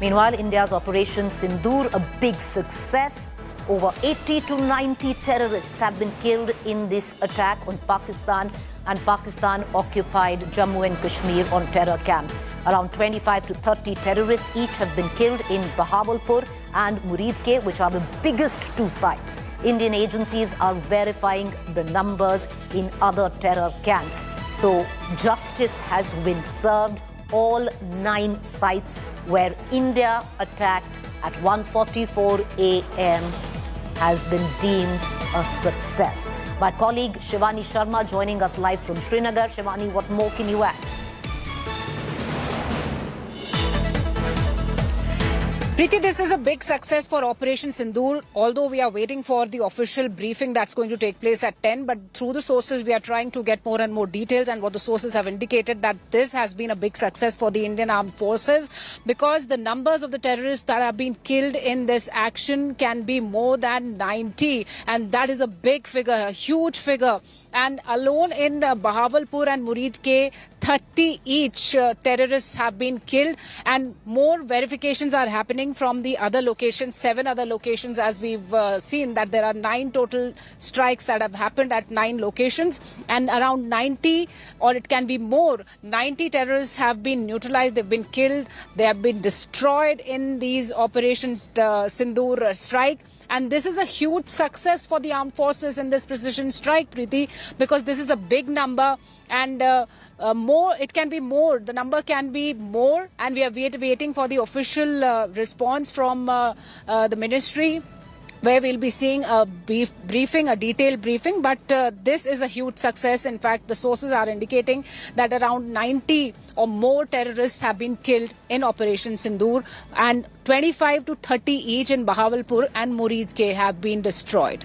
Meanwhile, India's Operation Sindur, a big success. Over 80 to 90 terrorists have been killed in this attack on Pakistan and Pakistan-occupied Jammu and Kashmir on terror camps. Around 25 to 30 terrorists each have been killed in Bahawalpur and Muridke, which are the biggest 2 sites. Indian agencies are verifying the numbers in other terror camps. So justice has been served. All 9 sites where India attacked at 1:44 a.m. has been deemed a success. My colleague Shivani Sharma joining us live from Srinagar. Shivani, what more can you add? Preeti, this is a big success for Operation Sindur, although we are waiting for the official briefing that's going to take place at 10. But through the sources, we are trying to get more and more details. And what the sources have indicated, that this has been a big success for the Indian Armed Forces, because the numbers of the terrorists that have been killed in this action can be more than 90. And that is a big figure, a huge figure. And alone in Bahawalpur and Muridke, 30 each terrorists have been killed, and more verifications are happening from the other locations, 7 other locations, as we've seen that there are 9 total strikes that have happened at 9 locations, and around 90, or it can be more, 90 terrorists have been neutralized, they've been killed, they have been destroyed in these operations Sindur strike. And this is a huge success for the armed forces in this precision strike, Preeti, because this is a big number, and more, it can be more, the number can be more, and we are waiting for the official response from the ministry, where we'll be seeing a briefing, a detailed briefing. But this is a huge success. In fact, the sources are indicating that around 90 or more terrorists have been killed in Operation Sindur, and 25 to 30 each in Bahawalpur and Muridke have been destroyed.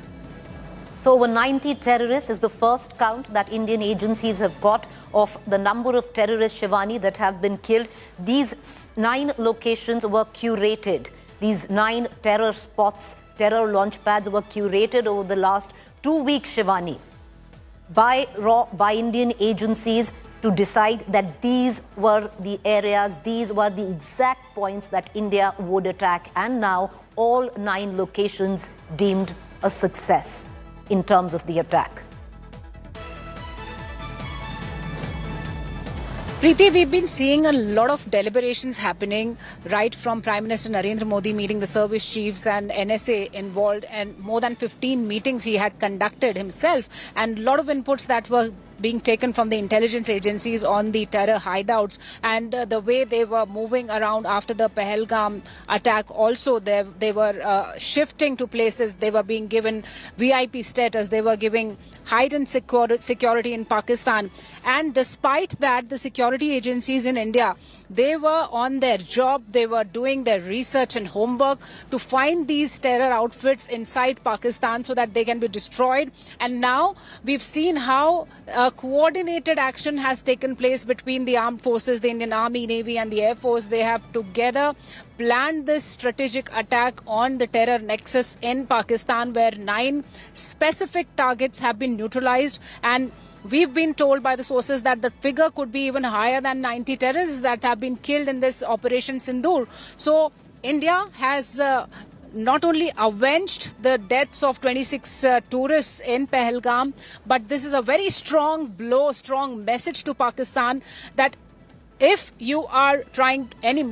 So over 90 terrorists is the first count that Indian agencies have got of the number of terrorists, Shivani, that have been killed. These 9 locations were curated. These 9 terror spots, terror launch pads, were curated over the last 2 weeks, Shivani, by Indian agencies to decide that these were the areas, these were the exact points that India would attack. And now all 9 locations deemed a success in terms of the attack. Preeti, we've been seeing a lot of deliberations happening, right from Prime Minister Narendra Modi meeting the service chiefs and NSA involved, and more than 15 meetings he had conducted himself, and a lot of inputs that were being taken from the intelligence agencies on the terror hideouts and the way they were moving around after the Pahalgam attack. Also, they were shifting to places. They were being given VIP status. They were giving heightened security in Pakistan. And despite that, the security agencies in India, they were on their job. They were doing their research and homework to find these terror outfits inside Pakistan so that they can be destroyed. And now we've seen how coordinated action has taken place between the armed forces, the Indian Army, Navy and the Air Force. They have together planned this strategic attack on the terror nexus in Pakistan, where 9 specific targets have been neutralized. And we've been told by the sources that the figure could be even higher than 90 terrorists that have been killed in this Operation Sindur. So India has not only avenged the deaths of 26 tourists in Pahalgam, but this is a very strong blow, strong message to Pakistan that if you are trying any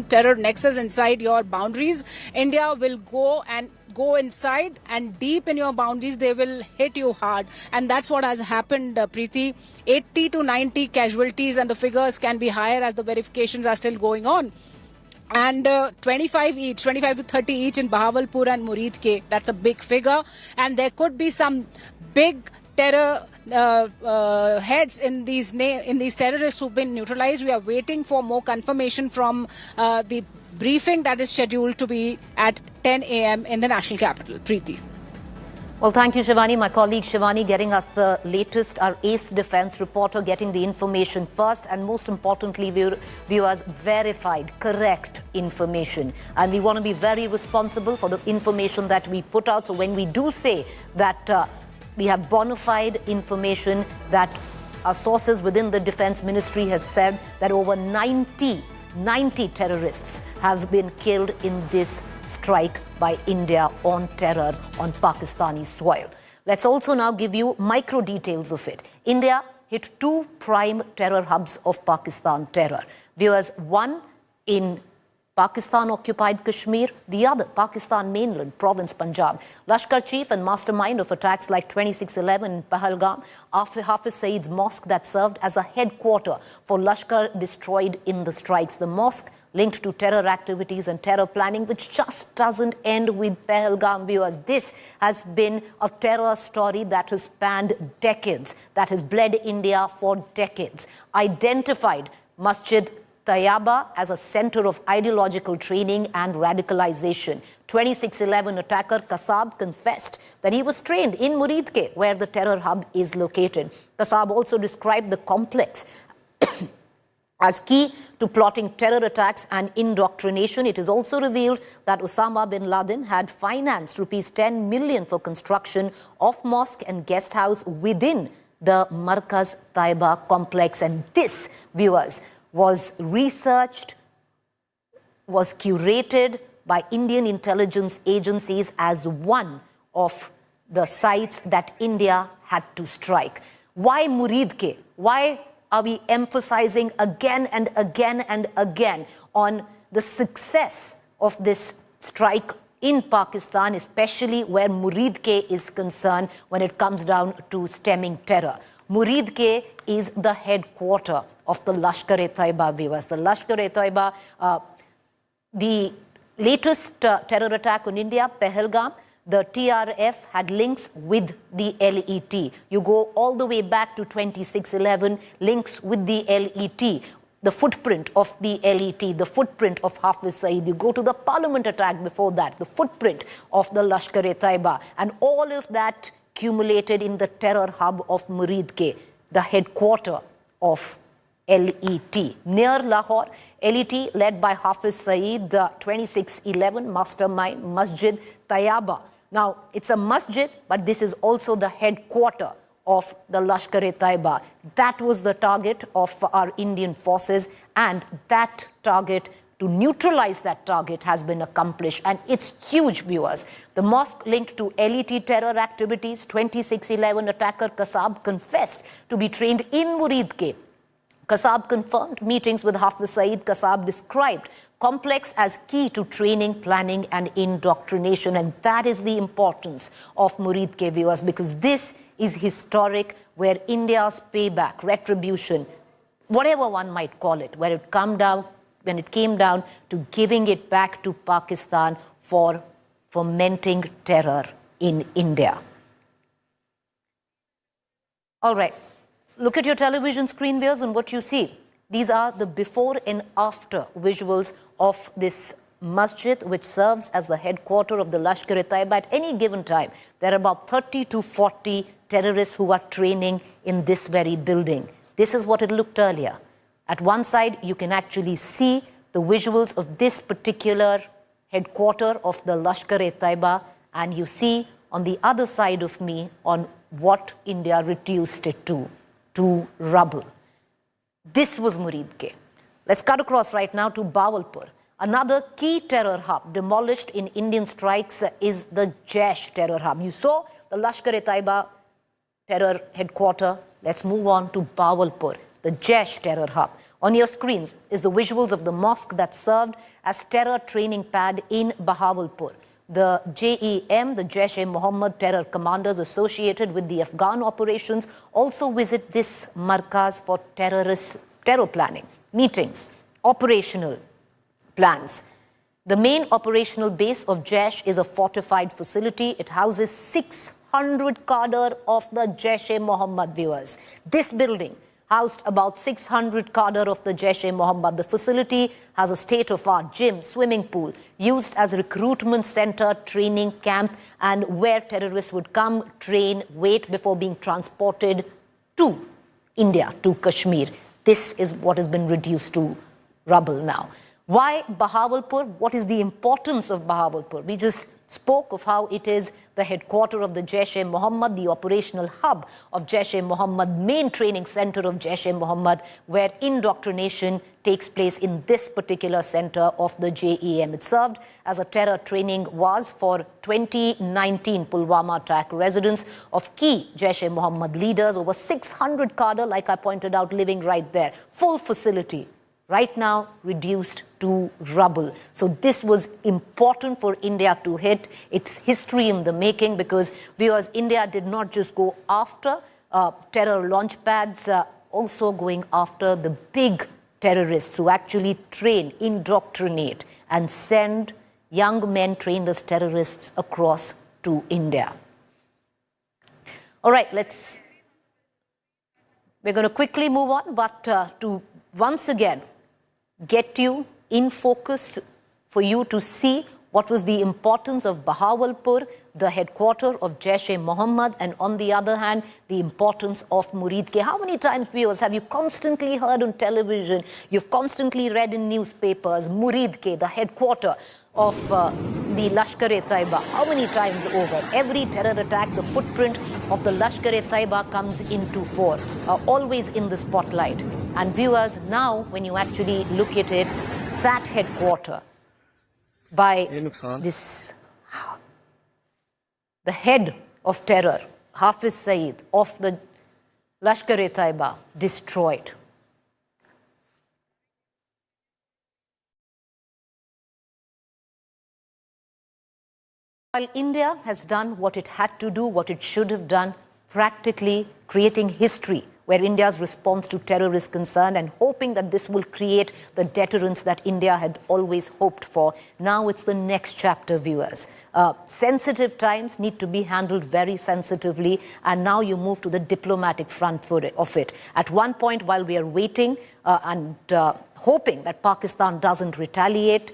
terror nexus inside your boundaries, India will go inside and deep in your boundaries. They will hit you hard, and that's what has happened, Preeti. 80 to 90 casualties, and the figures can be higher as the verifications are still going on. And 25 to 30 each in Bahawalpur and Muridke. That's a big figure, and there could be some big terror heads in these terrorists who've been neutralized. We are waiting for more confirmation from the briefing that is scheduled to be at 10 a.m. in the national capital. Preeti. Well, thank you, Shivani. My colleague Shivani getting us the latest, our ace defense reporter getting the information first, and most importantly, viewers, verified, correct information. And we want to be very responsible for the information that we put out. So when we do say that we have bona fide information, that our sources within the Defense Ministry has said that over 90 terrorists have been killed in this strike by India on terror on Pakistani soil. Let's also now give you micro details of it. India hit 2 prime terror hubs of Pakistan terror. Viewers, one in Pakistan-occupied Kashmir, the other Pakistan mainland, province Punjab. Lashkar chief and mastermind of attacks like 2611 in Pahalgam, Hafiz Saeed's mosque that served as the headquarter for Lashkar destroyed in the strikes. The mosque linked to terror activities and terror planning, which just doesn't end with Pahalgam, viewers. This has been a terror story that has spanned decades, that has bled India for decades. Identified Masjid Tayyaba as a center of ideological training and radicalization. 2611 attacker Kasab confessed that he was trained in Muridke, where the terror hub is located. Kasab also described the complex as key to plotting terror attacks and indoctrination. It is also revealed that Osama bin Laden had financed rupees 10 million for construction of mosque and guest house within the Markaz Taiba complex. And this, viewers, was researched, was curated by Indian intelligence agencies as one of the sites that India had to strike. Why Muridke? Why are we emphasizing again and again and again on the success of this strike in Pakistan, especially where Muridke is concerned when it comes down to stemming terror? Muridke is the headquarter of the Lashkar-e-Taiba, viewers. The Lashkar-e-Taiba, the latest terror attack on India, Pahalgam, the TRF had links with the LET. You go all the way back to 2611, links with the LET, the footprint of the LET, the footprint of Hafiz Saeed. You go to the parliament attack before that, the footprint of the Lashkar-e-Taiba, and all of that accumulated in the terror hub of Muridke, the headquarter of LET. Near Lahore, LET led by Hafiz Saeed, the 2611 mastermind, Masjid Tayyaba. Now, it's a masjid, but this is also the headquarter of the Lashkar-e-Taiba. That was the target of our Indian forces, and that target, to neutralize that target, has been accomplished. And it's huge, viewers. The mosque linked to LET terror activities, 2611 attacker Kasab confessed to be trained in Muridke. Kasab confirmed meetings with Hafiz Saeed. Kasab described complex as key to training, planning and indoctrination. And that is the importance of Muridke, viewers, because this is historic, where India's payback, retribution, whatever one might call it, when it came down to giving it back to Pakistan for fomenting terror in India. All right. Look at your television screen, viewers, and what you see. These are the before and after visuals of this masjid, which serves as the headquarter of the Lashkar-e-Taiba. At any given time, there are about 30 to 40 terrorists who are training in this very building. This is what it looked earlier. At one side, you can actually see the visuals of this particular headquarter of the Lashkar-e-Taiba, and you see on the other side of me on what India reduced it to rubble. This was Muridke. Let's cut across right now to Bawalpur. Another key terror hub demolished in Indian strikes is the Jaish terror hub. You saw the Lashkar-e-Taiba terror headquarter. Let's move on to Bawalpur, the Jaish terror hub. On your screens is the visuals of the mosque that served as terror training pad in Bahawalpur. The JEM, the Jaish-e-Mohammed terror commanders associated with the Afghan operations, also visit this markaz for terror planning, meetings, operational plans. The main operational base of Jaish is a fortified facility. It houses 600 cadre of the Jaish-e-Mohammed, viewers. This building housed about 600 cadre of the Jaish-e-Mohammed. The facility has a state-of-art gym, swimming pool, used as a recruitment center, training camp, and where terrorists would come, train, wait before being transported to India, to Kashmir. This is what has been reduced to rubble now. Why Bahawalpur? What is the importance of Bahawalpur? We just spoke of how it is the headquarter of the Jaish-e-Mohammed, the operational hub of Jaish-e-Mohammed, main training center of Jaish-e-Mohammed, where indoctrination takes place in this particular center of the JEM. It served as a terror training was for 2019 Pulwama attack residents of key Jaish-e-Mohammed leaders, over 600 cadre, like I pointed out, living right there. Full facility. Right now reduced to rubble. So this was important for India to hit. It's history in the making, because viewers, India did not just go after terror launch pads, also going after the big terrorists who actually train, indoctrinate, and send young men trained as terrorists across to India. All right, we're going to quickly move on, but to once again get you in focus for you to see what was the importance of Bahawalpur, the headquarter of Jaish-e-Mohammed, and on the other hand, the importance of Muridke. How many times, viewers, have you constantly heard on television, you've constantly read in newspapers, Muridke, the headquarter of the Lashkar-e-Taiba? How many times over? Every terror attack, the footprint of the Lashkar-e-Taiba comes into fore, always in the spotlight. And viewers, now when you actually look at it, that headquarter by the head of terror, Hafiz Saeed of the Lashkar-e-Taiba, destroyed. While India has done what it had to do, what it should have done, practically creating history where India's response to terror is concerned, and hoping that this will create the deterrence that India had always hoped for. Now it's the next chapter, viewers. Sensitive times need to be handled very sensitively, and now you move to the diplomatic front of it. At one point, while we are waiting and hoping that Pakistan doesn't retaliate,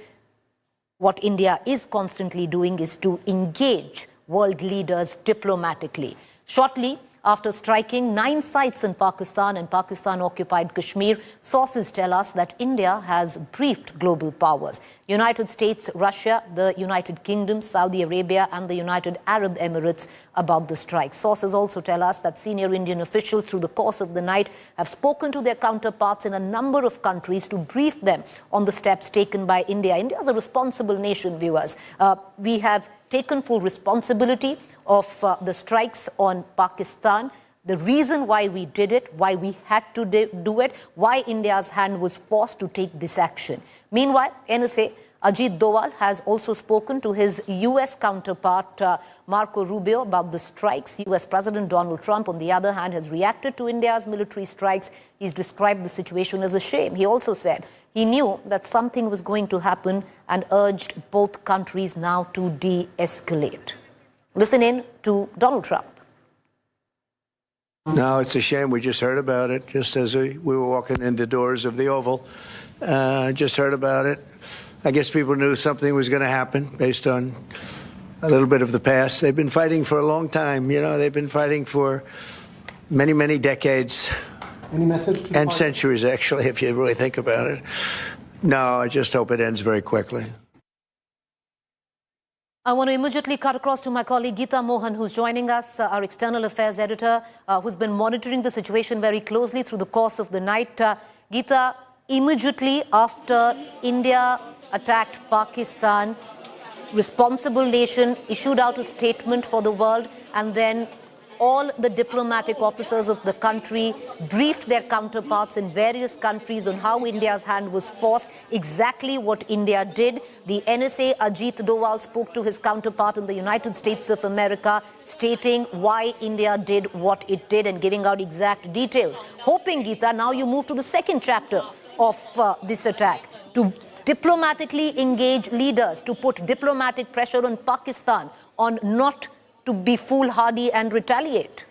what India is constantly doing is to engage world leaders diplomatically. Shortly after striking 9 sites in Pakistan and Pakistan-occupied Kashmir, sources tell us that India has briefed global powers. United States, Russia, the United Kingdom, Saudi Arabia, and the United Arab Emirates about the strike. Sources also tell us that senior Indian officials through the course of the night have spoken to their counterparts in a number of countries to brief them on the steps taken by India. India is a responsible nation, viewers. We have taken full responsibility of the strikes on Pakistan, the reason why we did it, why we had to do it, why India's hand was forced to take this action. Meanwhile, NSA Ajit Doval has also spoken to his U.S. counterpart, Marco Rubio, about the strikes. U.S. President Donald Trump, on the other hand, has reacted to India's military strikes. He's described the situation as a shame. He also said he knew that something was going to happen and urged both countries now to de-escalate. Listen in to Donald Trump. No, it's a shame. We just heard about it just as we were walking in the doors of the Oval. Just heard about it. I guess people knew something was going to happen based on a little bit of the past. They've been fighting for a long time. You know, they've been fighting for many, many decades. Any message to and centuries, actually, if you really think about it. No, I just hope it ends very quickly. I want to immediately cut across to my colleague Geeta Mohan, who's joining us, our external affairs editor, who's been monitoring the situation very closely through the course of the night. Geeta, immediately after India attacked Pakistan, responsible nation issued out a statement for the world, and then all the diplomatic officers of the country briefed their counterparts in various countries on how India's hand was forced, exactly what India did. The NSA, Ajit Doval, spoke to his counterpart in the United States of America, stating why India did what it did and giving out exact details. Hoping, Geeta, now you move to the second chapter of this attack, to diplomatically engage leaders, to put diplomatic pressure on Pakistan on not to be foolhardy and retaliate.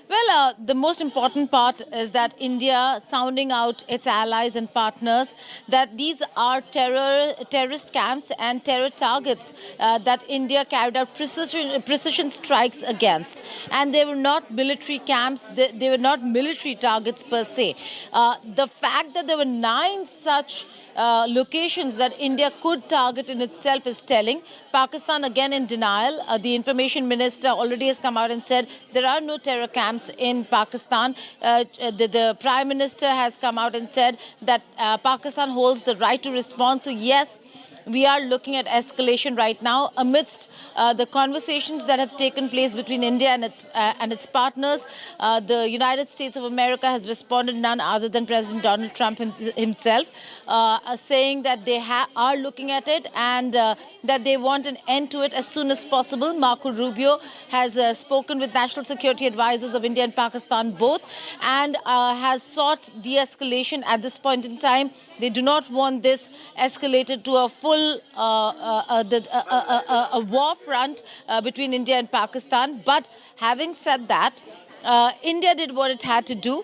Well, the most important part is that India sounding out its allies and partners that these are terrorist camps and terror targets that India carried out precision strikes against. And they were not military camps, they were not military targets per se. The fact that there were 9 such locations that India could target in itself is telling. Pakistan again in denial. The information minister already has come out and said there are no terror camps in Pakistan. The prime minister has come out and said that Pakistan holds the right to respond. So yes, we are looking at escalation right now amidst the conversations that have taken place between India and its partners. The United States of America has responded, none other than President Donald Trump himself, saying that they are looking at it and that they want an end to it as soon as possible. Marco Rubio has spoken with national security advisors of India and Pakistan both and has sought de-escalation at this point in time. They do not want this escalated to a full a war front between India and Pakistan. But having said that, India did what it had to do,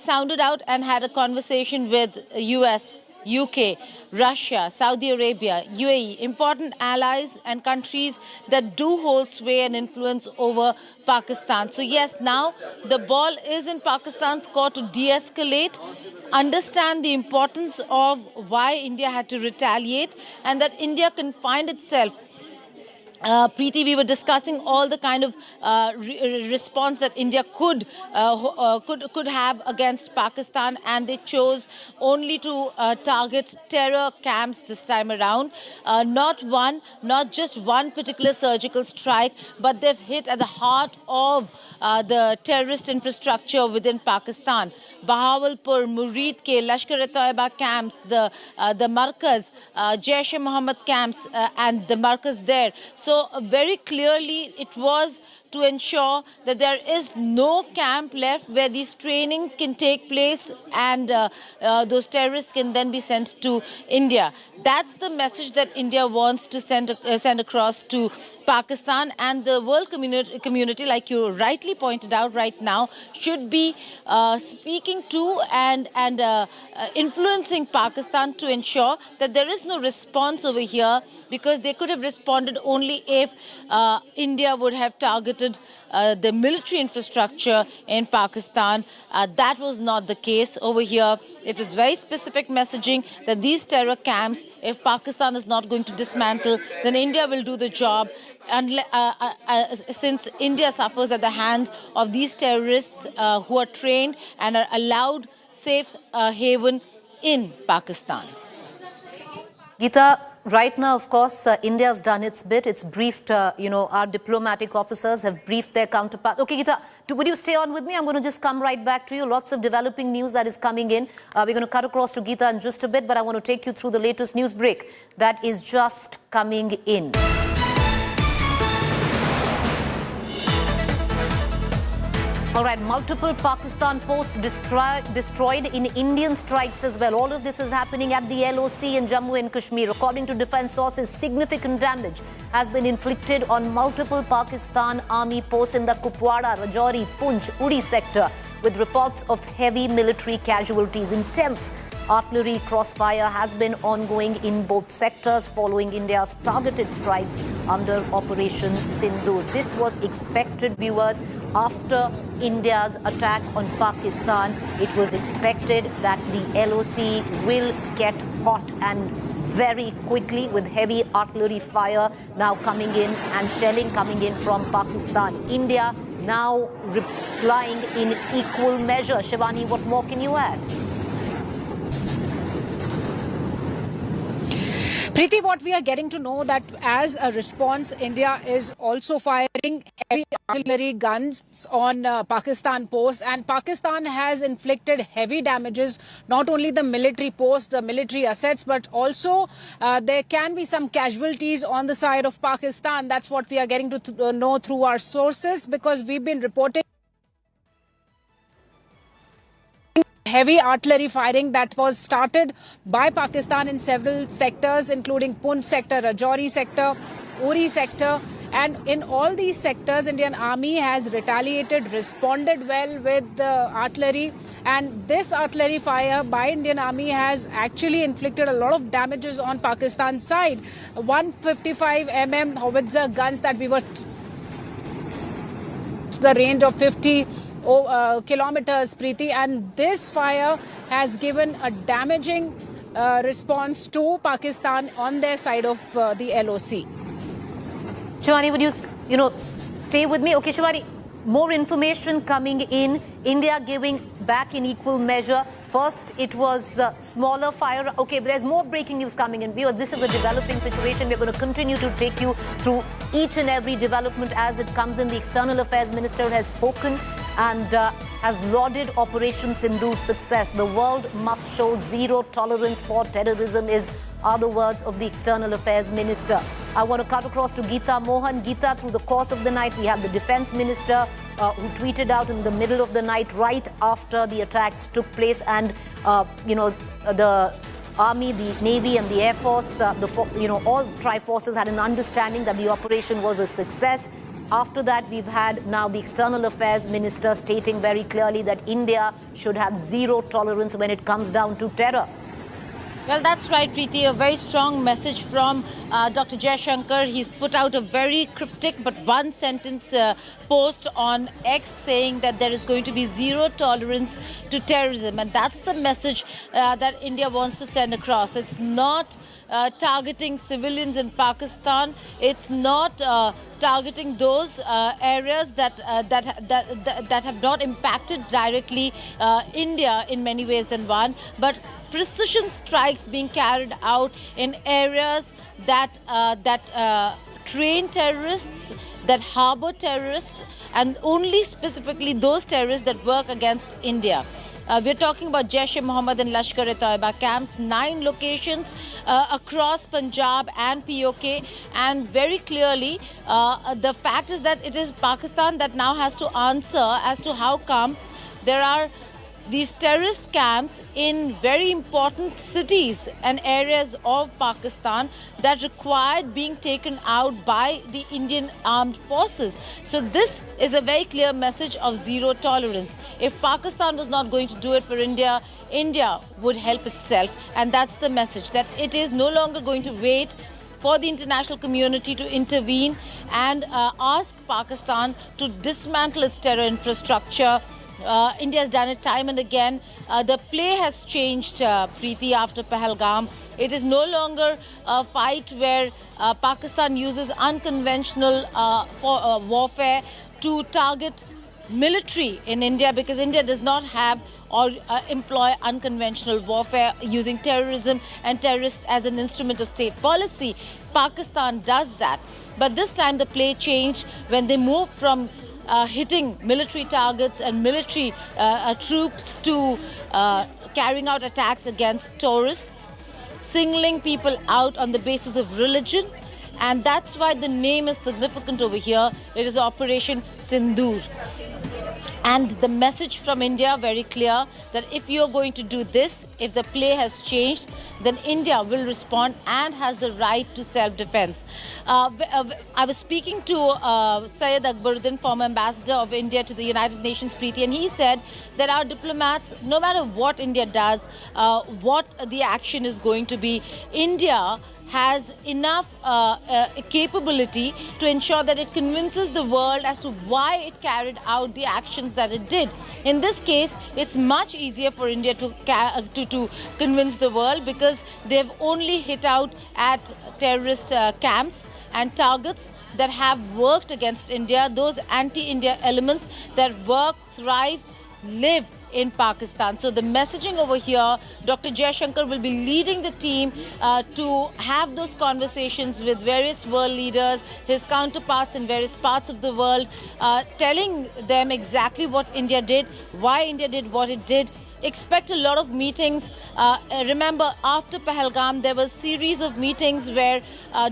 sounded out and had a conversation with US, UK, Russia, Saudi Arabia, UAE, important allies and countries that do hold sway and influence over Pakistan. So yes, now the ball is in Pakistan's court to de-escalate, understand the importance of why India had to retaliate and that India can find itself. Preeti, we were discussing all the kind of response that India could have against Pakistan, and they chose only to target terror camps this time around. Not just one particular surgical strike, but they've hit at the heart of the terrorist infrastructure within Pakistan. Bahawalpur, Murid-ke, Lashkar-e-Taiba camps, the Markaz, Jaish-e-Mohammed camps, and the Markaz there. So very clearly it was to ensure that there is no camp left where these training can take place and those terrorists can then be sent to India. That's the message that India wants to send across to Pakistan, and the world community, like you rightly pointed out right now, should be speaking to and influencing Pakistan to ensure that there is no response over here, because they could have responded only if India would have targeted the military infrastructure in Pakistan. That was not the case over here. It was very specific messaging that these terror camps, if Pakistan is not going to dismantle, then India will do the job. And since India suffers at the hands of these terrorists who are trained and are allowed safe haven in Pakistan. Geeta, right now, of course, India's done its bit. It's briefed, our diplomatic officers have briefed their counterparts. Okay, Geeta, would you stay on with me? I'm going to just come right back to you. Lots of developing news that is coming in. We're going to cut across to Geeta in just a bit, but I want to take you through the latest news break that is just coming in. All right, multiple Pakistan posts destroyed in Indian strikes as well. All of this is happening at the LOC in Jammu and Kashmir. According to defense sources, significant damage has been inflicted on multiple Pakistan army posts in the Kupwara, Rajouri, Poonch, Uri sector, with reports of heavy military casualties. Intense artillery crossfire has been ongoing in both sectors following India's targeted strikes under Operation Sindur. This was expected, viewers, after India's attack on Pakistan. It was expected that the LOC will get hot and very quickly, with heavy artillery fire now coming in and shelling coming in from Pakistan. India now replying in equal measure. Shivani, what more can you add? Preeti, what we are getting to know that as a response, India is also firing heavy artillery guns on Pakistan posts, and Pakistan has inflicted heavy damages, not only the military posts, the military assets, but also there can be some casualties on the side of Pakistan. That's what we are getting to know through our sources, because we've been reporting heavy artillery firing that was started by Pakistan in several sectors, including Poonch sector, Rajouri sector, Uri sector. And in all these sectors, Indian Army has retaliated, responded well with the artillery. And this artillery fire by Indian Army has actually inflicted a lot of damages on Pakistan's side. 155 mm howitzer guns that we were the range of 50 kilometers, Preeti, and this fire has given a damaging response to Pakistan on their side of the LOC. Shivani, would you stay with me? Okay, Shivani, more information coming in. India giving back in equal measure. First, it was smaller fire. Okay, but there's more breaking news coming in. Viewers, this is a developing situation. We're going to continue to take you through each and every development as it comes in. The External Affairs Minister has spoken and has lauded Operation Sindur's success. The world must show zero tolerance for terrorism are the words of the External Affairs Minister. I want to cut across to Geeta Mohan. Geeta, through the course of the night, we have the Defense Minister who tweeted out in the middle of the night, right after the attacks took place, and the Army, the Navy and the Air Force, all tri-forces had an understanding that the operation was a success. After that, we've had now the External Affairs Minister stating very clearly that India should have zero tolerance when it comes down to terror. Well, that's right, Preeti. A very strong message from Dr. Jaishankar. He's put out a very cryptic but one-sentence post on X saying that there is going to be zero tolerance to terrorism. And that's the message that India wants to send across. It's not targeting civilians in Pakistan. It's not targeting those areas that have not impacted directly India in many ways than one, but precision strikes being carried out in areas that train terrorists, that harbor terrorists, and only specifically those terrorists that work against India. We're talking about Jaish-e-Mohammed and Lashkar-e-Taiba camps, 9 locations across Punjab and POK. And very clearly, the fact is that it is Pakistan that now has to answer as to how come there are these terrorist camps in very important cities and areas of Pakistan that required being taken out by the Indian armed forces. So this is a very clear message of zero tolerance. If Pakistan was not going to do it for India, India would help itself. And that's the message, that it is no longer going to wait for the international community to intervene and ask Pakistan to dismantle its terror infrastructure. India has done it time and again. The play has changed, Preeti, after Pahalgam. It is no longer a fight where Pakistan uses unconventional warfare to target military in India, because India does not have or employ unconventional warfare using terrorism and terrorists as an instrument of state policy. Pakistan does that. But this time the play changed when they moved from hitting military targets and military troops to carrying out attacks against tourists, singling people out on the basis of religion. And that's why the name is significant over here. It is Operation Sindur. And the message from India very clear that if you're going to do this, if the play has changed, then India will respond and has the right to self-defense. I was speaking to Syed Akbaruddin, former ambassador of India to the United Nations, Preeti, and he said that our diplomats, no matter what India does, what the action is going to be, India has enough capability to ensure that it convinces the world as to why it carried out the actions that it did. In this case, it's much easier for India to convince the world because they've only hit out at terrorist camps and targets that have worked against India, those anti-India elements that work, thrive, live in Pakistan. So the messaging over here, Dr. Jaishankar will be leading the team to have those conversations with various world leaders, his counterparts in various parts of the world, telling them exactly what India did, why India did what it did. Expect a lot of meetings. Remember, after Pahalgam, there was a series of meetings where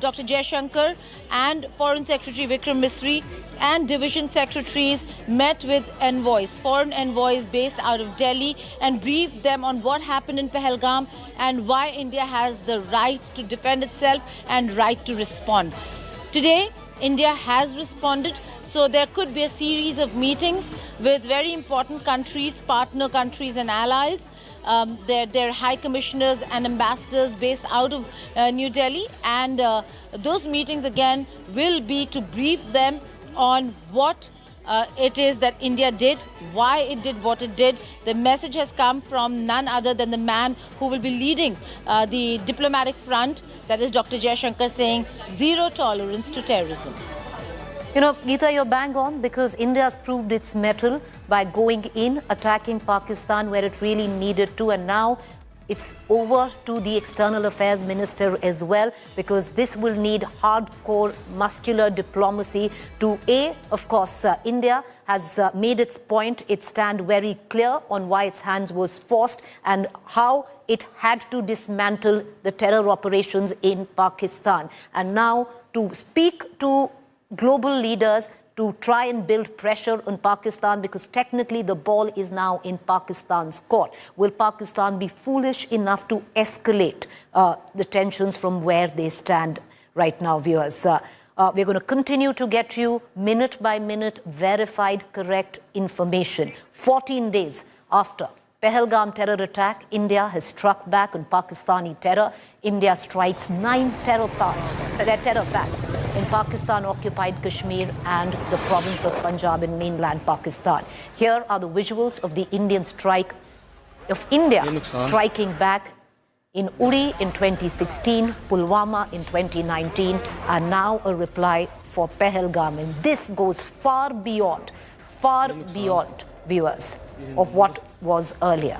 Dr. Jaishankar and Foreign Secretary Vikram Misri and division secretaries met with envoys, foreign envoys based out of Delhi, and briefed them on what happened in Pahalgam and why India has the right to defend itself and right to respond. Today, India has responded. So there could be a series of meetings with very important countries, partner countries and allies, their high commissioners and ambassadors based out of New Delhi. And those meetings again will be to brief them on what it is that India did, why it did what it did. The message has come from none other than the man who will be leading the diplomatic front, that is Dr. Jaishankar, saying zero tolerance to terrorism. You know, Geeta, you're bang on because India has proved its mettle by going in, attacking Pakistan where it really needed to, and now it's over to the External Affairs Minister as well, because this will need hardcore, muscular diplomacy to, of course, India has made its point, its stand very clear on why its hands was forced and how it had to dismantle the terror operations in Pakistan. And now to speak to global leaders to try and build pressure on Pakistan, because technically the ball is now in Pakistan's court. Will Pakistan be foolish enough to escalate the tensions from where they stand right now, viewers? We're going to continue to get you minute by minute verified correct information. 14 days after Pahalgam terror attack, India has struck back on Pakistani terror. India strikes 9 terror attacks in Pakistan-occupied Kashmir and the province of Punjab in mainland Pakistan. Here are the visuals of the Indian strike, of India striking back in Uri in 2016, Pulwama in 2019, and now a reply for Pahalgam. And this goes far beyond, viewers, of what was earlier.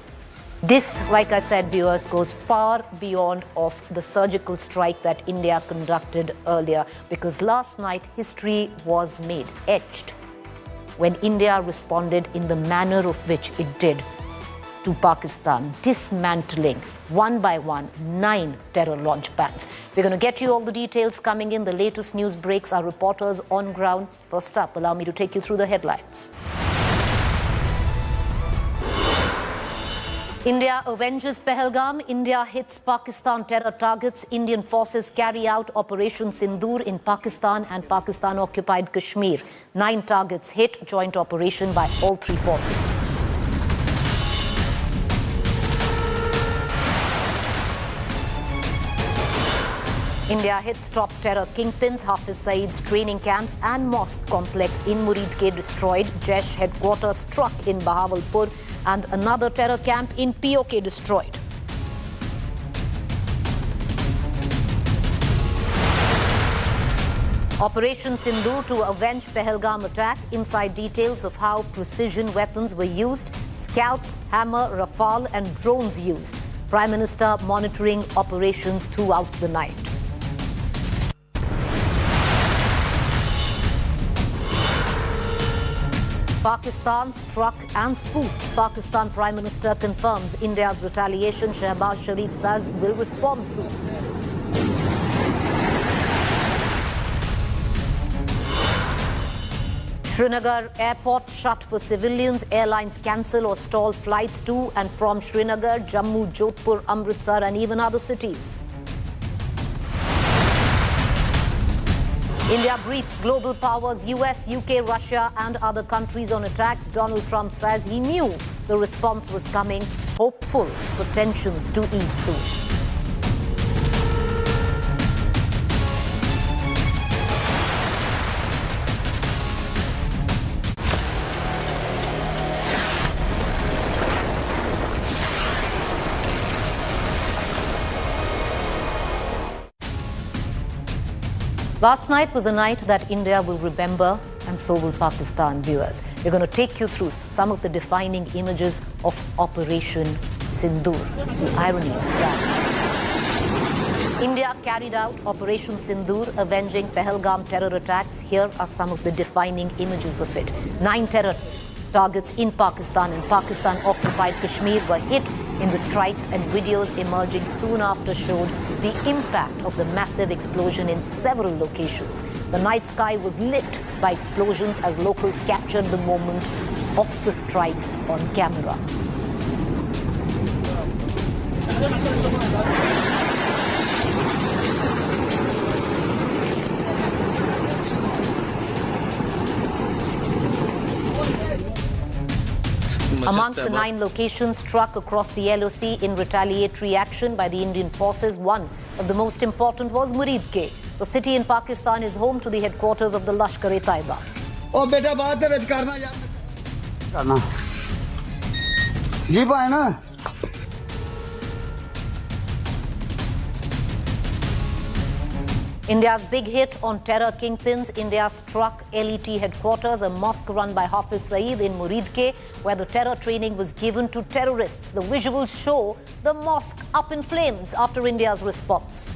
This, like I said, viewers, goes far beyond of the surgical strike that India conducted earlier, because last night history was made, etched, when India responded in the manner of which it did to Pakistan, dismantling one by one 9 terror launch pads. We're going to get you all the details coming in. The latest news breaks, our reporters on ground. First up, allow me to take you through the headlines. India avenges Pahalgam. India hits Pakistan terror targets. Indian forces carry out Operation Sindur in Pakistan and Pakistan-occupied Kashmir. 9 targets hit, joint operation by all 3 forces. India hits top terror kingpins. Hafiz Saeed's training camps and mosque complex in Muridke destroyed. Jaish headquarters struck in Bahawalpur, and another terror camp in POK destroyed. Operation Sindur to avenge Pahalgam attack. Inside details of how precision weapons were used, scalp, hammer, rafale and drones used. Prime Minister monitoring operations throughout the night. Pakistan struck and spooked. Pakistan Prime Minister confirms India's retaliation. Shehbaz Sharif says will respond soon. Srinagar airport shut for civilians. Airlines cancel or stall flights to and from Srinagar, Jammu, Jodhpur, Amritsar and even other cities. India briefs global powers, US, UK, Russia and other countries on attacks. Donald Trump says he knew the response was coming, hopeful for tensions to ease soon. Last night was a night that India will remember, and so will Pakistan, viewers. We're going to take you through some of the defining images of Operation Sindur, the irony of that. India carried out Operation Sindur, avenging Pahalgam terror attacks. Here are some of the defining images of it. 9 terror targets in Pakistan and Pakistan-occupied Kashmir were hit in the strikes, and videos emerging soon after showed the impact of the massive explosion in several locations. The night sky was lit by explosions as locals captured the moment of the strikes on camera. Amongst the 9 locations struck across the LOC in retaliatory action by the Indian forces, one of the most important was Muridke. The city in Pakistan is home to the headquarters of the Lashkar-e-Taiba. Oh, beta, baat hai vich karna yaar. Karna. Ji paye na. India's big hit on terror kingpins. India struck LET headquarters, a mosque run by Hafiz Saeed in Muridke, where the terror training was given to terrorists. The visuals show the mosque up in flames after India's response.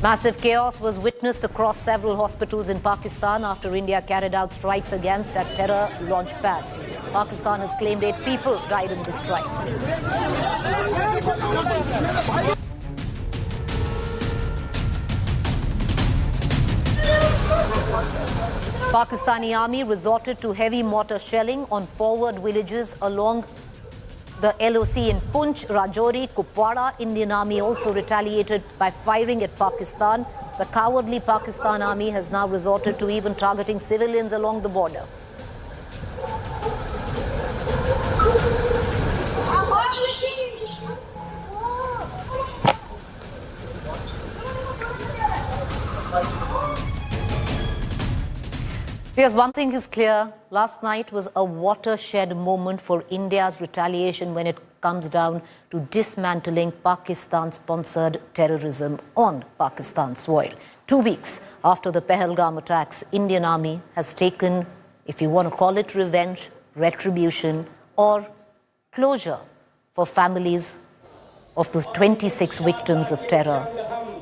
Massive chaos was witnessed across several hospitals in Pakistan after India carried out strikes against at terror launch pads. Pakistan has claimed 8 people died in the strike. Pakistani army resorted to heavy mortar shelling on forward villages along the LOC in Poonch, Rajouri, Kupwara. Indian army also retaliated by firing at Pakistan. The cowardly Pakistan army has now resorted to even targeting civilians along the border. Yes, one thing is clear. Last night was a watershed moment for India's retaliation when it comes down to dismantling Pakistan-sponsored terrorism on Pakistan soil. 2 weeks after the Pahalgam attacks, Indian army has taken, if you want to call it revenge, retribution, or closure for families of those 26 victims of terror.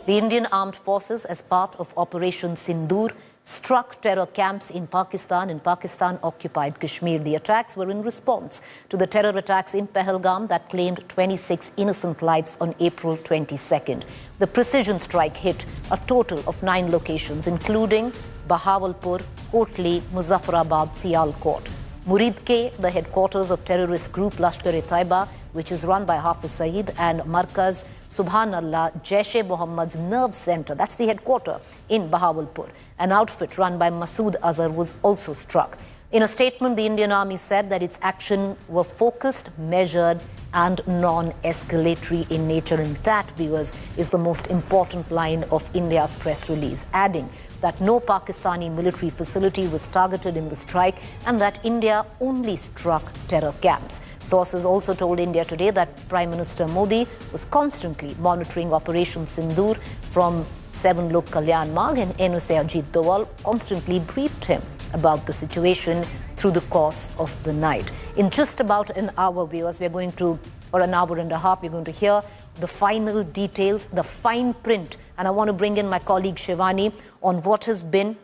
The Indian Armed Forces, as part of Operation Sindur, struck terror camps in Pakistan and Pakistan-occupied Kashmir. The attacks were in response to the terror attacks in Pahalgam that claimed 26 innocent lives on April 22nd. The precision strike hit a total of 9 locations, including Bahawalpur, Kotli, Muzaffarabad, Sialkot. Muridke, the headquarters of terrorist group Lashkar-e-Taiba, which is run by Hafiz Saeed, and Markaz Subhanallah, Jaish-e-Mohammed's nerve center, that's the headquarter in Bahawalpur. An outfit run by Masood Azhar was also struck. In a statement, the Indian Army said that its action were focused, measured, and non-escalatory in nature. And that, viewers, is the most important line of India's press release, adding that no Pakistani military facility was targeted in the strike and that India only struck terror camps. Sources also told India Today that Prime Minister Modi was constantly monitoring Operation Sindur from 7 Lok Kalyan Marg, and NSA Ajit Doval constantly briefed him about the situation through the course of the night. In just about an hour, viewers, we're going to, or an hour and a half, we're going to hear the final details, the fine print. And I want to bring in my colleague Shivani on what has been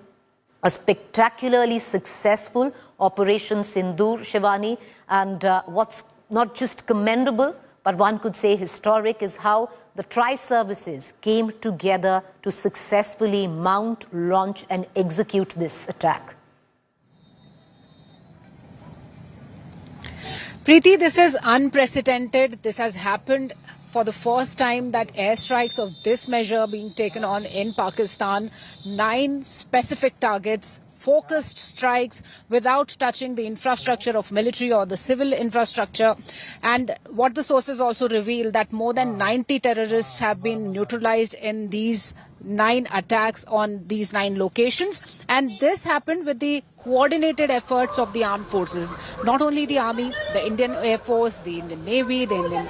a spectacularly successful Operation Sindur, Shivani, and what's not just commendable, but one could say historic, is how the tri-services came together to successfully mount, launch and execute this attack. Preeti, this is unprecedented. This has happened for the first time, that airstrikes of this measure being taken on in Pakistan. 9 specific targets, focused strikes without touching the infrastructure of military or the civil infrastructure. And what the sources also reveal, that more than 90 terrorists have been neutralized in these 9 attacks on these 9 locations. And this happened with the coordinated efforts of the armed forces. Not only the army, the Indian Air Force, the Indian Navy, the Indian,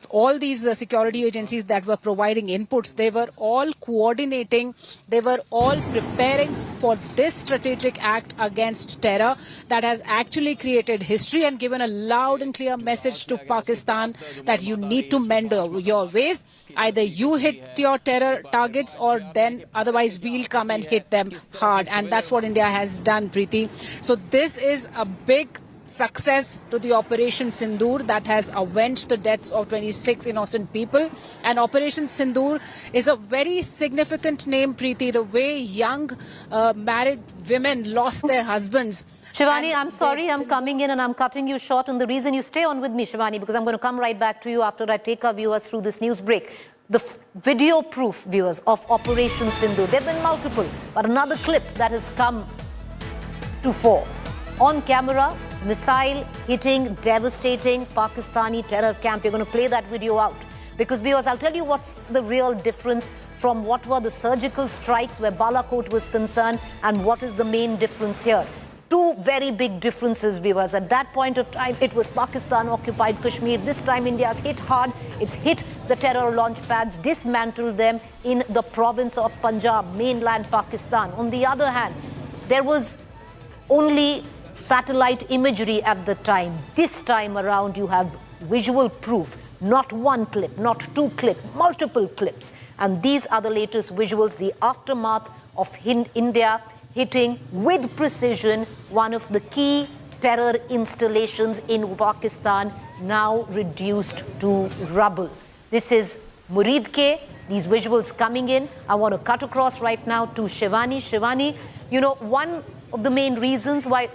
all these security agencies that were providing inputs, they were all coordinating, they were all preparing for this strategic act against terror that has actually created history and given a loud and clear message to Pakistan that you need to mend your ways. Either you hit your terror targets or then otherwise we'll come and hit them hard. And that's what India has done, Preeti. So this is a big success to the Operation Sindur that has avenged the deaths of 26 innocent people. And Operation Sindur is a very significant name, Preeti, the way young married women lost their husbands. Shivani, I'm sorry I'm coming in and I'm cutting you short, and the reason you stay on with me, Shivani, because I'm going to come right back to you after I take our viewers through this news break. The video proof, viewers, of Operation Sindur, there have been multiple, but another clip that has come to fore. On camera, missile hitting, devastating Pakistani terror camp. You're going to play that video out. Because viewers, I'll tell you what's the real difference from what were the surgical strikes where Balakot was concerned and what is the main difference here. 2 very big differences, viewers. At that point of time, it was Pakistan-occupied Kashmir. This time, India's hit hard. It's hit the terror launch pads, dismantled them in the province of Punjab, mainland Pakistan. On the other hand, there was only satellite imagery at the time. This time around, you have visual proof. Not 1 clip, not 2 clips, multiple clips. And these are the latest visuals, the aftermath of India hitting with precision one of the key terror installations in Pakistan, now reduced to rubble. This is Muridke. These visuals coming in. I want to cut across right now to Shivani. Shivani, you know, one of the main reasons why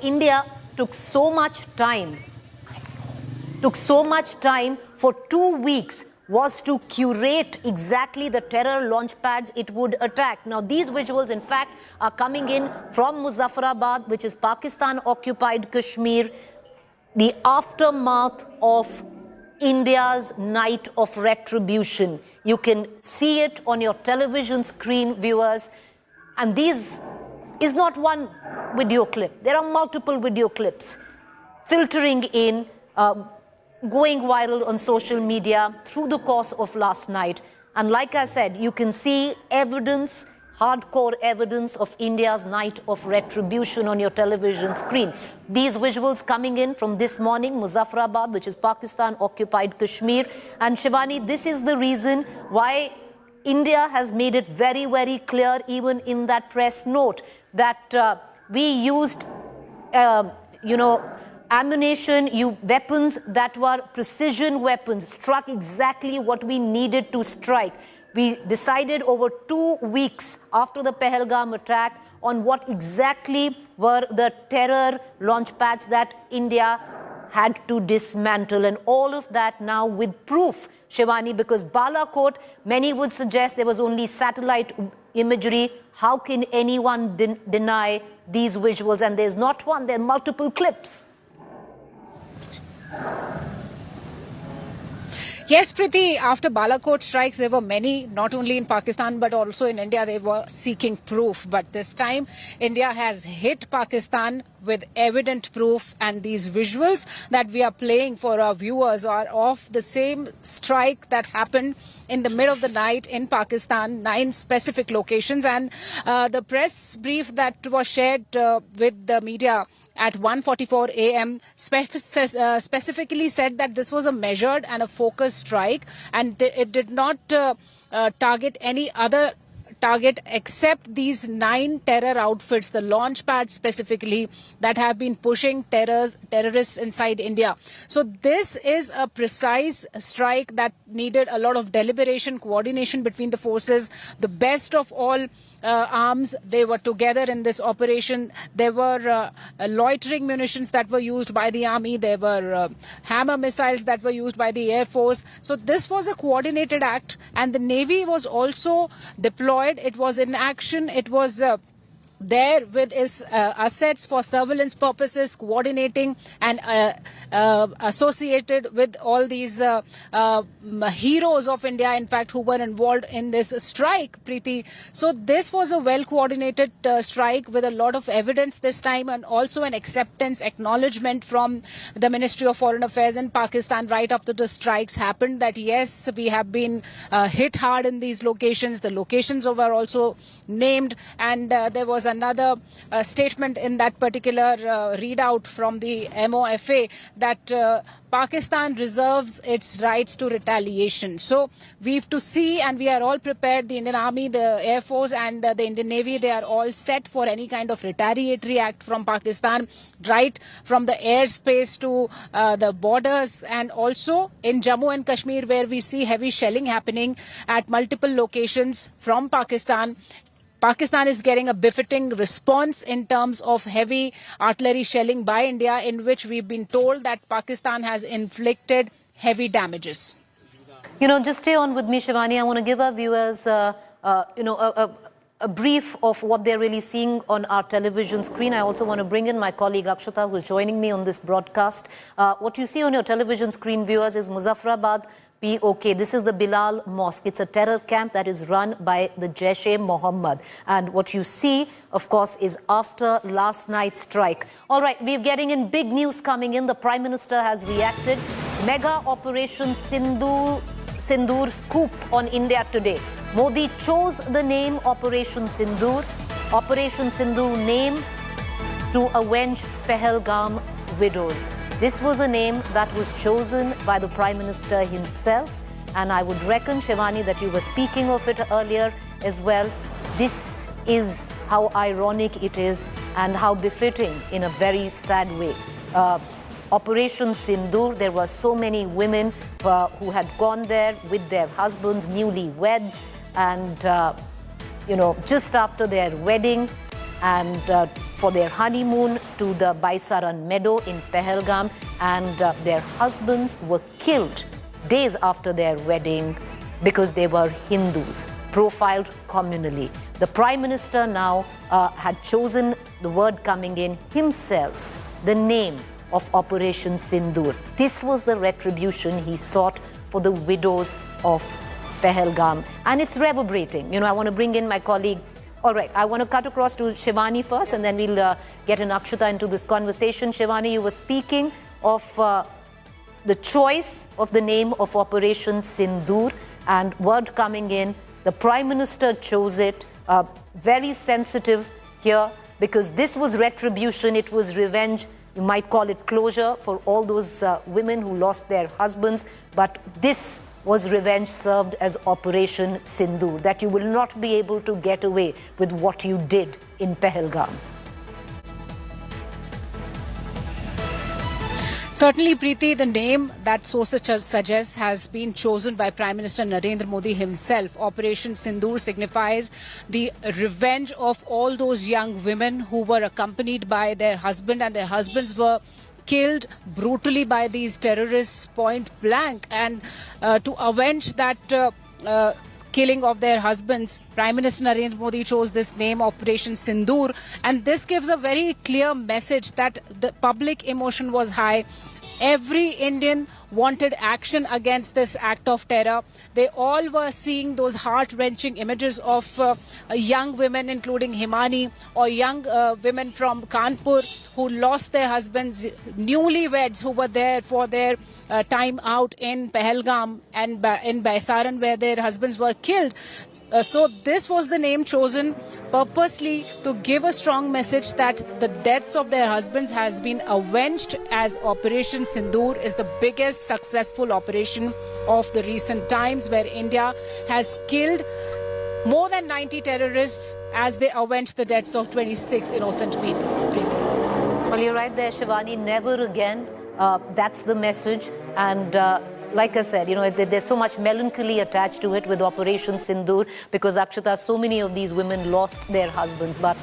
India took so much time for 2 weeks was to curate exactly the terror launch pads it would attack. Now, these visuals, in fact, are coming in from Muzaffarabad, which is Pakistan-occupied Kashmir, the aftermath of India's night of retribution. You can see it on your television screen, viewers. And these is not one video clip. There are multiple video clips filtering in, going viral on social media through the course of last night. And like I said, you can see evidence, hardcore evidence of India's night of retribution on your television screen. These visuals coming in from this morning, Muzaffarabad, which is Pakistan-occupied Kashmir. And Shivani, this is the reason why India has made it very, very clear, even in that press note, that we used, ammunition, weapons that were precision weapons, struck exactly what we needed to strike. We decided over 2 weeks after the Pahalgam attack on what exactly were the terror launch pads that India had to dismantle, and all of that now with proof, Shivani, because Balakot, many would suggest there was only satellite imagery. How can anyone deny these visuals? And there's not one, there are multiple clips. Yes, Preeti, after Balakot strikes, there were many, not only in Pakistan, but also in India, they were seeking proof. But this time, India has hit Pakistan with evident proof, and these visuals that we are playing for our viewers are of the same strike that happened in the middle of the night in Pakistan, 9 specific locations. And the press brief that was shared with the media at 1:44 a.m. specifically said that this was a measured and a focused strike, and it did not target any other target except these 9 terror outfits, the launch pads specifically, that have been pushing terrorists inside India. So this is a precise strike that needed a lot of deliberation, coordination between the forces, the best of all arms. They were together in this operation. There were loitering munitions that were used by the army. There were hammer missiles that were used by the Air Force. So this was a coordinated act, and the Navy was also deployed. It was in action. It was there with its assets for surveillance purposes, coordinating and associated with all these heroes of India, in fact, who were involved in this strike, Preeti. So this was a well-coordinated strike with a lot of evidence this time, and also an acceptance, acknowledgement from the Ministry of Foreign Affairs in Pakistan right after the strikes happened that yes, we have been hit hard in these locations. The locations were also named, and there was another statement in that particular readout from the MOFA that Pakistan reserves its rights to retaliation. So we have to see, and we are all prepared, the Indian Army, the Air Force and the Indian Navy, they are all set for any kind of retaliatory act from Pakistan, right from the airspace to the borders, and also in Jammu and Kashmir, where we see heavy shelling happening at multiple locations from Pakistan. Pakistan is getting a befitting response in terms of heavy artillery shelling by India, in which we've been told that Pakistan has inflicted heavy damages. Just stay on with me, Shivani. I want to give our viewers, a brief of what they're really seeing on our television screen. I also want to bring in my colleague Akshata, who's joining me on this broadcast. What you see on your television screen, viewers, is Muzaffarabad POK. This is the Bilal Mosque. It's a terror camp that is run by the Jaish-e-Mohammed. And what you see, of course, is after last night's strike. All right, we're getting in big news coming in. The Prime Minister has reacted. Mega Operation Sindur scoop on India today. Modi chose the name Operation Sindur. Operation Sindur name to avenge Pahalgam widows. This was a name that was chosen by the Prime Minister himself, and I would reckon, Shivani, that you were speaking of it earlier as well. This is how ironic it is and how befitting in a very sad way. Operation Sindur, there were so many women who had gone there with their husbands, newlyweds, and, just after their wedding, and for their honeymoon to the Baisaran meadow in Pahalgam, and their husbands were killed days after their wedding because they were Hindus, profiled communally. The Prime Minister now had chosen, the word coming in, himself, the name of Operation Sindur. This was the retribution he sought for the widows of Pahalgam, and it's reverberating. I want to bring in my colleague. All right, I want to cut across to Shivani first, and then we'll get an Akshata into this conversation. Shivani, you were speaking of the choice of the name of Operation Sindur, and word coming in, the Prime Minister chose it. Very sensitive here, because this was retribution, it was revenge. You might call it closure for all those women who lost their husbands, but this was revenge served as Operation Sindur, that you will not be able to get away with what you did in Pahalgam. Certainly, Preeti, the name that sources suggest has been chosen by Prime Minister Narendra Modi himself. Operation Sindur signifies the revenge of all those young women who were accompanied by their husband, and their husbands were killed brutally by these terrorists point blank. And to avenge that killing of their husbands, Prime Minister Narendra Modi chose this name, Operation Sindur. And this gives a very clear message that the public emotion was high. Every Indian wanted action against this act of terror. They all were seeing those heart-wrenching images of young women, including Himani, or young women from Kanpur who lost their husbands, newlyweds who were there for their time out in Pahalgam and in Baisaran, where their husbands were killed. So this was the name chosen purposely to give a strong message that the deaths of their husbands has been avenged, as Operation Sindur is the biggest successful operation of the recent times, where India has killed more than 90 terrorists as they avenge the deaths of 26 innocent people. Preeti. Well, you're right there, Shivani. Never again. That's the message. And like I said, there's so much melancholy attached to it with Operation Sindur because, Akshata, so many of these women lost their husbands. But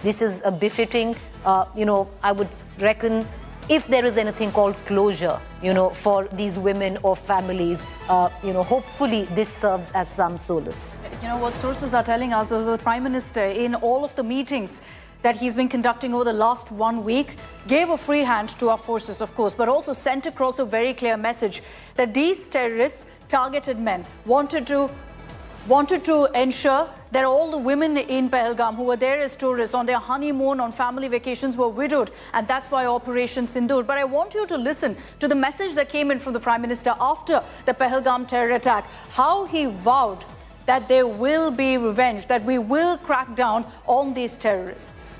this is a befitting, I would reckon, if there is anything called closure, for these women or families, hopefully this serves as some solace. What sources are telling us is the Prime Minister, in all of the meetings that he's been conducting over the last 1 week, gave a free hand to our forces, of course, but also sent across a very clear message that these terrorists targeted men, wanted to ensure that all the women in Pahalgam who were there as tourists on their honeymoon, on family vacations, were widowed, and that's why Operation Sindur. But I want you to listen to the message that came in from the Prime Minister after the Pahalgam terror attack, how he vowed that there will be revenge, that we will crack down on these terrorists.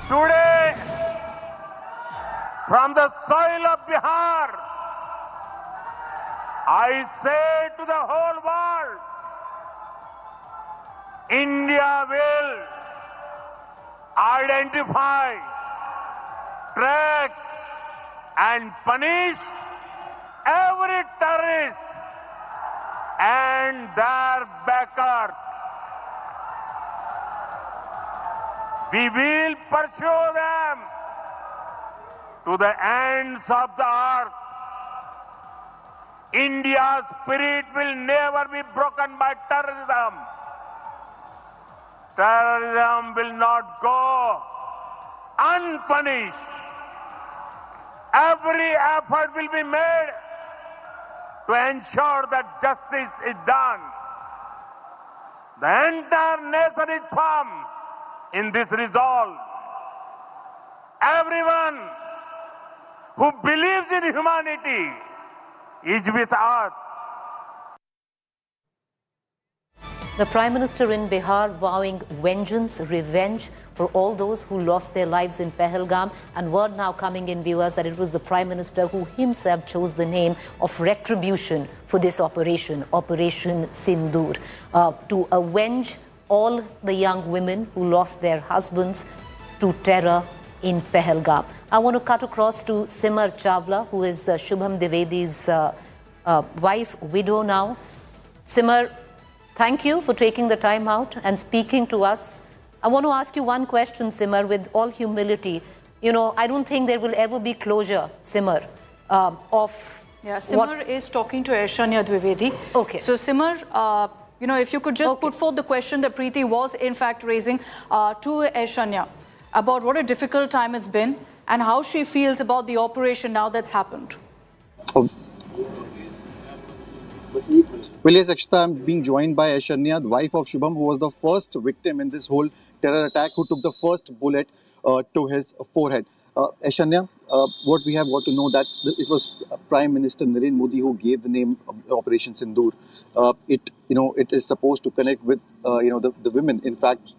Today, from the soil of Bihar, I say to the whole world, India will identify, track and punish every terrorist and their backers. We will pursue them to the ends of the earth. India's spirit will never be broken by terrorism. Terrorism will not go unpunished. Every effort will be made to ensure that justice is done. The entire nation is firm in this resolve. Everyone who believes in humanity is with us. The Prime Minister in Bihar vowing vengeance, revenge for all those who lost their lives in Pahalgam. And word now coming in, viewers, that it was the Prime Minister who himself chose the name of Retribution for this operation, Operation Sindur, to avenge all the young women who lost their husbands to terror in Pahalgam. I want to cut across to Simar Chawla, who is Shubham Dwivedi's wife, widow now. Simar, thank you for taking the time out and speaking to us. I want to ask you one question, Simar, with all humility. I don't think there will ever be closure, Simar, of... Yeah, Simar is talking to Aishanya Dwivedi. Okay. So, Simar, if you could just put forth the question that Preeti was, in fact, raising to Aishanya about what a difficult time it's been and how she feels about the operation now that's happened. Well, yes, Akshita, I'm being joined by Aishanya, the wife of Shubham, who was the first victim in this whole terror attack, who took the first bullet to his forehead. Aishanya, what we have got to know that it was Prime Minister Narendra Modi who gave the name of Operation Sindur. It is supposed to connect with the women. In fact,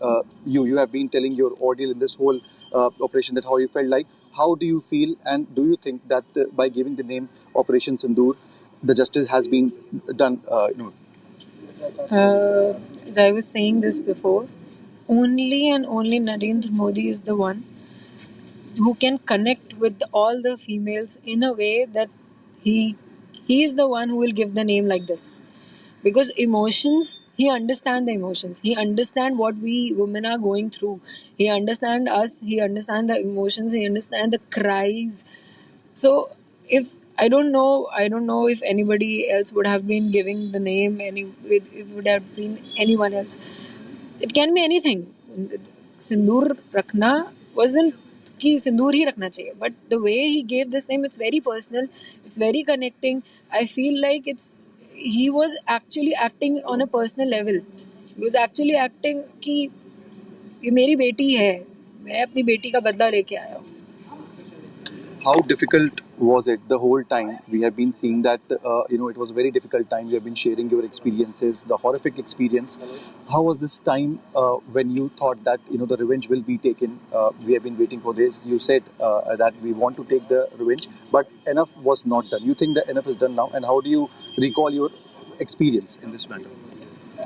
you have been telling your ordeal in this whole operation, that how you felt like. How do you feel, and do you think that by giving the name Operation Sindur, the justice has been done? As I was saying this before, only and only Narendra Modi is the one who can connect with all the females in a way that he is the one who will give the name like this. Because emotions, he understands the emotions. He understands what we women are going through. He understands us. He understands the emotions. He understands the cries. So if I don't know if anybody else would have been giving the name, if it would have been anyone else. It can be anything. Sindur Rakhna wasn't कि सिंदूर ही रखना चाहिए, but the way he gave this name, it's very personal, it's very connecting. I feel like he was actually acting on a personal level. He was actually acting कि ये मेरी बेटी है, मैं अपनी बेटी का बदला लेके आया हूँ. How difficult was it the whole time? We have been seeing that, it was a very difficult time. You have been sharing your experiences, the horrific experience. How was this time when you thought that, the revenge will be taken? We have been waiting for this. You said that we want to take the revenge, but enough was not done. You think that enough is done now? And how do you recall your experience in this matter?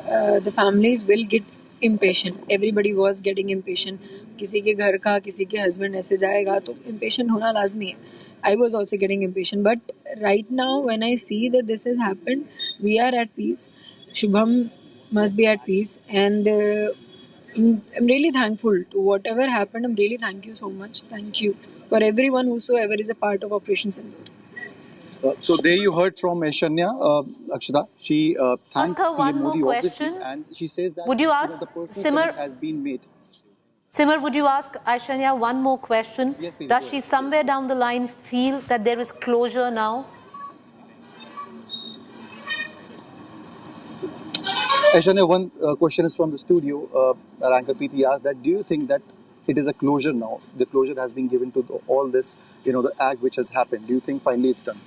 the families will get impatient. Everybody was getting impatient. किसी के घर का, किसी के husband ऐसे जाएगा तो impatient होना लाजमी है. I was also getting impatient. But right now, when I see that this has happened, we are at peace. Shubham must be at peace. And I'm really thankful to whatever happened. I'm really thank you so much. Thank you for everyone whosoever is a part of Operation Sindur. So there you heard from Aishanya, Akshata. She thanked Ask her one PM more Modi, obviously, question. and she says that Would you ask the personal Simar? connect has been made. Simar, would you ask Aishanya one more question? Yes, please, Does she somewhere down the line feel that there is closure now? Aishanya, one question is from the studio. Our anchor Preeti asked that, do you think that it is a closure now? The closure has been given to all this, the act which has happened. Do you think finally it's done?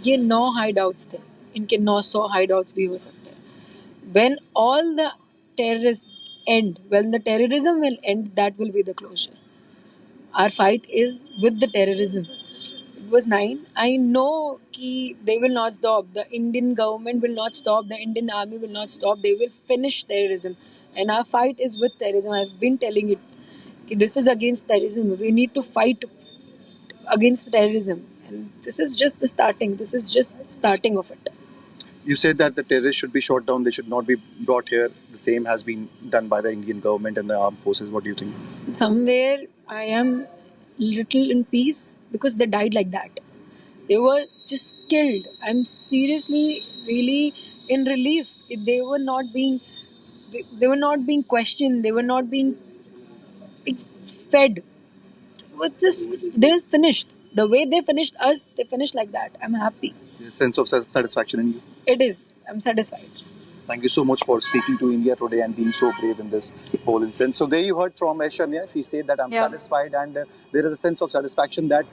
ये 9 hideouts थे, इनके 900 hideouts भी हो सकते हैं. When all the terrorists end, when the terrorism will end, that will be the closure. Our fight is with the terrorism. It was 9. I know कि they will not stop. The Indian government will not stop. The Indian army will not stop. They will finish terrorism. And our fight is with terrorism. I've been telling it. कि this is against terrorism. We need to fight against terrorism. And this is just the starting. This is just starting of it. You said that the terrorists should be shot down. They should not be brought here. The same has been done by the Indian government and the armed forces. What do you think? Somewhere I am little in peace because they died like that. They were just killed. I'm seriously really in relief. They were not being questioned. They were not being fed. They finished. The way they finished us, they finished like that. I'm happy. Sense of satisfaction in you. It is. I'm satisfied. Thank you so much for speaking to India today and being so brave in this whole incident. So there you heard from Aishanya. She said that I'm satisfied, and there is a sense of satisfaction that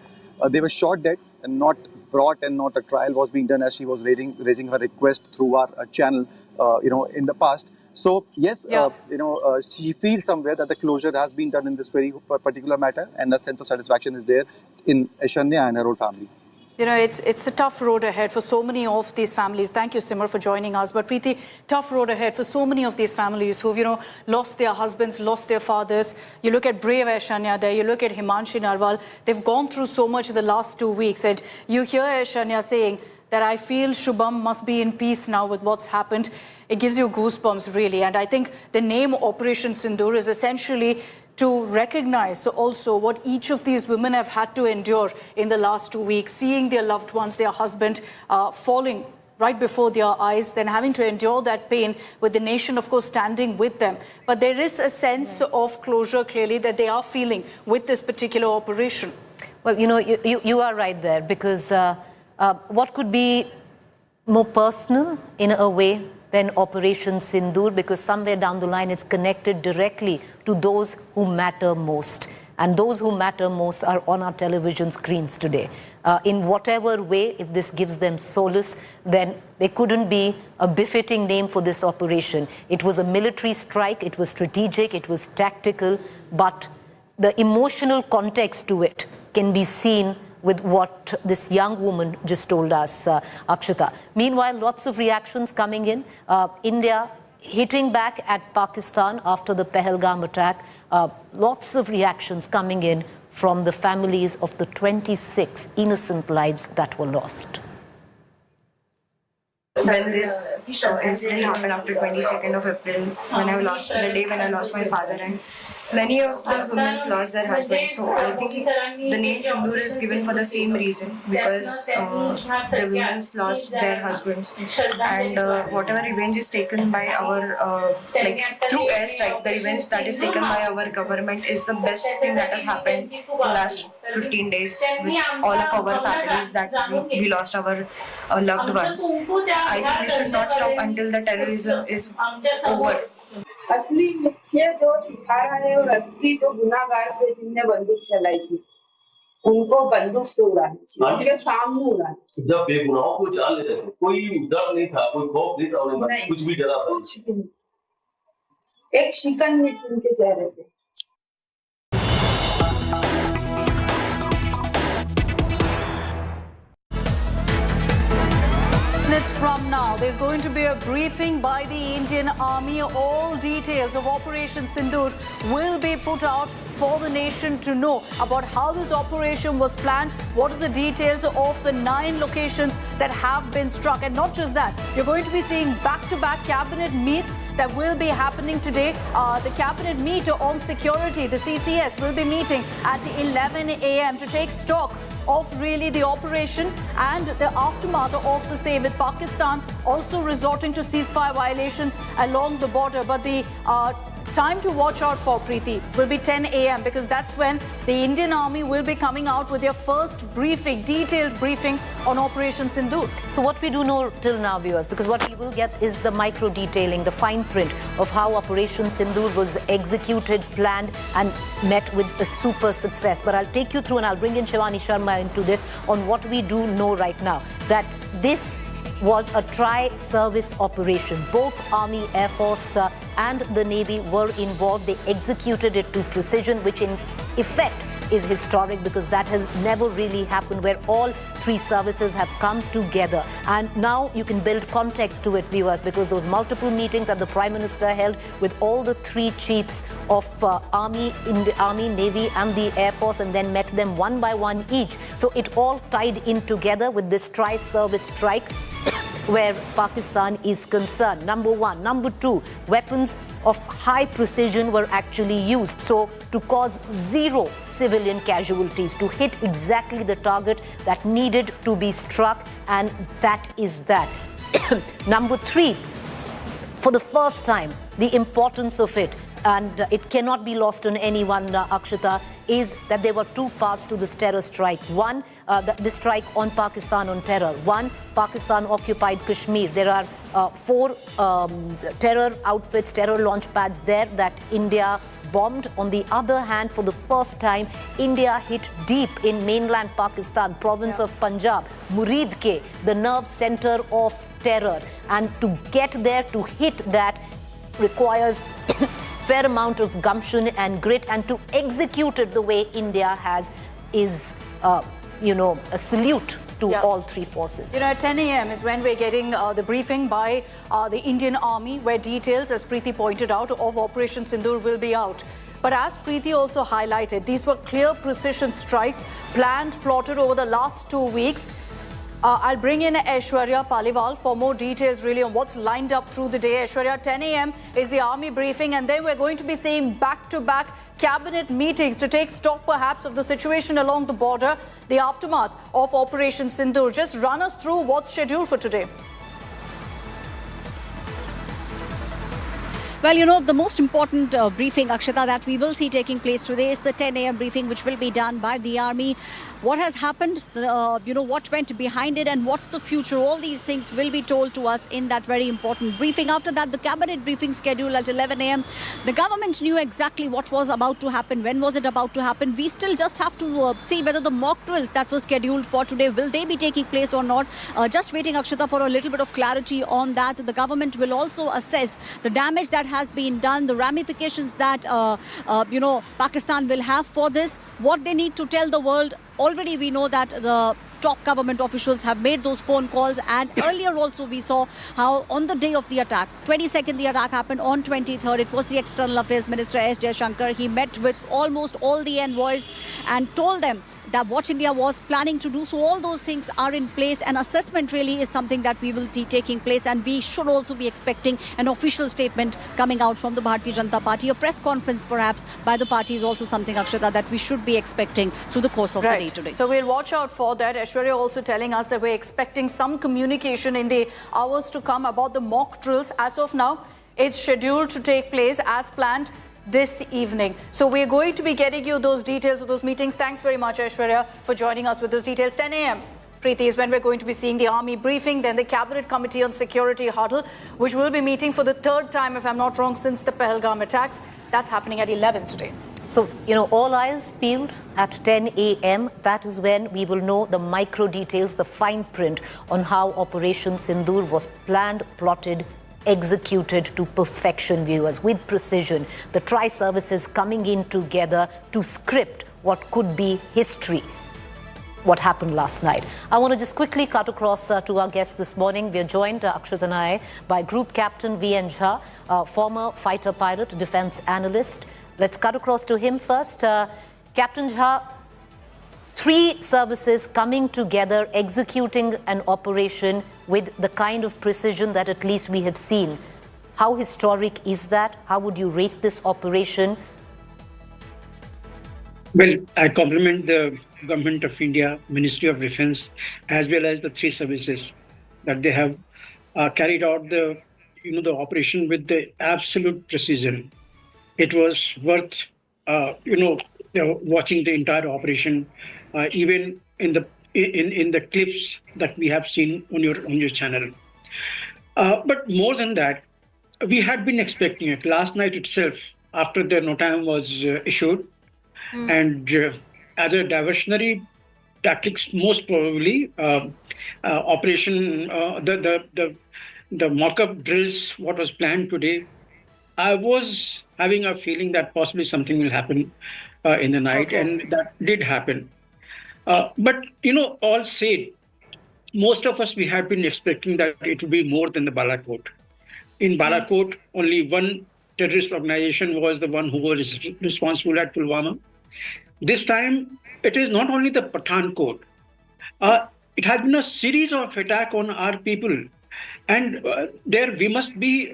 they were shot dead and not brought, and not a trial was being done, as she was raising her request through our channel, in the past. So yes, she feels somewhere that the closure has been done in this very particular matter, and a sense of satisfaction is there in Aishanya and her whole family. It's a tough road ahead for so many of these families. Thank you, Simar, for joining us. But Preeti, tough road ahead for so many of these families who've, lost their husbands, lost their fathers. You look at brave Aishanya there, you look at Himanshi Narwal. They've gone through so much in the last 2 weeks. And you hear Aishanya saying that I feel Shubham must be in peace now with what's happened. It gives you goosebumps, really. And I think the name Operation Sindur is essentially to recognize also what each of these women have had to endure in the last 2 weeks, seeing their loved ones, their husband falling right before their eyes, then having to endure that pain with the nation, of course, standing with them. But there is a sense of closure, clearly, that they are feeling with this particular operation. Well, you are right there, because what could be more personal in a way than Operation Sindur, because somewhere down the line it's connected directly to those who matter most. And those who matter most are on our television screens today. In whatever way, if this gives them solace, then there couldn't be a befitting name for this operation. It was a military strike, it was strategic, it was tactical, but the emotional context to it can be seen with what this young woman just told us, Akshata. Meanwhile, lots of reactions coming in. India hitting back at Pakistan after the Pahalgam attack. Lots of reactions coming in from the families of the 26 innocent lives that were lost. When this incident happened after 22nd of April, the day when I lost my father, and many of the women lost their husbands. So I think the name Sindur is given for the same reason, because the women lost their husbands, and whatever revenge is taken by our through airstrike, the revenge that is taken by our government is the best thing that has happened in the last 15 days with all of our families that we lost our loved ones. I think we should not stop until the terrorism is over. असली मुख्य जो सिखारा है और असली जो गुनाहगार थे जिनने बंदूक चलाई थी, उनको बंदूक से उड़ानी चाहिए, उनके सामने उड़ानी चाहिए। जब बेगुनाहों को जान लेते थे, कोई डर नहीं था, कोई खौफ नहीं था, उन्हें कुछ भी डरा था, कुछ भी नहीं। एक शिकन मिट उनके चेहरे पे। Minutes from now, there's going to be a briefing by the Indian Army. All details of Operation Sindur will be put out for the nation to know about how this operation was planned, what are the details of the 9 locations that have been struck. And not just that, you're going to be seeing back-to-back cabinet meets that will be happening today. The cabinet meet on security, the CCS, will be meeting at 11 a.m. to take stock of really the operation and the aftermath of the same, with Pakistan also resorting to ceasefire violations along the border. But the time to watch out for, Preeti, will be 10 a.m. because that's when the Indian Army will be coming out with their first briefing, detailed briefing on Operation Sindur. So what we do know till now, viewers, because what we will get is the micro detailing, the fine print of how Operation Sindur was executed, planned and met with a super success. But I'll take you through and I'll bring in Shivani Sharma into this on what we do know right now, that this was a tri-service operation. Both Army, Air Force and the Navy were involved. They executed it to precision, which in effect is historic because that has never really happened, where all 3 services have come together. And now you can build context to it, viewers, because those multiple meetings that the Prime Minister held with all the 3 chiefs of Army, Navy and the Air Force, and then met them one by one each. So it all tied in together with this tri-service strike where Pakistan is concerned. Number 1. Number 2, weapons of high precision were actually used. So to cause 0 civilian casualties, to hit exactly the target that needed to be struck, and that is that. Number 3, for the first time, the importance of it, and it cannot be lost on anyone, Akshata, is that there were 2 parts to this terror strike. One, the strike on Pakistan on terror. One, Pakistan-occupied Kashmir. There are 4 terror outfits, terror launch pads there that India bombed. On the other hand, for the first time, India hit deep in mainland Pakistan, province of Punjab, Muridke, the nerve center of terror. And to get there, to hit that, requires fair amount of gumption and grit, and to execute it the way India has is, a salute to all 3 forces. At 10 a.m. is when we're getting the briefing by the Indian Army, where details, as Preeti pointed out, of Operation Sindur will be out. But as Preeti also highlighted, these were clear precision strikes, planned, plotted over the last 2 weeks. I'll bring in Aishwarya Paliwal for more details really on what's lined up through the day. Aishwarya, 10 a.m. is the Army briefing, and then we're going to be seeing back-to-back cabinet meetings to take stock perhaps of the situation along the border, the aftermath of Operation Sindur. Just run us through what's scheduled for today. Well, the most important briefing, Akshata, that we will see taking place today is the 10 a.m. briefing, which will be done by the Army. What has happened, what went behind it, and what's the future. All these things will be told to us in that very important briefing. After that, the cabinet briefing scheduled at 11 a.m. The government knew exactly what was about to happen. When was it about to happen? We still just have to see whether the mock drills that were scheduled for today, will they be taking place or not? Just waiting, Akshata, for a little bit of clarity on that. The government will also assess the damage that has been done, the ramifications that, Pakistan will have for this, what they need to tell the world. Already we know that the top government officials have made those phone calls, and earlier also we saw how on the day of the attack, 22nd, the attack happened on 23rd. It was the External Affairs Minister S. Jaishankar. He met with almost all the envoys and told them that what India was planning to do. So all those things are in place, and assessment really is something that we will see taking place, and we should also be expecting an official statement coming out from the Bharatiya Janata Party. A press conference perhaps by the party is also something, Akshata, that we should be expecting through the course of the day today. So we'll watch out for that. Aishwarya also telling us that we're expecting some communication in the hours to come about the mock drills. As of now, it's scheduled to take place as planned this evening. So we're going to be getting you those details of those meetings. Thanks very much, Aishwarya, for joining us with those details. 10 a.m. Preeti, is when we're going to be seeing the Army briefing, then the Cabinet Committee on Security huddle, which will be meeting for the 3rd time, if I'm not wrong, since the Pahalgam attacks. That's happening at 11 today. So, all eyes peeled at 10 a.m. That is when we will know the micro details, the fine print on how Operation Sindur was planned, plotted, executed to perfection, viewers, with precision. The tri-services coming in together to script what could be history. what happened last night. I want to just quickly cut across to our guests this morning. We are joined, Akshat and I, by Group Captain V.N. Jha, former fighter pilot, defense analyst. Let's cut across to him first. Captain Jha, 3 services coming together, executing an operation with the kind of precision that at least we have seen. How historic is that? How would you rate this operation? Well, I compliment the Government of India, Ministry of Defence, as well as the 3 services that they have carried out the operation with the absolute precision. It was worth watching the entire operation, even in the clips that we have seen on your channel. But more than that, we had been expecting it last night itself after the notam was issued. And as a diversionary tactics, most probably, operation, the mock-up drills, what was planned today, I was having a feeling that possibly something will happen in the night, and that did happen. But, all said, most of us, we had been expecting that it would be more than the Balakot. In Balakot, only one terrorist organization was the one who was responsible at Pulwama. This time, it is not only the Pathankot. It has been a series of attacks on our people. And there we must be,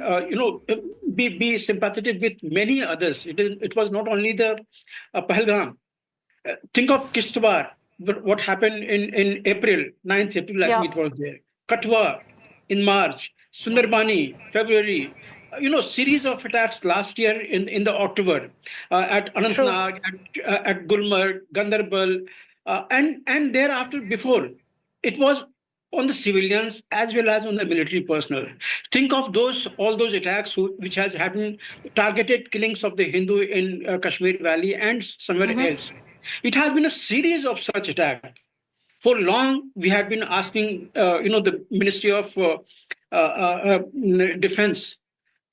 be sympathetic with many others. It was not only the Pahalgam. Think of Kishtwar, what happened in April, 9th April, I think it was there. Katwa in March, Sundarbani, February. Series of attacks last year in the October at Anantnag, at Gulmarg, Gandarbal, and thereafter before. It was on the civilians as well as on the military personnel. Think of all those attacks which has happened, targeted killings of the Hindu in Kashmir Valley and somewhere else. It has been a series of such attacks. For long, we had been asking, the Ministry of Defense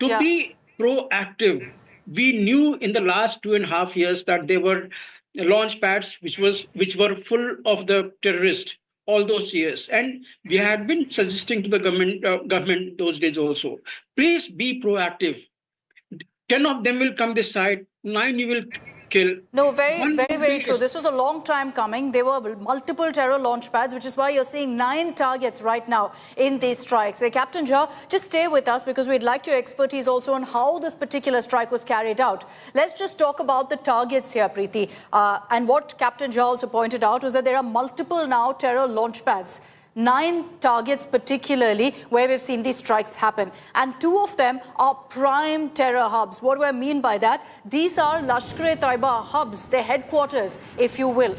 to be proactive. We knew in the last 2.5 years that there were launch pads which were full of the terrorists all those years, and we had been suggesting to the government those days also. Please be proactive. 10 of them will come this side, 9 you will kill. No, very true. This was a long time coming. There were multiple terror launch pads, which is why you're seeing 9 targets right now in these strikes. Captain Jha, just stay with us because we'd like your expertise also on how this particular strike was carried out. Let's just talk about the targets here, Preeti. And what Captain Jha also pointed out was that there are multiple now terror launch pads. 9 targets particularly where we've seen these strikes happen. And 2 of them are prime terror hubs. What do I mean by that? These are Lashkar-e-Taiba hubs, their headquarters, if you will,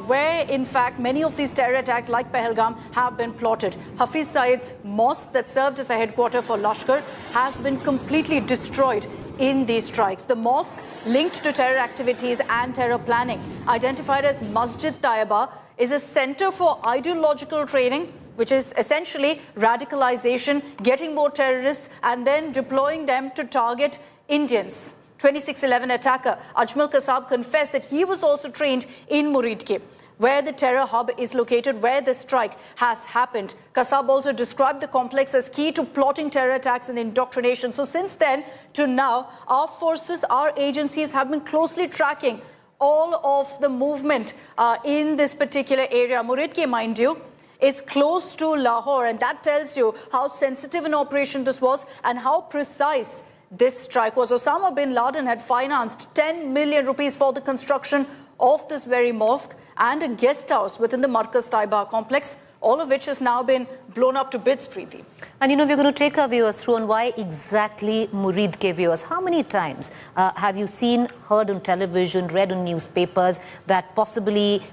where in fact many of these terror attacks like Pahalgam have been plotted. Hafiz Saeed's mosque that served as a headquarter for Lashkar has been completely destroyed in these strikes. The mosque linked to terror activities and terror planning, identified as Masjid Taiba, is a center for ideological training, which is essentially radicalization, getting more terrorists and then deploying them to target Indians. 26/11 attacker Ajmal Kasab confessed that he was also trained in Muridke, where the terror hub is located, where the strike has happened. Kasab also described the complex as key to plotting terror attacks and indoctrination. So since then to now, our forces, our agencies have been closely tracking all of the movement in this particular area. Muridke, mind you, is close to Lahore, and that tells you how sensitive an operation this was and how precise this strike was. Osama bin Laden had financed 10 million rupees for the construction of this very mosque and a guest house within the Markaz Taiba complex, all of which has now been blown up to bits, Preeti. And we're going to take our viewers through on why exactly Muridke, viewers. How many times have you seen, heard on television, read on newspapers that possibly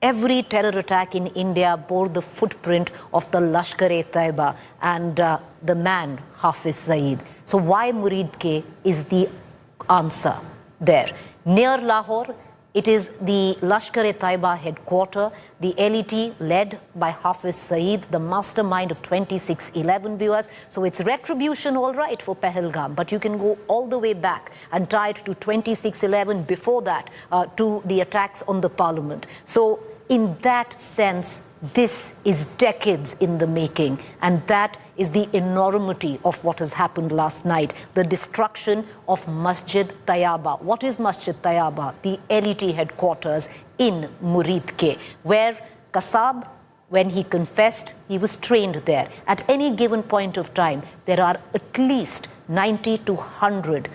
every terror attack in India bore the footprint of the Lashkar-e-Taiba and the man Hafiz Saeed? So why Muridke is the answer there. Near Lahore, it is the Lashkar-e-Taiba headquarter, the LET led by Hafiz Saeed, the mastermind of 26/11, viewers. So it's retribution, all right, for Pahalgam, but you can go all the way back and tie it to 26/11, before that, to the attacks on the parliament. So In that sense, this is decades in the making, and that is the enormity of what has happened last night, the destruction of Masjid Tayyaba. What is Masjid Tayyaba? The LET headquarters in Muridke, where Kasab, when he confessed, he was trained there. At any given point of time, there are at least 90 to 100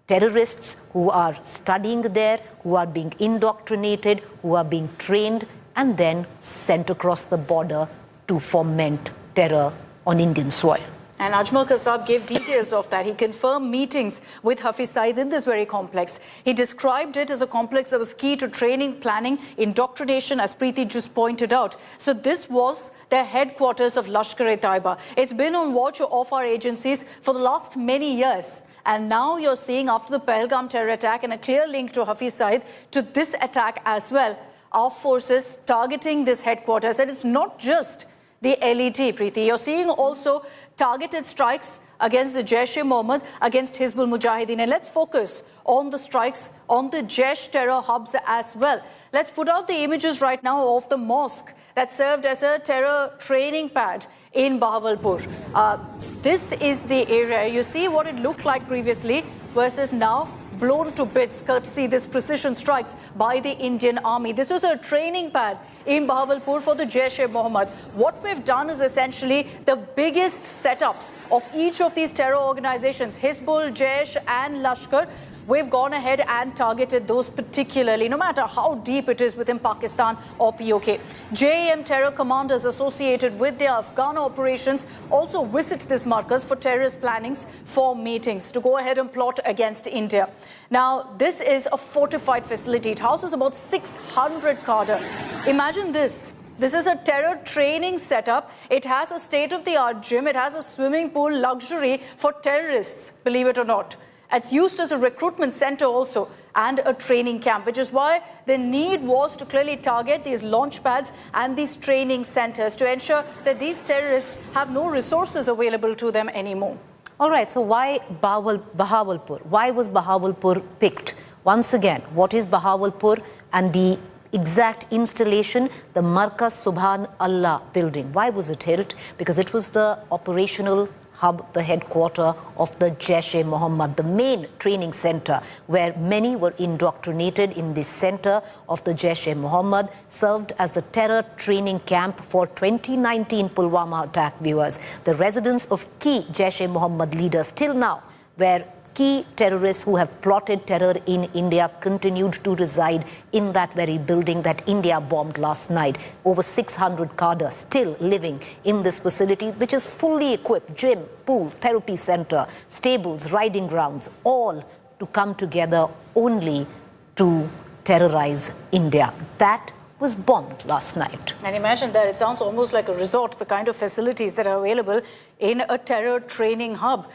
terrorists who are studying there, who are being indoctrinated, who are being trained, and then sent across the border to foment terror on Indian soil. And Ajmal Kasab gave details of that. He confirmed meetings with Hafiz Saeed in this very complex. He described it as a complex that was key to training, planning, indoctrination, as Preeti just pointed out. So this was the headquarters of Lashkar-e-Taiba. It's been on watch of our agencies for the last many years. And now you're seeing, after the Pahalgam terror attack and a clear link to Hafiz Saeed, to this attack as well, our forces targeting this headquarters. And it's not just the LET, Preeti. You're seeing also targeted strikes against the Jaish-e-Mohammed, against Hizbul Mujahideen. And let's focus on the strikes on the Jaish terror hubs as well. Let's put out the images right now of the mosque that served as a terror training pad in Bahawalpur. This is the area. You see what it looked like previously versus now, blown to bits courtesy this precision strikes by the Indian Army. This was a training pad in Bahawalpur for the Jaish-e-Mohammed. What we've done is essentially the biggest setups of each of these terror organizations, Hizbul, Jaish and Lashkar. We've gone ahead and targeted those particularly, no matter how deep it is within Pakistan or POK. JAM terror commanders associated with their Afghan operations also visit this markers for terrorist plannings for meetings to go ahead and plot against India. Now, this is a fortified facility. It houses about 600 cadre. Imagine this. This is a terror training setup. It has a state-of-the-art gym. It has a swimming pool, luxury for terrorists, believe it or not. It's used as a recruitment center also and a training camp, which is why the need was to clearly target these launch pads and these training centers to ensure that these terrorists have no resources available to them anymore. All right, so why Bahawalpur? Why was Bahawalpur picked? Once again, what is Bahawalpur and the exact installation? The Markaz Subhan Allah building. Why was it held? Because it was the operational hub, the headquarter of the Jaish-e-Mohammed, the main training center where many were indoctrinated in this center of the Jaish-e-Mohammed, served as the terror training camp for 2019 Pulwama attack, viewers. The residence of key Jaish-e-Mohammed leaders till now, where key terrorists who have plotted terror in India continued to reside in that very building that India bombed last night. Over 600 cadre still living in this facility, which is fully equipped, gym, pool, therapy center, stables, riding grounds, all to come together only to terrorize India. That was bombed last night. And imagine that, it sounds almost like a resort, the kind of facilities that are available in a terror training hub.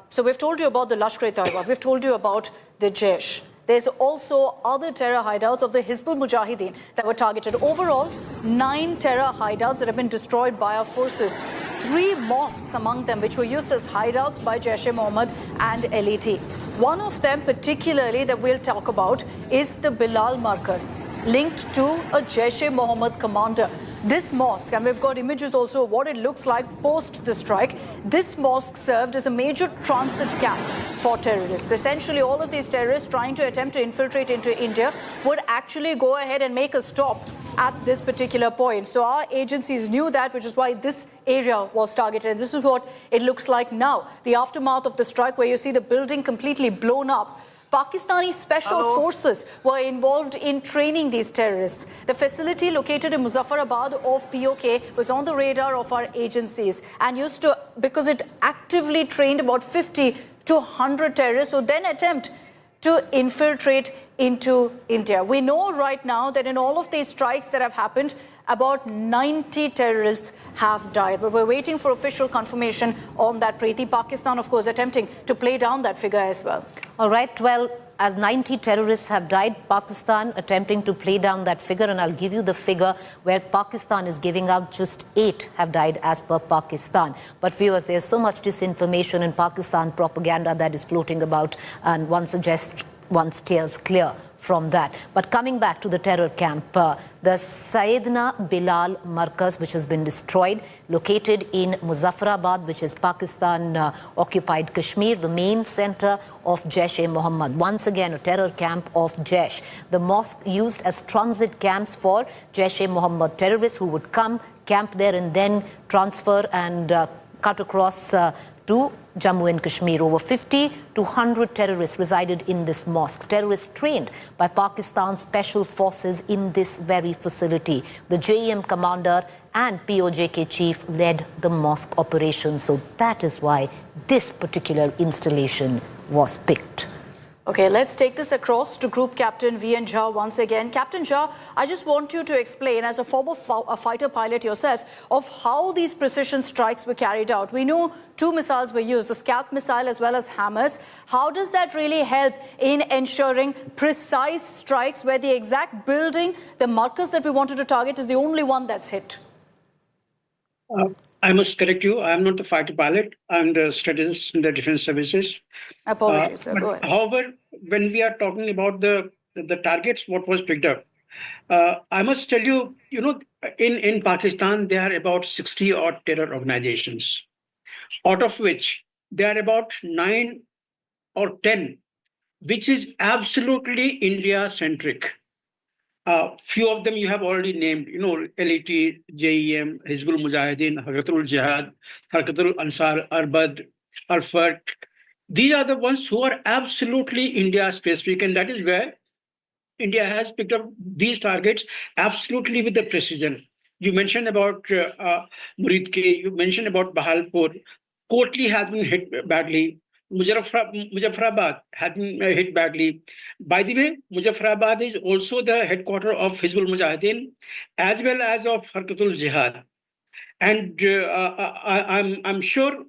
So we've told you about the Lashkar-e-Taiba, we've told you about the Jaish. There's also other terror hideouts of the Hizbul Mujahideen that were targeted. Overall, 9 terror hideouts that have been destroyed by our forces. 3 mosques among them, which were used as hideouts by Jaish-e-Mohammed and LET. One of them particularly that we'll talk about is the Bilal Markaz, linked to a Jaish-e-Mohammed commander. This mosque, and we've got images also of what it looks like post the strike, this mosque served as a major transit camp for terrorists. Essentially, all of these terrorists trying to attempt to infiltrate into India would actually go ahead and make a stop at this particular point. So our agencies knew that, which is why this area was targeted. And this is what it looks like now. The aftermath of the strike, where you see the building completely blown up. Pakistani special forces were involved in training these terrorists. The facility located in Muzaffarabad of POK was on the radar of our agencies and used to, because it actively trained about 50 to 100 terrorists who then attempt to infiltrate into India. We know right now that in all of these strikes that have happened, about 90 terrorists have died. But we're waiting for official confirmation on that, Preeti. Pakistan, of course, attempting to play down that figure as well. All right, well, as 90 terrorists have died, Pakistan attempting to play down that figure, and I'll give you the figure where Pakistan is giving out just 8 have died as per Pakistan. But viewers, there's so much disinformation and Pakistan propaganda that is floating about, and one suggests one steers clear from that. But coming back to the terror camp, the Sayyidina Bilal Markaz, which has been destroyed, located in Muzaffarabad, which is Pakistan-occupied Kashmir, the main center of Jaish-e-Mohammed. Once again, a terror camp of Jaish. The mosque used as transit camps for Jaish-e-Mohammed terrorists who would come, camp there and then transfer and cut across to Jammu and Kashmir. Over 50 to 100 terrorists resided in this mosque. Terrorists trained by Pakistan's special forces in this very facility. The JEM commander and POJK chief led the mosque operation. So that is why this particular installation was picked. Okay, let's take this across to Group Captain V.N. Jha once again. Captain Jha, I just want you to explain, as a former fighter pilot yourself, of how these precision strikes were carried out. We know 2 missiles were used, the Scalp missile as well as HAMMERS. How does that really help in ensuring precise strikes where the exact building, the markers that we wanted to target, is the only one that's hit? I must correct you. I am not the fighter pilot. I am the strategist in the defense services. Apologies, sir. Go ahead. However, when we are talking about the targets, what was picked up, I must tell you, in Pakistan, there are about 60 odd terror organizations, out of which there are about 9 or 10, which is absolutely India-centric. Few of them you have already named, LET, JEM, Hizbul Mujahideen, Harkatul Jihad, Harkatul Ansar, Arbad, Arfat. These are the ones who are absolutely India-specific, and that is where India has picked up these targets absolutely with the precision. You mentioned about Murid Ke, you mentioned about Bahalpur. Kotli has been hit badly. Muzaffarabad has been hit badly. By the way, Muzaffarabad is also the headquarters of Hizbul Mujahideen as well as of Harkatul Jihad. And I'm sure